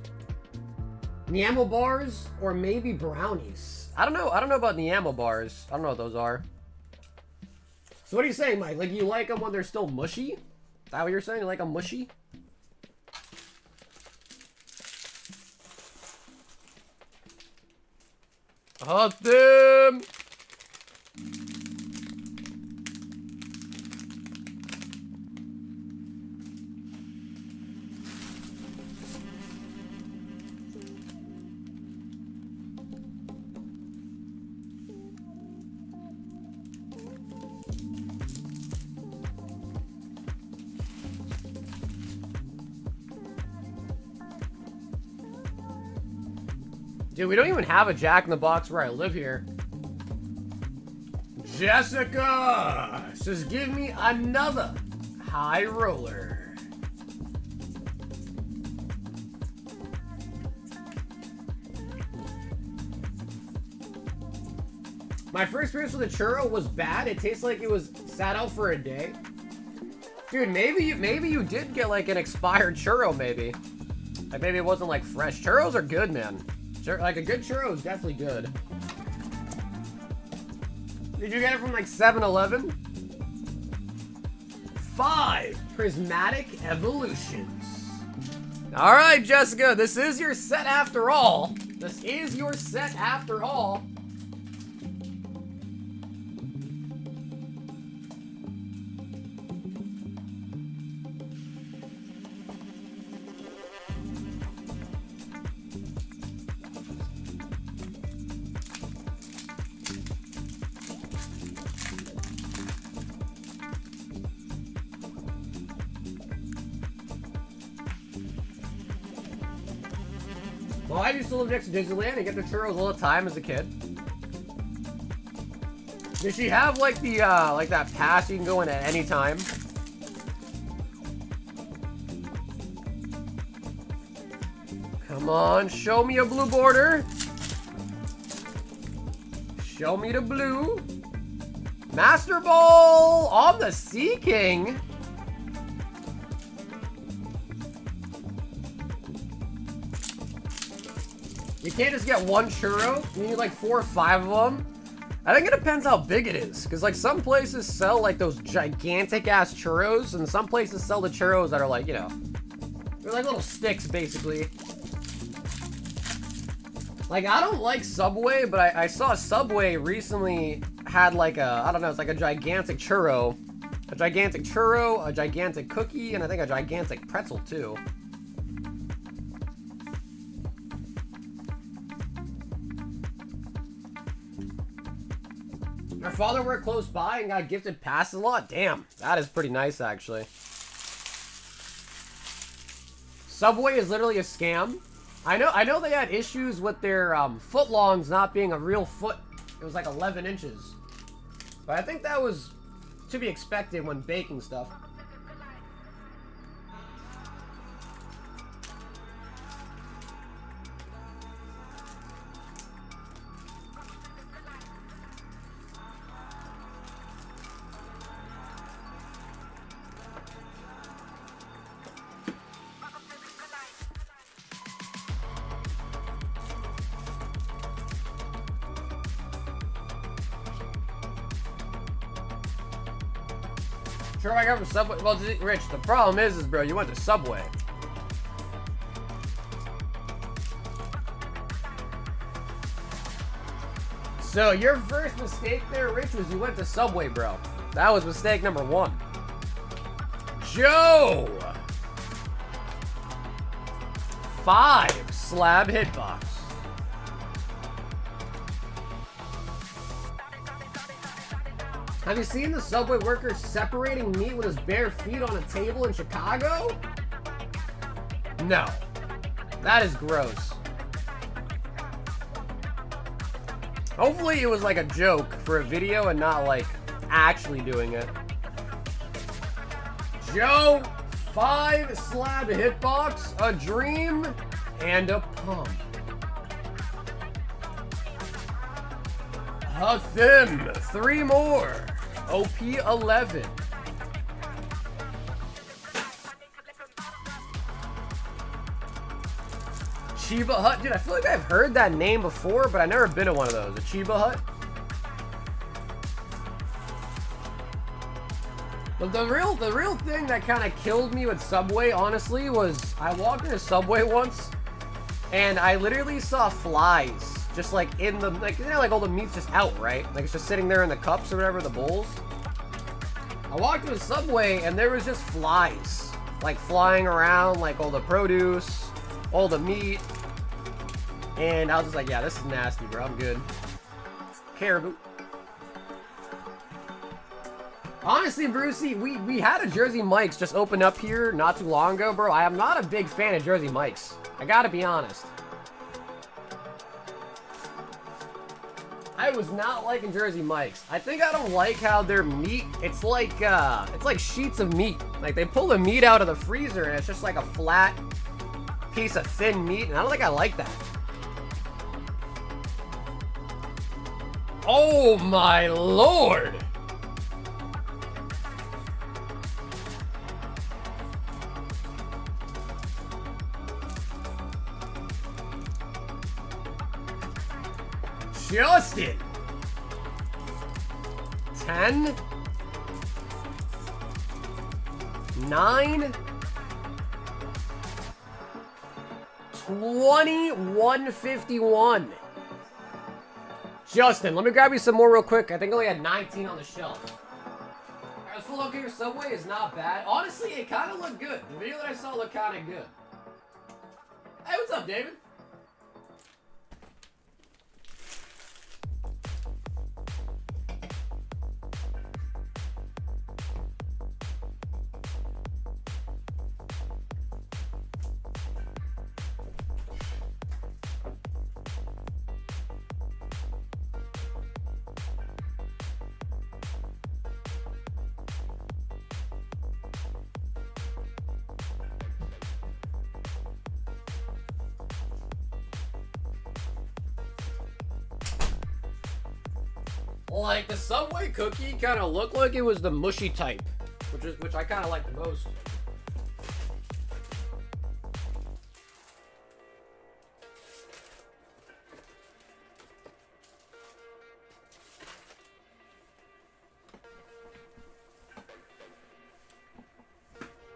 Nyamo bars or maybe brownies. I don't know about Nyamo bars. I don't know what those are. So what are you saying, Mike? Like, you like them when they're still mushy? Is that what you're saying? You like them mushy? Hot them! Dude, we don't even have a Jack in the Box where I live here. Jessica says, give me another high roller. My first experience with a churro was bad. It tastes like it was sat out for a day. Dude, maybe you did get like an expired churro, maybe. Like maybe it wasn't like fresh. Churros are good, man. Like a good churro is definitely good. Did you get it from like 7-Eleven? 5 prismatic evolutions. All right, Jessica, this is your set after all. This is your set after all. Well, I used to live next to Disneyland and get the churros all the time as a kid. Did she have like the like that pass you can go in at any time? Come on, show me a blue border. Show me the blue. Master Ball on the Sea King. You can't just get one churro. You need like 4 or 5 of them. I think it depends how big it is. Because like some places sell like those gigantic ass churros. And some places sell the churros that are like, you know, they're like little sticks basically. Like I don't like Subway, but I saw Subway recently had like a, I don't know, it's like a gigantic churro. A gigantic churro, a gigantic cookie, and I think a gigantic pretzel too. Our father worked close by and got gifted passes a lot. Damn, that is pretty nice, actually. Subway is literally a scam. I know they had issues with their footlongs not being a real foot. It was like 11 inches. But I think that was to be expected when baking stuff. Sure, I got from Subway. Well, Rich, the problem is bro, you went to Subway. So your first mistake there, Rich, was you went to Subway, bro. That was mistake number 1. Joe! 5 slab hitbox. Have you seen the Subway worker separating meat with his bare feet on a table in Chicago? No. That is gross. Hopefully it was like a joke for a video and not like actually doing it. Joe, 5 slab hitbox, a dream, and a pump. Hathim, 3 more. OP11. Chiba Hut. Dude, I feel like I've heard that name before, but I've never been to one of those. A Chiba Hut? But the real thing that kind of killed me with Subway, honestly, was I walked into Subway once, and I literally saw flies. Just like in the, like, you know, like all the meat's just out, right? Like it's just sitting there in the cups or whatever, the bowls. I walked into Subway, and there was just flies. Like flying around, like all the produce, all the meat. And I was just like, yeah, this is nasty, bro. I'm good. Caribou. Honestly, Brucey, we had a Jersey Mike's just open up here not too long ago, bro. I am not a big fan of Jersey Mike's. I gotta be honest. I was not liking Jersey Mike's. I think I don't like how their meat, it's like sheets of meat. Like they pull the meat out of the freezer and it's just like a flat piece of thin meat, and I don't think I like that. Oh my lord! Justin! 10 9 2151. Justin, let me grab you some more real quick. I think I only had 19 on the shelf. Alright, this full locator Subway is not bad. Honestly, it kind of looked good. The video that I saw looked kind of good. Hey, what's up, David? Like the Subway cookie kind of looked like it was the mushy type, which I kind of like the most.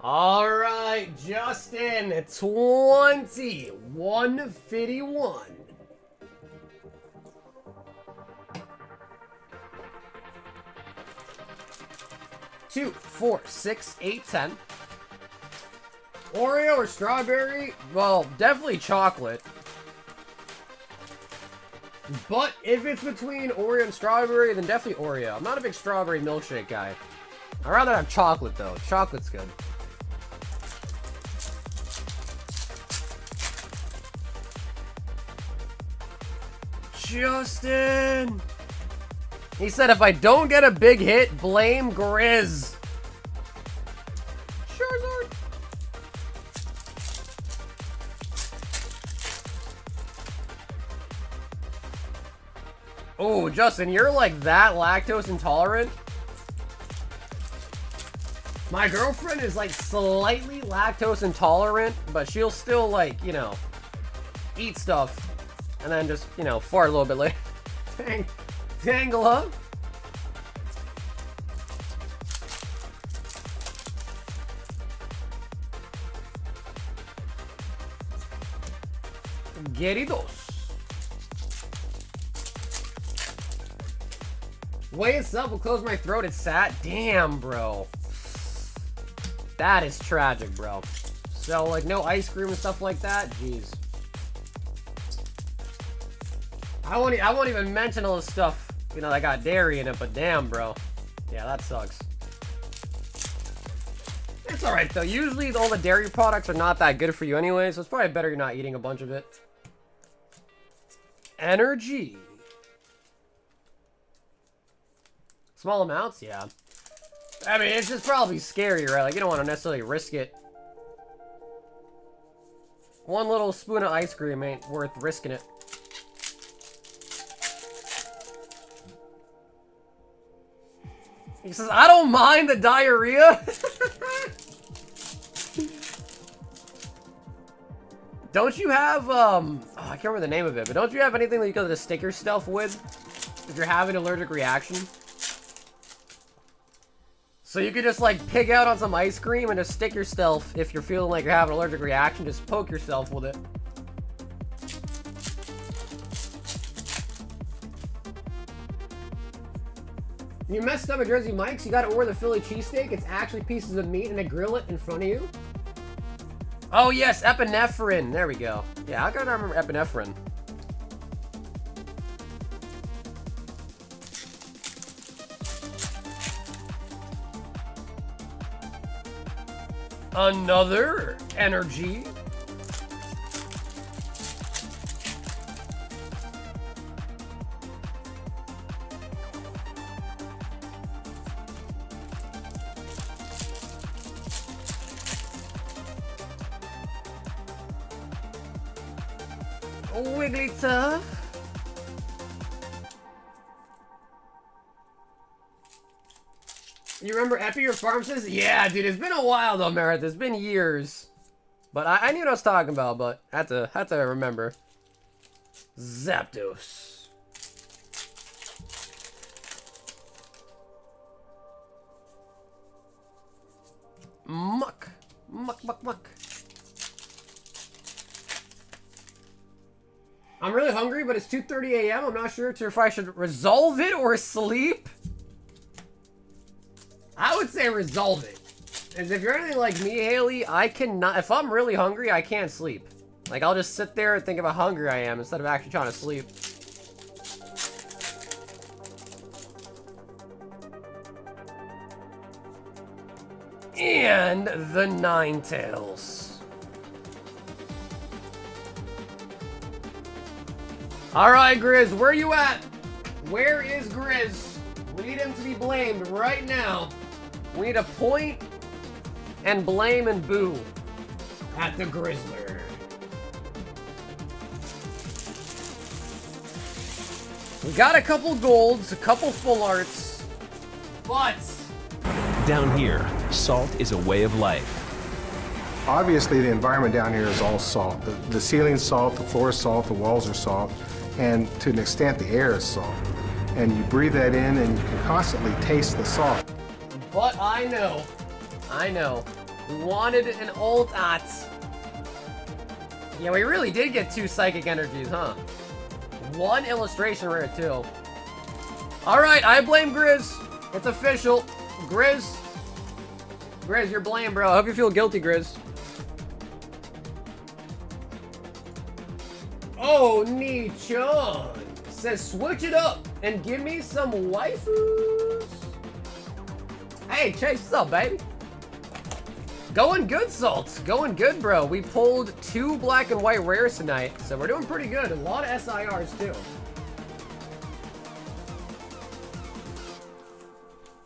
All right, Justin, 2151. 2, 4, 6, 8, 10. Oreo or strawberry? Well, definitely chocolate. But if it's between Oreo and strawberry, then definitely Oreo. I'm not a big strawberry milkshake guy. I'd rather have chocolate, though. Chocolate's good. Justin! He said, if I don't get a big hit, blame Grizz. Charizard. Oh, Justin, you're like that lactose intolerant? My girlfriend is like slightly lactose intolerant, but she'll still like, you know, eat stuff and then just, you know, fart a little bit later. Dang. Tangle up. Queridos. Way itself will close my throat. It's sad. Damn, bro. That is tragic, bro. So, like, no ice cream and stuff like that? Jeez. I won't even mention all the stuff, you know, that got dairy in it, but damn, bro. Yeah, that sucks. It's alright, though. Usually, all the dairy products are not that good for you anyway, so it's probably better you're not eating a bunch of it. Energy. Small amounts? Yeah. I mean, it's just probably scary, right? Like, you don't want to necessarily risk it. One little spoon of ice cream ain't worth risking it. He says, I don't mind the diarrhea. Don't you have, oh, I can't remember the name of it, but don't you have anything that you can stick your stuff with if you're having an allergic reaction? So you could just, like, pig out on some ice cream and just stick yourself if you're feeling like you're having an allergic reaction. Just poke yourself with it. You messed up at Jersey Mike's, you gotta order the Philly cheesesteak. It's actually pieces of meat and they grill it in front of you. Oh yes, epinephrine. There we go. Yeah, how can I remember epinephrine? Another energy. Wigglytuff. You remember Epi or Farm says? Yeah, dude, it's been a while though, Meredith. It's been years. But I knew what I was talking about, but had to remember. Zapdos. Muck. Muck. I'm really hungry, but it's 2:30 a.m. I'm not sure if I should resolve it or sleep. I would say resolve it. As if you're anything like me, Haley, I cannot... If I'm really hungry, I can't sleep. Like, I'll just sit there and think of how hungry I am instead of actually trying to sleep. And the Ninetales. Alright, Grizz, where you at? Where is Grizz? We need him to be blamed right now. We need to point and blame and boo at the Grizzler. We got a couple golds, a couple full arts, but... Down here, salt is a way of life. Obviously, the environment down here is all salt. The ceiling's salt, the floor is salt, the walls are salt, and to an extent, the air is salt. And you breathe that in, and you can constantly taste the salt. But I know. We wanted an old art. Yeah, we really did get 2 psychic energies, huh? 1 illustration rare, too. Alright, I blame Grizz. It's official. Grizz, you're blamed, bro. I hope you feel guilty, Grizz. Oh, Ni-chan says switch it up and give me some waifus. Hey, Chase, what's up, baby? Going good, Salt. Going good, bro. We pulled 2 black and white rares tonight, so we're doing pretty good. A lot of SIRs, too.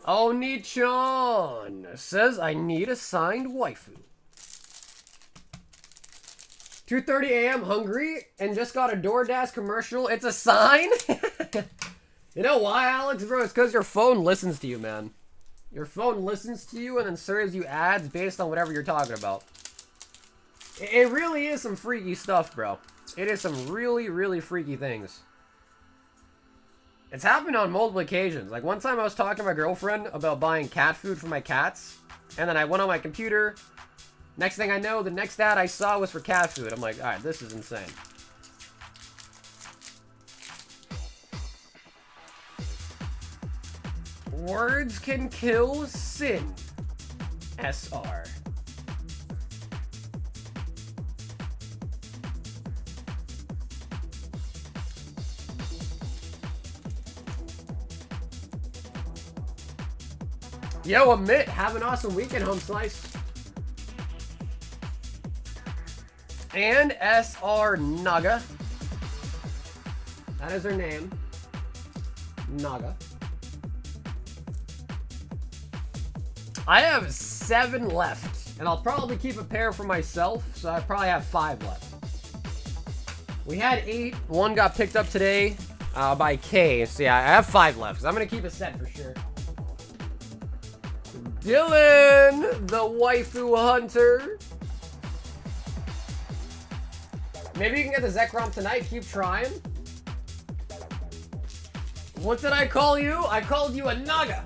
Oh, Ni-chan says I need a signed waifu. 2:30 a.m. hungry and just got a DoorDash commercial. It's a sign? You know why, Alex, bro? It's because your phone listens to you, man. Your phone listens to you and then serves you ads based on whatever you're talking about. It really is some freaky stuff, bro. It is some really, really freaky things. It's happened on multiple occasions. Like, one time I was talking to my girlfriend about buying cat food for my cats, and then I went on my computer. Next thing I know, the next ad I saw was for cat food. I'm like, alright, this is insane. Words can kill sin. SR. Yo, Amit, have an awesome weekend, Home Slice. And SR Naga. That is her name. Naga. I have 7 left, and I'll probably keep a pair for myself, so I probably have 5 left. We had 8. 1 got picked up today by K, so yeah, I have 5 left, so I'm going to keep a set for sure. Dylan, the waifu hunter. Maybe you can get the Zekrom tonight. Keep trying. What did I call you? I called you a Naga.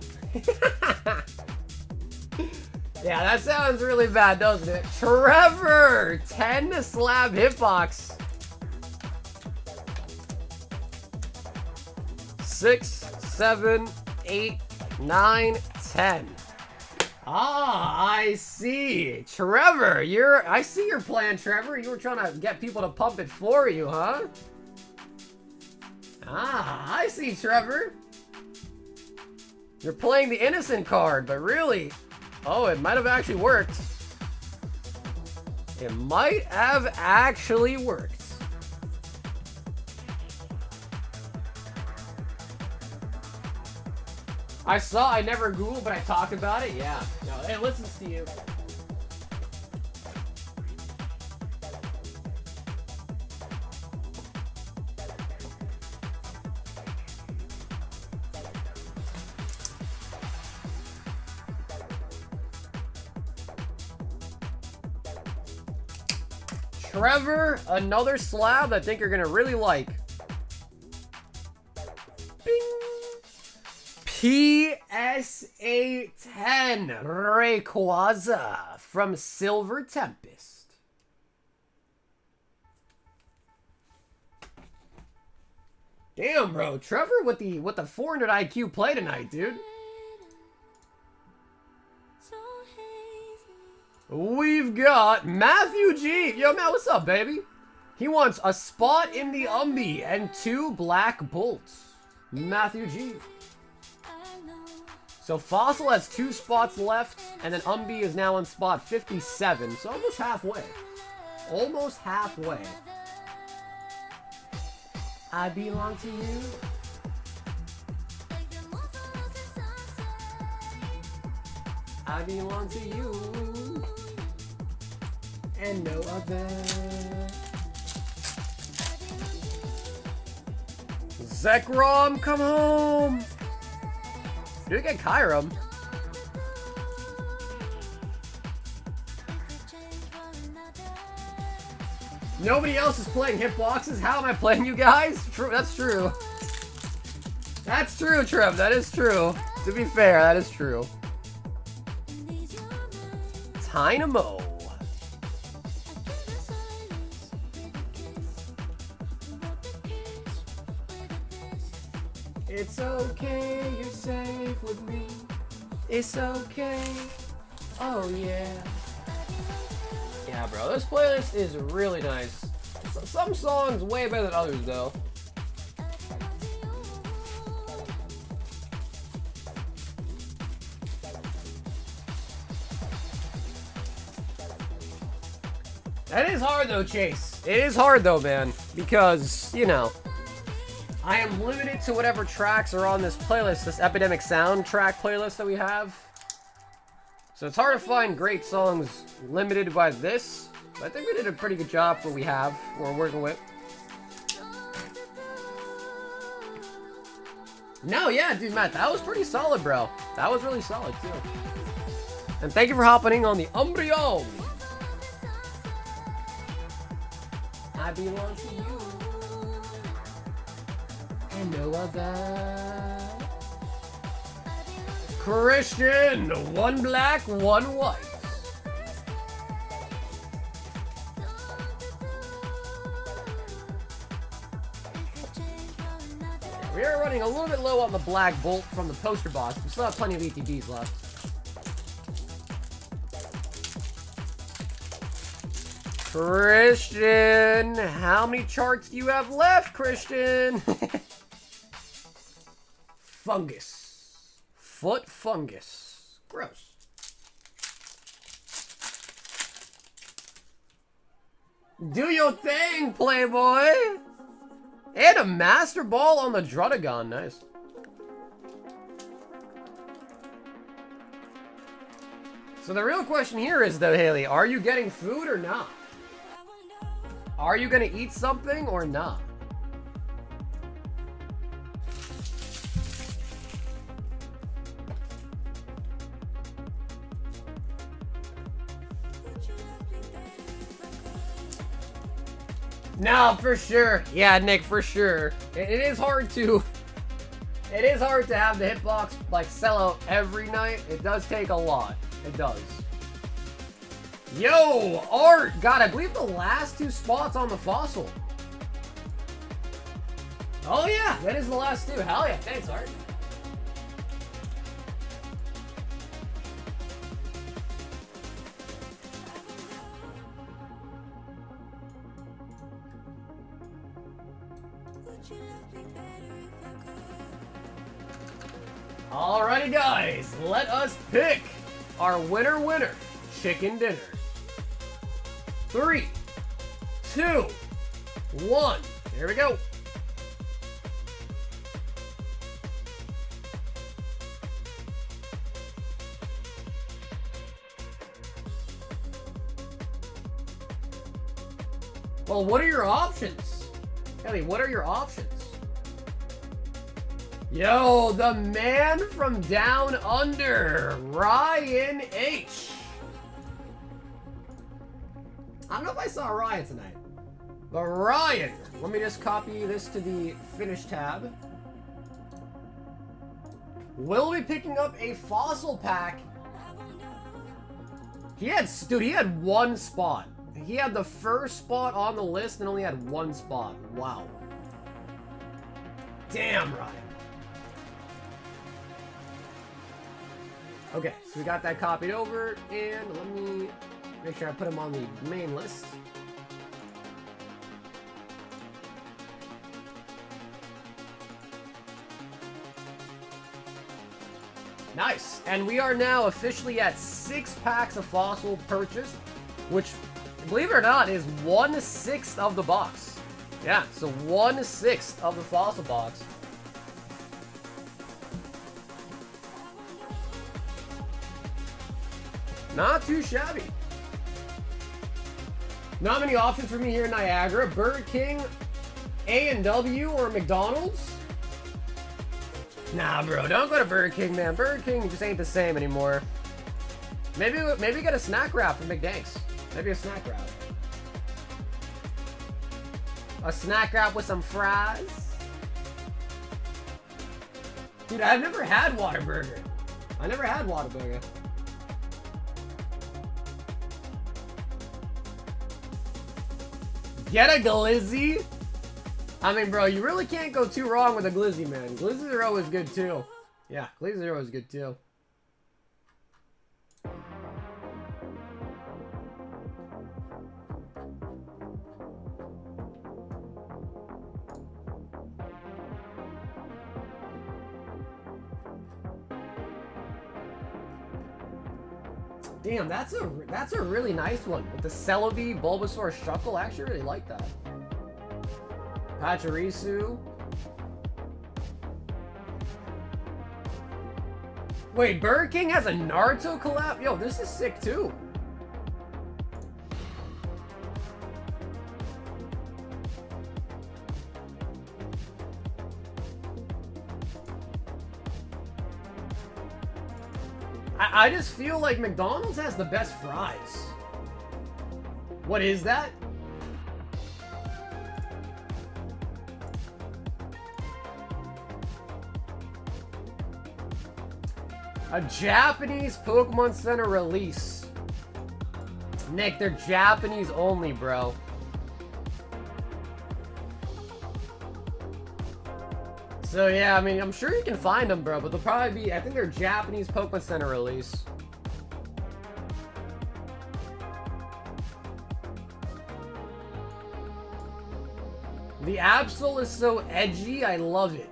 Yeah, that sounds really bad, doesn't it? Trevor, 10 slab hitbox. 6, 7, 8, 9, 10. Ah, I see. Trevor, I see your plan, Trevor. You were trying to get people to pump it for you, huh? Ah, I see, Trevor. You're playing the innocent card, but really, oh, it might have actually worked. It might have actually worked. I never Googled, but I talked about it. Yeah. No, it listens to you. Trevor, another slab I think you're gonna really like. Bing. PSA 10 Rayquaza from Silver Tempest. Damn, bro, Trevor with the 400 IQ play tonight, dude. We've got Matthew G. Yo, Matt, what's up, baby? He wants a spot in the Umbi and 2 black bolts. Matthew G. So Fossil has 2 spots left, and then Umbi is now on spot 57, so almost halfway. Almost halfway. I belong to you. I belong to you. And no other. Zekrom, come home! Dude, get Kyurem. Nobody else is playing hitboxes? How am I playing you guys? True, that's true. That's true, Trev. That is true. To be fair, that is true. Dynamo. It's okay, you're safe with me. It's okay. Oh yeah. Yeah, bro, this playlist is really nice. Some songs way better than others, though. That is hard, though, Chase. It is hard, though, man. Because, you know, I am limited to whatever tracks are on this playlist, this Epidemic Soundtrack playlist that we have. So it's hard to find great songs limited by this. But I think we did a pretty good job for what we have, what we're working with. No, yeah, dude, Matt, that was pretty solid, bro. That was really solid, too. And thank you for hopping on the Umbreon. I belong to you. And no other. Christian, 1 black, 1 white. We are running a little bit low on the black bolt from the poster box. We still have plenty of ETBs left. Christian, how many charts do you have left, Christian? Fungus. Foot fungus. Gross. Do your thing, Playboy! And a Master Ball on the Drudagon. Nice. So the real question here is, though, Haley, are you getting food or not? Are you gonna eat something or not? No, for sure. Yeah, Nick, for sure. It is hard to... It is hard to have the hitbox, like, sell out every night. It does take a lot. It does. Yo, Art! God, I believe the last 2 spots on the fossil. Oh, yeah, that is the last 2. Hell yeah. Thanks, Art. Alrighty, guys, let us pick our winner chicken dinner. 3, 2, 1. Here we go. Well, what are your options? Kelly, what are your options? Yo, the man from down under, Ryan H. I don't know if I saw Ryan tonight, but Ryan, let me just copy this to the finish tab. Will be picking up a fossil pack. He had 1 spot. He had the first spot on the list and only had 1 spot. Wow. Damn, Ryan. Okay, so we got that copied over, and let me make sure I put him on the main list. Nice, and we are now officially at 6 packs of fossil purchased, which, believe it or not, is 1/6 of the box. Yeah, so 1/6 of the fossil box. Not too shabby. Not many options for me here in Niagara. Burger King, A&W, or McDonald's? Nah, bro, don't go to Burger King, man. Burger King just ain't the same anymore. Maybe get a snack wrap from McDanks. Maybe a snack wrap. A snack wrap with some fries. Dude, I've never had Whataburger. I never had Whataburger. Get a glizzy? I mean, bro, you really can't go too wrong with a glizzy, man. Glizzies are always good, too. Yeah, glizzies are always good, too. Damn, that's a really nice one. With the Celebi Bulbasaur Shuckle, I actually really like that. Pachirisu. Wait, Burger King has a Naruto collab? Yo, this is sick too. I just feel like McDonald's has the best fries. What is that? A Japanese Pokemon Center release. Nick, they're Japanese only, bro. So yeah, I mean, I'm sure you can find them, bro, but they'll probably be, I think they're Japanese Pokemon Center release. The Absol is so edgy, I love it.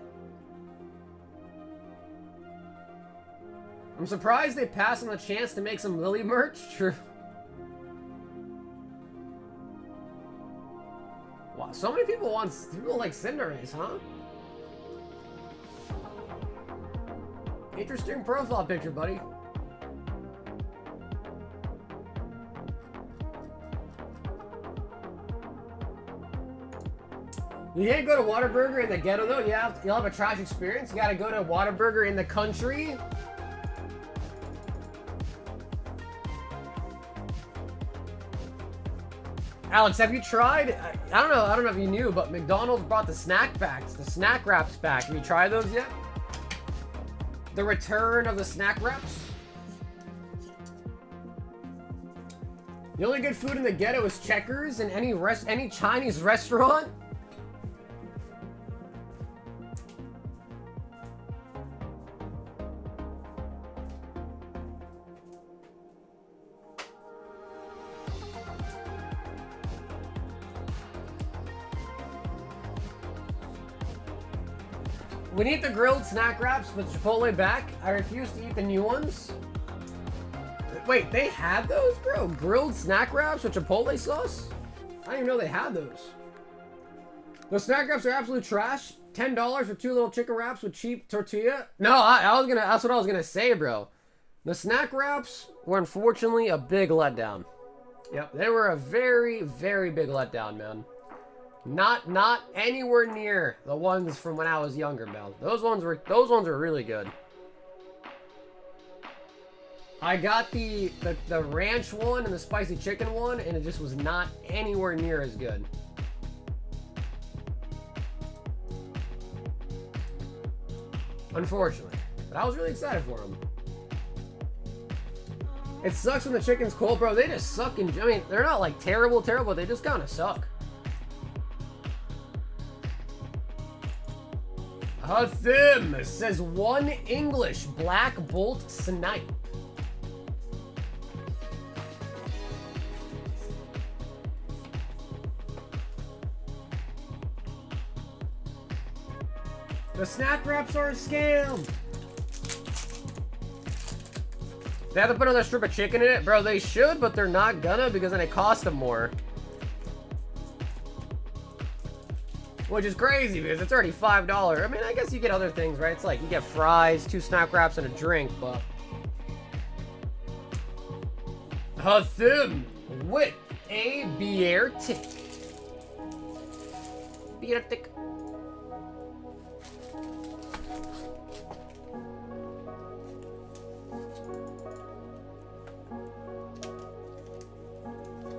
I'm surprised they passed on the chance to make some Lily merch. True. Wow, so many people like Cinderace, huh? Interesting profile picture, buddy. You can't go to Whataburger in the ghetto though. You'll have a trash experience. You gotta go to Whataburger in the country. Alex, have you tried? I don't know if you knew, but McDonald's brought the snack backs, the snack wraps back. Have you tried those yet? The return of the snack wraps? The only good food in the ghetto is Checkers and any Chinese restaurant. We need the grilled snack wraps with Chipotle back. I refuse to eat the new ones. Wait, they had those, bro? Grilled snack wraps with Chipotle sauce? I didn't even know they had those. The snack wraps are absolute trash. $10 for 2 little chicken wraps with cheap tortilla. No, that's what I was gonna say, bro. The snack wraps were unfortunately a big letdown. Yep, they were a very, very big letdown, man. Not anywhere near the ones from when I was younger, man. Those ones were really good. I got the ranch one and the spicy chicken one, and it just was not anywhere near as good. Unfortunately. But I was really excited for them. It sucks when the chicken's cold, bro. They just suck. I mean, they're not like terrible, they just kind of suck. Hathim says 1 English Black Bolt Snipe. The snack wraps are a scam. They have to put another strip of chicken in it? Bro, they should, but they're not gonna because then it costs them more. Which is crazy because it's already $5. I mean, I guess you get other things, right? It's like you get fries, 2 snack wraps, and a drink, but... Hathim with a beer tick. Beer tick.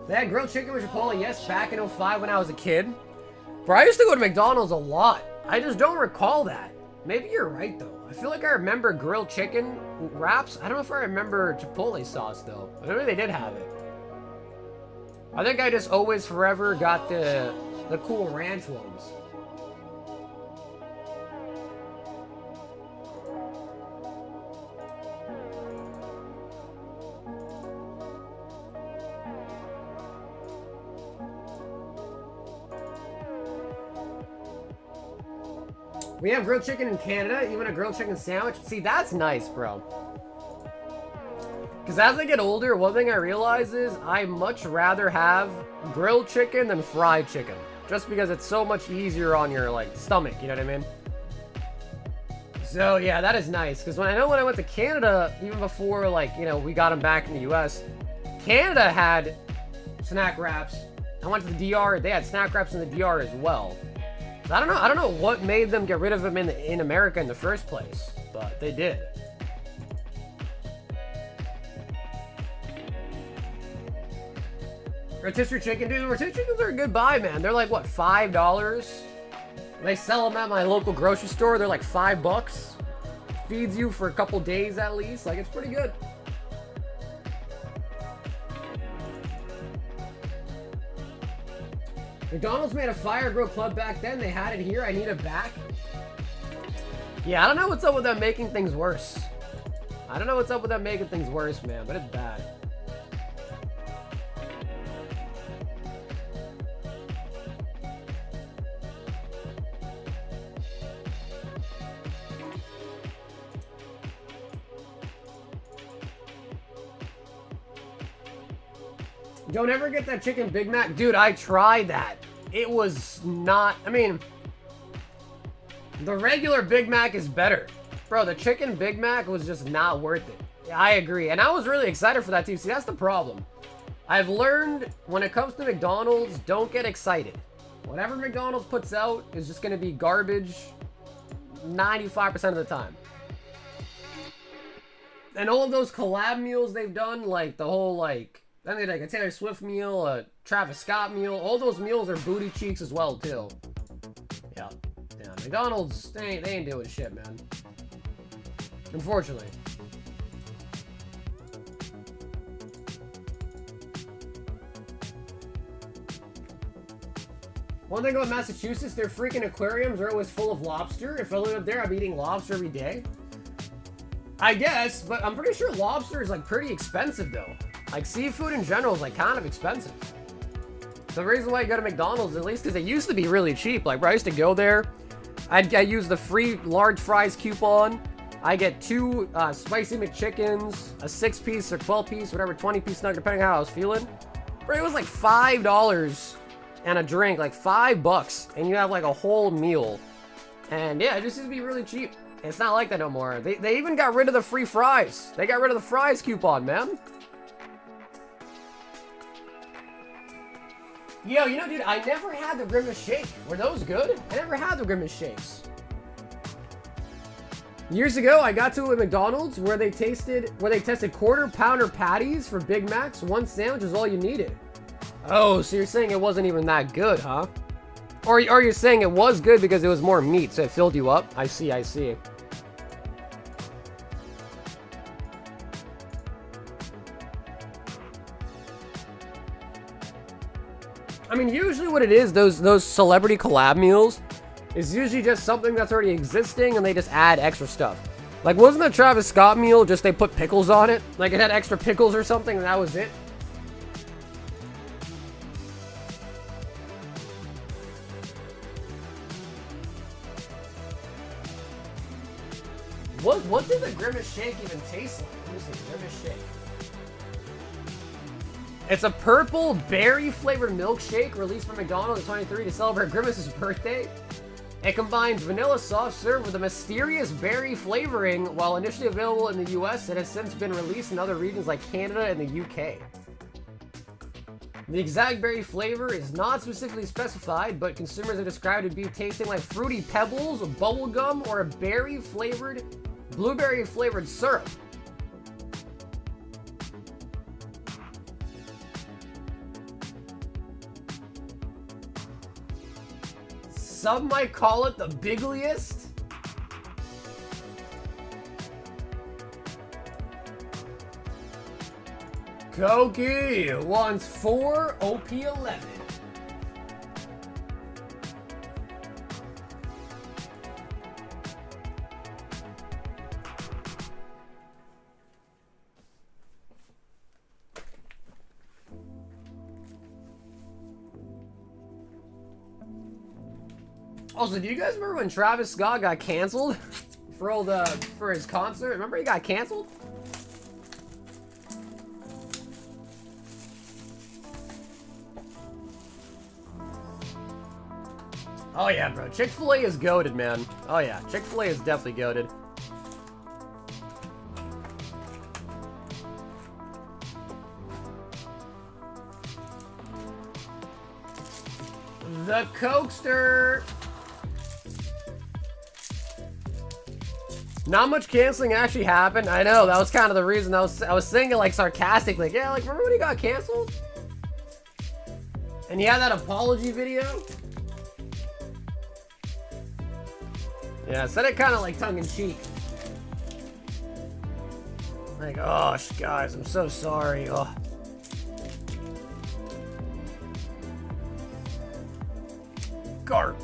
They had grilled chicken with Chipotle, yes, back in 05 when I was a kid. Bro, I used to go to McDonald's a lot. I just don't recall that. Maybe you're right, though. I feel like I remember grilled chicken wraps. I don't know if I remember Chipotle sauce, though. Maybe they did have it. I think I just always forever got the cool ranch ones. We have grilled chicken in Canada, even a grilled chicken sandwich. See, that's nice, bro. Because as I get older, one thing I realize is I much rather have grilled chicken than fried chicken. Just because it's so much easier on your, like, stomach, you know what I mean? So, yeah, that is nice. Because when I went to Canada, even before, like, you know, we got them back in the US, Canada had snack wraps. I went to the DR, they had snack wraps in the DR as well. I don't know what made them get rid of them in America in the first place, but they did. Rotisserie chicken, dude. Rotisserie chickens are a good buy, man. They're like, what, $5? They sell them at my local grocery store. They're like $5. Feeds you for a couple days at least. Like, it's pretty good. McDonald's made a fire grill club back then. They had it here. I need it back. Yeah, I don't know what's up with them making things worse. I don't know what's up with them making things worse, man, but it's bad. Don't ever get that chicken Big Mac. Dude, I tried that. It was not... I mean... The regular Big Mac is better. Bro, the chicken Big Mac was just not worth it. Yeah, I agree. And I was really excited for that too. See, that's the problem. I've learned when it comes to McDonald's, don't get excited. Whatever McDonald's puts out is just going to be garbage 95% of the time. And all of those collab meals they've done, like the whole, like... Then they like a Taylor Swift meal, a Travis Scott meal. All those meals are booty cheeks as well too. Yeah, yeah. McDonald's, they ain't doing shit, man. Unfortunately. One thing about Massachusetts, their freaking aquariums are always full of lobster. If I lived up there, I'd be eating lobster every day. I guess, but I'm pretty sure lobster is like pretty expensive though. Like seafood in general is like kind of expensive. The reason why you go to McDonald's, at least because it used to be really cheap. Like where I used to go there, I use the free large fries coupon. I get 2 spicy McChickens, a 6-piece or 12-piece, whatever, 20-piece nugget, depending on how I was feeling. Bro, it was like $5 and a drink, like $5, and you have like a whole meal. And yeah, it just used to be really cheap. It's not like that no more. They even got rid of the free fries. They got rid of the fries coupon, man. Yo, you know, dude, I never had the Grimace Shake. Were those good? I never had the Grimace Shakes. Years ago, I got to a McDonald's where they tested quarter pounder patties for Big Macs. 1 sandwich is all you needed. Oh, so you're saying it wasn't even that good, huh? Or you're saying it was good because it was more meat, so it filled you up? I see, I see. I mean, usually what it is, those celebrity collab meals, is usually just something that's already existing and they just add extra stuff. Like, wasn't the Travis Scott meal just they put pickles on it? Like, it had extra pickles or something and that was it? What did the Grimace Shake even taste like? Let me see, Grimace Shake. It's a purple berry-flavored milkshake released from McDonald's in 2023 to celebrate Grimace's birthday. It combines vanilla soft serve with a mysterious berry flavoring. While initially available in the US, it has since been released in other regions like Canada and the UK. The exact berry flavor is not specifically specified, but consumers are described to be tasting like fruity pebbles, bubblegum, or a blueberry-flavored syrup. Some might call it the biggliest. Koki wants 4 OP11. Also, do you guys remember when Travis Scott got canceled for his concert? Remember he got canceled? Oh yeah, bro. Chick-fil-A is goated, man. Oh yeah, Chick-fil-A is definitely goated. The Cokester. Not much canceling actually happened. I know, that was kind of the reason I was saying it like sarcastically. Yeah, like remember when he got canceled? And he had that apology video? Yeah, I said it kind of like tongue-in-cheek. Like, oh, guys, I'm so sorry. Oh. Garp.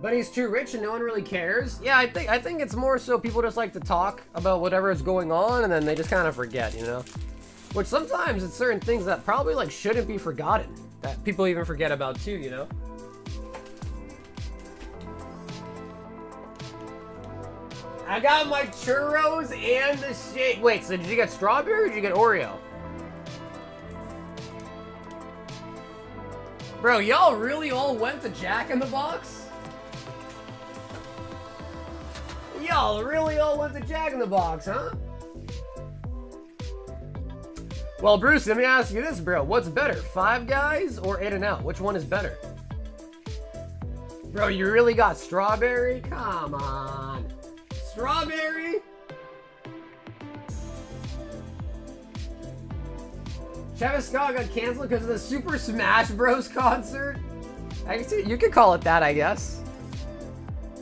But he's too rich and no one really cares. Yeah, I think it's more so people just like to talk about whatever is going on and then they just kind of forget, you know? Which sometimes it's certain things that probably like shouldn't be forgotten. That people even forget about too, you know? I got my churros and the shake. Wait, so did you get strawberry or did you get Oreo? Bro, y'all really all went to Jack in the Box? Y'all really all went to Jack in the Box, huh? Well, Bruce, let me ask you this, bro. What's better, Five Guys or In-N-Out? Which one is better? Bro, you really got strawberry? Come on. Strawberry? Travis Scott got canceled because of the Super Smash Bros. Concert? I can see, you could call it that, I guess.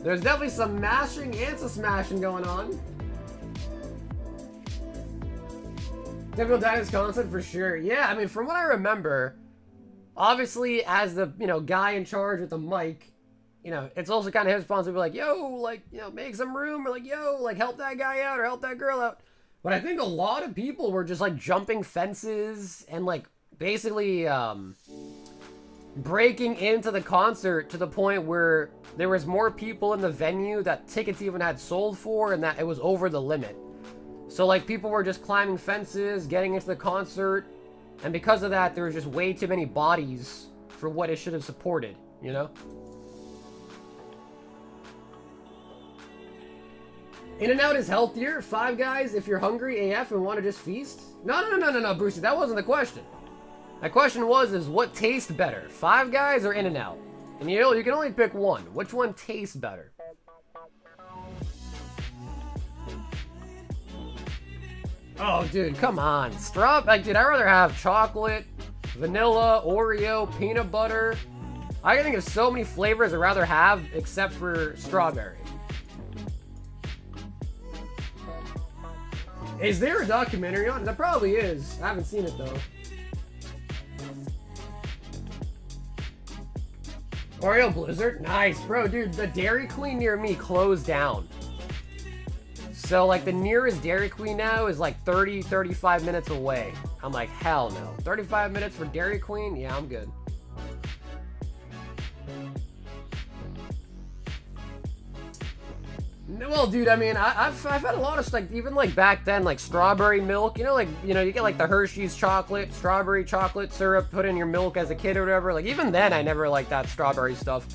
There's definitely some mashing and some smashing going on. Typical Dynasty concert for sure. Yeah, I mean, from what I remember, obviously, as the, you know, guy in charge with the mic, you know, it's also kind of his responsibility, like, yo, like, you know, make some room, or like, yo, like, help that guy out, or help that girl out. But I think a lot of people were just, like, jumping fences and, like, basically, breaking into the concert to the point where there was more people in the venue that tickets even had sold for, and that it was over the limit. So, like, people were just climbing fences, getting into the concert, and because of that, there was just way too many bodies for what it should have supported, you know? In-N-Out is healthier. Five Guys if you're hungry AF and want to just feast? No, Brucey, that wasn't the question. My question was, what tastes better? Five Guys or In-N-Out? And you know, you can only pick one. Which one tastes better? Oh, dude, come on. Like, dude, I'd rather have chocolate, vanilla, Oreo, peanut butter. I can think of so many flavors I'd rather have except for strawberry. Is there a documentary on it? There probably is. I haven't seen it, though. Oreo Blizzard? Nice. Bro, dude, the Dairy Queen near me closed down. So, like, the nearest Dairy Queen now is, like, 30, 35 minutes away. I'm like, hell no. 35 minutes for Dairy Queen? Yeah, I'm good. Well, dude, I mean, I've had a lot of, like, even, like, back then, like, strawberry milk. You know, like, you know, you get, like, the Hershey's chocolate, strawberry chocolate syrup put in your milk as a kid or whatever. Like, even then, I never liked that strawberry stuff.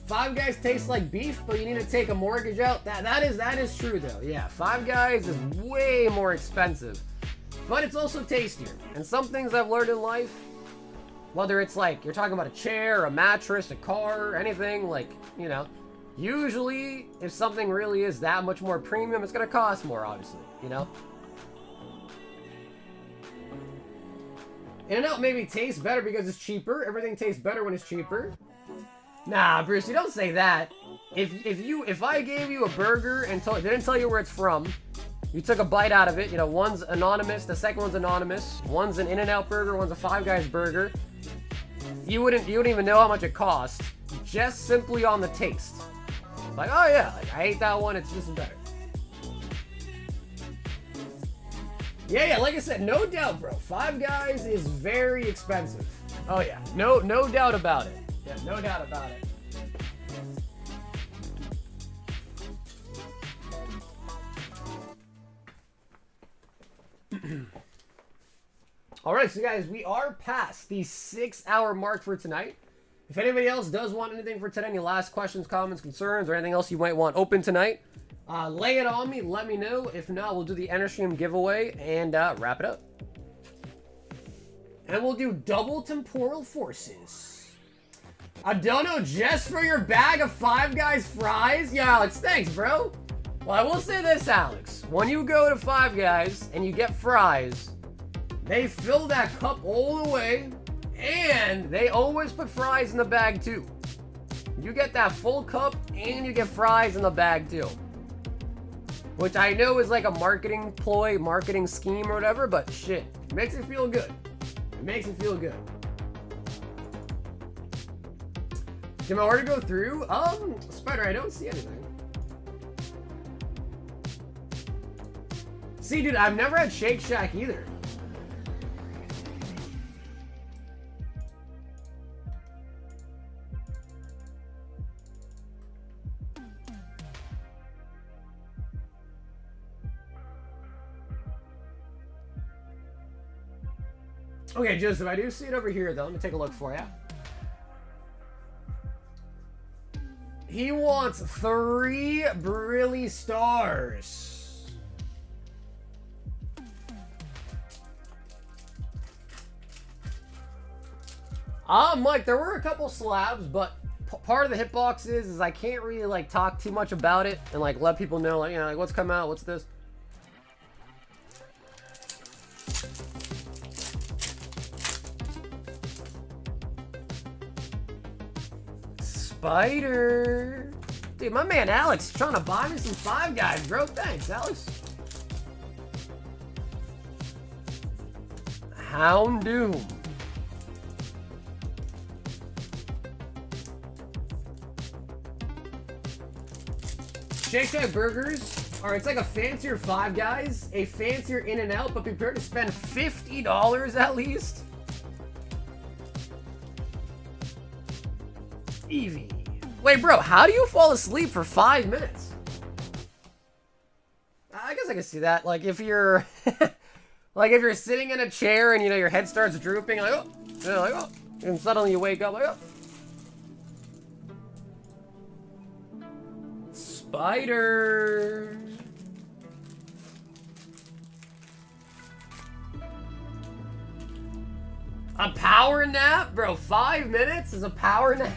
Five Guys tastes like beef, but you need to take a mortgage out. That is true, though. Yeah, Five Guys is way more expensive, but it's also tastier. And some things I've learned in life, whether it's like you're talking about a chair, a mattress, a car, anything, like, you know, usually if something really is that much more premium, it's gonna cost more, obviously, you know? In-N-Out maybe tastes better because it's cheaper. Everything tastes better when it's cheaper. Nah, Bruce, you don't say that. If I gave you a burger and didn't tell you where it's from, you took a bite out of it, you know, one's anonymous, the second one's anonymous, one's an In-N-Out burger, one's a Five Guys burger, you wouldn't even know how much it costs, just simply on the taste. Like, oh yeah, like, I ate that one, it's just better. Yeah, like I said, no doubt, bro. Five Guys is very expensive. Oh yeah, no doubt about it. Yeah, no doubt about it. Alright, so guys, we are past the 6-hour mark for tonight. If anybody else does want anything for today, any last questions, comments, concerns, or anything else you might want open tonight, lay it on me, let me know. If not, we'll do the Enerstream giveaway and wrap it up. And we'll do double Temporal Forces. A dono just for your bag of Five Guys fries? Yeah, Alex, thanks, bro. Well, I will say this, Alex. When you go to Five Guys and you get fries, they fill that cup all the way, and they always put fries in the bag, too. You get that full cup, and you get fries in the bag, too. Which I know is like a marketing ploy, marketing scheme or whatever, but shit, it makes it feel good. It makes it feel good. Can I already go through? Spider, I don't see anything. See, dude, I've never had Shake Shack either. Okay, Joseph, I do see it over here, though. Let me take a look for you. He wants 3 Brilliant Stars. Mike, there were a couple slabs, but part of the hitbox is I can't really like talk too much about it and like let people know like, you know, like what's come out, what's this. Spider. Dude, my man Alex trying to buy me some Five Guys, bro. Thanks, Alex. Houndoom. Shake Shack Burgers. Alright, it's like a fancier Five Guys, a fancier In-N-Out, but be prepared to spend $50 at least. Eevee. Wait, bro, how do you fall asleep for 5 minutes? I guess I can see that. Like, if you're... like, if you're sitting in a chair and, you know, your head starts drooping, like, oh, you know, like, oh, and suddenly you wake up, like, oh. Spider. A power nap? Bro, 5 minutes is a power nap?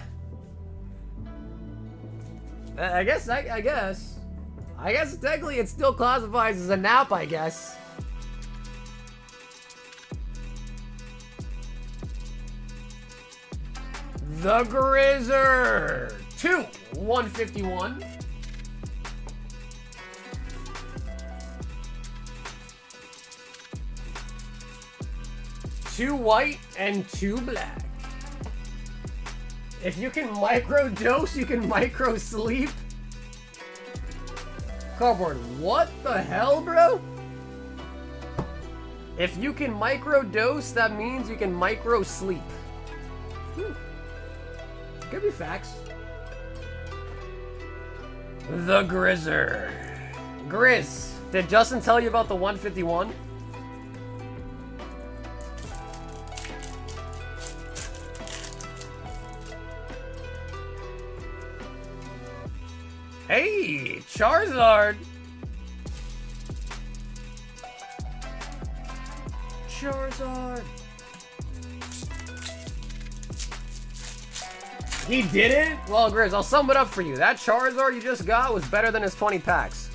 I guess technically it still classifies as a nap, I guess. The Grizzer. 2, 151. Two white and 2 black. If you can micro-dose, you can micro-sleep. Cardboard, what the hell, bro? If you can micro-dose, that means you can micro-sleep. Could be facts. The Grizzer. Grizz, did Justin tell you about the 151? Hey, Charizard. Charizard. He did it? Well, Grizz, I'll sum it up for you. That Charizard you just got was better than his 20 packs.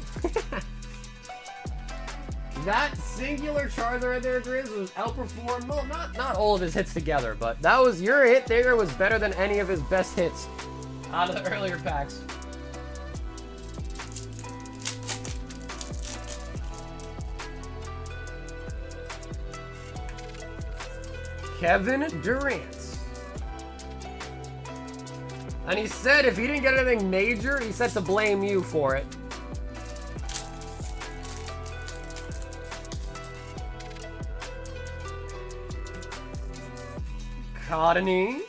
That singular Charizard right there, Grizz, was outperformed. Well, not all of his hits together, but that was your hit there was better than any of his best hits out of the earlier packs. Kevin Durant. And he said if he didn't get anything major, he said to blame you for it. Cottony.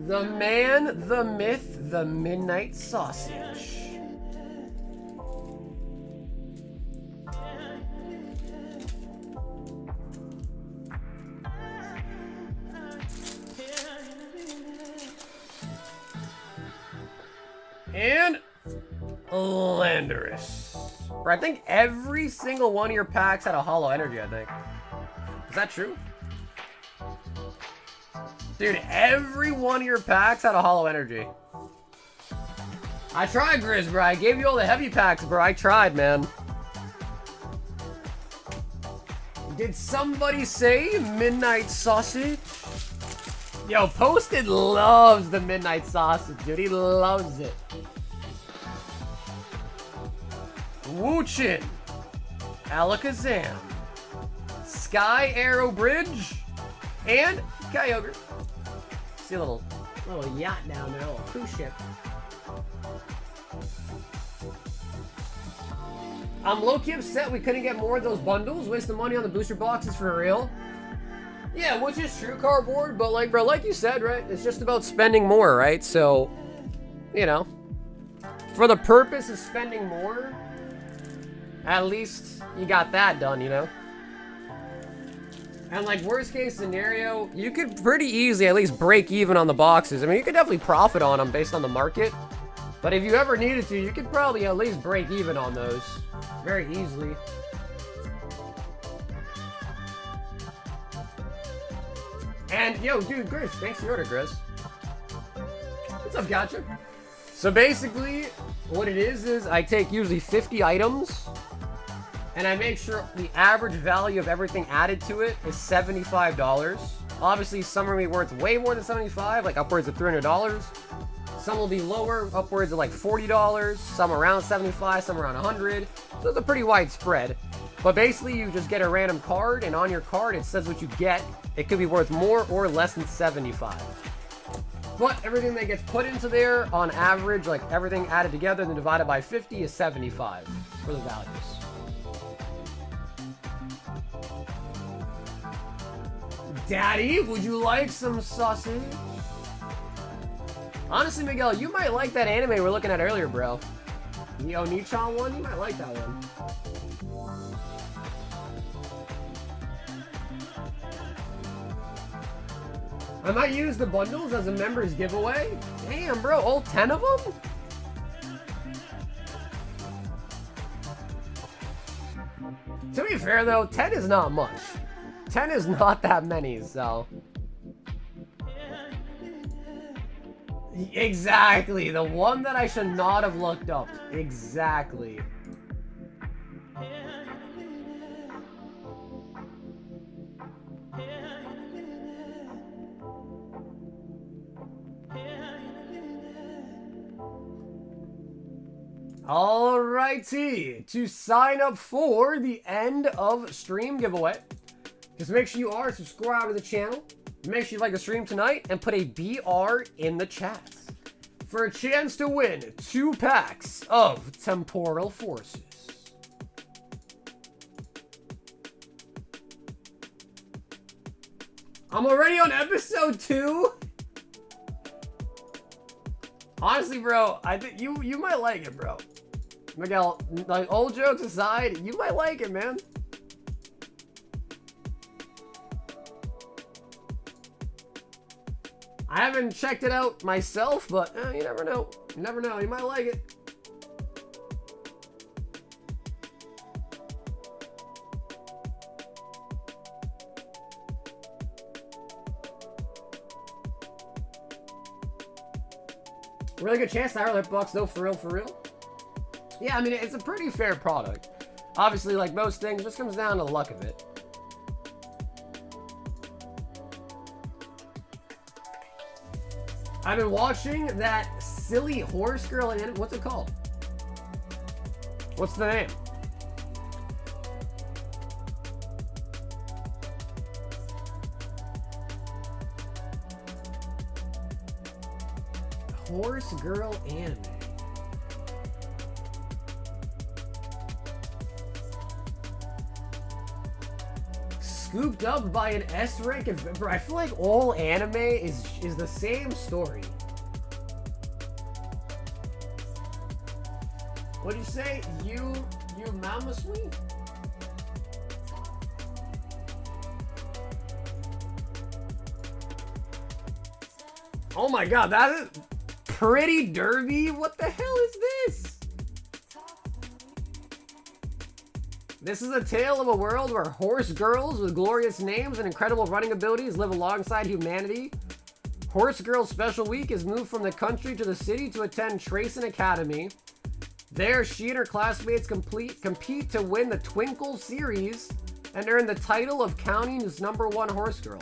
The man, the myth, the Midnight Sausage. And Landorus. I think every single one of your packs had a hollow energy, I think. Is that true? Dude, every one of your packs had a hollow energy. I tried, Grizz, bro. I gave you all the heavy packs, bro. I tried, man. Did somebody say Midnight Sausage? Yo, Posted loves the Midnight Sausage, dude. He loves it. Woochin. Alakazam. Sky Arrow Bridge. And Kyogre. See a little yacht down there, a little cruise ship. I'm low-key upset we couldn't get more of those bundles. Waste the money on the booster boxes for real. Yeah, which is true, Cardboard, but like, bro, like you said, right? It's just about spending more, right? So, you know, for the purpose of spending more, at least you got that done, you know? And like, worst case scenario, you could pretty easily at least break even on the boxes. I mean, you could definitely profit on them based on the market. But if you ever needed to, you could probably at least break even on those very easily. And, yo, dude, Chris, thanks for the order, Chris. What's up, gotcha? So basically, what it is I take usually 50 items, and I make sure the average value of everything added to it is $75. Obviously, some will be worth way more than $75, like upwards of $300. Some will be lower, upwards of like $40, some around $75, some around $100. So it's a pretty wide spread. But basically, you just get a random card, and on your card, it says what you get. It could be worth more or less than $75. But everything that gets put into there, on average, like everything added together and divided by 50 is 75 for the values. Daddy, would you like some sausage? Honestly, Miguel, you might like that anime we were looking at earlier, bro. The Onichan one, you might like that one. I might use the bundles as a members giveaway. Damn, bro, all 10 of them? To be fair, though, 10 is not much. 10 is not that many, so... Exactly, the one that I should not have looked up. Exactly. Alrighty, to sign up for the end of stream giveaway, just make sure you are subscribed to the channel, make sure you like the stream tonight, and put a BR in the chat for a chance to win 2 packs of Temporal Forces. I'm already on episode 2? Honestly, bro, I think you might like it, bro. Miguel, like, old jokes aside, you might like it, man. I haven't checked it out myself, but you never know. You never know. You might like it. Really good chance to hire $100 though, for real, for real. Yeah, I mean, it's a pretty fair product. Obviously, like most things, it just comes down to the luck of it. I've been watching that silly horse girl in it. What's it called? What's the name? Horse girl anime. Scooped up by an S rank adventure. I feel like all anime is the same story. What'd you say? You mama sweet? Oh my god, that is Pretty Derby? What the hell is this? This is a tale of a world where horse girls with glorious names and incredible running abilities live alongside humanity. Horse Girl's special week is moved from the country to the city to attend Tracing Academy. There, she and her classmates compete to win the Twinkle series and earn the title of county's #1 horse girl.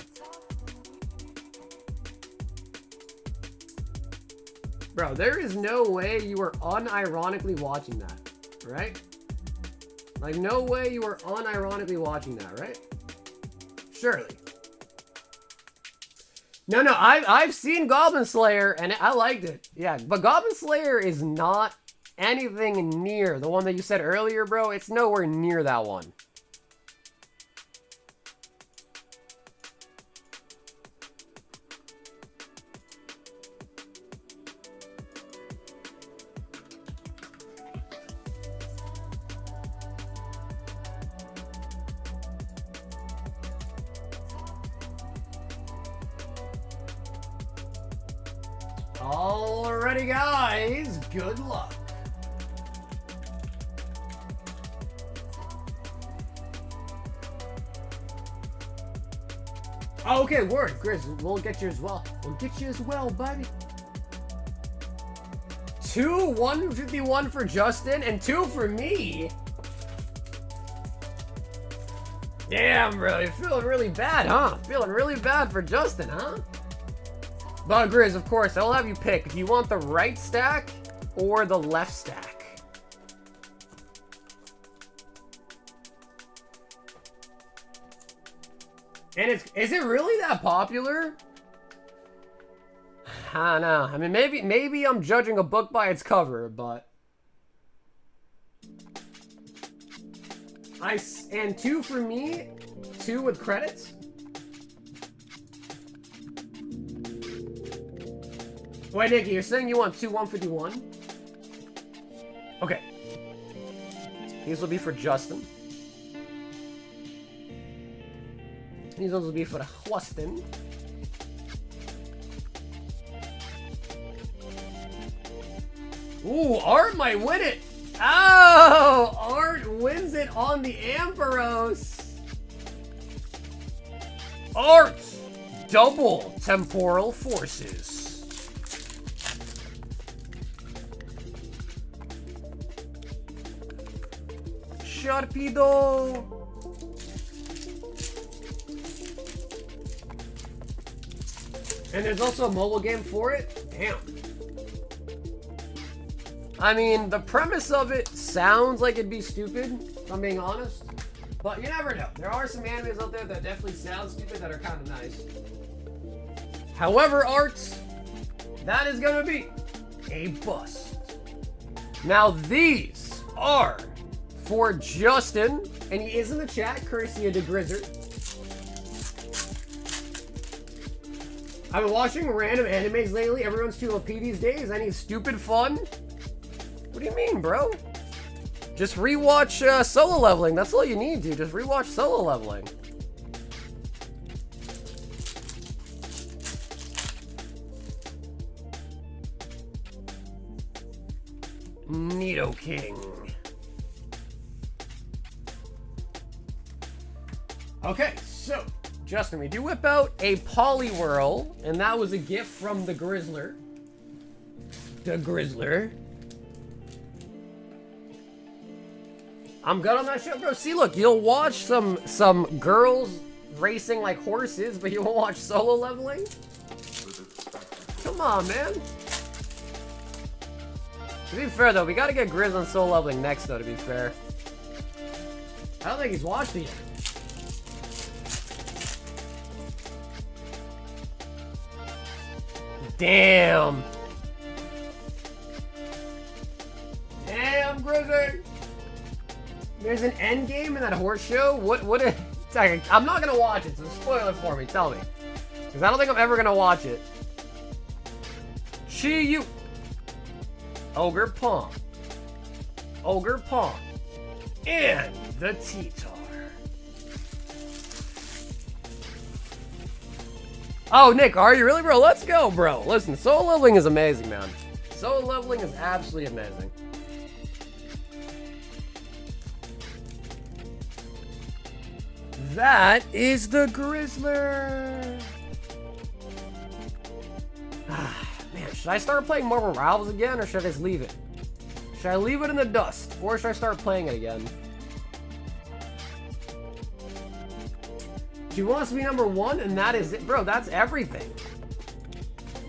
Bro, there is no way you are unironically watching that, right? Like, no way you are unironically watching that, right? Surely. No, I've seen Goblin Slayer, and I liked it. Yeah, but Goblin Slayer is not anything near the one that you said earlier, bro. It's nowhere near that one. Alrighty, guys, Good luck. Oh, okay, word. Grizz, we'll get you as well. We'll get you as well, buddy. 2 151 for Justin and 2 for me. Damn, bro, you're feeling really bad, huh? Feeling really bad for Justin, huh? But Grizz, of course, I'll have you pick if you want the right stack or the left stack. And is it really that popular? I don't know. I mean, maybe I'm judging a book by its cover, but and 2 for me, 2 with credits. Wait, Nikki, you're saying you want 2 151? Okay. These will be for Justin. These ones will be for Justin. Ooh, Art might win it. Oh, Art wins it on the Ampharos. Art, double Temporal Forces. Sharpedo. And there's also a mobile game for it? Damn. I mean, the premise of it sounds like it'd be stupid, if I'm being honest. But you never know. There are some animes out there that definitely sound stupid that are kind of nice. However, Art, that is going to be a bust. Now, these are for Justin, and he is in the chat, courtesy of the Grizzard. I've been watching random animes lately. Everyone's too OP these days. Any stupid fun? What do you mean, bro? Just rewatch Solo Leveling. That's all you need to. Just rewatch Solo Leveling. Nidoking. Okay, so Justin, we do whip out a Poliwhirl, and that was a gift from the Grizzler. The Grizzler. I'm good on that show, bro. See, look, you'll watch some girls racing like horses, but you won't watch Solo Leveling? Come on, man. To be fair, though, we gotta get Grizz on Solo Leveling next, though, to be fair. I don't think he's watched it yet. Damn. Damn, Grizzy. There's an end game in that horse show? What a... I'm not gonna watch it, so spoil it for me. Tell me. Because I don't think I'm ever gonna watch it. Chi-Yu. Ogre Pong. Ogre Pong. And the T-Tar. Oh, Nick, are you really, bro? Let's go, bro. Listen, Solo Leveling is amazing, man. Solo Leveling is absolutely amazing. That is the Grizzler. Man, should I start playing Marvel Rivals again, or should I just leave it? Should I leave it in the dust, or should I start playing it again? She wants to be #1, and that is it. Bro, that's everything.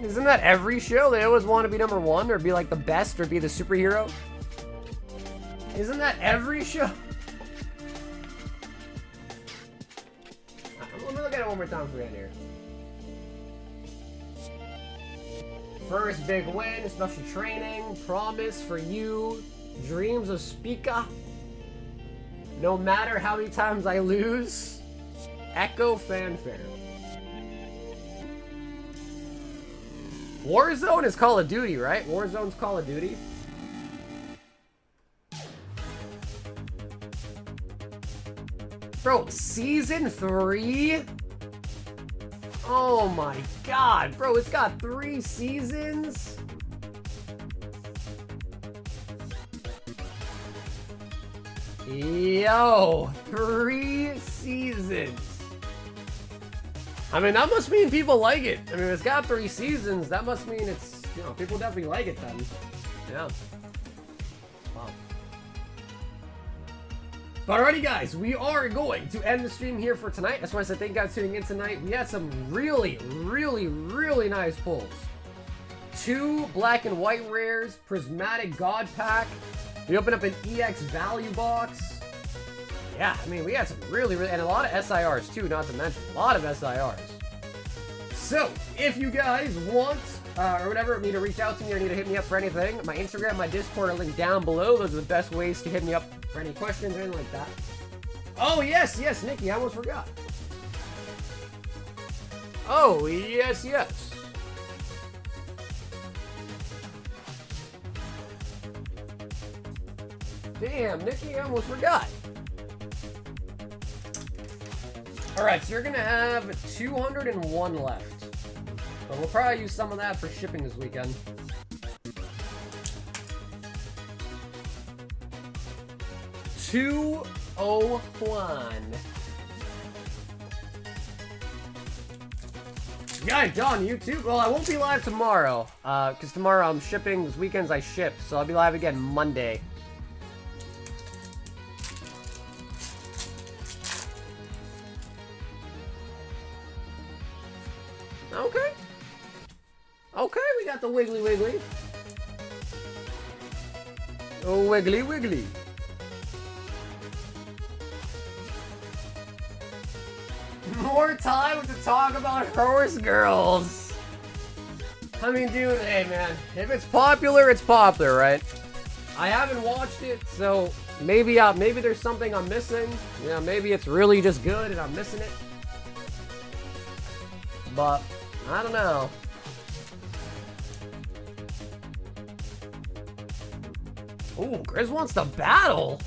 Isn't that every show? They always want to be #1, or be like the best, or be the superhero. Isn't that every show? Let me look at it one more time for you here. First big win, special training, promise for you, dreams of Spica. No matter how many times I lose, Echo Fanfare. Warzone is Call of Duty, right? Warzone's Call of Duty. Bro, Season 3? Oh my god, bro, it's got 3 seasons? Yo, 3 seasons. I mean, that must mean people like it. I mean, if it's got 3 seasons, that must mean it's, you know, people definitely like it then. Yeah. Wow. But alrighty, guys, we are going to end the stream here for tonight. I just want to say thank you guys for tuning in tonight. We had some really, really, really nice pulls. 2 black and white rares, prismatic god pack. We opened up an EX value box. Yeah, I mean, we had some really, and a lot of SIRs too, not to mention a lot of SIRs. So, if you guys want, or whatever, me to reach out to me or need to hit me up for anything, my Instagram, my Discord are linked down below. Those are the best ways to hit me up for any questions or anything like that. Oh, yes, yes, Nikki, I almost forgot. Oh, yes, yes. Damn, Nikki, I almost forgot. Alright, so you're gonna have 201 left. But we'll probably use some of that for shipping this weekend. $201. Yeah, John, you too? Well, I won't be live tomorrow. Because tomorrow I'm shipping. This weekends I ship. So I'll be live again Monday. Okay. Okay, we got the Wiggly Wiggly. Oh, Wiggly Wiggly. More time to talk about horse girls. I mean, dude, hey man, if it's popular, right? I haven't watched it, so maybe there's something I'm missing. Yeah, maybe it's really just good and I'm missing it. But I don't know. Ooh, Grizz wants to battle.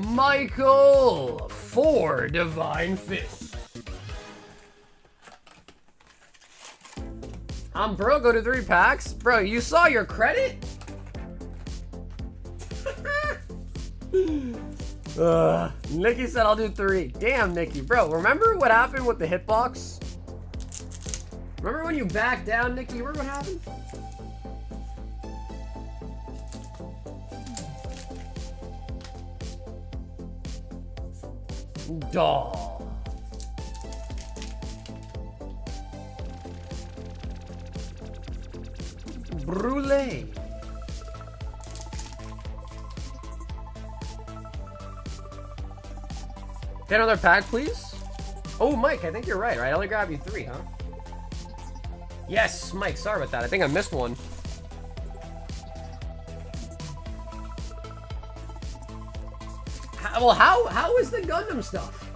Michael for Divine Fist. Bro, go to 3 packs. Bro, you saw your credit? Nikki said I'll do 3. Damn, Nikki. Bro, remember what happened with the hitbox? Remember when you backed down, Nikki? Remember what happened? Doll. Brulee. Get another pack, please. Oh, Mike, I think you're right? I only grabbed you 3, huh? Yes, Mike, sorry about that. I think I missed one. How is the Gundam stuff?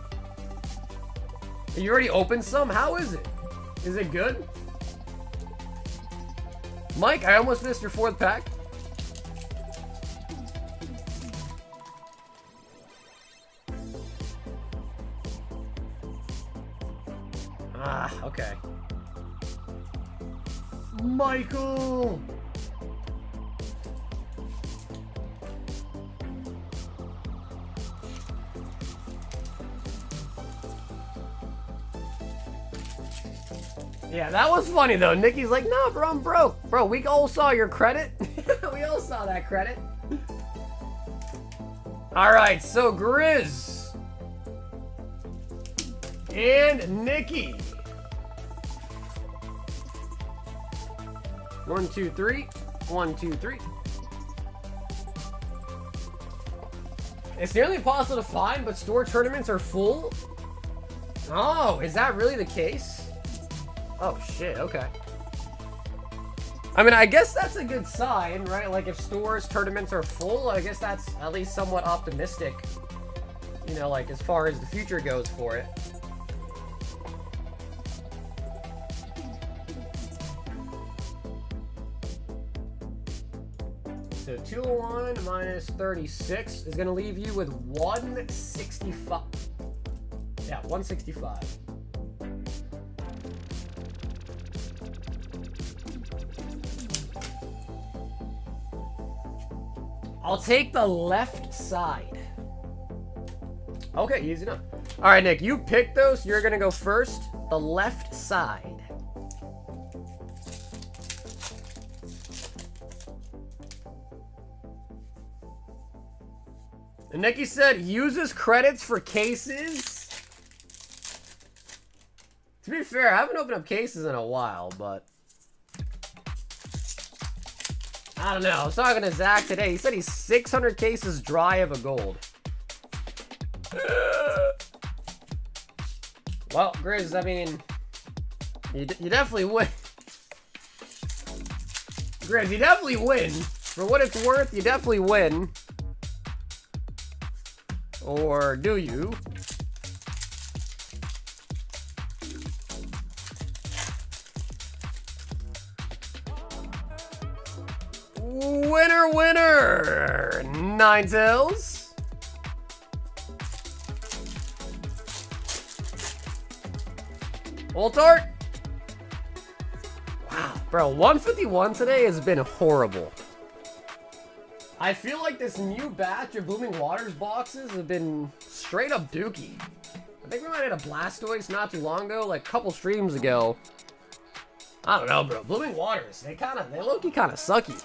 You already opened some? How is it? Is it good? Mike, I almost missed your 4th pack. Ah, okay. Michael! Yeah, that was funny though. Nikki's like, nah, bro, I'm broke. Bro, we all saw your credit. We all saw that credit. Alright, so Grizz. And Nikki. 1, 2, 3. 1, 2, 3. It's nearly impossible to find, but store tournaments are full. Oh, is that really the case? Oh shit, okay. I mean, I guess that's a good sign, right? Like if stores tournaments are full, I guess that's at least somewhat optimistic. You know, like as far as the future goes for it. So 201 minus 36 is going to leave you with 165. Yeah, 165. I'll take the left side. Okay, easy enough. All right, Nick, you picked those. You're gonna go first. The left side. And Nikki said, uses credits for cases. To be fair, I haven't opened up cases in a while, but I don't know. I was talking to Zach today. He said he's 600 cases dry of a gold. Well, Grizz, I mean, you definitely win. Grizz, you definitely win. For what it's worth, you definitely win. Or do you? Winner, winner! 9 tails. Old Art? Wow, bro, 151 today has been horrible. I feel like this new batch of Blooming Waters boxes have been straight up dookie. I think we might have had a Blastoise not too long ago, like a couple streams ago. I don't know, bro. Blooming Waters, they low-key kind of sucky.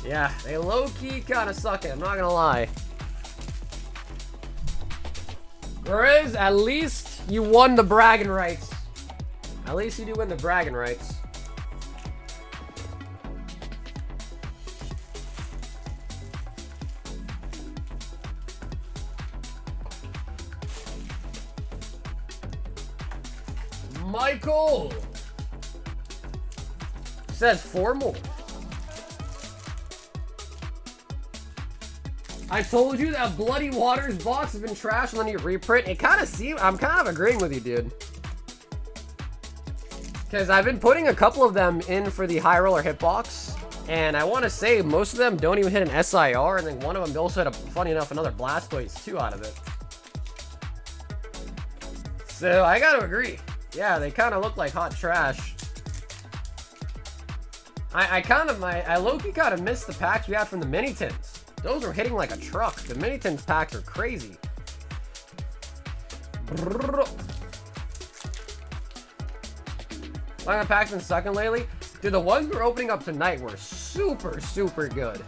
Yeah, they low-key kind of suck it, I'm not gonna lie. Grizz, at least you won the bragging rights. At least you do win the bragging rights. Michael says 4 more. I told you that Bloody Waters box has been trashed and then you reprint. It kind of seems, I'm kind of agreeing with you, dude. Because I've been putting a couple of them in for the high roller hitbox. And I want to say most of them don't even hit an SIR. And then one of them also had, funny enough, another Blastoise too out of it. So I got to agree. Yeah, they kind of look like hot trash. I low-key kind of missed the packs we had from the mini tins. Those were hitting like a truck. The mini tins packs are crazy. Like packs been sucking lately. Dude, the ones we're opening up tonight were super, super good.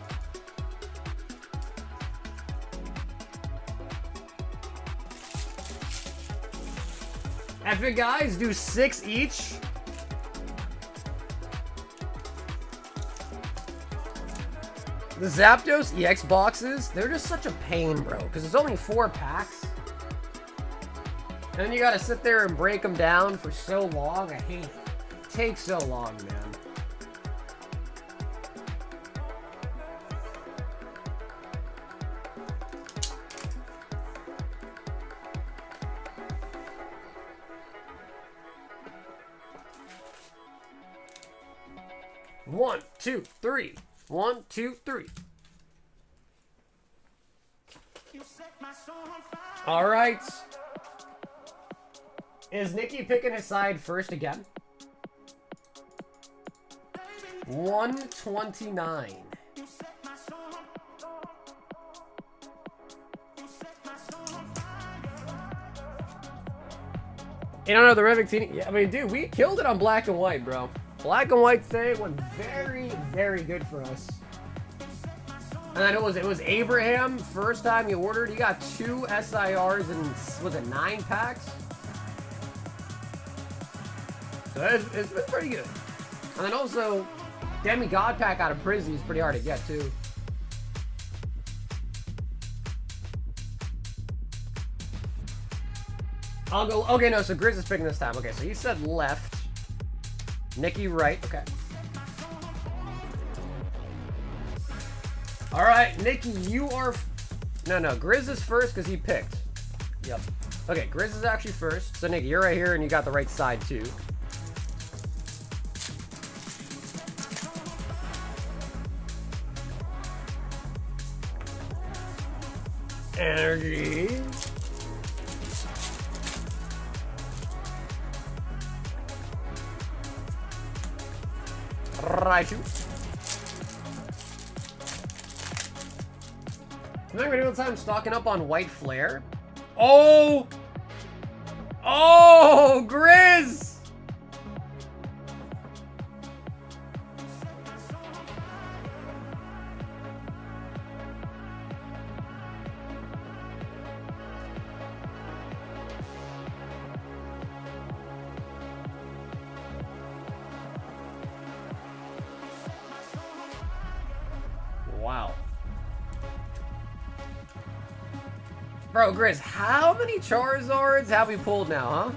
Epic guys, do 6 each. The Zapdos EX boxes, they're just such a pain, bro, because there's only 4 packs. And then you gotta sit there and break them down for so long. I hate it. It takes so long, man. One, two, three. 1, 2, 3. All right. Is Nikki picking his side first again? 129. You don't know the Red Victini? Yeah, I mean, dude, we killed it on black and white, bro. Black and white today went very, very good for us. And then it was Abraham, first time he ordered. He got 2 SIRs and, was it 9 packs? So it's been pretty good. And then also, Demigod pack out of Prizzy is pretty hard to get too. I'll go, okay, no, so Grizz is picking this time. Okay, so he said left. Nikki right, okay. All right, Nikki, you are, no, Grizz is first because he picked. Yep. Okay, Grizz is actually first. So Nikki, you're right here and you got the right side too. Energy. Raikou. Remember any time stocking up on White Flare? Oh! Oh, Grizz! Wow. Bro, Grizz, how many Charizards have we pulled now, huh?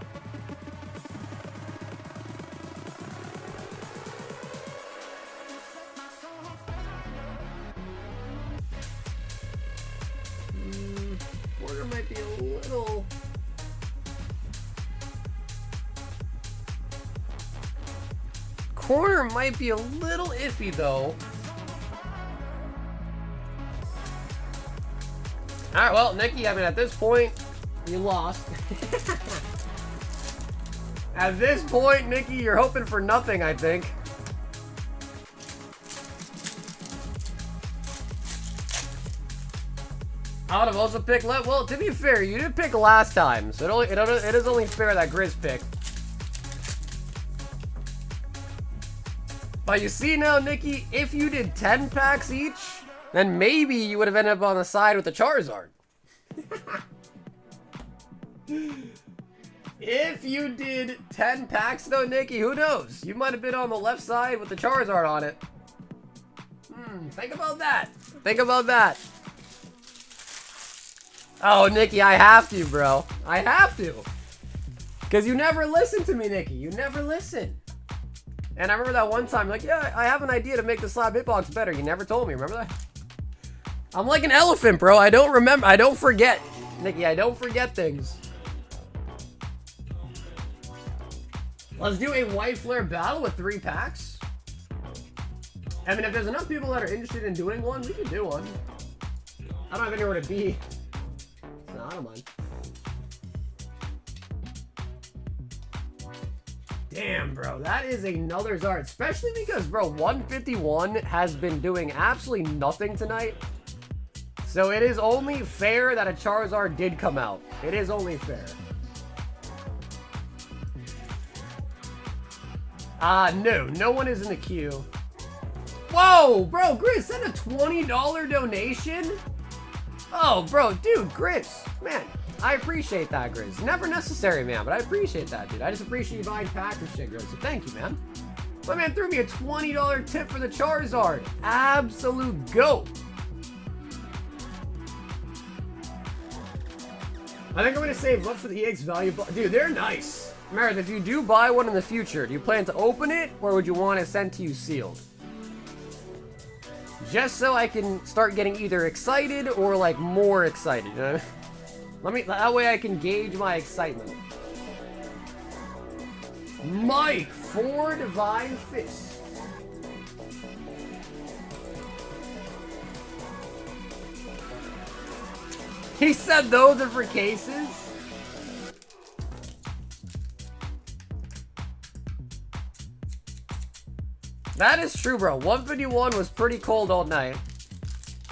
Quarter might be a little... Corner might be a little iffy, though. Alright, well, Nikki, I mean, at this point, you lost. At this point, Nikki, you're hoping for nothing, I think. I would have also picked... Well, to be fair, you did pick last time, so it is only fair that Grizz picked. But you see now, Nikki, if you did 10 packs each... then maybe you would have ended up on the side with the Charizard. If you did 10 packs though, Nikki, who knows? You might have been on the left side with the Charizard on it. Think about that. Think about that. Oh, Nikki, I have to, bro. I have to. Because you never listen to me, Nikki. You never listen. And I remember that one time, like, yeah, I have an idea to make the slab hitbox better. You never told me, remember that? I'm like an elephant, bro. I don't remember. I don't forget. Nikki, I don't forget things. Let's do a White Flare battle with 3 packs. I mean, if there's enough people that are interested in doing one, we can do one. I don't have anywhere to be. No, I don't mind. Damn, bro. That is another Zard. Especially because, bro, 151 has been doing absolutely nothing tonight. So it is only fair that a Charizard did come out. It is only fair. No one is in the queue. Whoa, bro, Grizz, send a $20 donation? Oh, bro, dude, Grizz, man, I appreciate that, Grizz. Never necessary, man, but I appreciate that, dude. I just appreciate you buying packs and shit, Grizz, so thank you, man. My man threw me a $20 tip for the Charizard. Absolute GOAT. I think I'm going to save up for the EX value. Dude, they're nice. Meredith, if you do buy one in the future, do you plan to open it, or would you want it sent to you sealed? Just so I can start getting either excited or, like, more excited. You know? That way I can gauge my excitement. Mike, 4 Divine Fists. He said those are for cases? That is true, bro. 151 was pretty cold all night.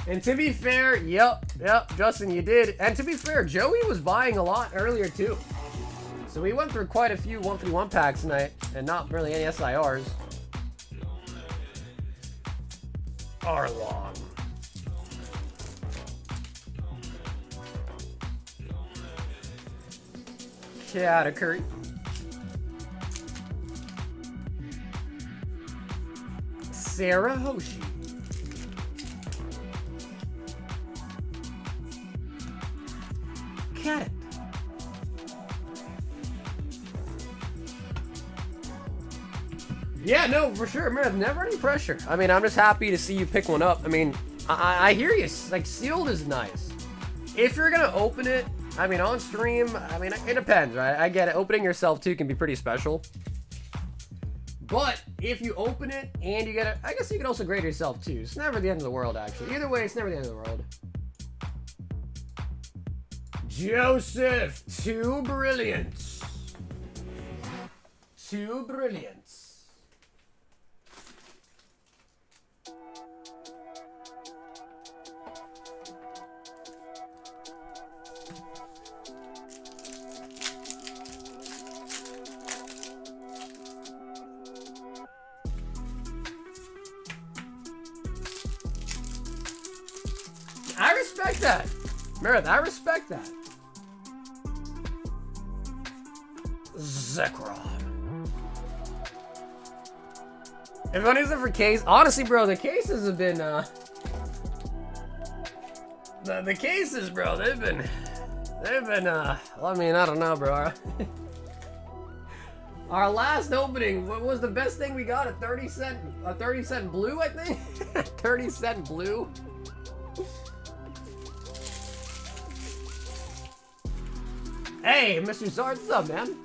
And to be fair, yep, Justin, you did. And to be fair, Joey was buying a lot earlier, too. So we went through quite a few 151 packs tonight, and not really any SIRs. Arlong. Category. Sarah Hoshi. Cat. Yeah, no, for sure, man. Never any pressure. I mean, I'm just happy to see you pick one up. I mean, I hear you. Like, sealed is nice. If you're gonna open it, I mean, on stream, I mean, it depends, right? I get it. Opening yourself, too, can be pretty special. But if you open it and you get it, I guess you can also grade yourself, too. It's never the end of the world, actually. Either way, it's never the end of the world. Joseph, 2 brilliants. 2 brilliants. respect that. Meredith, I respect that. Zekrom. If one isn't for case, honestly, bro, the cases have been, the cases, bro, they've been, well, I mean, I don't know, bro. Our last opening, what was the best thing we got? A 30 cent blue, I think? 30 cent blue? Hey, Mr. Zard, what's up, man?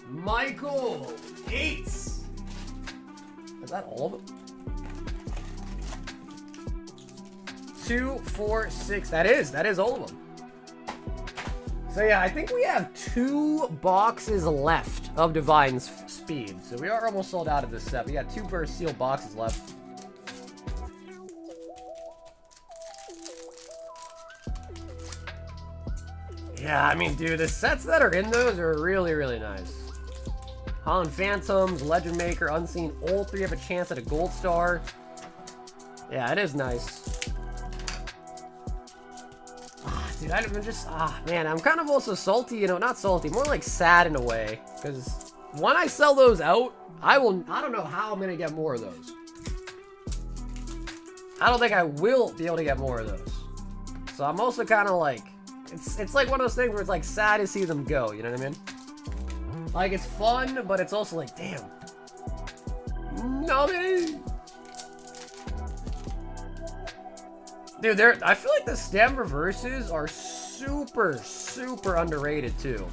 Michael, 8. Is that all of them? 2, 4, 6. That is all of them. So yeah, I think we have 2 boxes left of Divine's Speed. So we are almost sold out of this set. We got 2 burst sealed boxes left. Yeah, I mean, dude, the sets that are in those are really, really nice. Holland Phantoms, Legend Maker, Unseen, all 3 have a chance at a gold star. Yeah, it is nice. Dude, I'm just, man, I'm kind of also salty, you know, not salty, more like sad in a way, because when I sell those out, I don't know how I'm going to get more of those. I don't think I will be able to get more of those. So I'm also kind of like, it's like one of those things where it's like sad to see them go, you know what I mean? Like, it's fun, but it's also like, damn. No, man. Dude, I feel like the stem reverses are super, super underrated, too.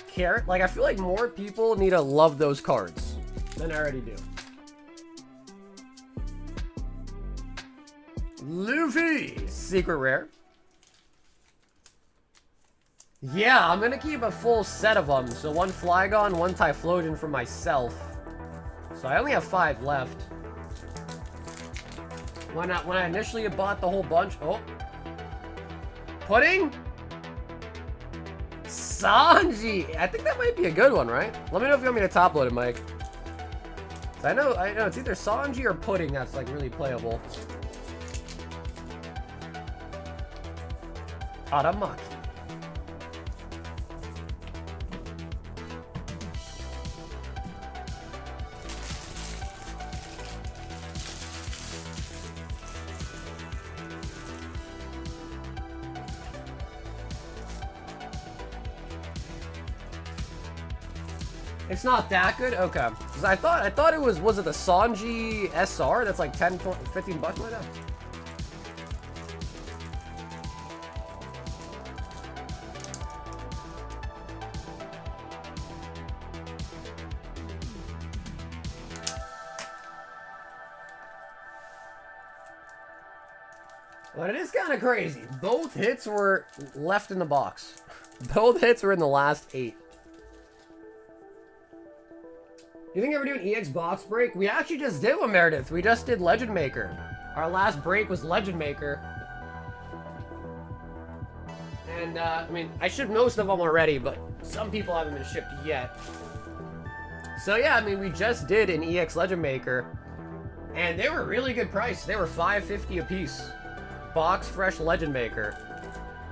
Carrot, like, I feel like more people need to love those cards than I already do. Luffy, secret rare. Yeah, I'm gonna keep a full set of them. So 1 Flygon, 1 Typhlosion for myself. So I only have 5 left. When I initially bought the whole bunch, oh. Pudding? Sanji! I think that might be a good one, right? Let me know if you want me to top load it, Mike. I know it's either Sanji or Pudding that's like really playable. Aramaki. It's not that good? Okay. Because I thought it was it the Sanji SR that's like 10, 15 bucks right now? But it is kind of crazy. Both hits were left in the box. Both hits were in the last 8. You think we're doing EX box break? We actually just did one, Meredith. We just did Legend Maker. Our last break was Legend Maker. And, I mean, I shipped most of them already, but some people haven't been shipped yet. So, yeah, I mean, we just did an EX Legend Maker. And they were really good price. They were $5.50 a piece. Box fresh Legend Maker.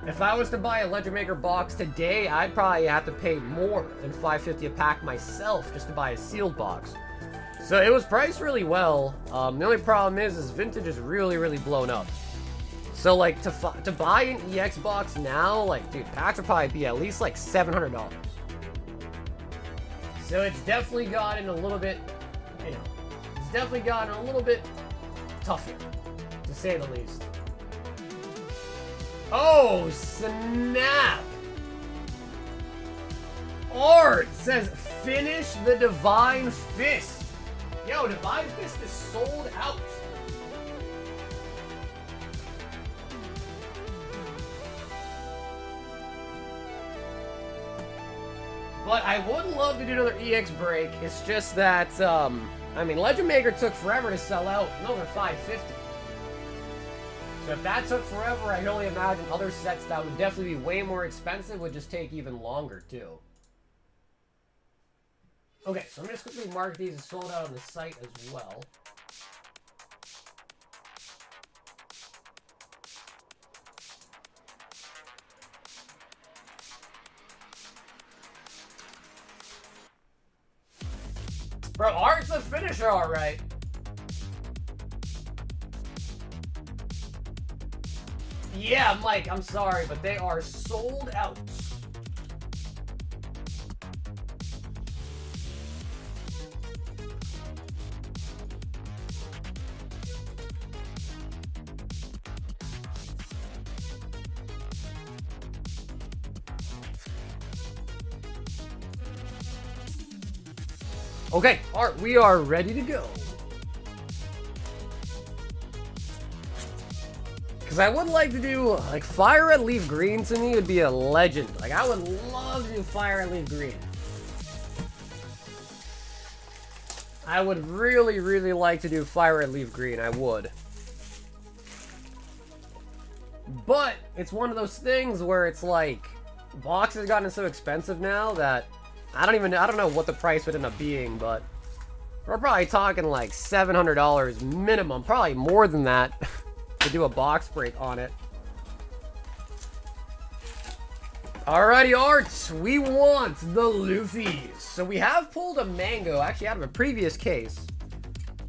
If I was to buy a Legend Maker box today, I'd probably have to pay more than $5.50 a pack myself just to buy a sealed box. So it was priced really well. The only problem is vintage is really, really blown up. So like to buy an EX box now, like dude, packs would probably be at least like $700. So it's definitely gotten a little bit, you know, it's definitely gotten a little bit tougher, to say the least. Oh, snap! Art says, finish the Divine Fist. Yo, Divine Fist is sold out. But I would love to do another EX break. It's just that, I mean, Legend Maker took forever to sell out. Another $5.50. So if that took forever, I can only imagine other sets that would definitely be way more expensive would just take even longer, too. Okay, so I'm going to quickly mark these as sold out on the site as well. Bro, Art's a finisher, alright. Yeah, Mike, I'm sorry, but they are sold out. Okay, Art, we are ready to go. Because I would like to do, like, Fire Red Leaf Green to me would be a legend. Like, I would love to do Fire Red Leaf Green. I would really, really like to do Fire Red Leaf Green. I would. But, it's one of those things where it's like, boxes have gotten so expensive now that I don't know what the price would end up being, but we're probably talking like $700 minimum, probably more than that, to do a box break on it. Alrighty, Arts, we want the Luffys. So we have pulled a Mango, actually out of a previous case.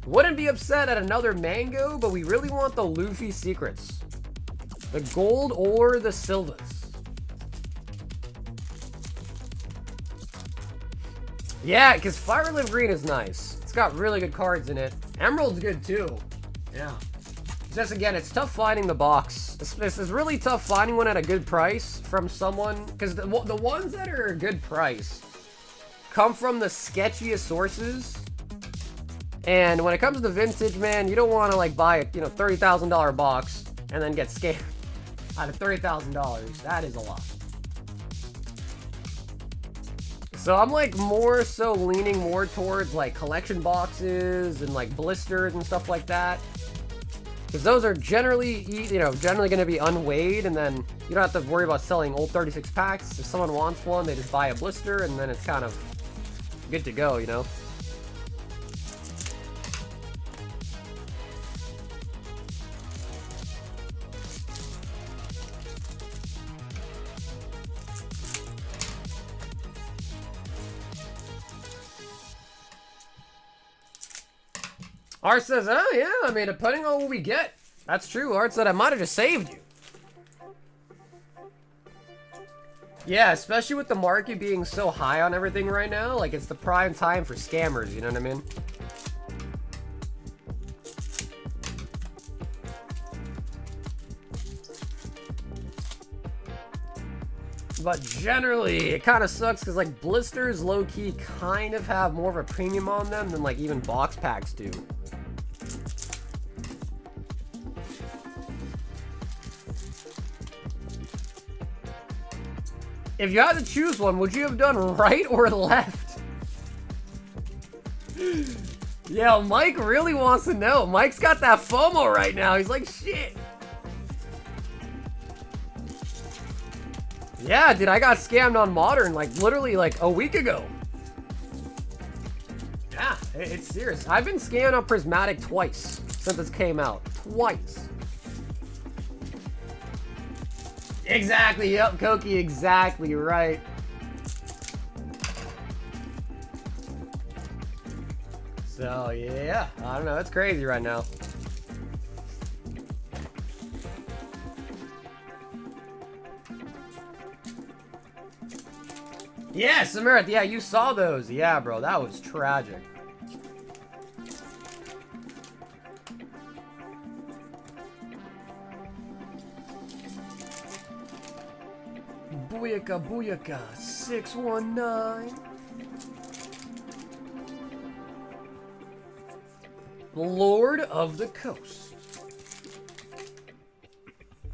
Wouldn't be upset at another Mango, but we really want the Luffy secrets. The gold or the silvers. Yeah, because Fire Red Leaf Green is nice. It's got really good cards in it. Emerald's good too. Yeah. Just again, it's tough finding the box. This is really tough finding one at a good price from someone. Because the ones that are a good price come from the sketchiest sources. And when it comes to the vintage, man, you don't want to like buy a $30,000 box and then get scammed out of $30,000. That is a lot. So I'm like more so leaning more towards like collection boxes and like blisters and stuff like that. Because those are generally, generally going to be unweighed, and then you don't have to worry about selling old 36 packs. If someone wants one, they just buy a blister and then it's kind of good to go, you know? Art says, oh yeah, I mean, depending on what we get. That's true. Art said I might have just saved you. Yeah, especially with the market being so high on everything right now. Like, it's the prime time for scammers, you know what I mean? But generally, it kind of sucks because, like, blisters low-key kind of have more of a premium on them than, like, even box packs do. If you had to choose one, would you have done right or left? Yeah, Mike really wants to know. Mike's got that FOMO right now. He's like, shit. Yeah, dude, I got scammed on Modern, like, literally, like, a week ago. Yeah, it's serious. I've been scammed on Prismatic twice since this came out. Twice. Exactly, yep, Koki, exactly right. So, yeah, I don't know, it's crazy right now. Yeah, Samarath, yeah, you saw those. Yeah, bro, that was tragic. Booyaka, booyaka, 619. Lord of the Coast.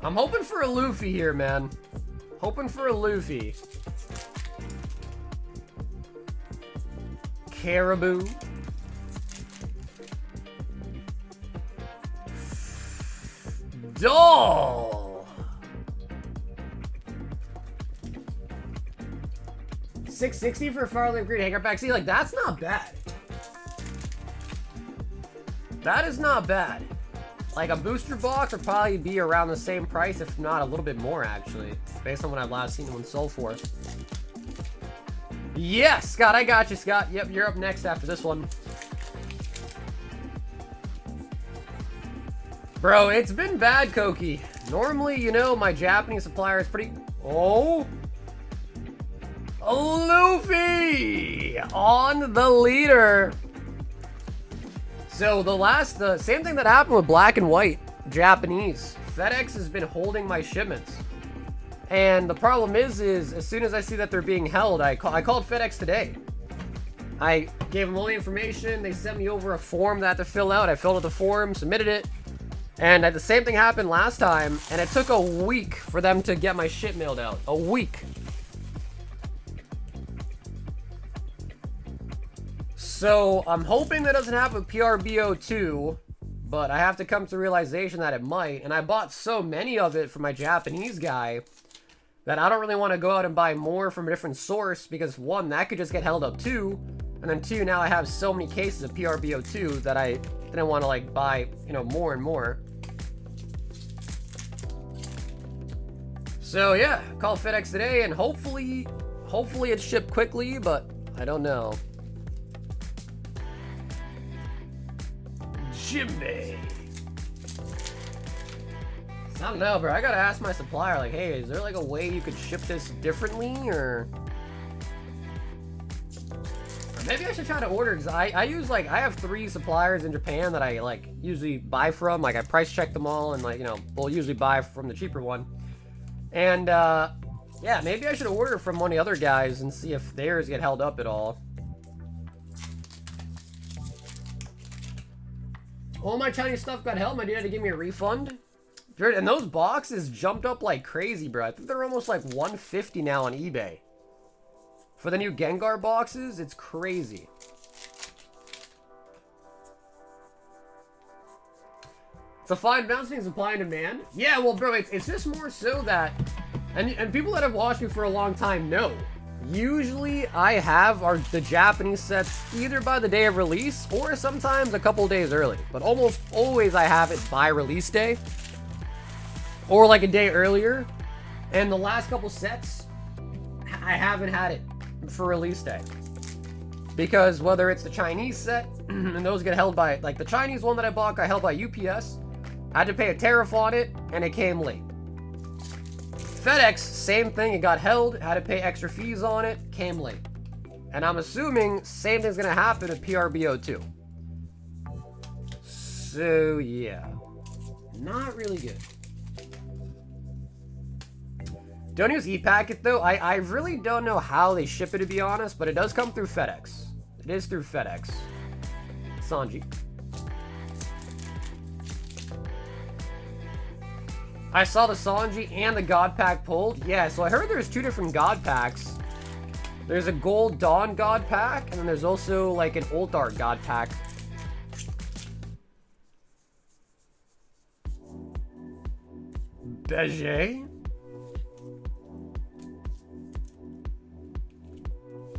I'm hoping for a Luffy here, man. Hoping for a Luffy. Caribou. Doll. 660 for Fire Red Leaf Green Hanger Pack. See, like, that's not bad. That is not bad. Like, a booster box would probably be around the same price, if not a little bit more, actually, based on what I've last seen one sold for. Yes, Scott, I got you, Scott. Yep, you're up next after this one. Bro, it's been bad, Koki. Normally, you know, my Japanese supplier is pretty... Oh! Luffy! On the leader! So the same thing that happened with Black and White, Japanese. FedEx has been holding my shipments. And the problem is as soon as I see that they're being held, I called FedEx today. I gave them all the information. They sent me over a form that I had to fill out. I filled out the form, submitted it. And the same thing happened last time. And it took a week for them to get my shit mailed out. A week. So I'm hoping that doesn't happen with PRBO2. But I have to come to the realization that it might. And I bought so many of it from my Japanese guy that I don't really want to go out and buy more from a different source, because one, that could just get held up too, and then two, now I have so many cases of PRBO2 that I didn't want to like buy, you know, more and more. So yeah, call FedEx today and hopefully it's shipped quickly, but I don't know. Jimmy. I don't know, bro. I gotta ask my supplier, like, hey, is there like a way you could ship this differently, or maybe I should try to order, because I use, like, I have 3 suppliers in Japan that I, like, usually buy from. Like, I price check them all, and, like, you know, we'll usually buy from the cheaper one. And, yeah, maybe I should order from one of the other guys and see if theirs get held up at all. All my Chinese stuff got held. My dude had to give me a refund. Dude, and those boxes jumped up like crazy, bro. I think they're almost like 150 now on eBay. For the new Gengar boxes, it's crazy. It's a fine bouncing supply and demand. Yeah, well, bro, it's just more so that, and people that have watched me for a long time know, usually I have the Japanese sets either by the day of release or sometimes a couple days early. But almost always I have it by release day. Or like a day earlier. And the last couple sets, I haven't had it for release day. Because whether it's the Chinese set, and those get held by, like the Chinese one that I bought got held by UPS. I had to pay a tariff on it, and it came late. FedEx, same thing, it got held, had to pay extra fees on it, came late. And I'm assuming same thing's gonna happen at PRBO too. So yeah, not really good. Don't use ePacket though. I really don't know how they ship it, to be honest, but it does come through FedEx. It is through FedEx. Sanji. I saw the Sanji and the God Pack pulled. Yeah, so I heard there's 2 different God Packs. There's a Gold Dawn God Pack, and then there's also like an Ulthar God Pack. Beige?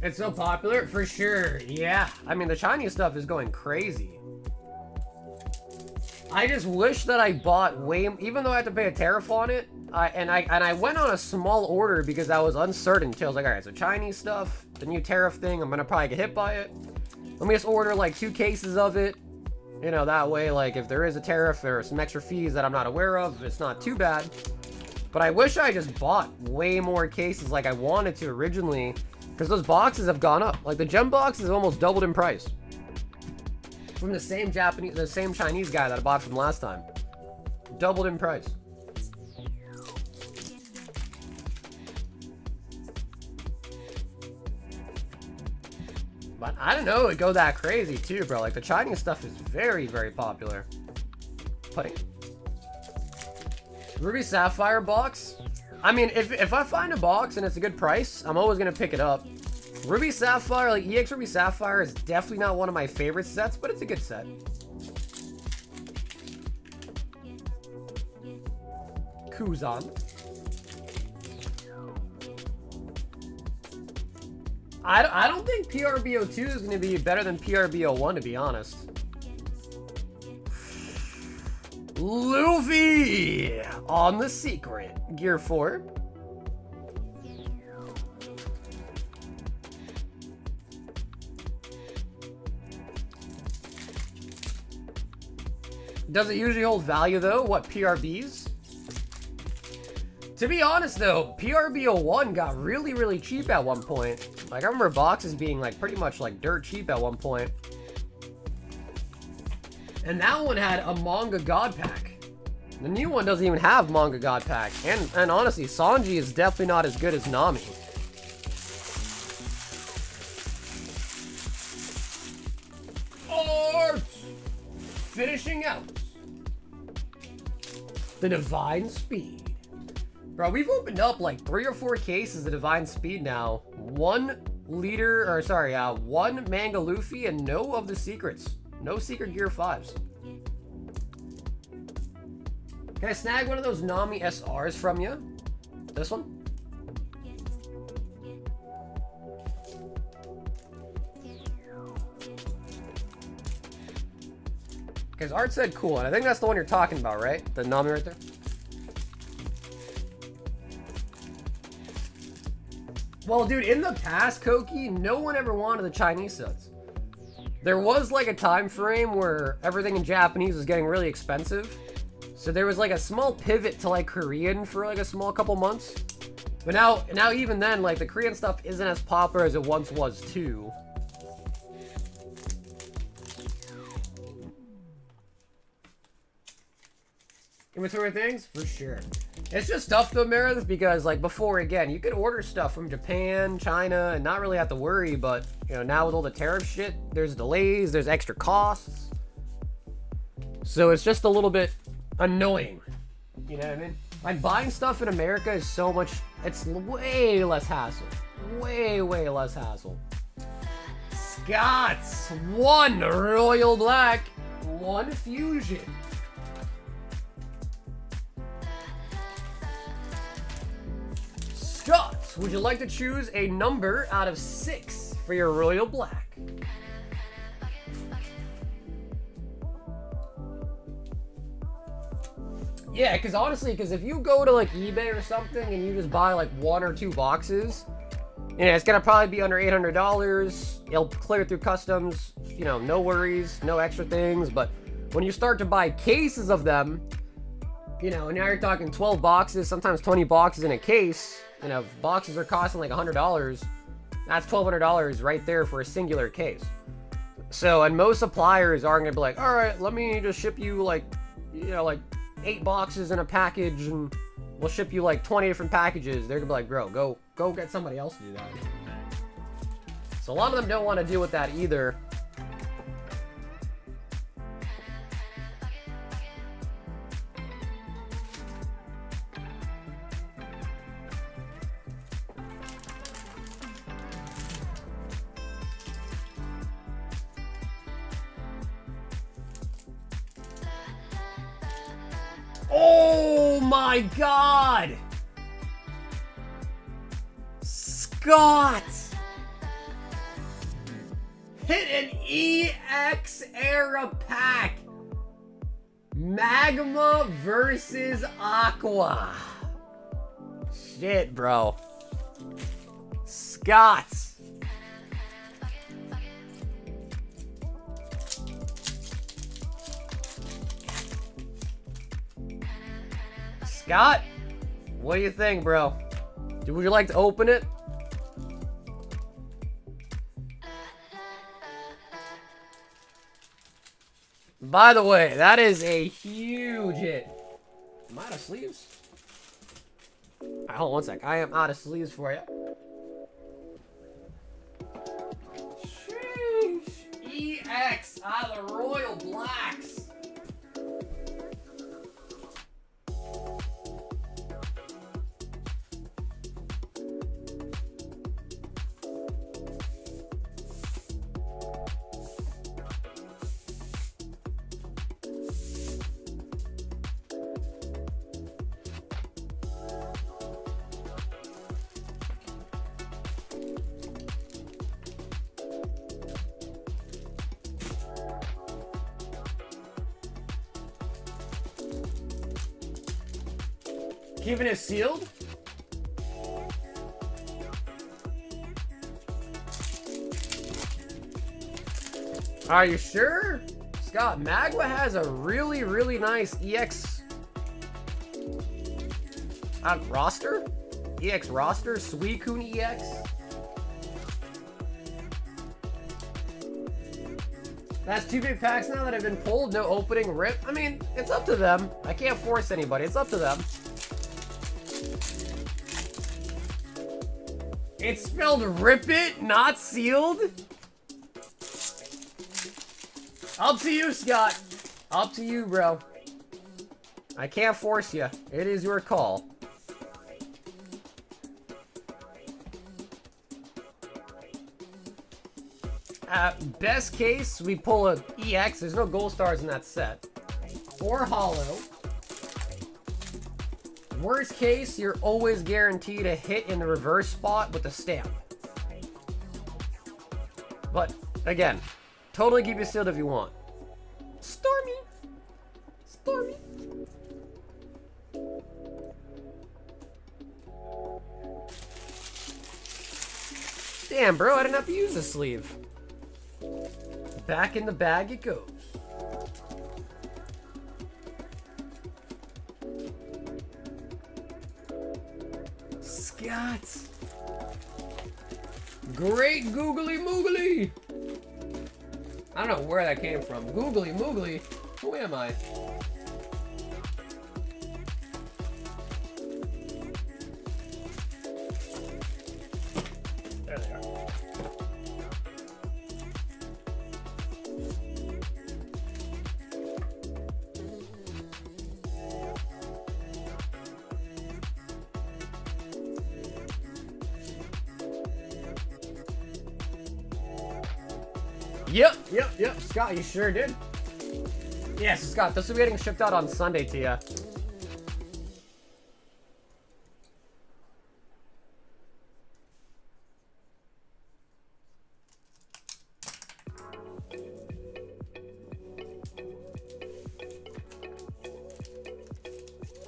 It's so popular? For sure, yeah. I mean, the Chinese stuff is going crazy. I just wish that I bought way, even though I had to pay a tariff on it, and I went on a small order because I was uncertain too. I was like, alright, so Chinese stuff, the new tariff thing, I'm gonna probably get hit by it. Let me just order like 2 cases of it. You know, that way, like, if there is a tariff or some extra fees that I'm not aware of, it's not too bad. But I wish I just bought way more cases like I wanted to originally, because those boxes have gone up. Like, the gem boxes have almost doubled in price. From the same Chinese guy that I bought from last time. Doubled in price. But I don't know, it go that crazy too, bro. Like, the Chinese stuff is very, very popular. Pudding. Ruby Sapphire box. I mean, if I find a box and it's a good price, I'm always gonna pick it up. Ruby Sapphire, like EX Ruby Sapphire, is definitely not one of my favorite sets, but it's a good set. Kuzan. I don't think PRBO2 is going to be better than PRBO1, to be honest. Luffy on the secret. Gear 4. Does it usually hold value though? What, PRBs? To be honest though, PRB01 got really, really cheap at one point. Like, I remember boxes being like pretty much like dirt cheap at one point. And that one had a manga god pack. The new one doesn't even have manga god pack. And honestly, Sanji is definitely not as good as Nami. Art! Finishing out the Divine Speed. Bro, we've opened up like 3 or 4 cases of Divine Speed now. 1 Manga Luffy and no of the secrets. No secret Gear 5s. Can I snag one of those Nami SRs from you? This one? Because Art said cool, and I think that's the one you're talking about, right? The Nami right there? Well, dude, in the past, Koki, no one ever wanted the Chinese sets. There was like a time frame where everything in Japanese was getting really expensive. So there was like a small pivot to like Korean for like a small couple months. But now even then, like the Korean stuff isn't as popular as it once was too. Inventory things? For sure. It's just stuff though, Meredith, because like before, again, you could order stuff from Japan, China, and not really have to worry, but you know, now with all the tariff shit, there's delays, there's extra costs. So it's just a little bit annoying. You know what I mean? Like buying stuff in America is so much, it's way less hassle. Way less hassle. Scots! 1 Royal Black, 1 Fusion. Scots, would you like to choose a number out of 6 for your Royal Black? Yeah, because honestly, if you go to like eBay or something and you just buy like 1 or 2 boxes, you know, it's gonna probably be under $800. It'll clear through customs, you know, no worries, no extra things. But when you start to buy cases of them, you know, and now you're talking 12 boxes, sometimes 20 boxes in a case. You know, if boxes are costing like $100, that's $1,200 right there for a singular case. So, and most suppliers are gonna be like, all right, let me just ship you like, you know, like 8 boxes in a package, and we'll ship you like 20 different packages. They're gonna be like, bro, go get somebody else to do that. So a lot of them don't want to deal with that either. Oh my god! Scott! Hit an EX era pack! Magma versus Aqua. Shit, bro. Scott! Scott, what do you think, bro? Would you like to open it? By the way, that is a huge hit. Am I out of sleeves? Alright, hold on one sec. I am out of sleeves for you. Sheesh. EX out of the Royal Blacks. Keeping it sealed? Are you sure? Scott, Scott, Magma has a really, really nice EX roster? EX roster? Suicune EX? That's 2 big packs now that have been pulled. No opening rip. I mean, it's up to them. I can't force anybody. It's up to them. It's spelled rip it, not sealed. Up to you, Scott. Up to you, bro. I can't force you. It is your call. Best case, we pull a EX. There's no gold stars in that set. Or holo. Worst case, you're always guaranteed a hit in the reverse spot with a stamp. But, again, totally keep it sealed if you want. Stormy. Stormy. Damn, bro, I didn't have to use the sleeve. Back in the bag it goes. Scott. Great googly moogly. I don't know where that came from. Googly moogly. Who am I? There they are. Yep. Scott, you sure did. Yes, Scott, this will be getting shipped out on Sunday to you.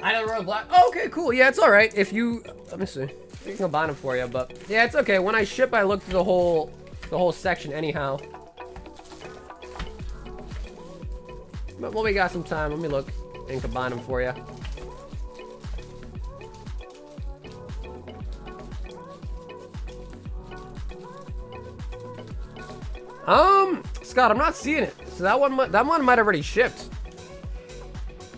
I know Royal Black. Oh, okay, cool. Yeah, it's all right. If you, let me see. I can combine them for you, but yeah, it's okay. When I ship, I look through the whole section anyhow. But when we got some time, let me look and combine them for you. Scott, I'm not seeing it. So that one might have already shipped.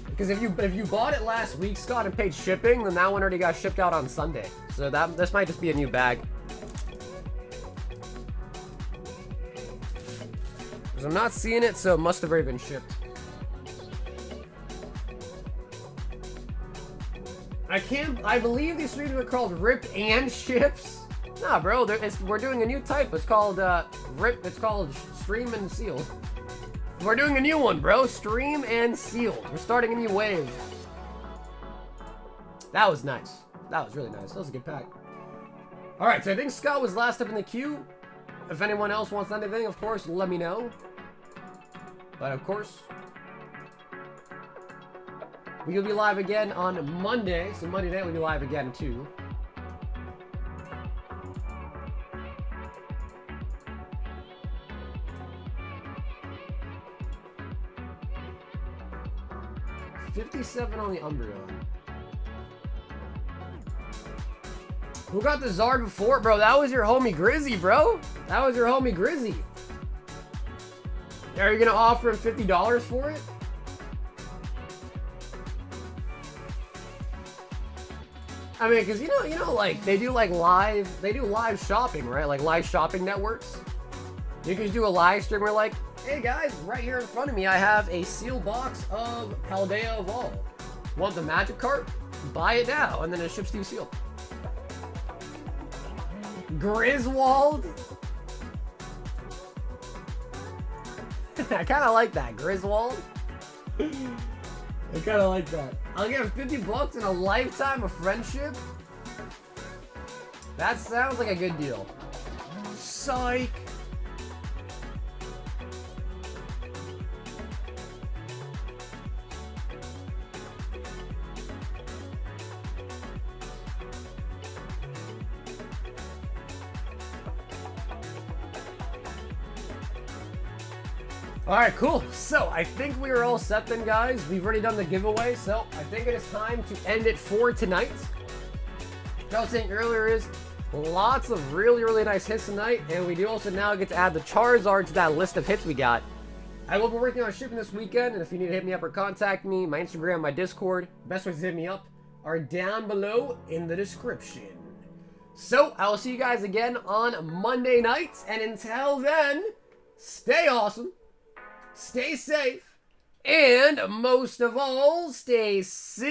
Because if you bought it last week, Scott, and paid shipping, then that one already got shipped out on Sunday. So this might just be a new bag. Because I'm not seeing it, so it must have already been shipped. I believe these streams are called Rip and Ships. Nah, bro, we're doing a new type. It's called Rip. It's called Stream and Sealed. We're doing a new one, bro. Stream and Sealed. We're starting a new wave. That was nice. That was really nice. That was a good pack. All right, so I think Scott was last up in the queue. If anyone else wants anything, of course, let me know. But of course, we will be live again on Monday. So Monday night we'll be live again too. $57 on the Umbreon. Who got the Zard before? Bro, that was your homie Grizzy, bro. That was your homie Grizzy. Are you gonna offer him $50 for it? I mean, cause you know, like they do live shopping, right? Like live shopping networks. You can do a live stream where like, hey guys, right here in front of me, I have a sealed box of Paldea Evolved. Want the magic cart? Buy it now, and then it ships to you sealed. Griswold? I kind of like that, Griswold. I kind of like that. I'll get him $50 and a lifetime of friendship? That sounds like a good deal. Psych. Alright, cool. So, I think we are all set then, guys. We've already done the giveaway, so I think it is time to end it for tonight. What I was saying earlier is, lots of really nice hits tonight, and we do also now get to add the Charizard to that list of hits we got. I will be working on shipping this weekend, and if you need to hit me up or contact me, my Instagram, my Discord, best ways to hit me up are down below in the description. So, I will see you guys again on Monday night, and until then, stay awesome, stay safe, and most of all, stay silky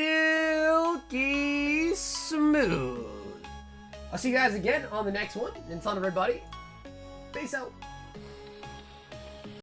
smooth. I'll see you guys again on the next one. Until then, everybody, peace out.